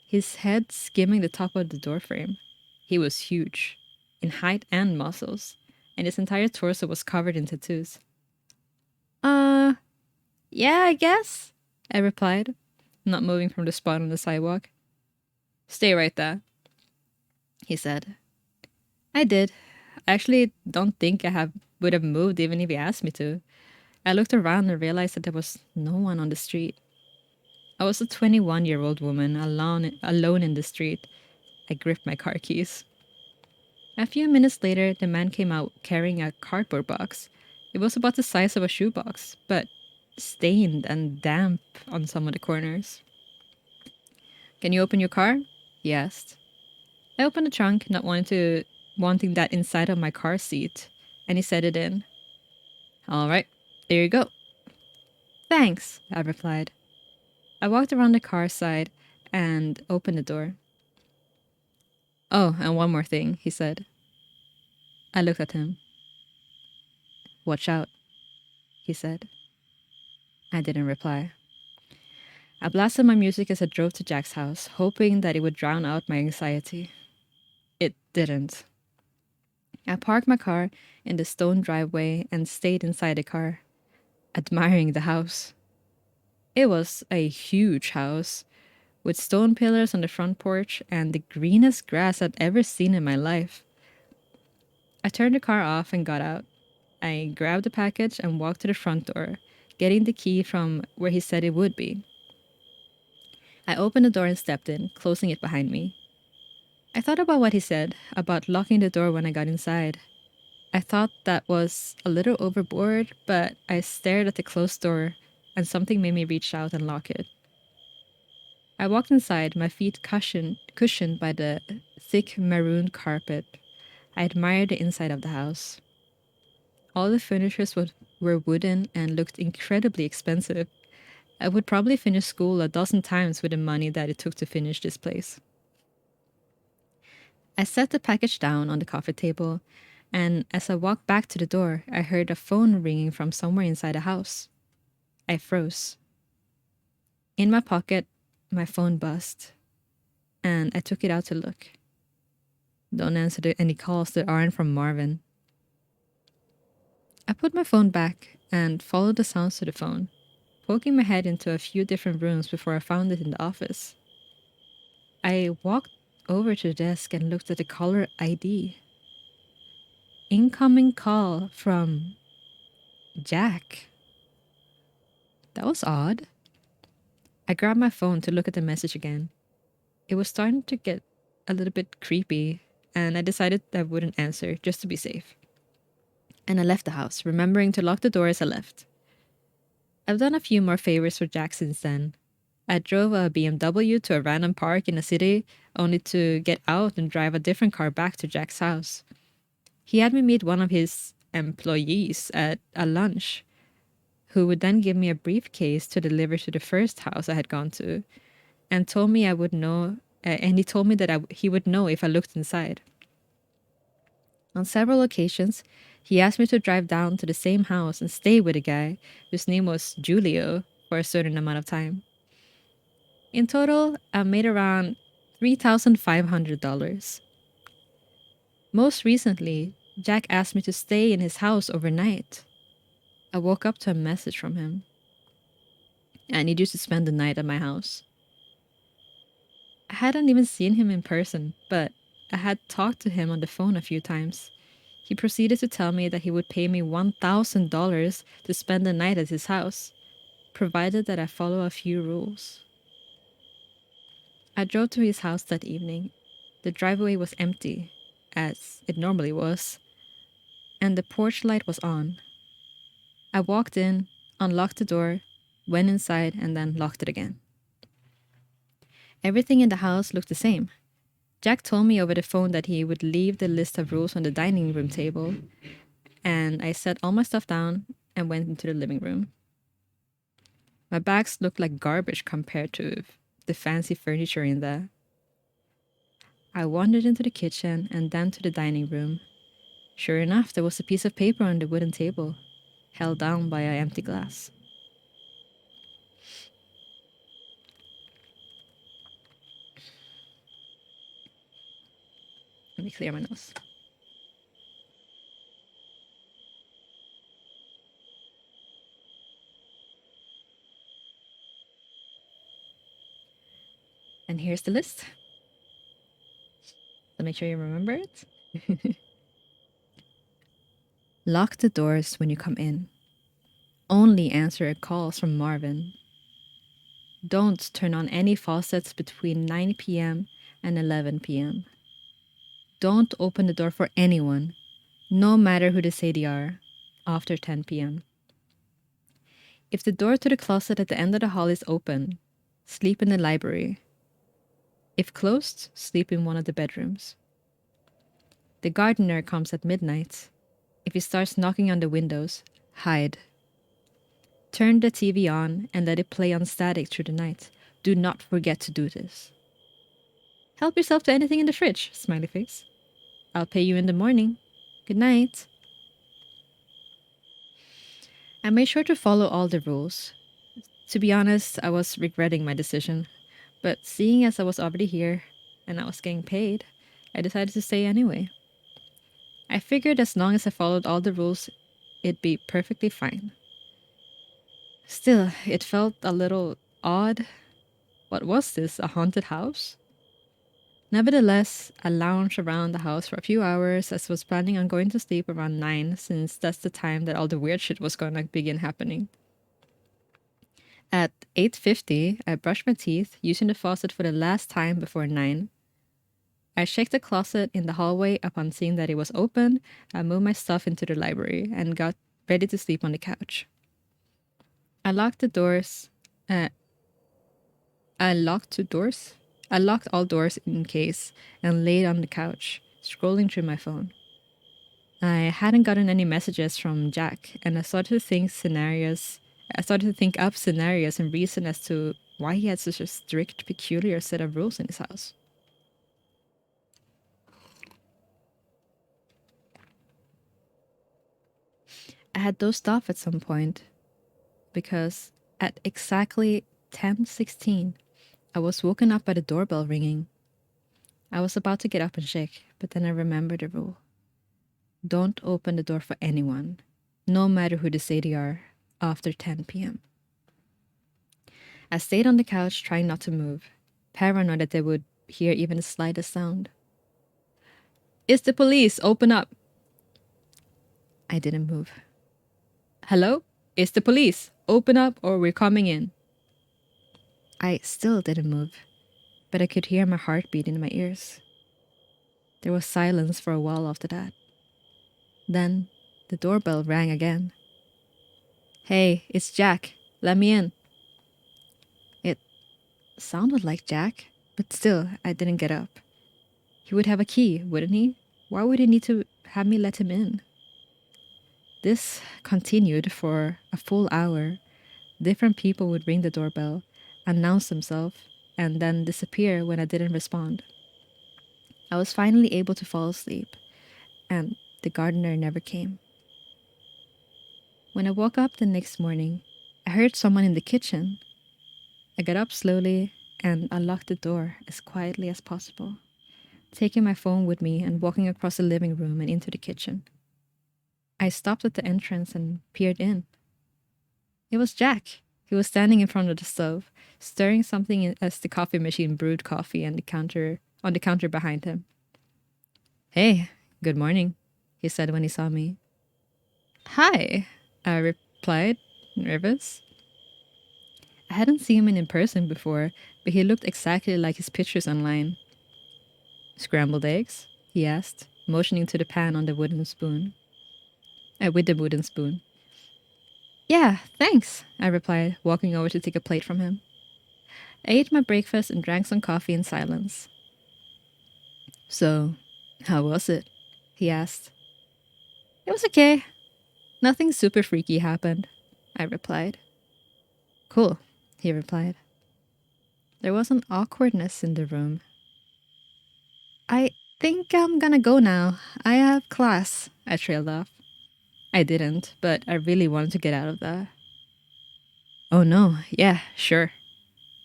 [SPEAKER 1] his head skimming the top of the doorframe. He was huge, in height and muscles, and his entire torso was covered in tattoos. Yeah, I guess, I replied, not moving from the spot on the sidewalk. Stay right there, he said. I did. I actually don't think would have moved even if he asked me to. I looked around and realized that there was no one on the street. I was a 21-year-old woman alone in the street. I gripped my car keys. A few minutes later, the man came out carrying a cardboard box. It was about the size of a shoebox, but stained and damp on some of the corners. Can you open your car? He asked. I opened the trunk, not wanting that inside of my car seat, and he set it in. All right, there you go. Thanks, I replied. I walked around the car side and opened the door. "Oh, and one more thing," he said. I looked at him. "Watch out," he said. I didn't reply. I blasted my music as I drove to Jack's house, hoping that it would drown out my anxiety. It didn't. I parked my car in the stone driveway and stayed inside the car, admiring the house. It was a huge house, with stone pillars on the front porch and the greenest grass I'd ever seen in my life. I turned the car off and got out. I grabbed the package and walked to the front door, getting the key from where he said it would be. I opened the door and stepped in, closing it behind me. I thought about what he said, about locking the door when I got inside. I thought that was a little overboard, but I stared at the closed door and something made me reach out and lock it. I walked inside, my feet cushioned by the thick maroon carpet. I admired the inside of the house. All the furniture were wooden and looked incredibly expensive. I would probably finish school a dozen times with the money that it took to finish this place. I set the package down on the coffee table, and as I walked back to the door, I heard a phone ringing from somewhere inside the house. I froze. In my pocket, my phone buzzed, and I took it out to look. Don't answer any calls that aren't from Marvin. I put my phone back and followed the sounds to the phone, poking my head into a few different rooms before I found it in the office. I walked over to the desk and looked at the caller ID. Incoming call from Jack. That was odd. I grabbed my phone to look at the message again. It was starting to get a little bit creepy, and I decided I wouldn't answer just to be safe. And I left the house, remembering to lock the door as I left. I've done a few more favors for Jack since then. I drove a BMW to a random park in a city, only to get out and drive a different car back to Jack's house. He had me meet one of his employees at a lunch, who would then give me a briefcase to deliver to the first house I had gone to, and told me I would know, and he told me that he would know if I looked inside. On several occasions, he asked me to drive down to the same house and stay with a guy whose name was Julio for a certain amount of time. In total, I made around $3,500. Most recently, Jack asked me to stay in his house overnight. I woke up to a message from him. "I need you to spend the night at my house." I hadn't even seen him in person, but I had talked to him on the phone a few times. He proceeded to tell me that he would pay me $1,000 to spend the night at his house, provided that I follow a few rules. I drove to his house that evening. The driveway was empty, as it normally was, and the porch light was on. I walked in, unlocked the door, went inside, and then locked it again. Everything in the house looked the same. Jack told me over the phone that he would leave the list of rules on the dining room table, and I set all my stuff down and went into the living room. My bags looked like garbage compared to the fancy furniture in there. I wandered into the kitchen and then to the dining room. Sure enough, there was a piece of paper on the wooden table, held down by an empty glass. Let me clear my nose. And here's the list. So make sure you remember it. Lock the doors when you come in. Only answer calls from Marvin. Don't turn on any faucets between 9 p.m. and 11 p.m. Don't open the door for anyone, no matter who they say they are, after 10 p.m. If the door to the closet at the end of the hall is open, sleep in the library. If closed, sleep in one of the bedrooms. The gardener comes at midnight. If he starts knocking on the windows, hide. Turn the TV on and let it play on static through the night. Do not forget to do this. Help yourself to anything in the fridge, smiley face. I'll pay you in the morning. Good night. I made sure to follow all the rules. To be honest, I was regretting my decision. But seeing as I was already here and I was getting paid, I decided to stay anyway. I figured as long as I followed all the rules, it'd be perfectly fine. Still, it felt a little odd. What was this, a haunted house? Nevertheless, I lounged around the house for a few hours as I was planning on going to sleep around 9 since that's the time that all the weird shit was gonna begin happening. At 8:50, I brushed my teeth, using the faucet for the last time before 9. I checked the closet in the hallway. Upon seeing that it was open, I moved my stuff into the library and got ready to sleep on the couch. I locked the doors. I locked all doors in case and laid on the couch, scrolling through my phone. I hadn't gotten any messages from Jack, and I started to think up scenarios and reason as to why he had such a strict, peculiar set of rules in his house. I had dozed off at some point because at exactly 10:16, I was woken up by the doorbell ringing. I was about to get up and check, but then I remembered the rule. Don't open the door for anyone, no matter who they say they are, after 10 p.m. I stayed on the couch trying not to move, paranoid that they would hear even the slightest sound. It's the police, open up! I didn't move. Hello? It's the police, open up or we're coming in. I still didn't move, but I could hear my heartbeat in my ears. There was silence for a while after that. Then the doorbell rang again. Hey, it's Jack. Let me in. It sounded like Jack, but still, I didn't get up. He would have a key, wouldn't he? Why would he need to have me let him in? This continued for a full hour. Different people would ring the doorbell, announce themselves, and then disappear when I didn't respond. I was finally able to fall asleep, and the gardener never came. When I woke up the next morning, I heard someone in the kitchen. I got up slowly and unlocked the door as quietly as possible, taking my phone with me and walking across the living room and into the kitchen. I stopped at the entrance and peered in. It was Jack. He was standing in front of the stove, stirring something as the coffee machine brewed coffee on the counter behind him. Hey, good morning, he said when he saw me. Hi, I replied, nervous. I hadn't seen him in person before, but he looked exactly like his pictures online. Scrambled eggs? He asked, motioning to the pan on the wooden spoon. With the wooden spoon. Yeah, thanks, I replied, walking over to take a plate from him. I ate my breakfast and drank some coffee in silence. So, how was it? He asked. It was okay. Nothing super freaky happened, I replied. Cool, he replied. There was an awkwardness in the room. I think I'm gonna go now. I have class, I trailed off. I didn't, but I really wanted to get out of there. Oh no, yeah, sure.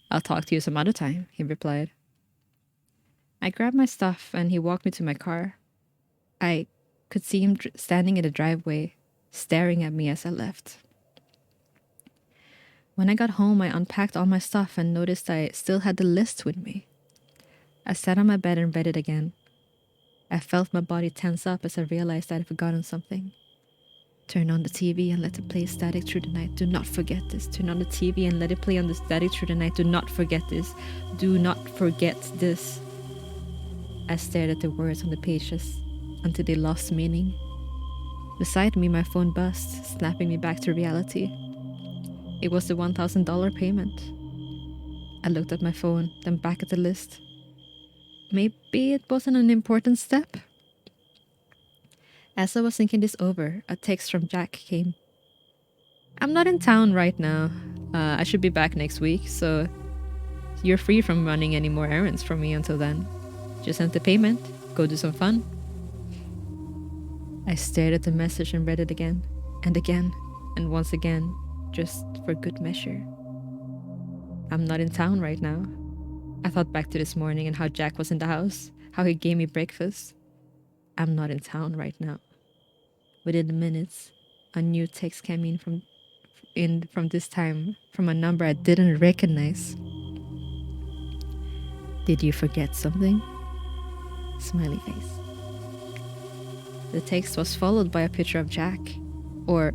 [SPEAKER 1] I'll talk to you some other time, he replied. I grabbed my stuff and he walked me to my car. I could see him standing in the driveway, staring at me as I left. When I got home, I unpacked all my stuff and noticed I still had the list with me. I sat on my bed and read it again. I felt my body tense up as I realized I'd forgotten something. Turn on the TV and let it play static through the night. Do not forget this. Turn on the TV and let it play on the static through the night. Do not forget this. Do not forget this. I stared at the words on the pages until they lost meaning. Beside me, my phone buzzed, snapping me back to reality. It was the $1,000 payment. I looked at my phone, then back at the list. Maybe it wasn't an important step. As I was thinking this over, a text from Jack came. I'm not in town right now. I should be back next week, so You're free from running any more errands for me until then. Just send the payment. Go do some fun. I stared at the message and read it again, and once again, just for good measure. I'm not in town right now. I thought back to this morning and how Jack was in the house, how he gave me breakfast. I'm not in town right now. Within minutes, a new text came in from this time from a number I didn't recognize. Did you forget something? Smiley face. The text was followed by a picture of Jack, or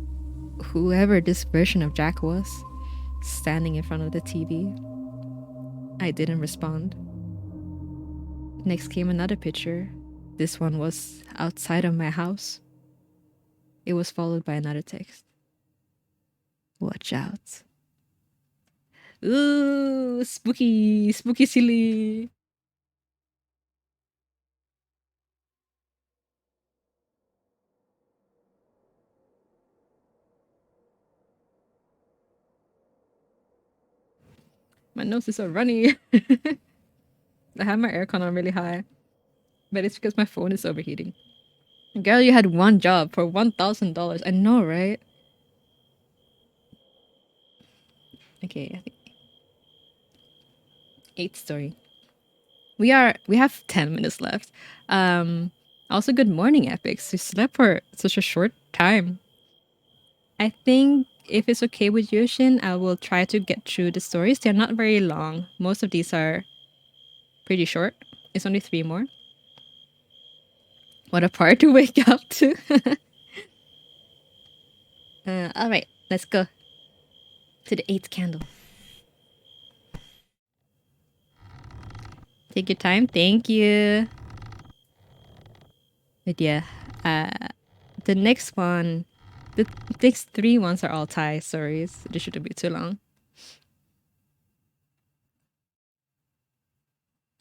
[SPEAKER 1] whoever this version of Jack was, standing in front of the TV. I didn't respond. Next came another picture. This one was outside of my house. It was followed by another text. Watch out. Ooh, spooky, spooky silly. My nose is so runny. I have my aircon on really high, but it's because my phone is overheating. Girl, you had one job for $1,000. I know, right? Okay, I think 8th story. We have 10 minutes left. Also, good morning, Epics. We slept for such a short time. I think if it's okay with you, Shin, I will try to get through the stories. They're not very long. Most of these are pretty short. It's only 3 more. What a part to wake up to. All right, let's go to the 8th candle. Take your time. Thank you. But yeah, the next one, the next 3 ones are all Thai stories. This shouldn't be too long.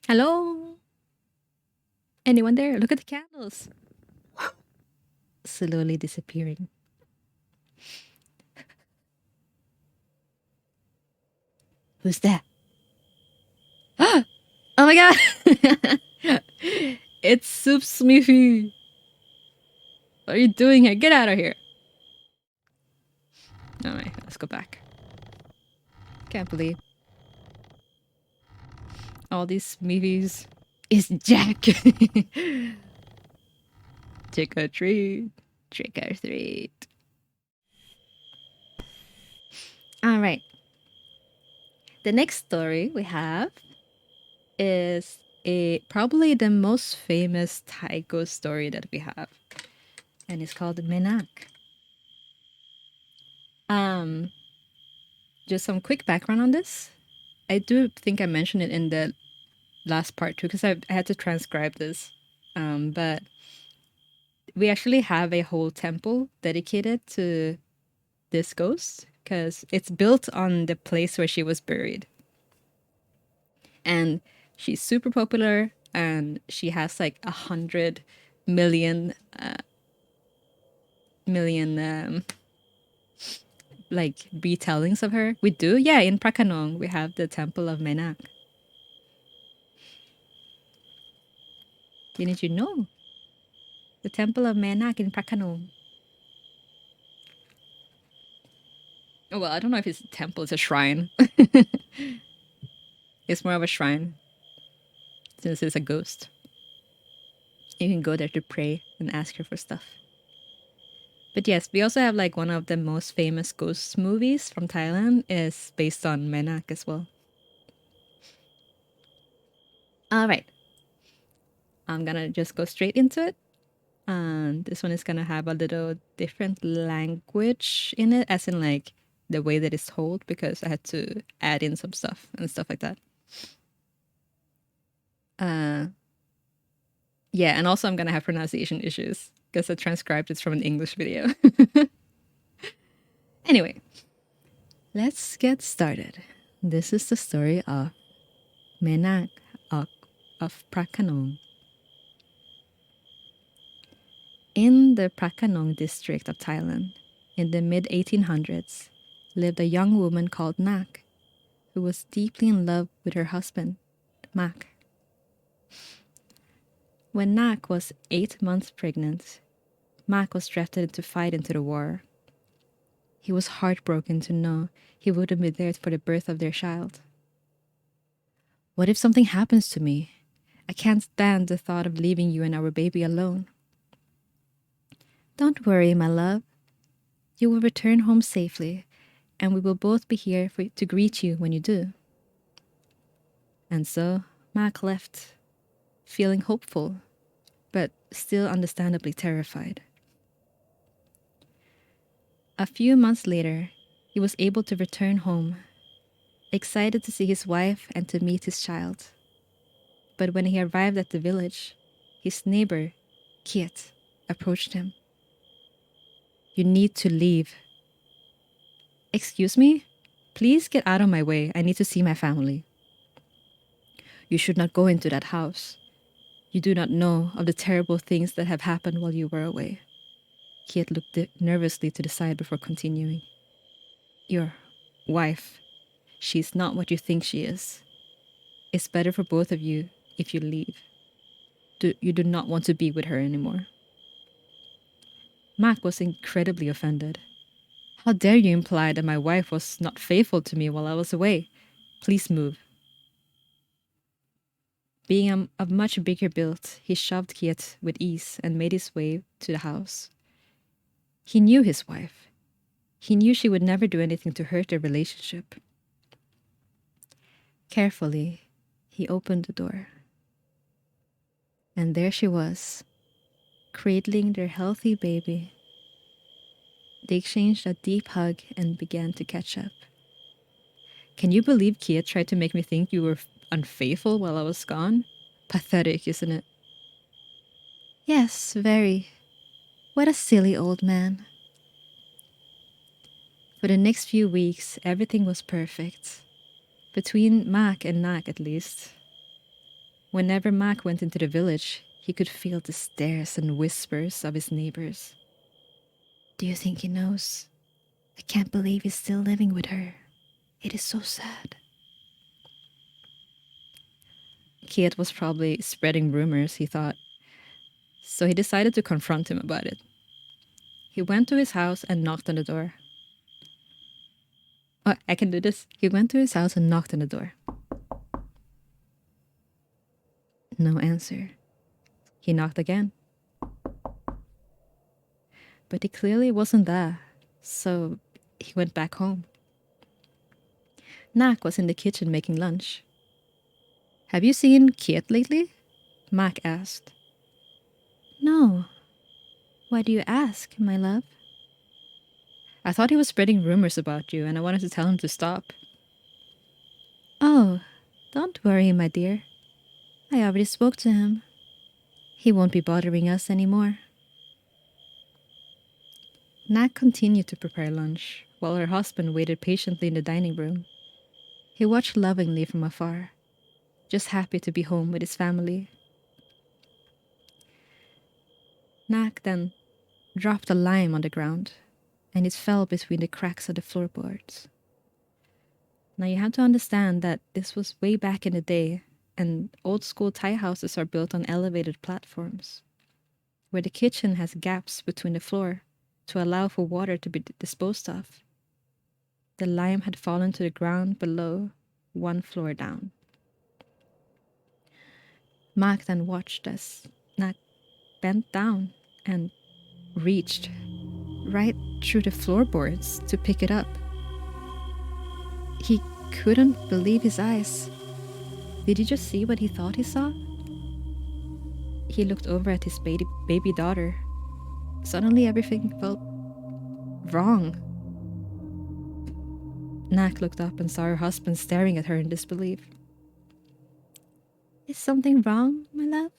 [SPEAKER 1] Hello? Anyone there? Look at the candles. Slowly disappearing. Who's that? Oh my god! It's Soup Smithy. What are you doing here? Get out of here. Alright, let's go back. Can't believe all these Smithies. It's Jack! Trick or treat. Trick or treat. Alright. The next story we have is probably the most famous Thai ghost story that we have. And it's called Mae Nak. Just some quick background on this. I do think I mentioned it in the last part too, because I had to transcribe this. But we actually have a whole temple dedicated to this ghost because it's built on the place where she was buried. And she's super popular, and she has like 100 million like retellings of her. We do, yeah. In Prakanong, we have the temple of Mae Nak. Didn't you know? The temple of Mae Nak in Prakanong. Oh, well, I don't know if it's a temple, it's a shrine. It's more of a shrine since it's a ghost. You can go there to pray and ask her for stuff. But yes, we also have like one of the most famous ghost movies from Thailand is based on Mae Nak as well. All right. I'm gonna just go straight into it. And this one is gonna have a little different language in it, as in like the way that it's told, because I had to add in some stuff and stuff like that. Yeah, and also I'm gonna have pronunciation issues because I transcribed it from an English video. Anyway, let's get started. This is the story of Mae Nak of Prakanong. In the Prakanong district of Thailand, in the mid-1800s, lived a young woman called Nak, who was deeply in love with her husband, Mak. When Nak was 8 months pregnant, Mak was drafted to fight into the war. He was heartbroken to know he wouldn't be there for the birth of their child. What if something happens to me? I can't stand the thought of leaving you and our baby alone. Don't worry, my love. You will return home safely, and we will both be here to greet you when you do. And so, Mak left, feeling hopeful, but still understandably terrified. A few months later, he was able to return home, excited to see his wife and to meet his child. But when he arrived at the village, his neighbor, Kiet, approached him. You need to leave. Excuse me? Please get out of my way. I need to see my family. You should not go into that house. You do not know of the terrible things that have happened while you were away. Kiet looked nervously to the side before continuing. Your wife, she's not what you think she is. It's better for both of you if you leave. You do not want to be with her anymore. Mak was incredibly offended. How dare you imply that my wife was not faithful to me while I was away? Please move. Being of much bigger build, he shoved Kiet with ease and made his way to the house. He knew his wife. He knew she would never do anything to hurt their relationship. Carefully, he opened the door. And there she was, cradling their healthy baby. They exchanged a deep hug and began to catch up. Can you believe Kiet tried to make me think you were unfaithful while I was gone? Pathetic, isn't it? Yes, very. What a silly old man. For the next few weeks, everything was perfect. Between Mak and Nak, at least. Whenever Mak went into the village, he could feel the stares and whispers of his neighbors. Do you think he knows? I can't believe he's still living with her. It is so sad. Kiet was probably spreading rumors, he thought. So he decided to confront him about it. He went to his house and knocked on the door. Oh, I can do this. He went to his house and knocked on the door. No answer. He knocked again. But he clearly wasn't there, so he went back home. Nak was in the kitchen making lunch. Have you seen Kiet lately? Mak asked. No. Why do you ask, my love? I thought he was spreading rumors about you, and I wanted to tell him to stop. Oh, don't worry, my dear. I already spoke to him. He won't be bothering us anymore. Nak continued to prepare lunch, while her husband waited patiently in the dining room. He watched lovingly from afar, just happy to be home with his family. Nak then dropped a lime on the ground, and it fell between the cracks of the floorboards. Now you have to understand that this was way back in the day, and old school Thai houses are built on elevated platforms, where the kitchen has gaps between the floor to allow for water to be disposed of. The lime had fallen to the ground below, 1 floor down. Mak then watched as Nak bent down and reached right through the floorboards to pick it up. He couldn't believe his eyes. Did you just see what he thought he saw? He looked over at his baby daughter. Suddenly everything felt wrong. Nak looked up and saw her husband staring at her in disbelief. Is something wrong, my love?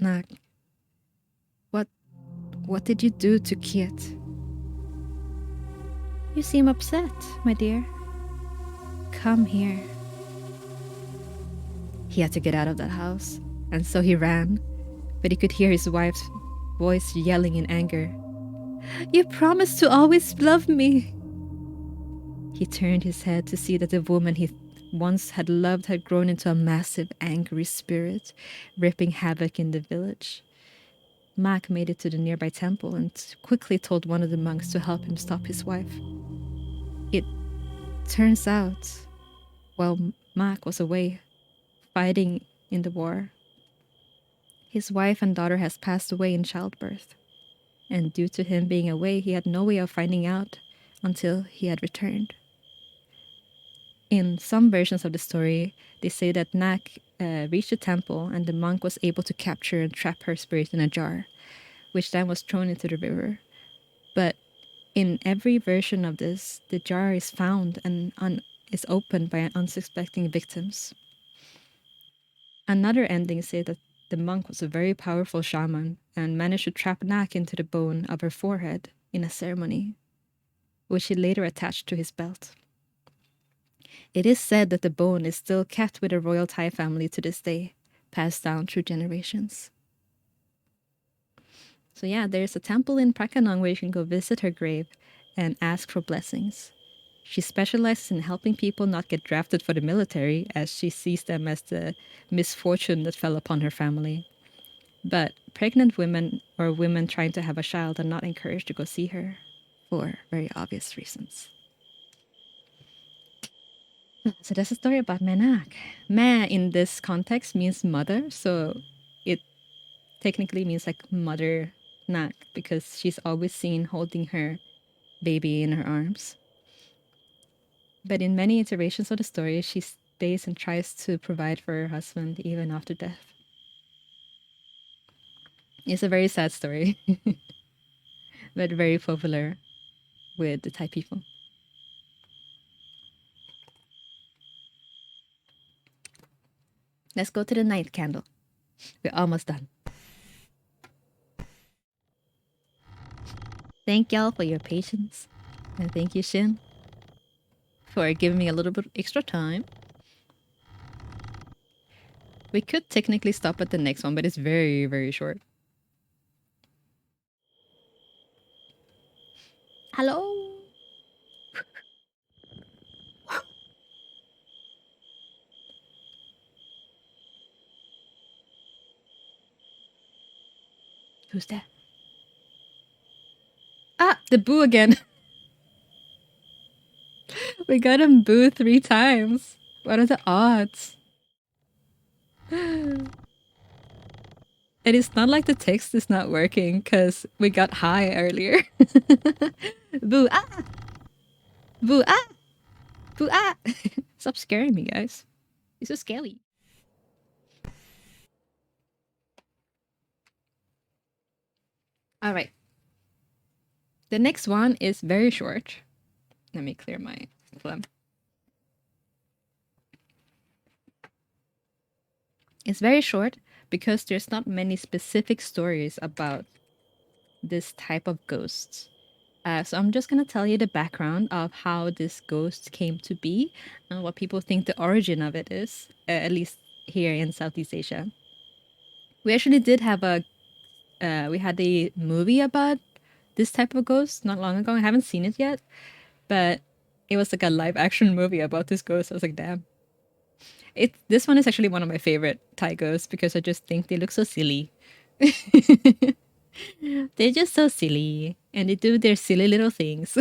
[SPEAKER 1] Nak, what did you do to Kiet? You seem upset, my dear. Come here. He had to get out of that house, and so he ran, but he could hear his wife's voice yelling in anger. You promised to always love me. he turned his head to see that the woman he once had loved had grown into a massive, angry spirit, ripping havoc in the village. Mac made it to the nearby temple and quickly told one of the monks to help him stop his wife. It turns out, while Mac was away fighting in the war, his wife and daughter has passed away in childbirth. And due to him being away, he had no way of finding out until he had returned. In some versions of the story, they say that Nak reached the temple and the monk was able to capture and trap her spirit in a jar, which then was thrown into the river. But in every version of this, the jar is found and is opened by unsuspecting victims. Another ending says that the monk was a very powerful shaman and managed to trap Nak into the bone of her forehead in a ceremony, which he later attached to his belt. It is said that the bone is still kept with the royal Thai family to this day, passed down through generations. So yeah, there's a temple in Prakanong where you can go visit her grave and ask for blessings. She specializes in helping people not get drafted for the military, as she sees them as the misfortune that fell upon her family. But pregnant women or women trying to have a child are not encouraged to go see her for very obvious reasons. So that's a story about Mae Nak. Mae in this context means mother, so it technically means like mother Nak because she's always seen holding her baby in her arms. But in many iterations of the story, she stays and tries to provide for her husband even after death. It's a very sad story, but very popular with the Thai people. Let's go to the ninth candle. We're almost done. Thank y'all for your patience. And thank you, Shin, for giving me a little bit extra time. We could technically stop at the next one, but it's very, very short. Hello? Who's that? Ah, the boo again. We got him boo 3 times. What are the odds? And it's not like the text is not working because we got high earlier. Boo ah! Boo ah! Boo ah! Stop scaring me, guys. You're so scary. All right. The next one is very short. Let me clear my phlegm. It's very short because there's not many specific stories about this type of ghosts. So I'm just going to tell you the background of how this ghost came to be and what people think the origin of it is, at least here in Southeast Asia. We actually did have we had a movie about this type of ghost not long ago. I haven't seen it yet, but it was like a live action movie about this ghost. I was like, damn. This one is actually one of my favorite Thai ghosts because I just think they look so silly. They're just so silly and they do their silly little things.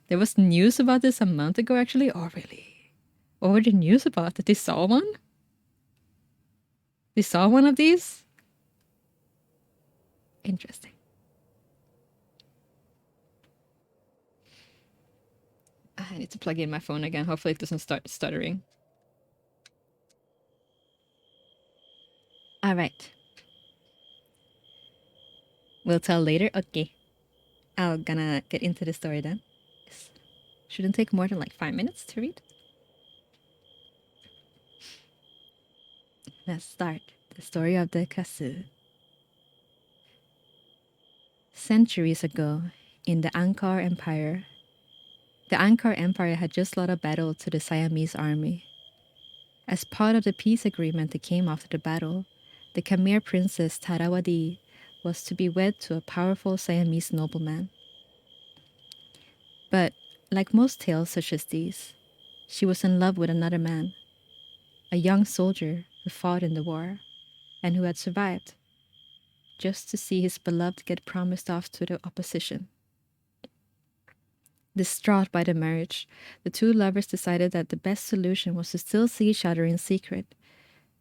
[SPEAKER 1] There was news about this a month ago, actually. Oh, really? What were the news about? That they saw one? They saw one of these? Interesting. I need to plug in my phone again. Hopefully it doesn't start stuttering. All right. We'll tell later. Okay. I'm gonna get into the story then. This shouldn't take more than like 5 minutes to read. Let's start the story of the Krasue. Centuries ago, in the Angkor Empire, the Angkor Empire had just lost a battle to the Siamese army. As part of the peace agreement that came after the battle, the Khmer princess Tarawadi was to be wed to a powerful Siamese nobleman. But like most tales such as these, she was in love with another man, a young soldier who fought in the war and who had survived, just to see his beloved get promised off to the opposition. Distraught by the marriage, the two lovers decided that the best solution was to still see each other in secret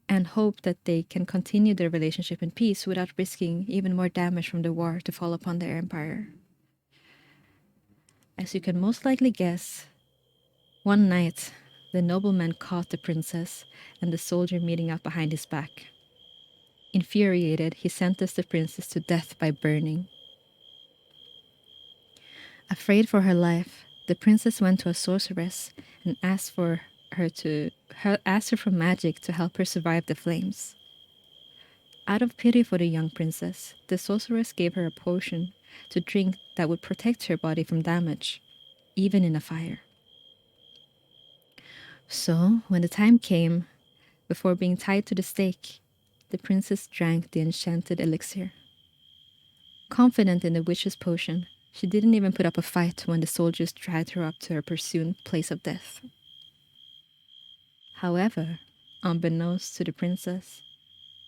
[SPEAKER 1] and hope that they can continue their relationship in peace without risking even more damage from the war to fall upon their empire. As you can most likely guess, one night the nobleman caught the princess and the soldier meeting up behind his back. Infuriated, he sentenced the princess to death by burning. Afraid for her life, the princess went to a sorceress and asked her for magic to help her survive the flames. Out of pity for the young princess, the sorceress gave her a potion to drink that would protect her body from damage, even in a fire. So, when the time came, before being tied to the stake, the princess drank the enchanted elixir. Confident in the witch's potion, she didn't even put up a fight when the soldiers dragged her up to her pursued place of death. However, unbeknownst to the princess,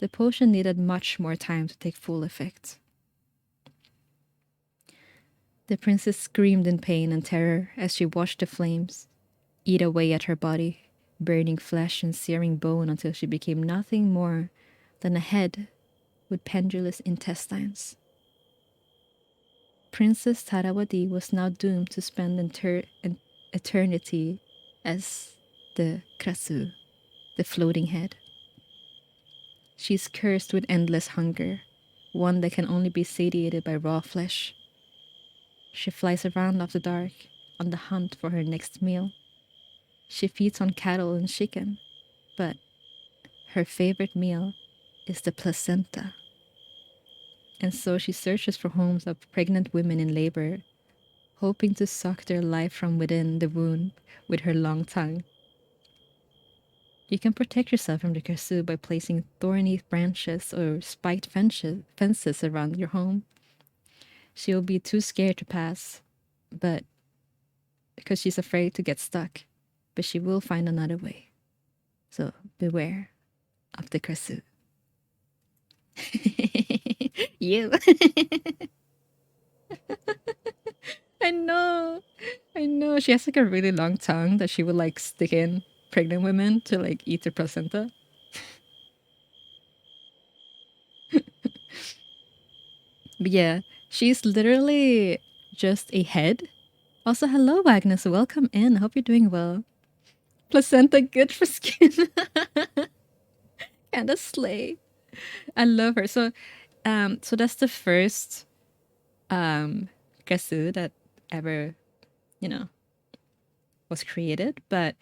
[SPEAKER 1] the potion needed much more time to take full effect. The princess screamed in pain and terror as she watched the flames eat away at her body, burning flesh and searing bone until she became nothing more than a head with pendulous intestines. Princess Tarawadi was now doomed to spend an eternity as the Krasue, the floating head. She is cursed with endless hunger, one that can only be satiated by raw flesh. She flies around after dark on the hunt for her next meal. She feeds on cattle and chicken, but her favorite meal is the placenta. And so she searches for homes of pregnant women in labor, hoping to suck their life from within the womb with her long tongue. You can protect yourself from the Krasue by placing thorny branches or spiked fences around your home. She will be too scared to pass, but because she's afraid to get stuck, but she will find another way. So beware of the Krasue. You. I know. I know. She has like a really long tongue that she would like stick in pregnant women to like eat their placenta. But yeah, she's literally just a head. Also, hello, Agnes. Welcome in. I hope you're doing well. Placenta good for skin. And a slay. I love her. So that's the first Krasue that ever, you know, was created. But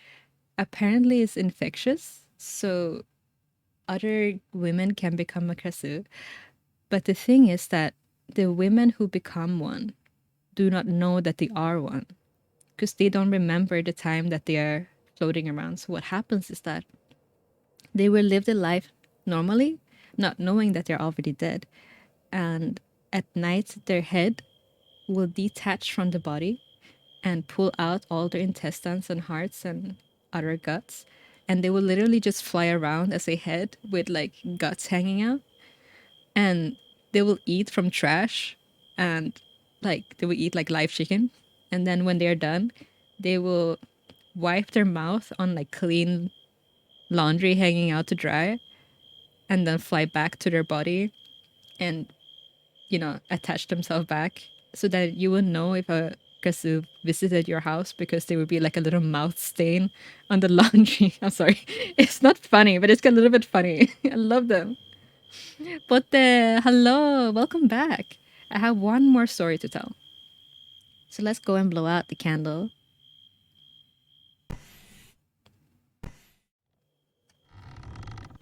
[SPEAKER 1] apparently it's infectious. So other women can become a Krasue. But the thing is that the women who become one do not know that they are one because they don't remember the time that they are floating around. So what happens is that they will live their life normally, not knowing that they're already dead. And at night, their head will detach from the body and pull out all their intestines and hearts and other guts. And they will literally just fly around as a head with like guts hanging out. And they will eat from trash and like they will eat like live chicken. And then when they're done, they will wipe their mouth on like clean laundry hanging out to dry and then fly back to their body and, you know, attach themselves back so that you would know if a Krasue visited your house because there would be like a little mouth stain on the laundry. I'm sorry. It's not funny, but it's a little bit funny. I love them. But hello, welcome back. I have one more story to tell. So let's go and blow out the candle.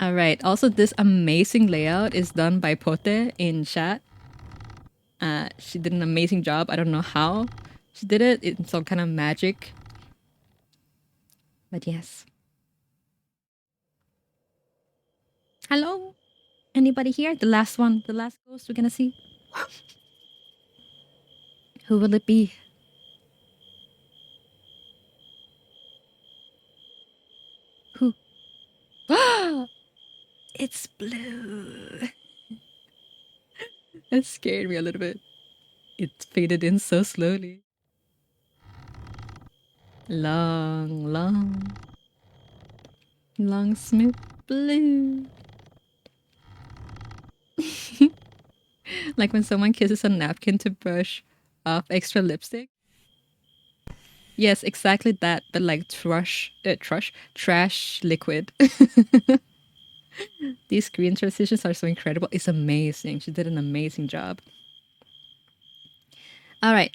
[SPEAKER 1] All right. Also, this amazing layout is done by Pote in chat. She did an amazing job. I don't know how she did it. It's some kind of magic. But yes. Hello? Anybody here? The last one. The last ghost we're gonna see. Who will it be? It's blue. That scared me a little bit. It faded in so slowly. Long, long, long smooth blue. Like when someone kisses a napkin to brush off extra lipstick. Yes, exactly that, but like trash liquid. These screen transitions are so incredible. It's amazing. She did an amazing job. All right.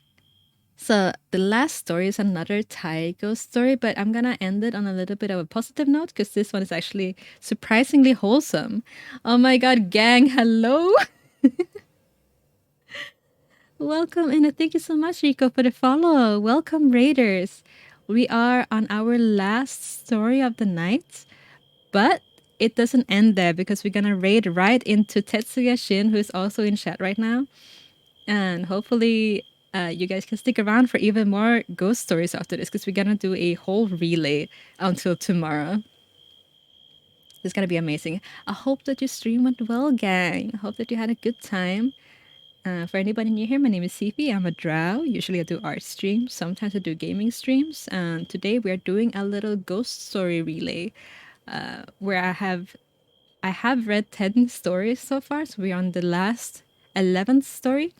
[SPEAKER 1] So the last story is another Thai ghost story, but I'm gonna end it on a little bit of a positive note because this one is actually surprisingly wholesome. Oh my god, gang, hello! Welcome, and thank you so much, Rico, for the follow. Welcome, Raiders. We are on our last story of the night, but it doesn't end there because we're gonna raid right into Tetsuya Shin, who is also in chat right now. And hopefully, you guys can stick around for even more ghost stories after this because we're gonna do a whole relay until tomorrow. It's gonna be amazing. I hope that your stream went well, gang. I hope that you had a good time. For anybody new here, my name is Sifi. I'm a drow. Usually I do art streams. Sometimes I do gaming streams. And today we are doing a little ghost story relay where I have read 10 stories so far. So we're on the last 11th story.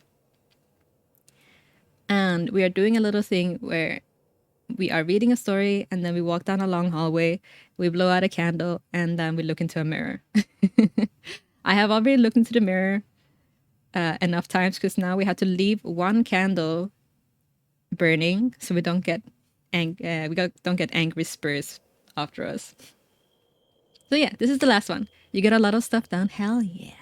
[SPEAKER 1] And we are doing a little thing where we are reading a story and then we walk down a long hallway, we blow out a candle, and then we look into a mirror. I have already looked into the mirror enough times because now we have to leave one candle burning so we don't get don't get angry spirits after us. So yeah, this is the last one. You get a lot of stuff done. Hell yeah.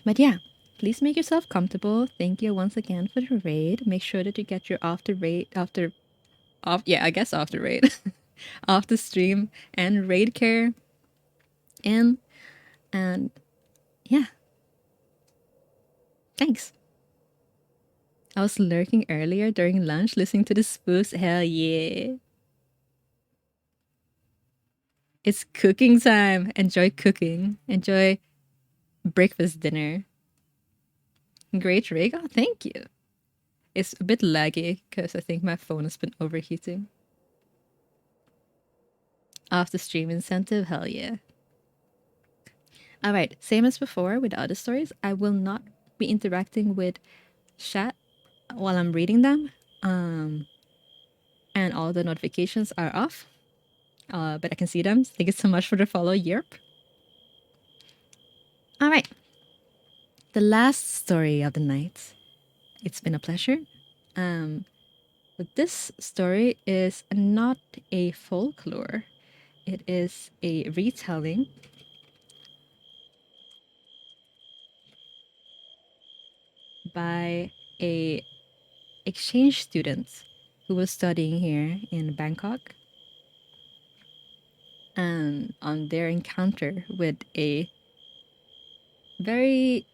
[SPEAKER 1] But yeah, please make yourself comfortable. Thank you once again for the raid. Make sure that you get your after raid after raid off the stream and raid care in. And yeah, thanks. I was lurking earlier during lunch listening to the spooks. Hell yeah. It's cooking time. Enjoy cooking. Enjoy breakfast dinner. Great rig. Oh, thank you. It's a bit laggy because I think my phone has been overheating. After stream incentive, hell yeah. All right, same as before with the other stories, I will not be interacting with chat while I'm reading them. And all the notifications are off, but I can see them. Thank you so much for the follow, Yerp. All right, the last story of the night. It's been a pleasure. But this story is not a folklore. It is a retelling by a exchange student who was studying here in Bangkok, and on their encounter with a very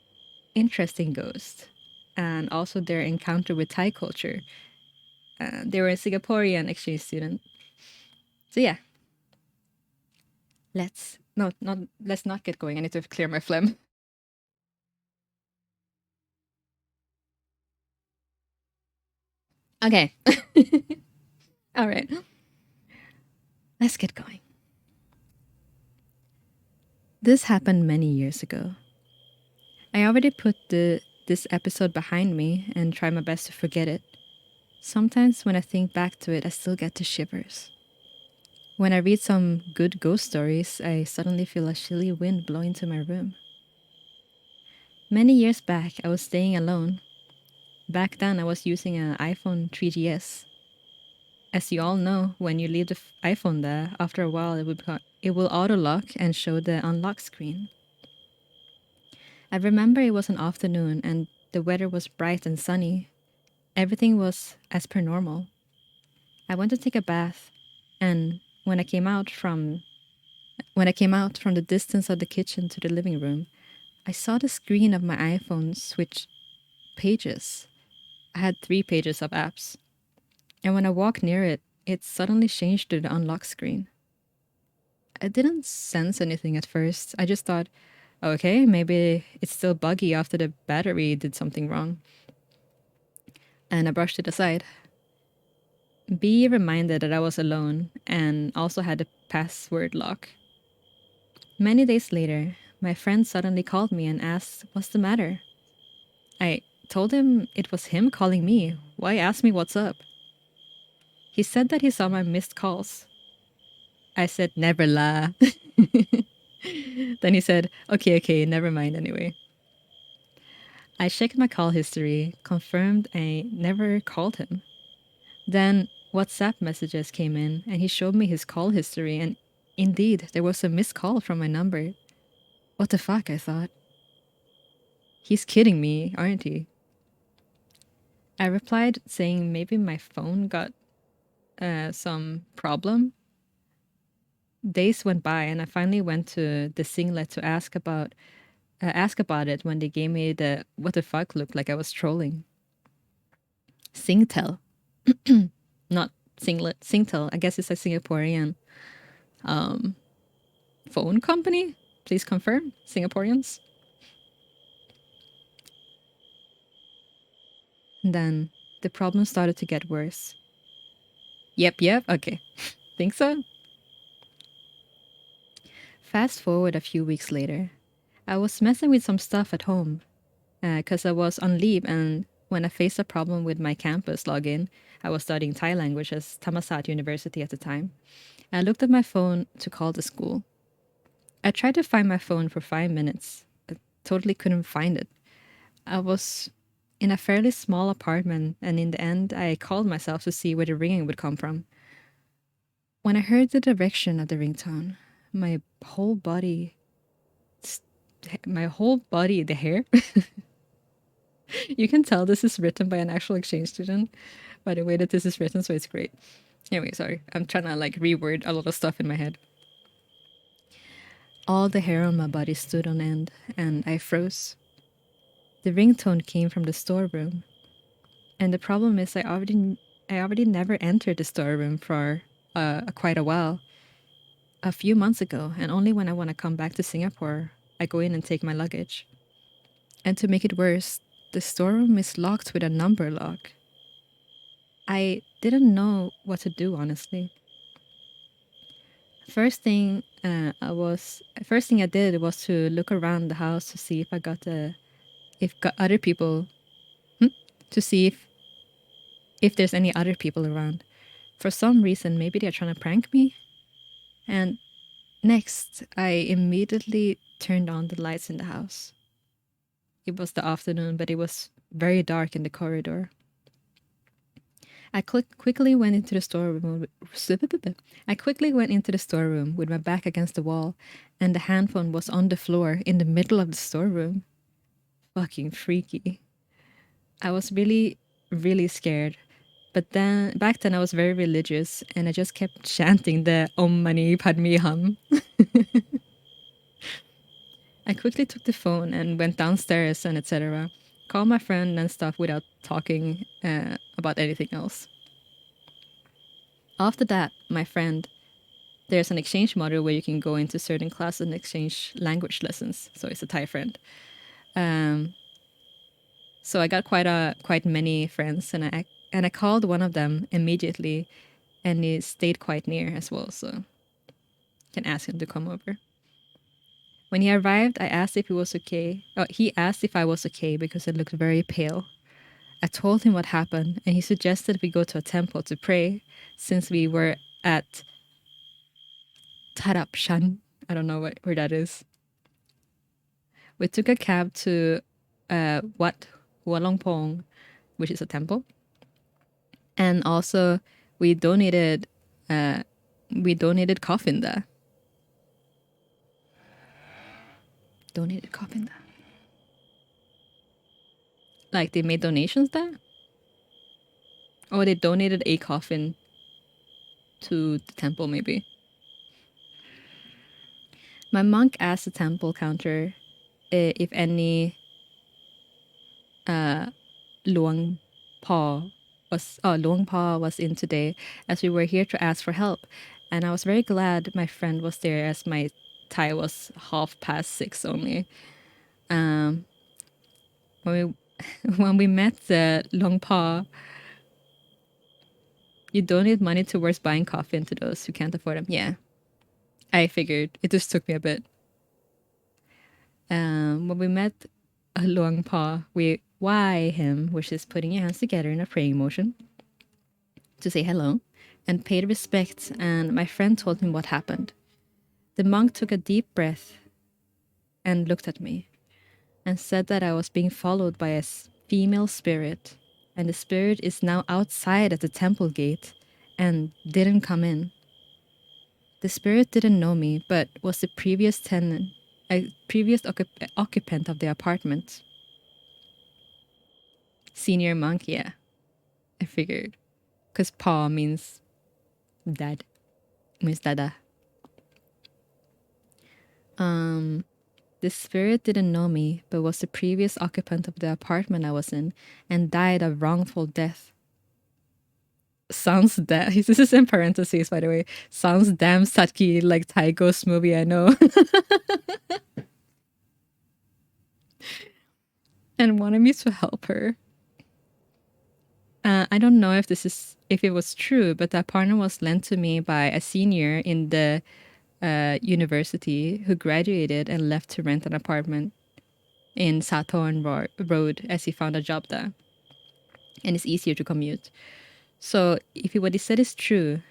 [SPEAKER 1] interesting ghost, and also their encounter with Thai culture. They were a Singaporean exchange student. So yeah, let's not get going. I need to clear my phlegm. Okay. All right. Let's get going. This happened many years ago. I already put this episode behind me and try my best to forget it. Sometimes when I think back to it, I still get the shivers. When I read some good ghost stories, I suddenly feel a chilly wind blow into my room. Many years back, I was staying alone. Back then, I was using an iPhone 3GS. As you all know, when you leave the iPhone there, after a while it will auto-lock and show the unlock screen. I remember it was an afternoon and the weather was bright and sunny. Everything was as per normal. I went to take a bath, and when I came out from the distance of the kitchen to the living room, I saw the screen of my iPhone switch pages. I had 3 pages of apps. And when I walked near it, it suddenly changed to the unlock screen. I didn't sense anything at first. I just thought, okay, maybe it's still buggy after the battery did something wrong. And I brushed it aside. Be reminded that I was alone and also had a password lock. Many days later, my friend suddenly called me and asked, "What's the matter?" I told him it was him calling me. Why ask me what's up? He said that he saw my missed calls. I said, "Never la." Then he said, okay, never mind anyway. I checked my call history, confirmed I never called him. Then WhatsApp messages came in and he showed me his call history, and indeed, there was a missed call from my number. What the fuck, I thought. He's kidding me, aren't he? I replied saying maybe my phone got some problem. Days went by and I finally went to the singlet to ask about it when they gave me the what the fuck look like I was trolling. Singtel. Not singlet. Singtel. I guess it's a Singaporean phone company. Please confirm, Singaporeans. And then the problem started to get worse. Yep. Okay. Think so? Fast forward a few weeks later. I was messing with some stuff at home because I was on leave, and when I faced a problem with my campus login, I was studying Thai language at Thammasat University at the time. I looked at my phone to call the school. I tried to find my phone for 5 minutes, but totally couldn't find it. I was in a fairly small apartment, and in the end, I called myself to see where the ringing would come from. When I heard the direction of the ringtone, my whole body, the hair. You can tell this is written by an actual exchange student by the way that this is written, so it's great. Anyway, sorry. I'm trying to like reword a lot of stuff in my head. All the hair on my body stood on end, and I froze. The ringtone came from the storeroom. And the problem is I already never entered the storeroom for quite a while. A few months ago, and only when I want to come back to Singapore, I go in and take my luggage. And to make it worse, the storeroom is locked with a number lock. I didn't know what to do, honestly. First thing I did was to look around the house to see if I got other people, to see if there's any other people around. For some reason, maybe they're trying to prank me. And next, I immediately turned on the lights in the house. It was the afternoon, but it was very dark in the corridor. I quickly went into the storeroom. I quickly went into the storeroom with my back against the wall, and the handphone was on the floor in the middle of the storeroom. Fucking freaky. I was really, really scared. But then, back then, I was very religious, and I just kept chanting the Om Mani Padme Hum. I quickly took the phone and went downstairs and etc. Called my friend and stuff without talking about anything else. After that, my friend, there's an exchange module where you can go into certain classes and exchange language lessons. So it's a Thai friend. So I got quite many friends, and I called one of them immediately, and he stayed quite near as well. So can ask him to come over. When he arrived, I asked if he was okay. Oh, he asked if I was okay because I looked very pale. I told him what happened, and he suggested we go to a temple to pray, since we were at Tarapshan. I don't know where that is. We took a cab to Wat Hualongpong, which is a temple, and also we donated coffin there. Donated coffin there. Like they made donations there, or they donated a coffin to the temple, maybe. My monk asked the temple counter if any Luang Pa Luang Pa was in today, as we were here to ask for help, and I was very glad my friend was there, as my Thai was 6:30 only. Um, when we when we met the Luang Pa, you donate money towards buying coffee to those who can't afford them. Yeah, I figured. It just took me a bit. When we met Luang Pa, we why him, which is putting your hands together in a praying motion to say hello, and paid respect, and my friend told him what happened. The monk took a deep breath and looked at me and said that I was being followed by a female spirit, and the spirit is now outside at the temple gate and didn't come in. The spirit didn't know me, but was the previous tenant, a previous occupant of the apartment. Senior monk, yeah, I figured. Because pa means dad, means dada. The spirit didn't know me, but was the previous occupant of the apartment I was in and died a wrongful death. Sounds damn. This is in parentheses, by the way. Sounds damn Satki like Thai ghost movie, I know. And wanted me to help her. I don't know if it was true, but that partner was lent to me by a senior in the university who graduated and left to rent an apartment in Sathorn Road as he found a job there, and it's easier to commute. So if what he said is true,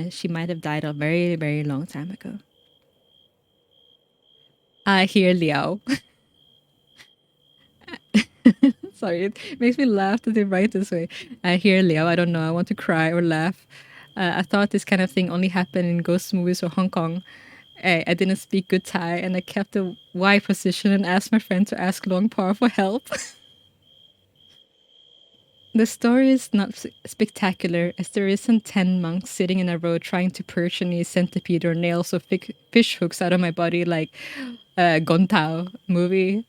[SPEAKER 1] she might have died a very, very long time ago. I hear Liao. Sorry, it makes me laugh that they write this way. I hear Liao. I don't know. I want to cry or laugh. I thought this kind of thing only happened in ghost movies or Hong Kong. I didn't speak good Thai, and I kept the Y position and asked my friend to ask Long Pa for help. The story is not spectacular, as there isn't 10 monks sitting in a row trying to perch any centipede or nails or fish hooks out of my body like Gontao movie.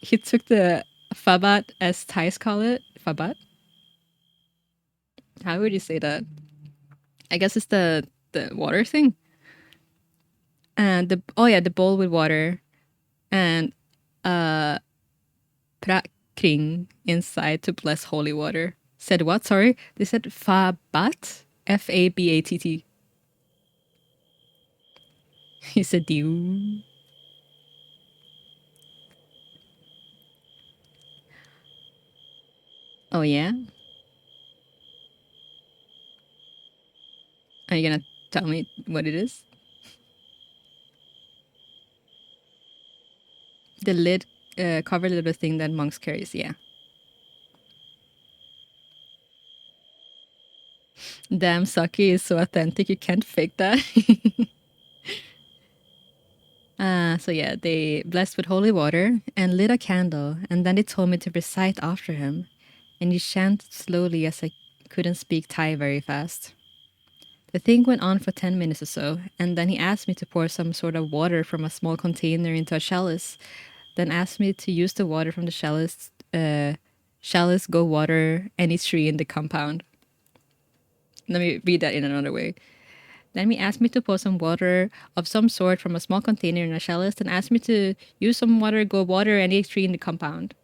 [SPEAKER 1] He took the fabat, as Thais call it. Fabat? How would you say that? I guess it's the water thing. And the bowl with water and prakring inside to bless holy water. Said what? Sorry, they said fabat, Fabatt. He said you. Oh yeah. Are you gonna tell me what it is? The lid cover little thing that monks carries. Yeah. Damn, Saki is so authentic. You can't fake that. So yeah, they blessed with holy water and lit a candle, and then they told me to recite after him, and he chanted slowly as I couldn't speak Thai very fast. The thing went on for 10 minutes or so, and then he asked me to pour some sort of water from a small container into a chalice, then asked me to use the water from the chalice go water any tree in the compound. Let me read that in another way. Then he asked me to pour some water of some sort from a small container in a chalice, and asked me to use some water, go water any tree in the compound.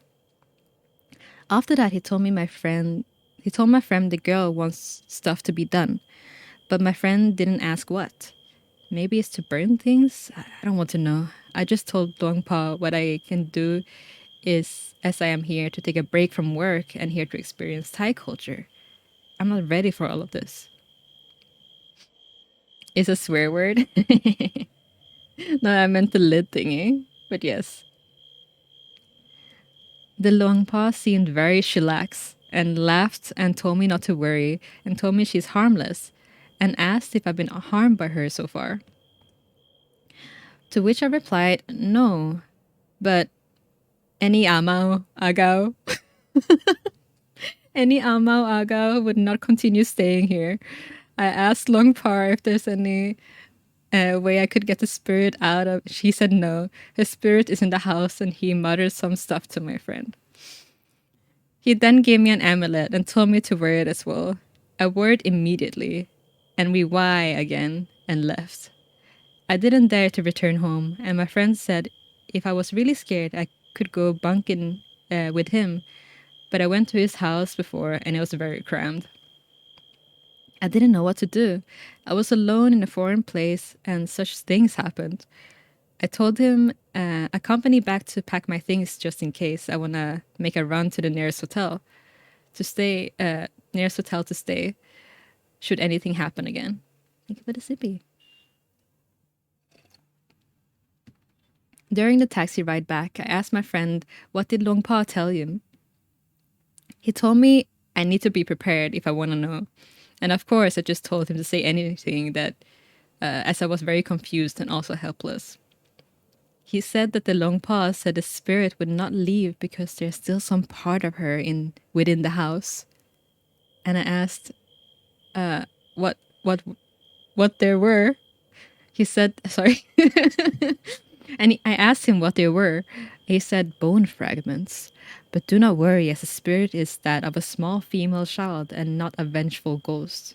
[SPEAKER 1] After that, he told my friend the girl wants stuff to be done, but my friend didn't ask what. Maybe it's to burn things? I don't want to know. I just told Luang Pa what I can do is, as I am here to take a break from work and here to experience Thai culture. I'm not ready for all of this. Is a swear word? No, I meant the lid thingy, but yes. The Luang Pa seemed very chillax and laughed and told me not to worry and told me she's harmless and asked if I've been harmed by her so far. To which I replied, no, but any amao agaw. Any amao agaw would not continue staying here. I asked Long Pa if there's any way I could get the spirit out of. She said no. His spirit is in the house, and he muttered some stuff to my friend. He then gave me an amulet and told me to wear it as well. I wore it immediately, and we why again and left. I didn't dare to return home, and my friend said if I was really scared, I could go bunking with him. But I went to his house before, and it was very crammed. I didn't know what to do. I was alone in a foreign place, and such things happened. I told him accompany back to pack my things just in case I want to make a run to the nearest hotel to stay, nearest hotel to stay, should anything happen again. Thank you for the sippy. During the taxi ride back, I asked my friend, what did Long Pa tell him? He told me I need to be prepared if I want to know. And of course, I just told him to say anything that, as I was very confused and also helpless. He said that the Long Pa said the spirit would not leave because there's still some part of her within the house. And I asked, what there were. He said, sorry. And I asked him what they were. He said bone fragments. But do not worry, as the spirit is that of a small female child and not a vengeful ghost.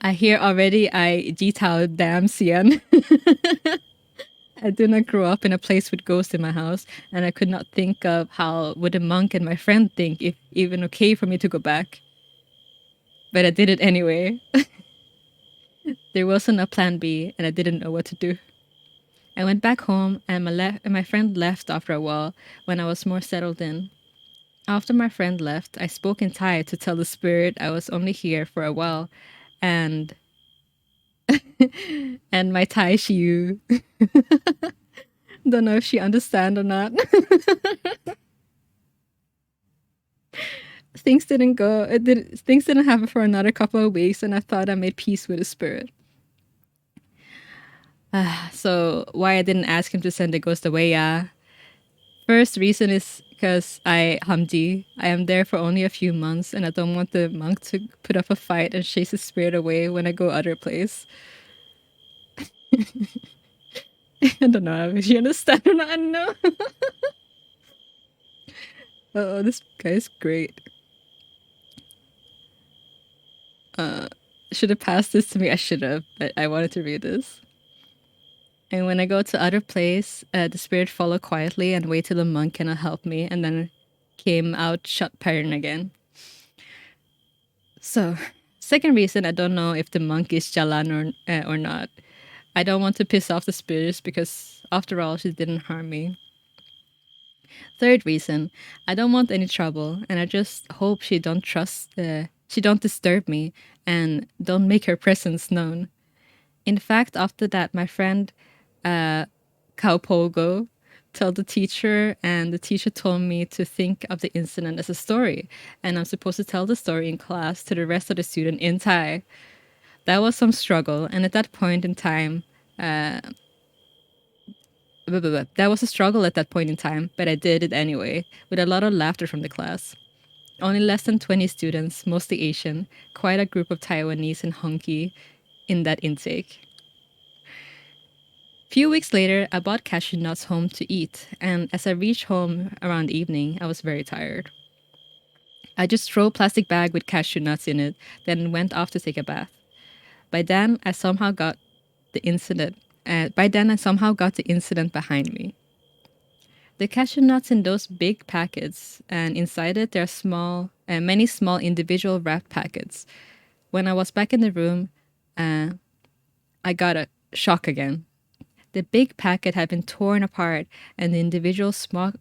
[SPEAKER 1] I hear already I jitao damn Sian. I did not grow up in a place with ghosts in my house, and I could not think of how would a monk and my friend think if even okay for me to go back. But I did it anyway. There wasn't a plan B, and I didn't know what to do. I went back home, and my friend left after a while when I was more settled in. After my friend left, I spoke in Thai to tell the spirit I was only here for a while, and and my Thai shiu. Don't know if she understand or not. Things didn't go. Things didn't happen for another couple of weeks, and I thought I made peace with the spirit. So why I didn't ask him to send the ghost away? First reason is because I am there for only a few months, and I don't want the monk to put up a fight and chase the spirit away when I go other place. I don't know if you understand or not. I don't know. Oh, this guy is great. Should have passed this to me. I should have, but I wanted to read this. And when I go to other place, the spirit followed quietly and wait till the monk cannot help me, and then came out shut parent again. So, second reason, I don't know if the monk is Jalan or not. I don't want to piss off the spirits because, after all, she didn't harm me. Third reason, I don't want any trouble, and I just hope she don't disturb me, and don't make her presence known. In fact, after that, my friend Kaupogo told the teacher, and the teacher told me to think of the incident as a story, and I'm supposed to tell the story in class to the rest of the student in Thai. That was some struggle, and at that point in time, that was a struggle at that point in time, but I did it anyway, with a lot of laughter from the class. Only less than 20 students, mostly Asian, quite a group of Taiwanese and Honky in that intake. Few weeks later, I bought cashew nuts home to eat, and as I reached home around evening, I was very tired. I just threw a plastic bag with cashew nuts in it, then went off to take a bath. By then, I somehow got the incident behind me. The cashew nuts in those big packets, and inside it there are many small individual wrapped packets. When I was back in the room, I got a shock again. The big packet had been torn apart, and the individual small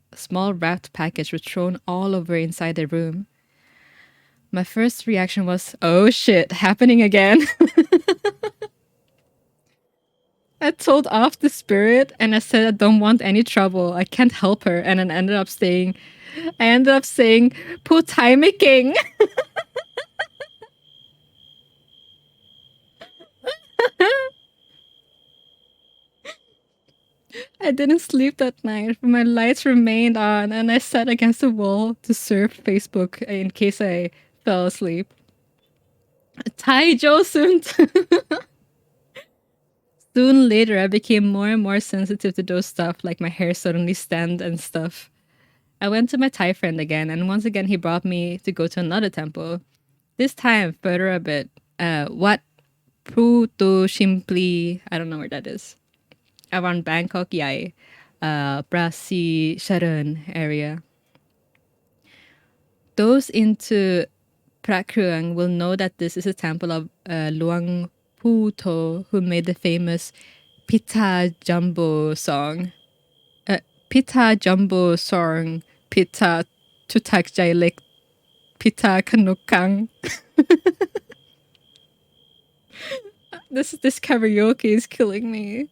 [SPEAKER 1] wrapped packets were thrown all over inside the room. My first reaction was, oh shit, happening again. I told off the spirit, and I said I don't want any trouble. I can't help her, and I ended up saying, "Pu Tai making." I didn't sleep that night. My lights remained on, and I sat against the wall to surf Facebook in case I fell asleep. Tai Josunt. Soon later, I became more and more sensitive to those stuff, like my hair suddenly stand and stuff. I went to my Thai friend again, and once again he brought me to go to another temple. This time further a bit. Wat Pru Shimpli, I don't know where that is. Around Bangkok Yai, Prasi Sharan area. Those into Phra Kluang will know that this is a temple of Luang Pu To, who made the famous Pita Jumbo song. Pita Jumbo song, Pita Tutak Jailek, Pita Kanukang. This karaoke is killing me.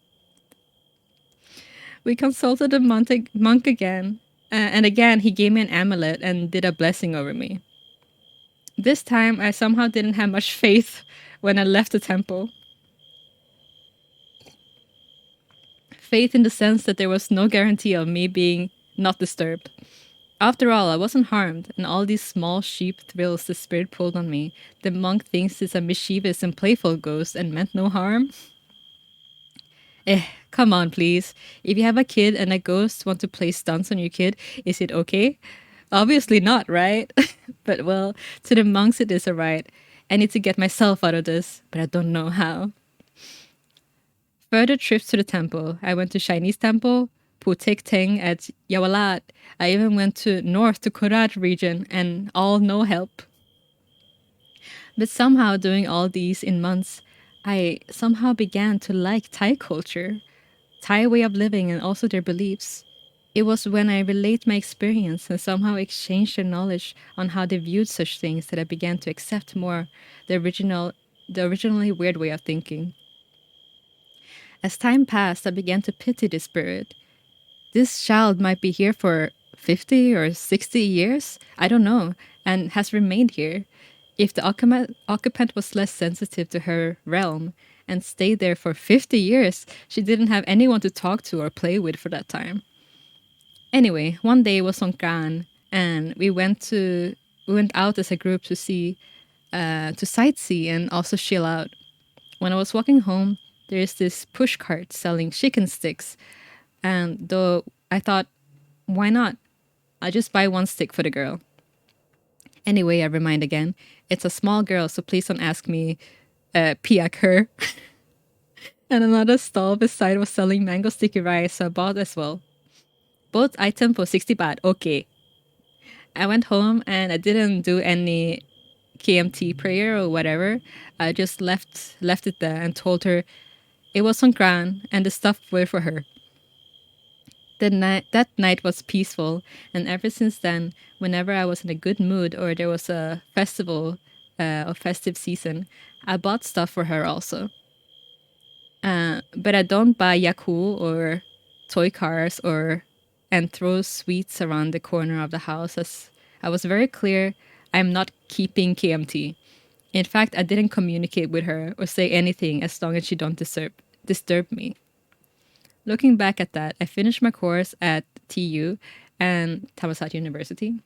[SPEAKER 1] We consulted the monk again, and again he gave me an amulet and did a blessing over me. This time I somehow didn't have much faith when I left the temple. Faith in the sense that there was no guarantee of me being not disturbed. After all, I wasn't harmed, and all these small sheep thrills the spirit pulled on me, the monk thinks it's a mischievous and playful ghost and meant no harm. Come on, please. If you have a kid and a ghost want to play stunts on your kid, is it okay? Obviously not, right? But well, to the monks it is alright. I need to get myself out of this, but I don't know how. Further trips to the temple. I went to Chinese temple, Putek Teng at Yawalat. I even went to north to Korat region, and all no help. But somehow doing all these in months, I somehow began to like Thai culture, Thai way of living, and also their beliefs. It was when I relate my experience and somehow exchange their knowledge on how they viewed such things that I began to accept more the originally weird way of thinking. As time passed, I began to pity the spirit. This child might be here for 50 or 60 years, I don't know, and has remained here. If the occupant was less sensitive to her realm and stayed there for 50 years, she didn't have anyone to talk to or play with for that time. Anyway, one day was Songkran, and we went out as a group to sightsee and also chill out. When I was walking home, there's this push cart selling chicken sticks, and though I thought, why not? I'll just buy one stick for the girl. Anyway, I remind again, it's a small girl, so please don't ask me, piak her. And another stall beside was selling mango sticky rice, so I bought as well. Both items for 60 baht, okay. I went home and I didn't do any KMT prayer or whatever. I just left it there and told her it was Songkran and the stuff were for her. That night was peaceful, and ever since then, whenever I was in a good mood or there was a festival or festive season, I bought stuff for her also. But I don't buy Yaku or toy cars and throw sweets around the corner of the house, as I was very clear I'm not keeping KMT. In fact, I didn't communicate with her or say anything as long as she don't disturb me. Looking back at that, I finished my course at TU and Thammasat University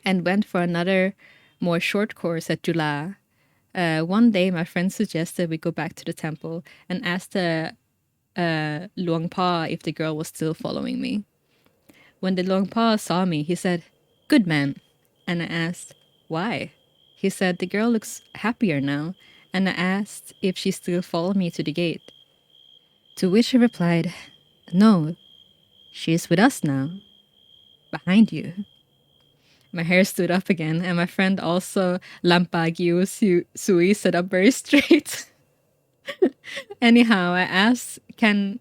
[SPEAKER 1] and went for another more short course at Jula. One day, my friend suggested we go back to the temple and asked the Luang Pa if the girl was still following me. When the Luang Pa saw me, he said, "Good man." And I asked, "Why?" He said, "The girl looks happier now." And I asked if she still followed me to the gate. To which he replied, "No, she is with us now. Behind you." My hair stood up again, and my friend also Lampagyu Sui sat up very straight. Anyhow, I asked, can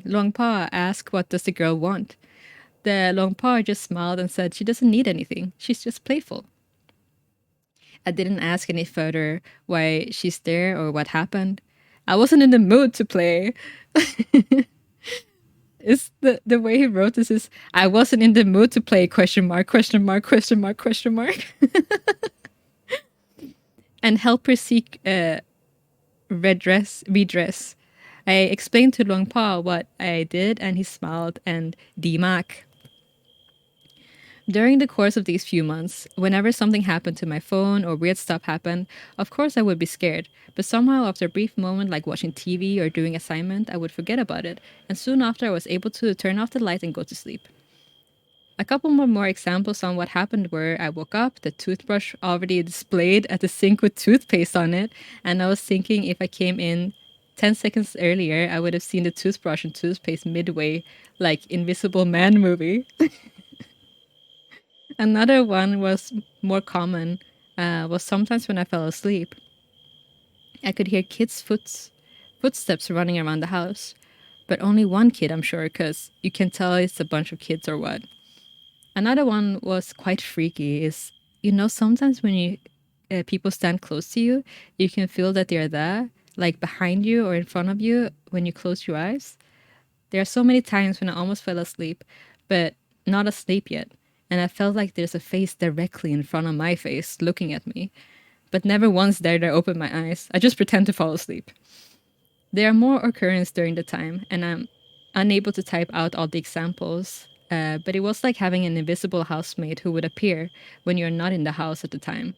[SPEAKER 1] Luang Pa ask what does the girl want? The Luang Pa just smiled and said she doesn't need anything. She's just playful. I didn't ask any further why she's there or what happened. I wasn't in the mood to play. It's the way he wrote this is, I wasn't in the mood to play question mark, question mark, question mark, question mark. And helper seek redress. I explained to Luang Pa what I did and he smiled and Dimak. During the course of these few months, whenever something happened to my phone or weird stuff happened, of course I would be scared. But somehow after a brief moment like watching TV or doing assignment, I would forget about it. And soon after I was able to turn off the light and go to sleep. A couple more examples on what happened were I woke up, the toothbrush already displayed at the sink with toothpaste on it, and I was thinking if I came in 10 seconds earlier, I would have seen the toothbrush and toothpaste midway, like Invisible Man movie. Another one was more common, was sometimes when I fell asleep, I could hear kids' footsteps running around the house, but only one kid, I'm sure, because you can tell it's a bunch of kids or what. Another one was quite freaky. Is sometimes when people stand close to you, you can feel that they're there, like behind you or in front of you when you close your eyes. There are so many times when I almost fell asleep, but not asleep yet, and I felt like there's a face directly in front of my face looking at me, but never once dared I open my eyes. I just pretend to fall asleep. There are more occurrences during the time, and I'm unable to type out all the examples, but it was like having an invisible housemate who would appear when you're not in the house at the time.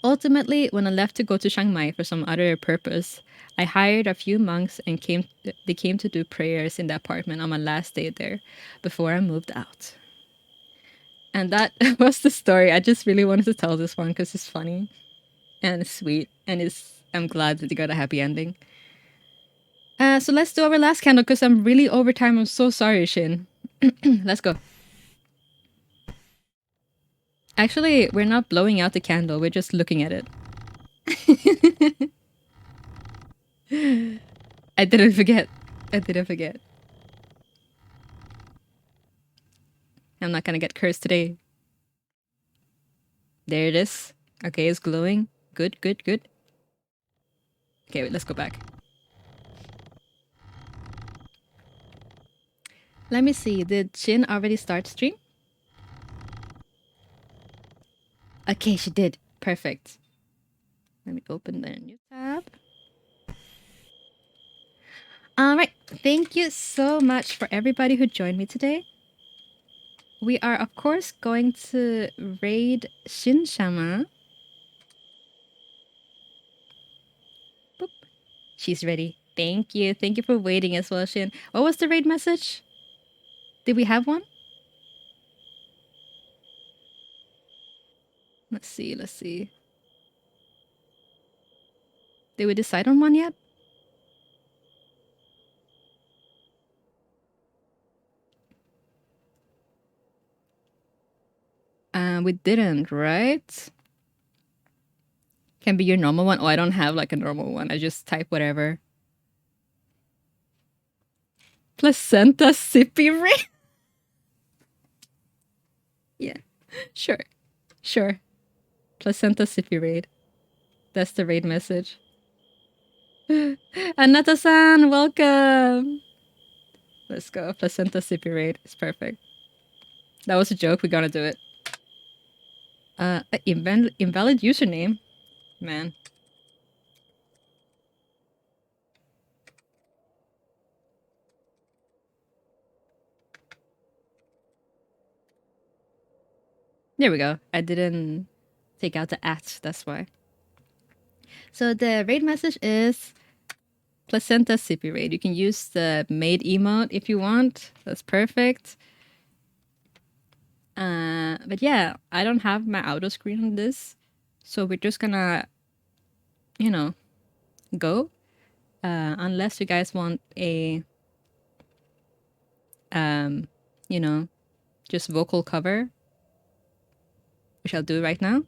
[SPEAKER 1] Ultimately, when I left to go to Chiang Mai for some other purpose, I hired a few monks and they came to do prayers in the apartment on my last day there before I moved out. And that was the story. I just really wanted to tell this one because it's funny and it's sweet, and I'm glad that they got a happy ending. So let's do our last candle because I'm really over time. I'm so sorry, Shin. Let's go. Actually, we're not blowing out the candle. We're just looking at it. I didn't forget. I'm not gonna get cursed today. There it is. Okay, it's glowing. Good. Okay, wait, let's go back. Let me see. Did Shin already start stream? Okay, she did. Perfect. Let me open the new tab. All right. Thank you so much for everybody who joined me today. We are, of course, going to raid Shin Shama. Boop. She's ready. Thank you. Thank you for waiting as well, Shin. What was the raid message? Did we have one? Let's see. Did we decide on one yet? We didn't, right? Can be your normal one. Oh, I don't have like a normal one. I just type whatever. Placenta sippy raid. Yeah, sure. Placenta sippy raid. That's the raid message. Anata-san, welcome. Let's go. Placenta sippy raid. It's perfect. That was a joke. We're gonna do it. Invalid username. Man. There we go. I didn't take out the at, that's why. So the raid message is placenta sippy raid. You can use the maid emote if you want. That's perfect. But yeah, I don't have my auto screen on this. So we're just gonna, go. Unless you guys want a, just vocal cover, which I'll do right now.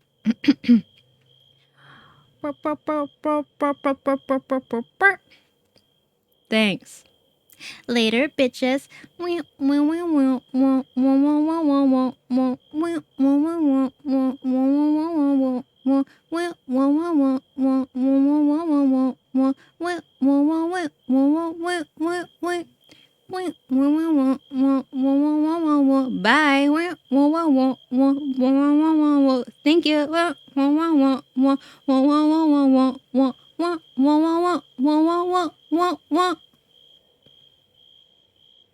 [SPEAKER 1] Thanks. Later, bitches. Bye. Thank you.